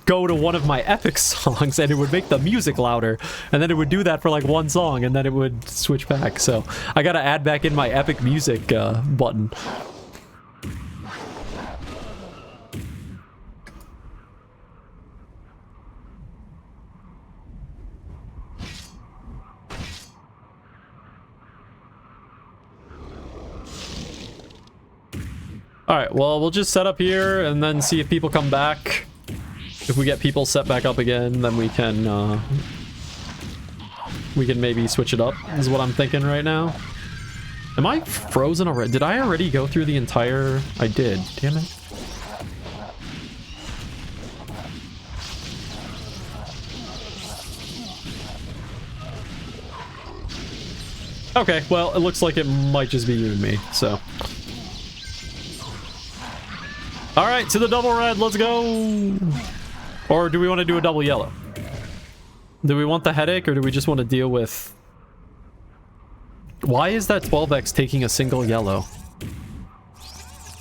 go to one of my epic songs and it would make the music louder, and then it would do that for like one song and then it would switch back. So I gotta add back in my epic music button. Alright, well, we'll just set up here and then see if people come back. If we get people set back up again, then we can maybe switch it up, is what I'm thinking right now. Am I frozen already? Did I already go through the entire... I did. Damn it. Okay, well, it looks like it might just be you and me, so... Alright, to the double red, let's go! Or do we want to do a double yellow? Do we want the headache, or do we just want to deal with... Why is that 12x taking a single yellow?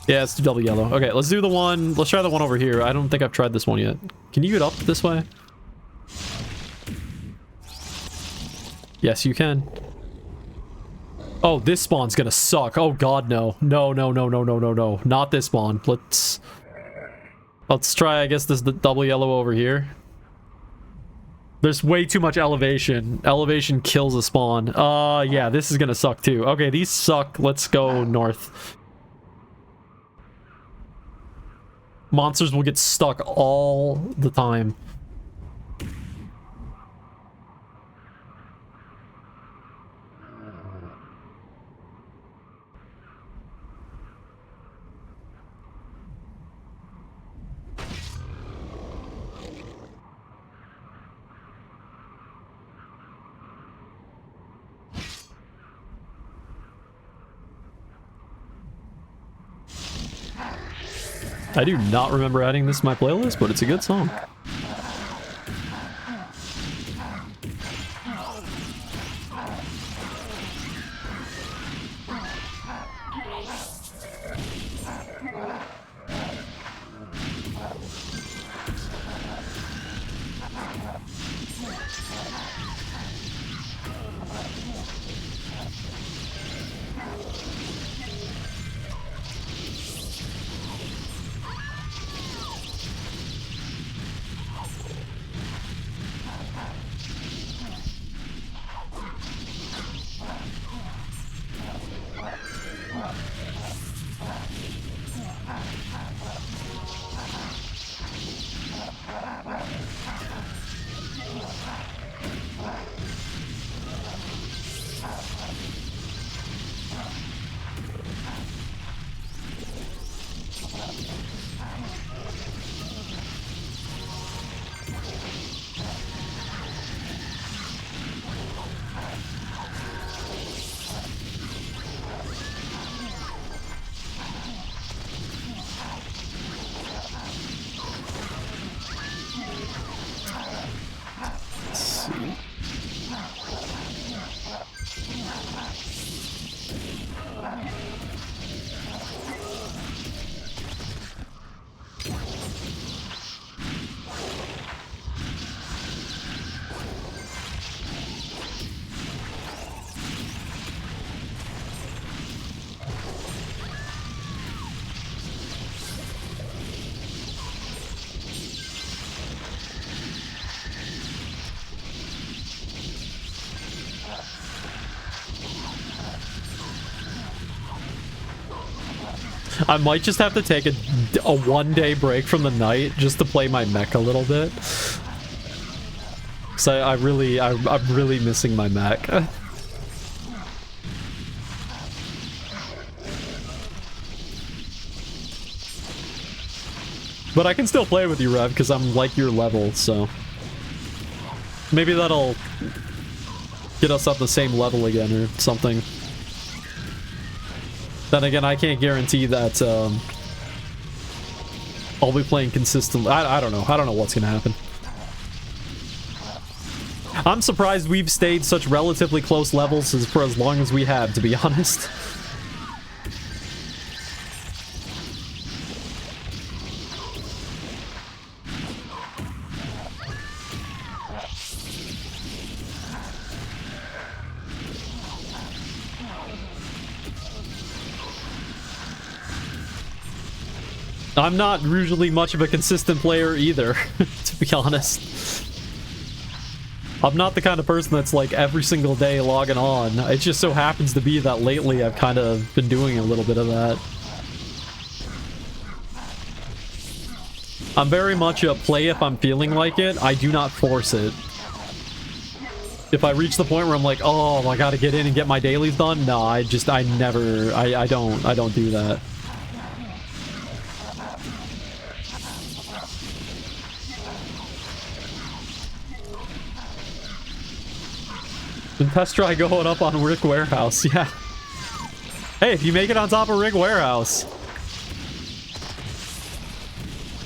Yeah, it's double yellow. Okay, let's do the one... Let's try the one over here. I don't think I've tried this one yet. Can you get up this way? Yes, you can. Oh, this spawn's gonna suck. Oh god, no. No, no, no, no, no, no, no. Not this spawn. Let's try, I guess, this the double yellow over here. There's way too much elevation. Elevation kills a spawn. Yeah, this is gonna suck too. Okay, these suck. Let's go north. Monsters will get stuck all the time. I do not remember adding this to my playlist, but it's a good song. I might just have to take a one-day break from the night just to play my mech a little bit. Cause I'm really missing my mech. But I can still play with you, Rev, because I'm like your level, so... Maybe that'll get us up the same level again or something. Then again, I can't guarantee that I'll be playing consistently. I don't know. I don't know what's gonna happen. I'm surprised we've stayed such relatively close levels for as long as we have, to be honest. I'm not usually much of a consistent player either, to be honest. I'm not the kind of person that's like every single day logging on. It just so happens to be that lately I've kind of been doing a little bit of that. I'm very much a play if I'm feeling like it. I do not force it. If I reach the point where I'm like, oh, I gotta get in and get my dailies done, no, I don't do that. And test try going up on Rick Warehouse, yeah. Hey, if you make it on top of Rick Warehouse.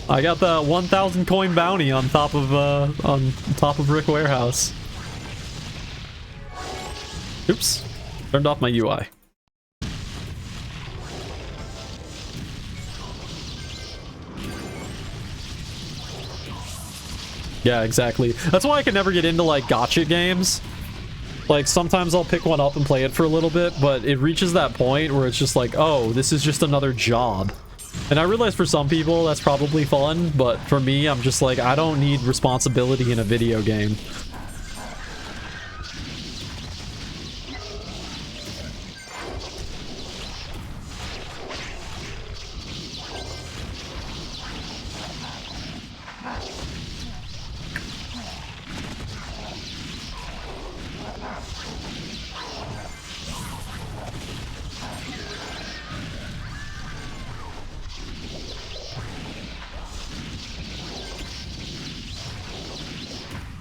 I got the 1,000 coin bounty on top of Rick Warehouse. Oops. Turned off my UI. Yeah, exactly. That's why I can never get into, like, gacha games. Like, sometimes I'll pick one up and play it for a little bit, but it reaches that point where it's just like, oh, this is just another job. And I realize for some people that's probably fun, but for me, I'm just like, I don't need responsibility in a video game.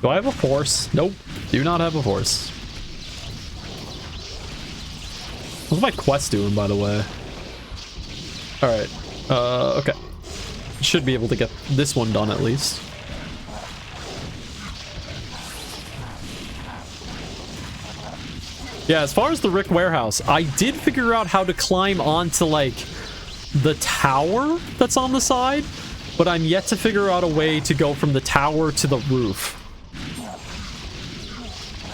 Do I have a force? Nope. Do not have a force. What's my quest doing, by the way? Alright. Okay. Should be able to get this one done, at least. Yeah, as far as the Rick Warehouse, I did figure out how to climb onto, like, the tower that's on the side, but I'm yet to figure out a way to go from the tower to the roof.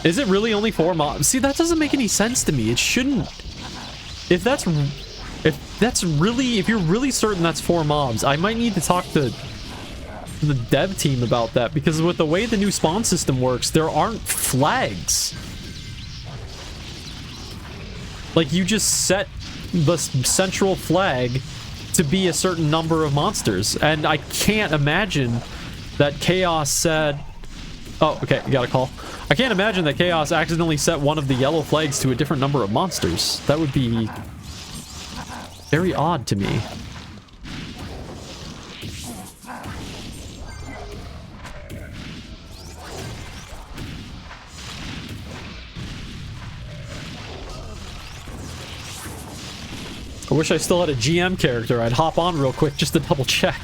Is it really only 4 mobs? See, that doesn't make any sense to me. It shouldn't. If you're really certain that's 4 mobs, I might need to talk to the dev team about that, because with the way the new spawn system works, there aren't flags. Like, you just set the central flag to be a certain number of monsters, and I can't imagine that Chaos said... Oh, okay, you got a call. I can't imagine that Chaos accidentally set one of the yellow flags to a different number of monsters. That would be very odd to me. I wish I still had a GM character. I'd hop on real quick just to double check.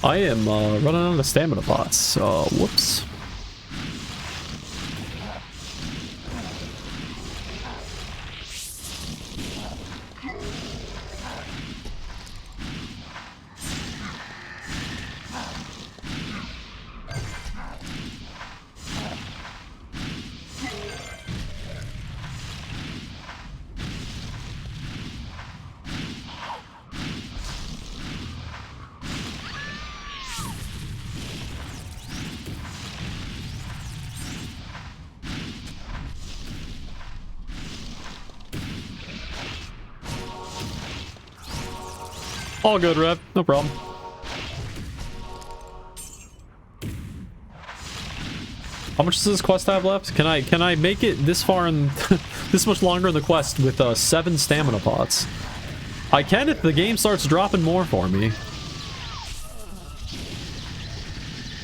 I am running out of stamina pots. Whoops. All good, Rev. No problem. How much does this quest have left? Can I make it this far in this much longer in the quest with 7 stamina pots. I can if the game starts dropping more for me.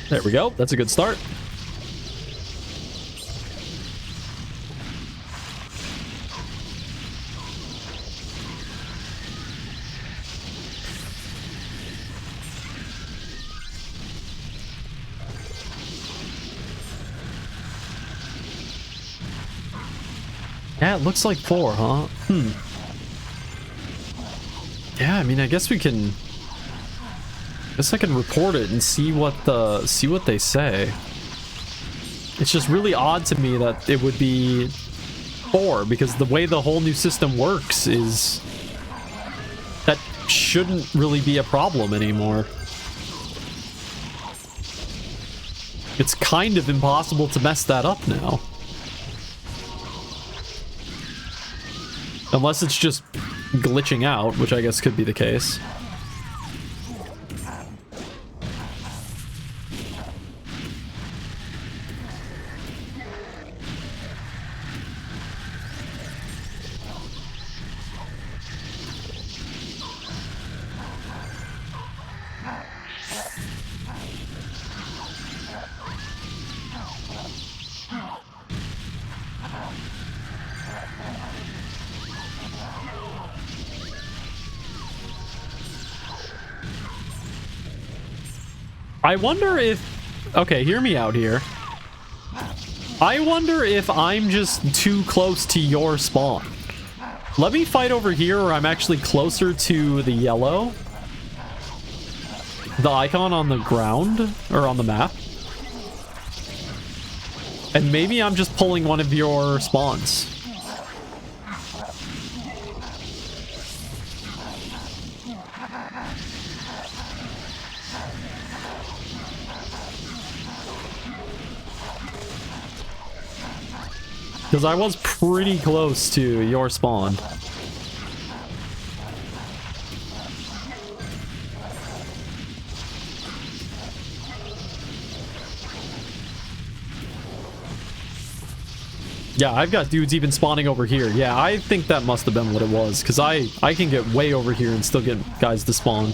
There we go. That's a good start. Yeah, it looks like 4, huh? Yeah, I mean, I guess we can... I guess I can report it and see what they say. It's just really odd to me that it would be 4, because the way the whole new system works is... that shouldn't really be a problem anymore. It's kind of impossible to mess that up now. Unless it's just glitching out, which I guess could be the case. I wonder if... okay, hear me out here. I wonder if I'm just too close to your spawn. Let me fight over here where I'm actually closer to the yellow. The icon on the ground, or on the map. And maybe I'm just pulling one of your spawns. Because I was pretty close to your spawn. Yeah, I've got dudes even spawning over here. Yeah, I think that must have been what it was. Because I can get way over here and still get guys to spawn.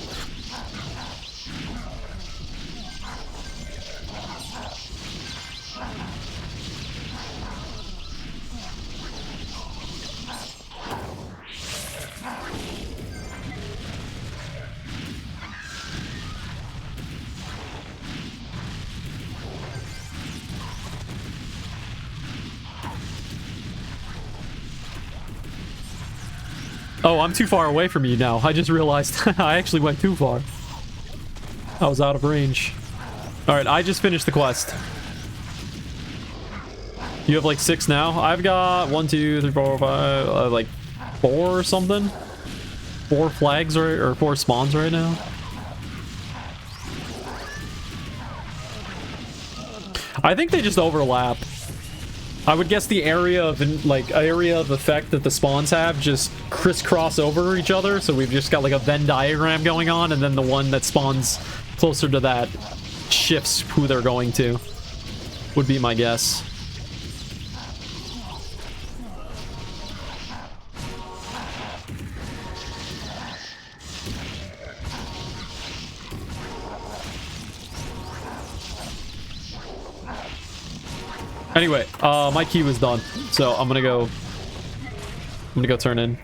Oh, I'm too far away from you now. I just realized I actually went too far. I was out of range. Alright, I just finished the quest. You have like 6 now? I've got 1, 2, 3, 4, 5, like 4 or something. 4 flags or 4 spawns right now. I think they just overlap. I would guess the area of effect that the spawns have just crisscross over each other, so we've just got like a Venn diagram going on, and then the one that spawns closer to that shifts who they're going to, would be my guess. Anyway, my key was done, so I'm gonna go turn in.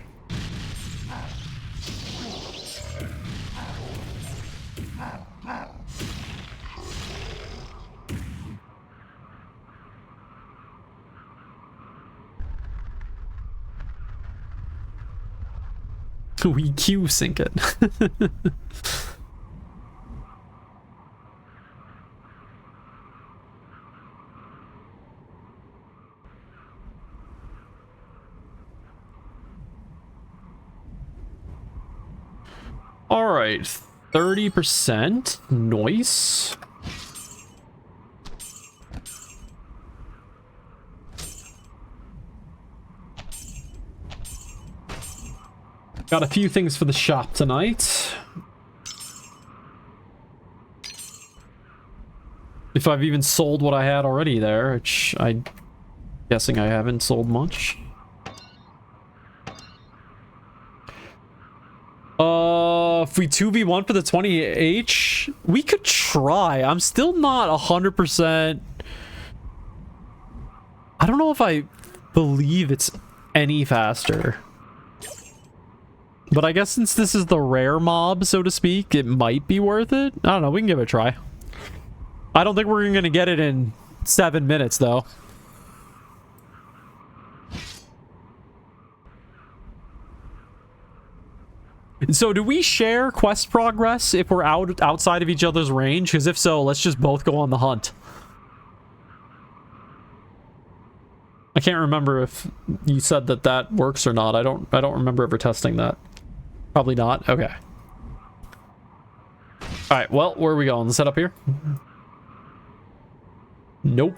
We Q sync it. All right, 30% noise. Got a few things for the shop tonight. If I've even sold what I had already there, which I'm guessing I haven't sold much. If we 2v1 for the 20H, we could try. I'm still not 100%. I don't know if I believe it's any faster. But I guess since this is the rare mob, so to speak, it might be worth it. I don't know. We can give it a try. I don't think we're going to get it in 7 minutes, though. So do we share quest progress if we're outside of each other's range? Because if so, let's just both go on the hunt. I can't remember if you said that that works or not. I don't remember ever testing that. Probably not. Okay. All right. Well, where are we going? Set up here? Nope.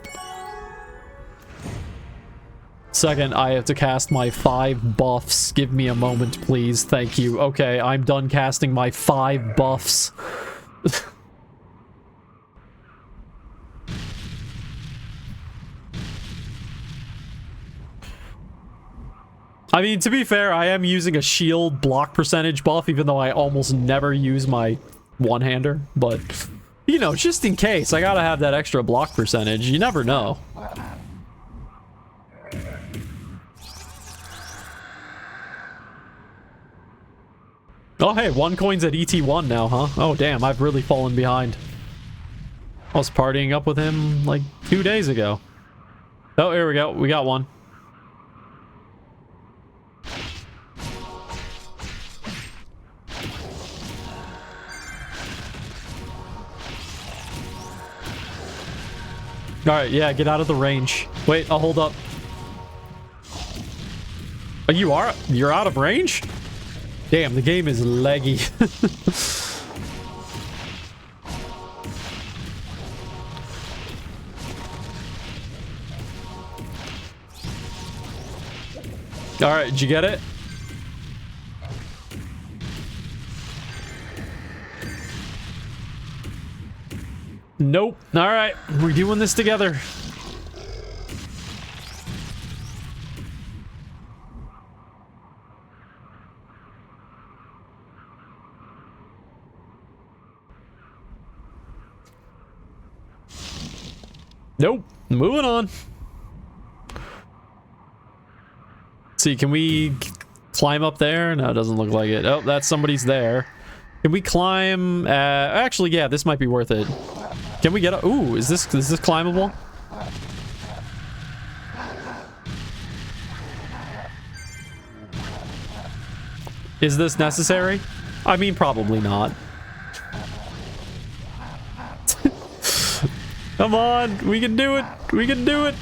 Second, I have to cast my 5 buffs. Give me a moment, please. Thank you. Okay, I'm done casting my 5 buffs. I mean, to be fair, I am using a shield block percentage buff, even though I almost never use my one-hander. But, you know, just in case, I gotta have that extra block percentage. You never know. Oh, hey, 1 coin's at ET1 now, huh? Oh, damn, I've really fallen behind. I was partying up with him, like, 2 days ago. Oh, here we go. We got one. Alright, yeah, get out of the range. Wait, I'll hold up. Oh, you're out of range? Damn, the game is laggy. Alright, did you get it? Nope. Alright, we're doing this together. Nope. Moving on. Let's see, can we climb up there? No, it doesn't look like it. Oh, that's somebody's there. Can we climb? Actually, yeah, this might be worth it. Can we get up? Ooh, is this climbable? Is this necessary? I mean, probably not. Come on, we can do it. We can do it.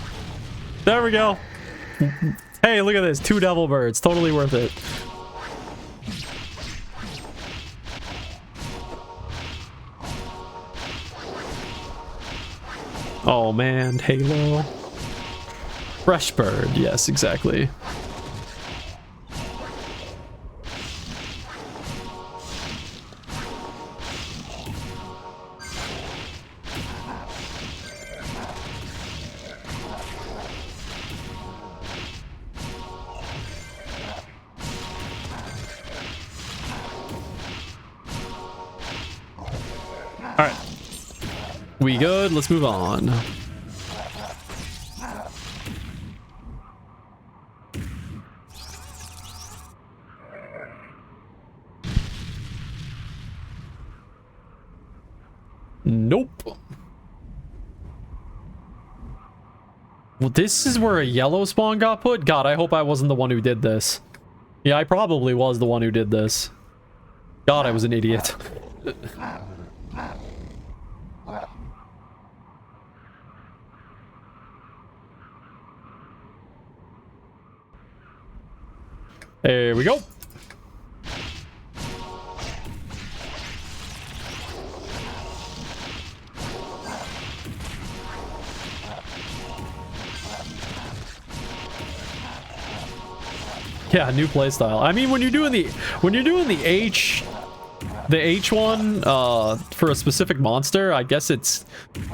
There we go. Hey, look at this. 2 devil birds. Totally worth it. Oh man, Halo. Fresh bird. Yes, exactly. We good? Let's move on. Nope. Well, this is where a yellow spawn got put? God, I hope I wasn't the one who did this. Yeah, I probably was the one who did this. God, I was an idiot. There we go. Yeah, new playstyle. I mean, when you're doing the H1 for a specific monster, I guess it's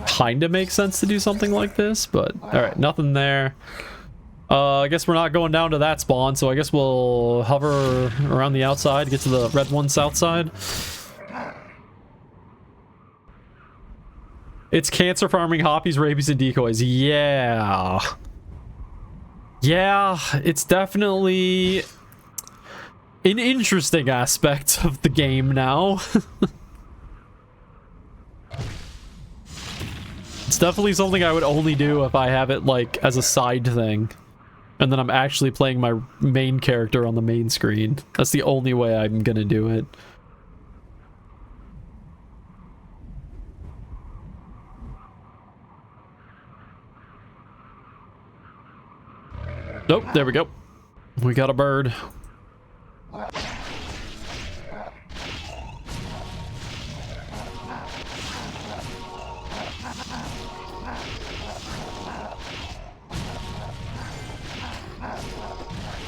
kind of makes sense to do something like this, but all right, nothing there. I guess we're not going down to that spawn, so I guess we'll hover around the outside, get to the red one south side. It's cancer farming, hoppies, rabies, and decoys. Yeah. Yeah, it's definitely an interesting aspect of the game now. It's definitely something I would only do if I have it, like, as a side thing. And then I'm actually playing my main character on the main screen. That's the only way I'm gonna do it. Nope, there we go. We got a bird.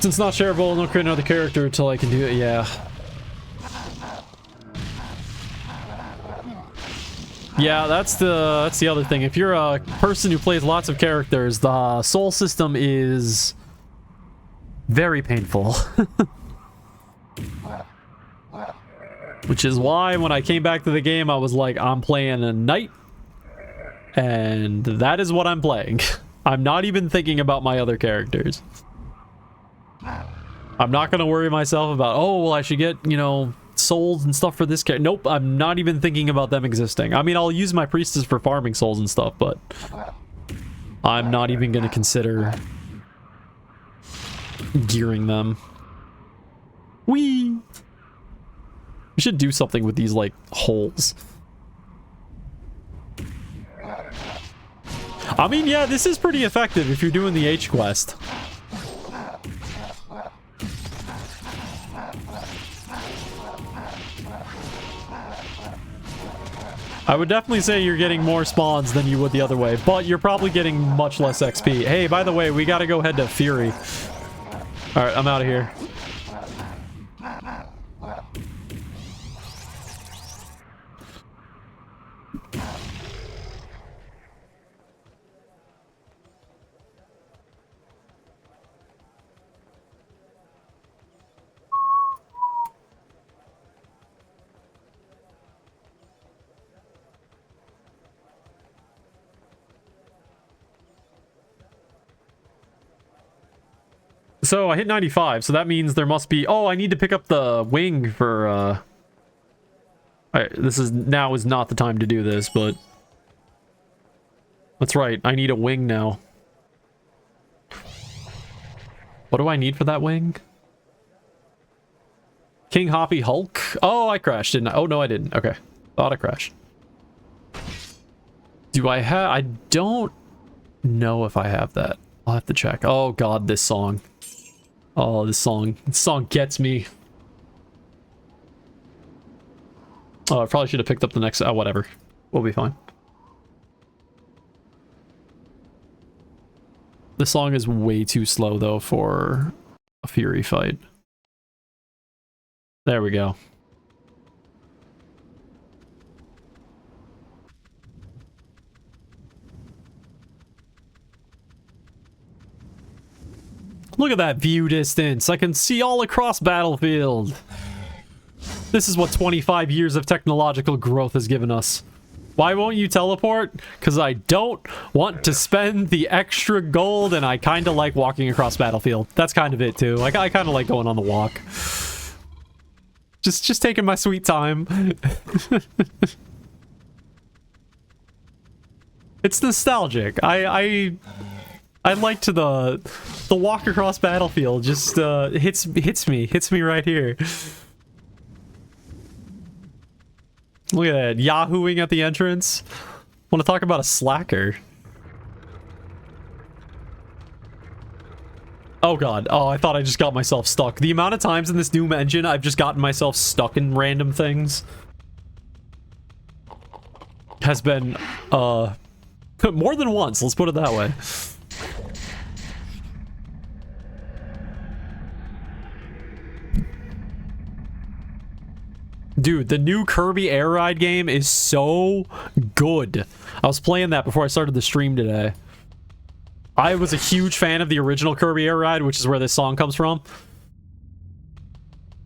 Since not shareable, don't create another character until I can do it. Yeah. Yeah, that's the other thing. If you're a person who plays lots of characters, the soul system is very painful. Which is why when I came back to the game, I was like, I'm playing a knight, and that is what I'm playing. I'm not even thinking about my other characters. I'm not going to worry myself about, oh, well, I should get, you know, souls and stuff for this character. Nope, I'm not even thinking about them existing. I mean, I'll use my priestess for farming souls and stuff, but I'm not even going to consider gearing them. Whee! We should do something with these, like, holes. I mean, yeah, this is pretty effective if you're doing the H quest. I would definitely say you're getting more spawns than you would the other way, but you're probably getting much less XP. Hey, by the way, we gotta go head to Fury. Alright, I'm out of here. So I hit 95, so that means there must be... Oh, I need to pick up the wing for, this is... Now is not the time to do this, but... That's right, I need a wing now. What do I need for that wing? King Hoppy Hulk? Oh, I crashed, didn't I? Oh, no, I didn't. Okay. Thought I crashed. Do I have... I don't know if I have that. I'll have to check. Oh, God, this song. Oh, this song gets me. Oh, I probably should have picked up the next... Oh, whatever. We'll be fine. This song is way too slow, though, for a Fury fight. There we go. Look at that view distance. I can see all across Battlefield. This is what 25 years of technological growth has given us. Why won't you teleport? Because I don't want to spend the extra gold, and I kind of like walking across Battlefield. That's kind of it, too. I kind of like going on the walk. Just taking my sweet time. It's nostalgic. I liked the walk across Battlefield. Just hits me right here. Look at that, yahooing at the entrance. Want to talk about a slacker? Oh god, oh, I thought I just got myself stuck. The amount of times in this Doom engine I've just gotten myself stuck in random things has been, more than once, let's put it that way. Dude, the new Kirby Air Ride game is so good. I was playing that before I started the stream today. I was a huge fan of the original Kirby Air Ride, which is where this song comes from.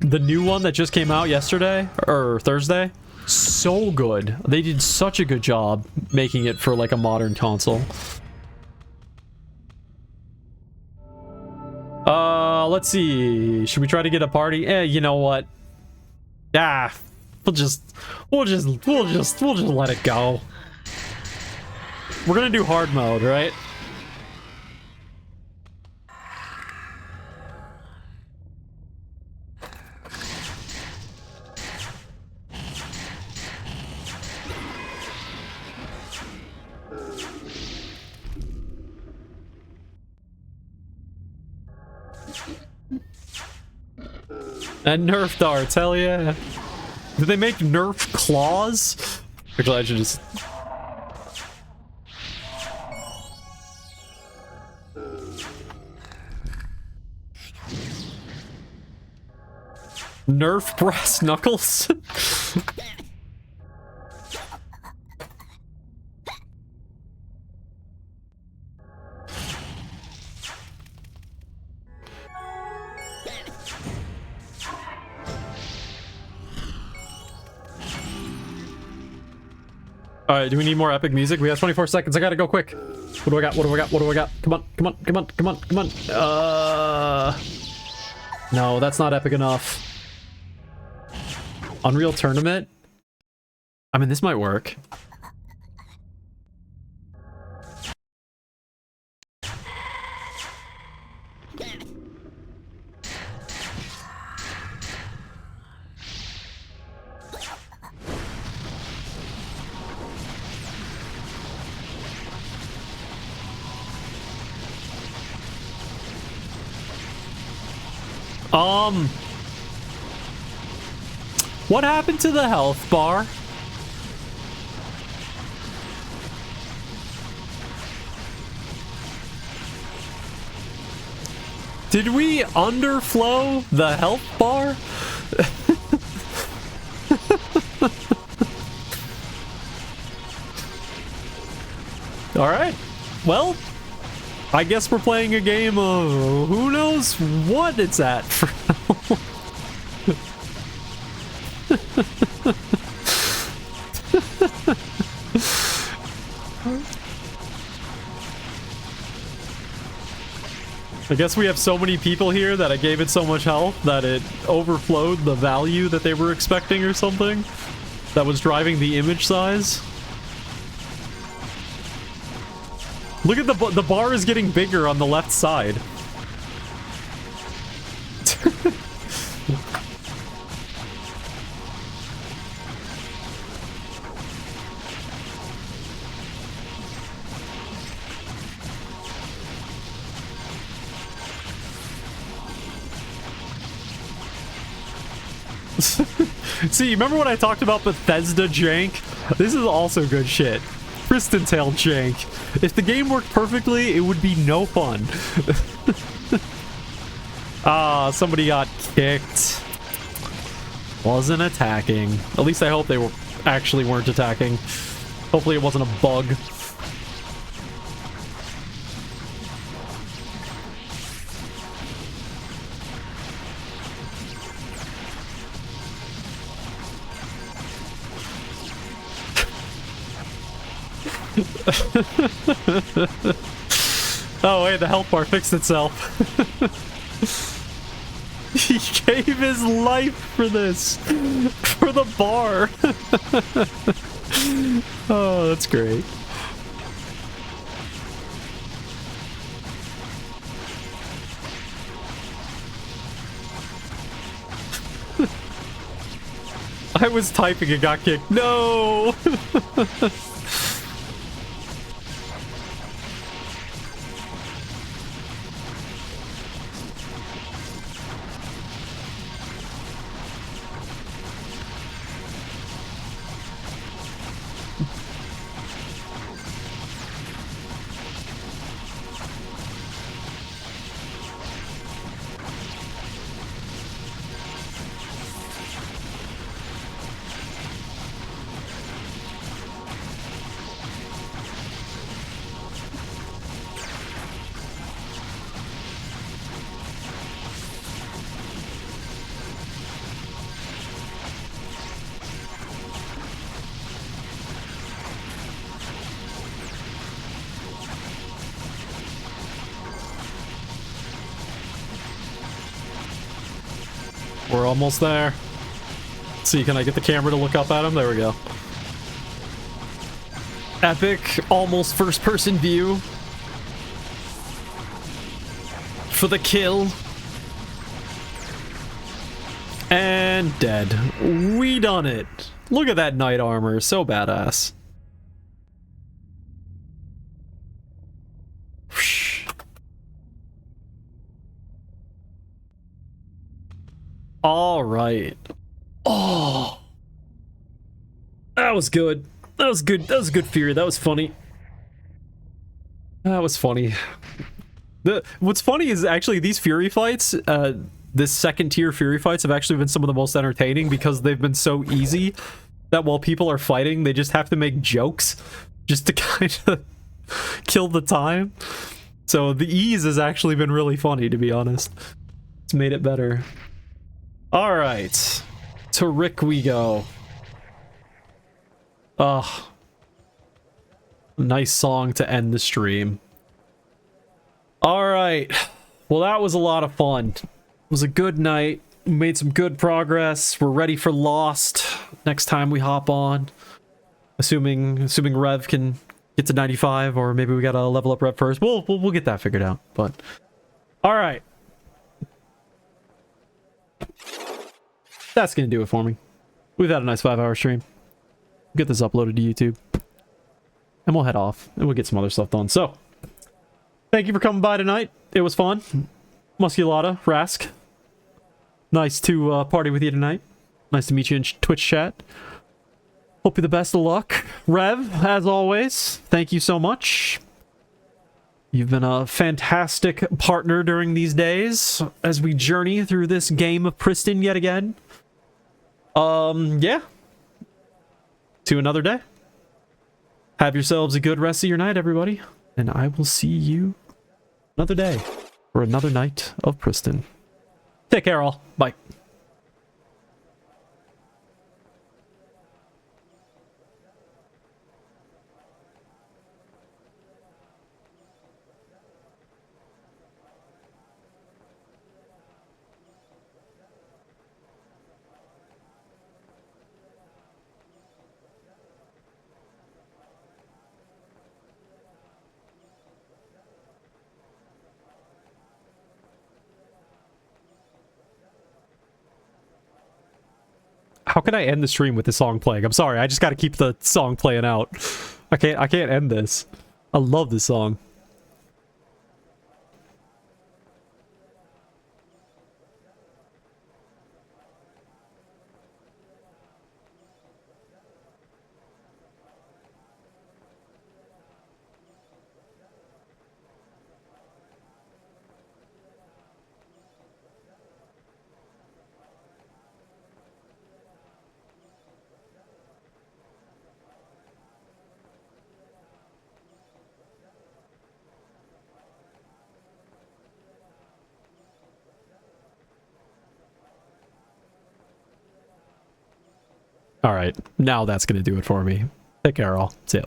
The new one that just came out yesterday, or Thursday, so good. They did such a good job making it for like a modern console. Let's see. Should we try to get a party? You know what? Ah, we'll just let it go. We're gonna do hard mode, right? And Nerf darts, hell yeah. Did they make Nerf claws? Actually, I should just... Nerf brass knuckles? Alright, do we need more epic music? We have 24 seconds. I gotta go quick. What do I got? What do I got? What do I got? Come on, come on, come on, come on, come on. No, that's not epic enough. Unreal Tournament? I mean, this might work. What happened to the health bar? Did we underflow the health bar? Alright. Well, I guess we're playing a game of who knows what it's at for now. I guess we have so many people here that I gave it so much health that it overflowed the value that they were expecting or something that was driving the image size. Look at the bar is getting bigger on the left side. See, remember when I talked about Bethesda jank? This is also good shit. Pristontale jank. If the game worked perfectly, it would be no fun. Ah, somebody got kicked. Wasn't attacking. At least I hope they were actually weren't attacking. Hopefully it wasn't a bug. Oh wait, the health bar fixed itself. He gave his life for this. For the bar. Oh, that's great. I was typing and got kicked. No! We're almost there. See, can I get the camera to look up at him? There we go. Epic, almost first-person view. For the kill. And dead. We done it. Look at that knight armor. So badass. All right. Oh. That was good. That was good. That was a good Fury. That was funny. That was funny. What's funny is actually these Fury fights, this second tier Fury fights have actually been some of the most entertaining because they've been so easy that while people are fighting, they just have to make jokes just to kind of kill the time. So the ease has actually been really funny, to be honest. It's made it better. All right. To Rick we go. Ugh. Nice song to end the stream. All right. Well, that was a lot of fun. It was a good night. We made some good progress. We're ready for Lost next time we hop on. Assuming Rev can get to 95, or maybe we gotta level up Rev first. We'll get that figured out. But all right. That's gonna do it for me. We've had a nice 5-hour stream. Get this uploaded to YouTube. And we'll head off. And we'll get some other stuff done. So, thank you for coming by tonight. It was fun. Musculata, Rask. Nice to party with you tonight. Nice to meet you in Twitch chat. Hope you the best of luck. Rev, as always, thank you so much. You've been a fantastic partner during these days as we journey through this game of Priston yet again. Yeah. To another day. Have yourselves a good rest of your night, everybody. And I will see you another day for another night of Priston. Take care, all. Bye. How can I end the stream with the song playing? I'm sorry, I just gotta keep the song playing out. I can't end this. I love this song. All right, now that's gonna do it for me. Take care, all. See ya.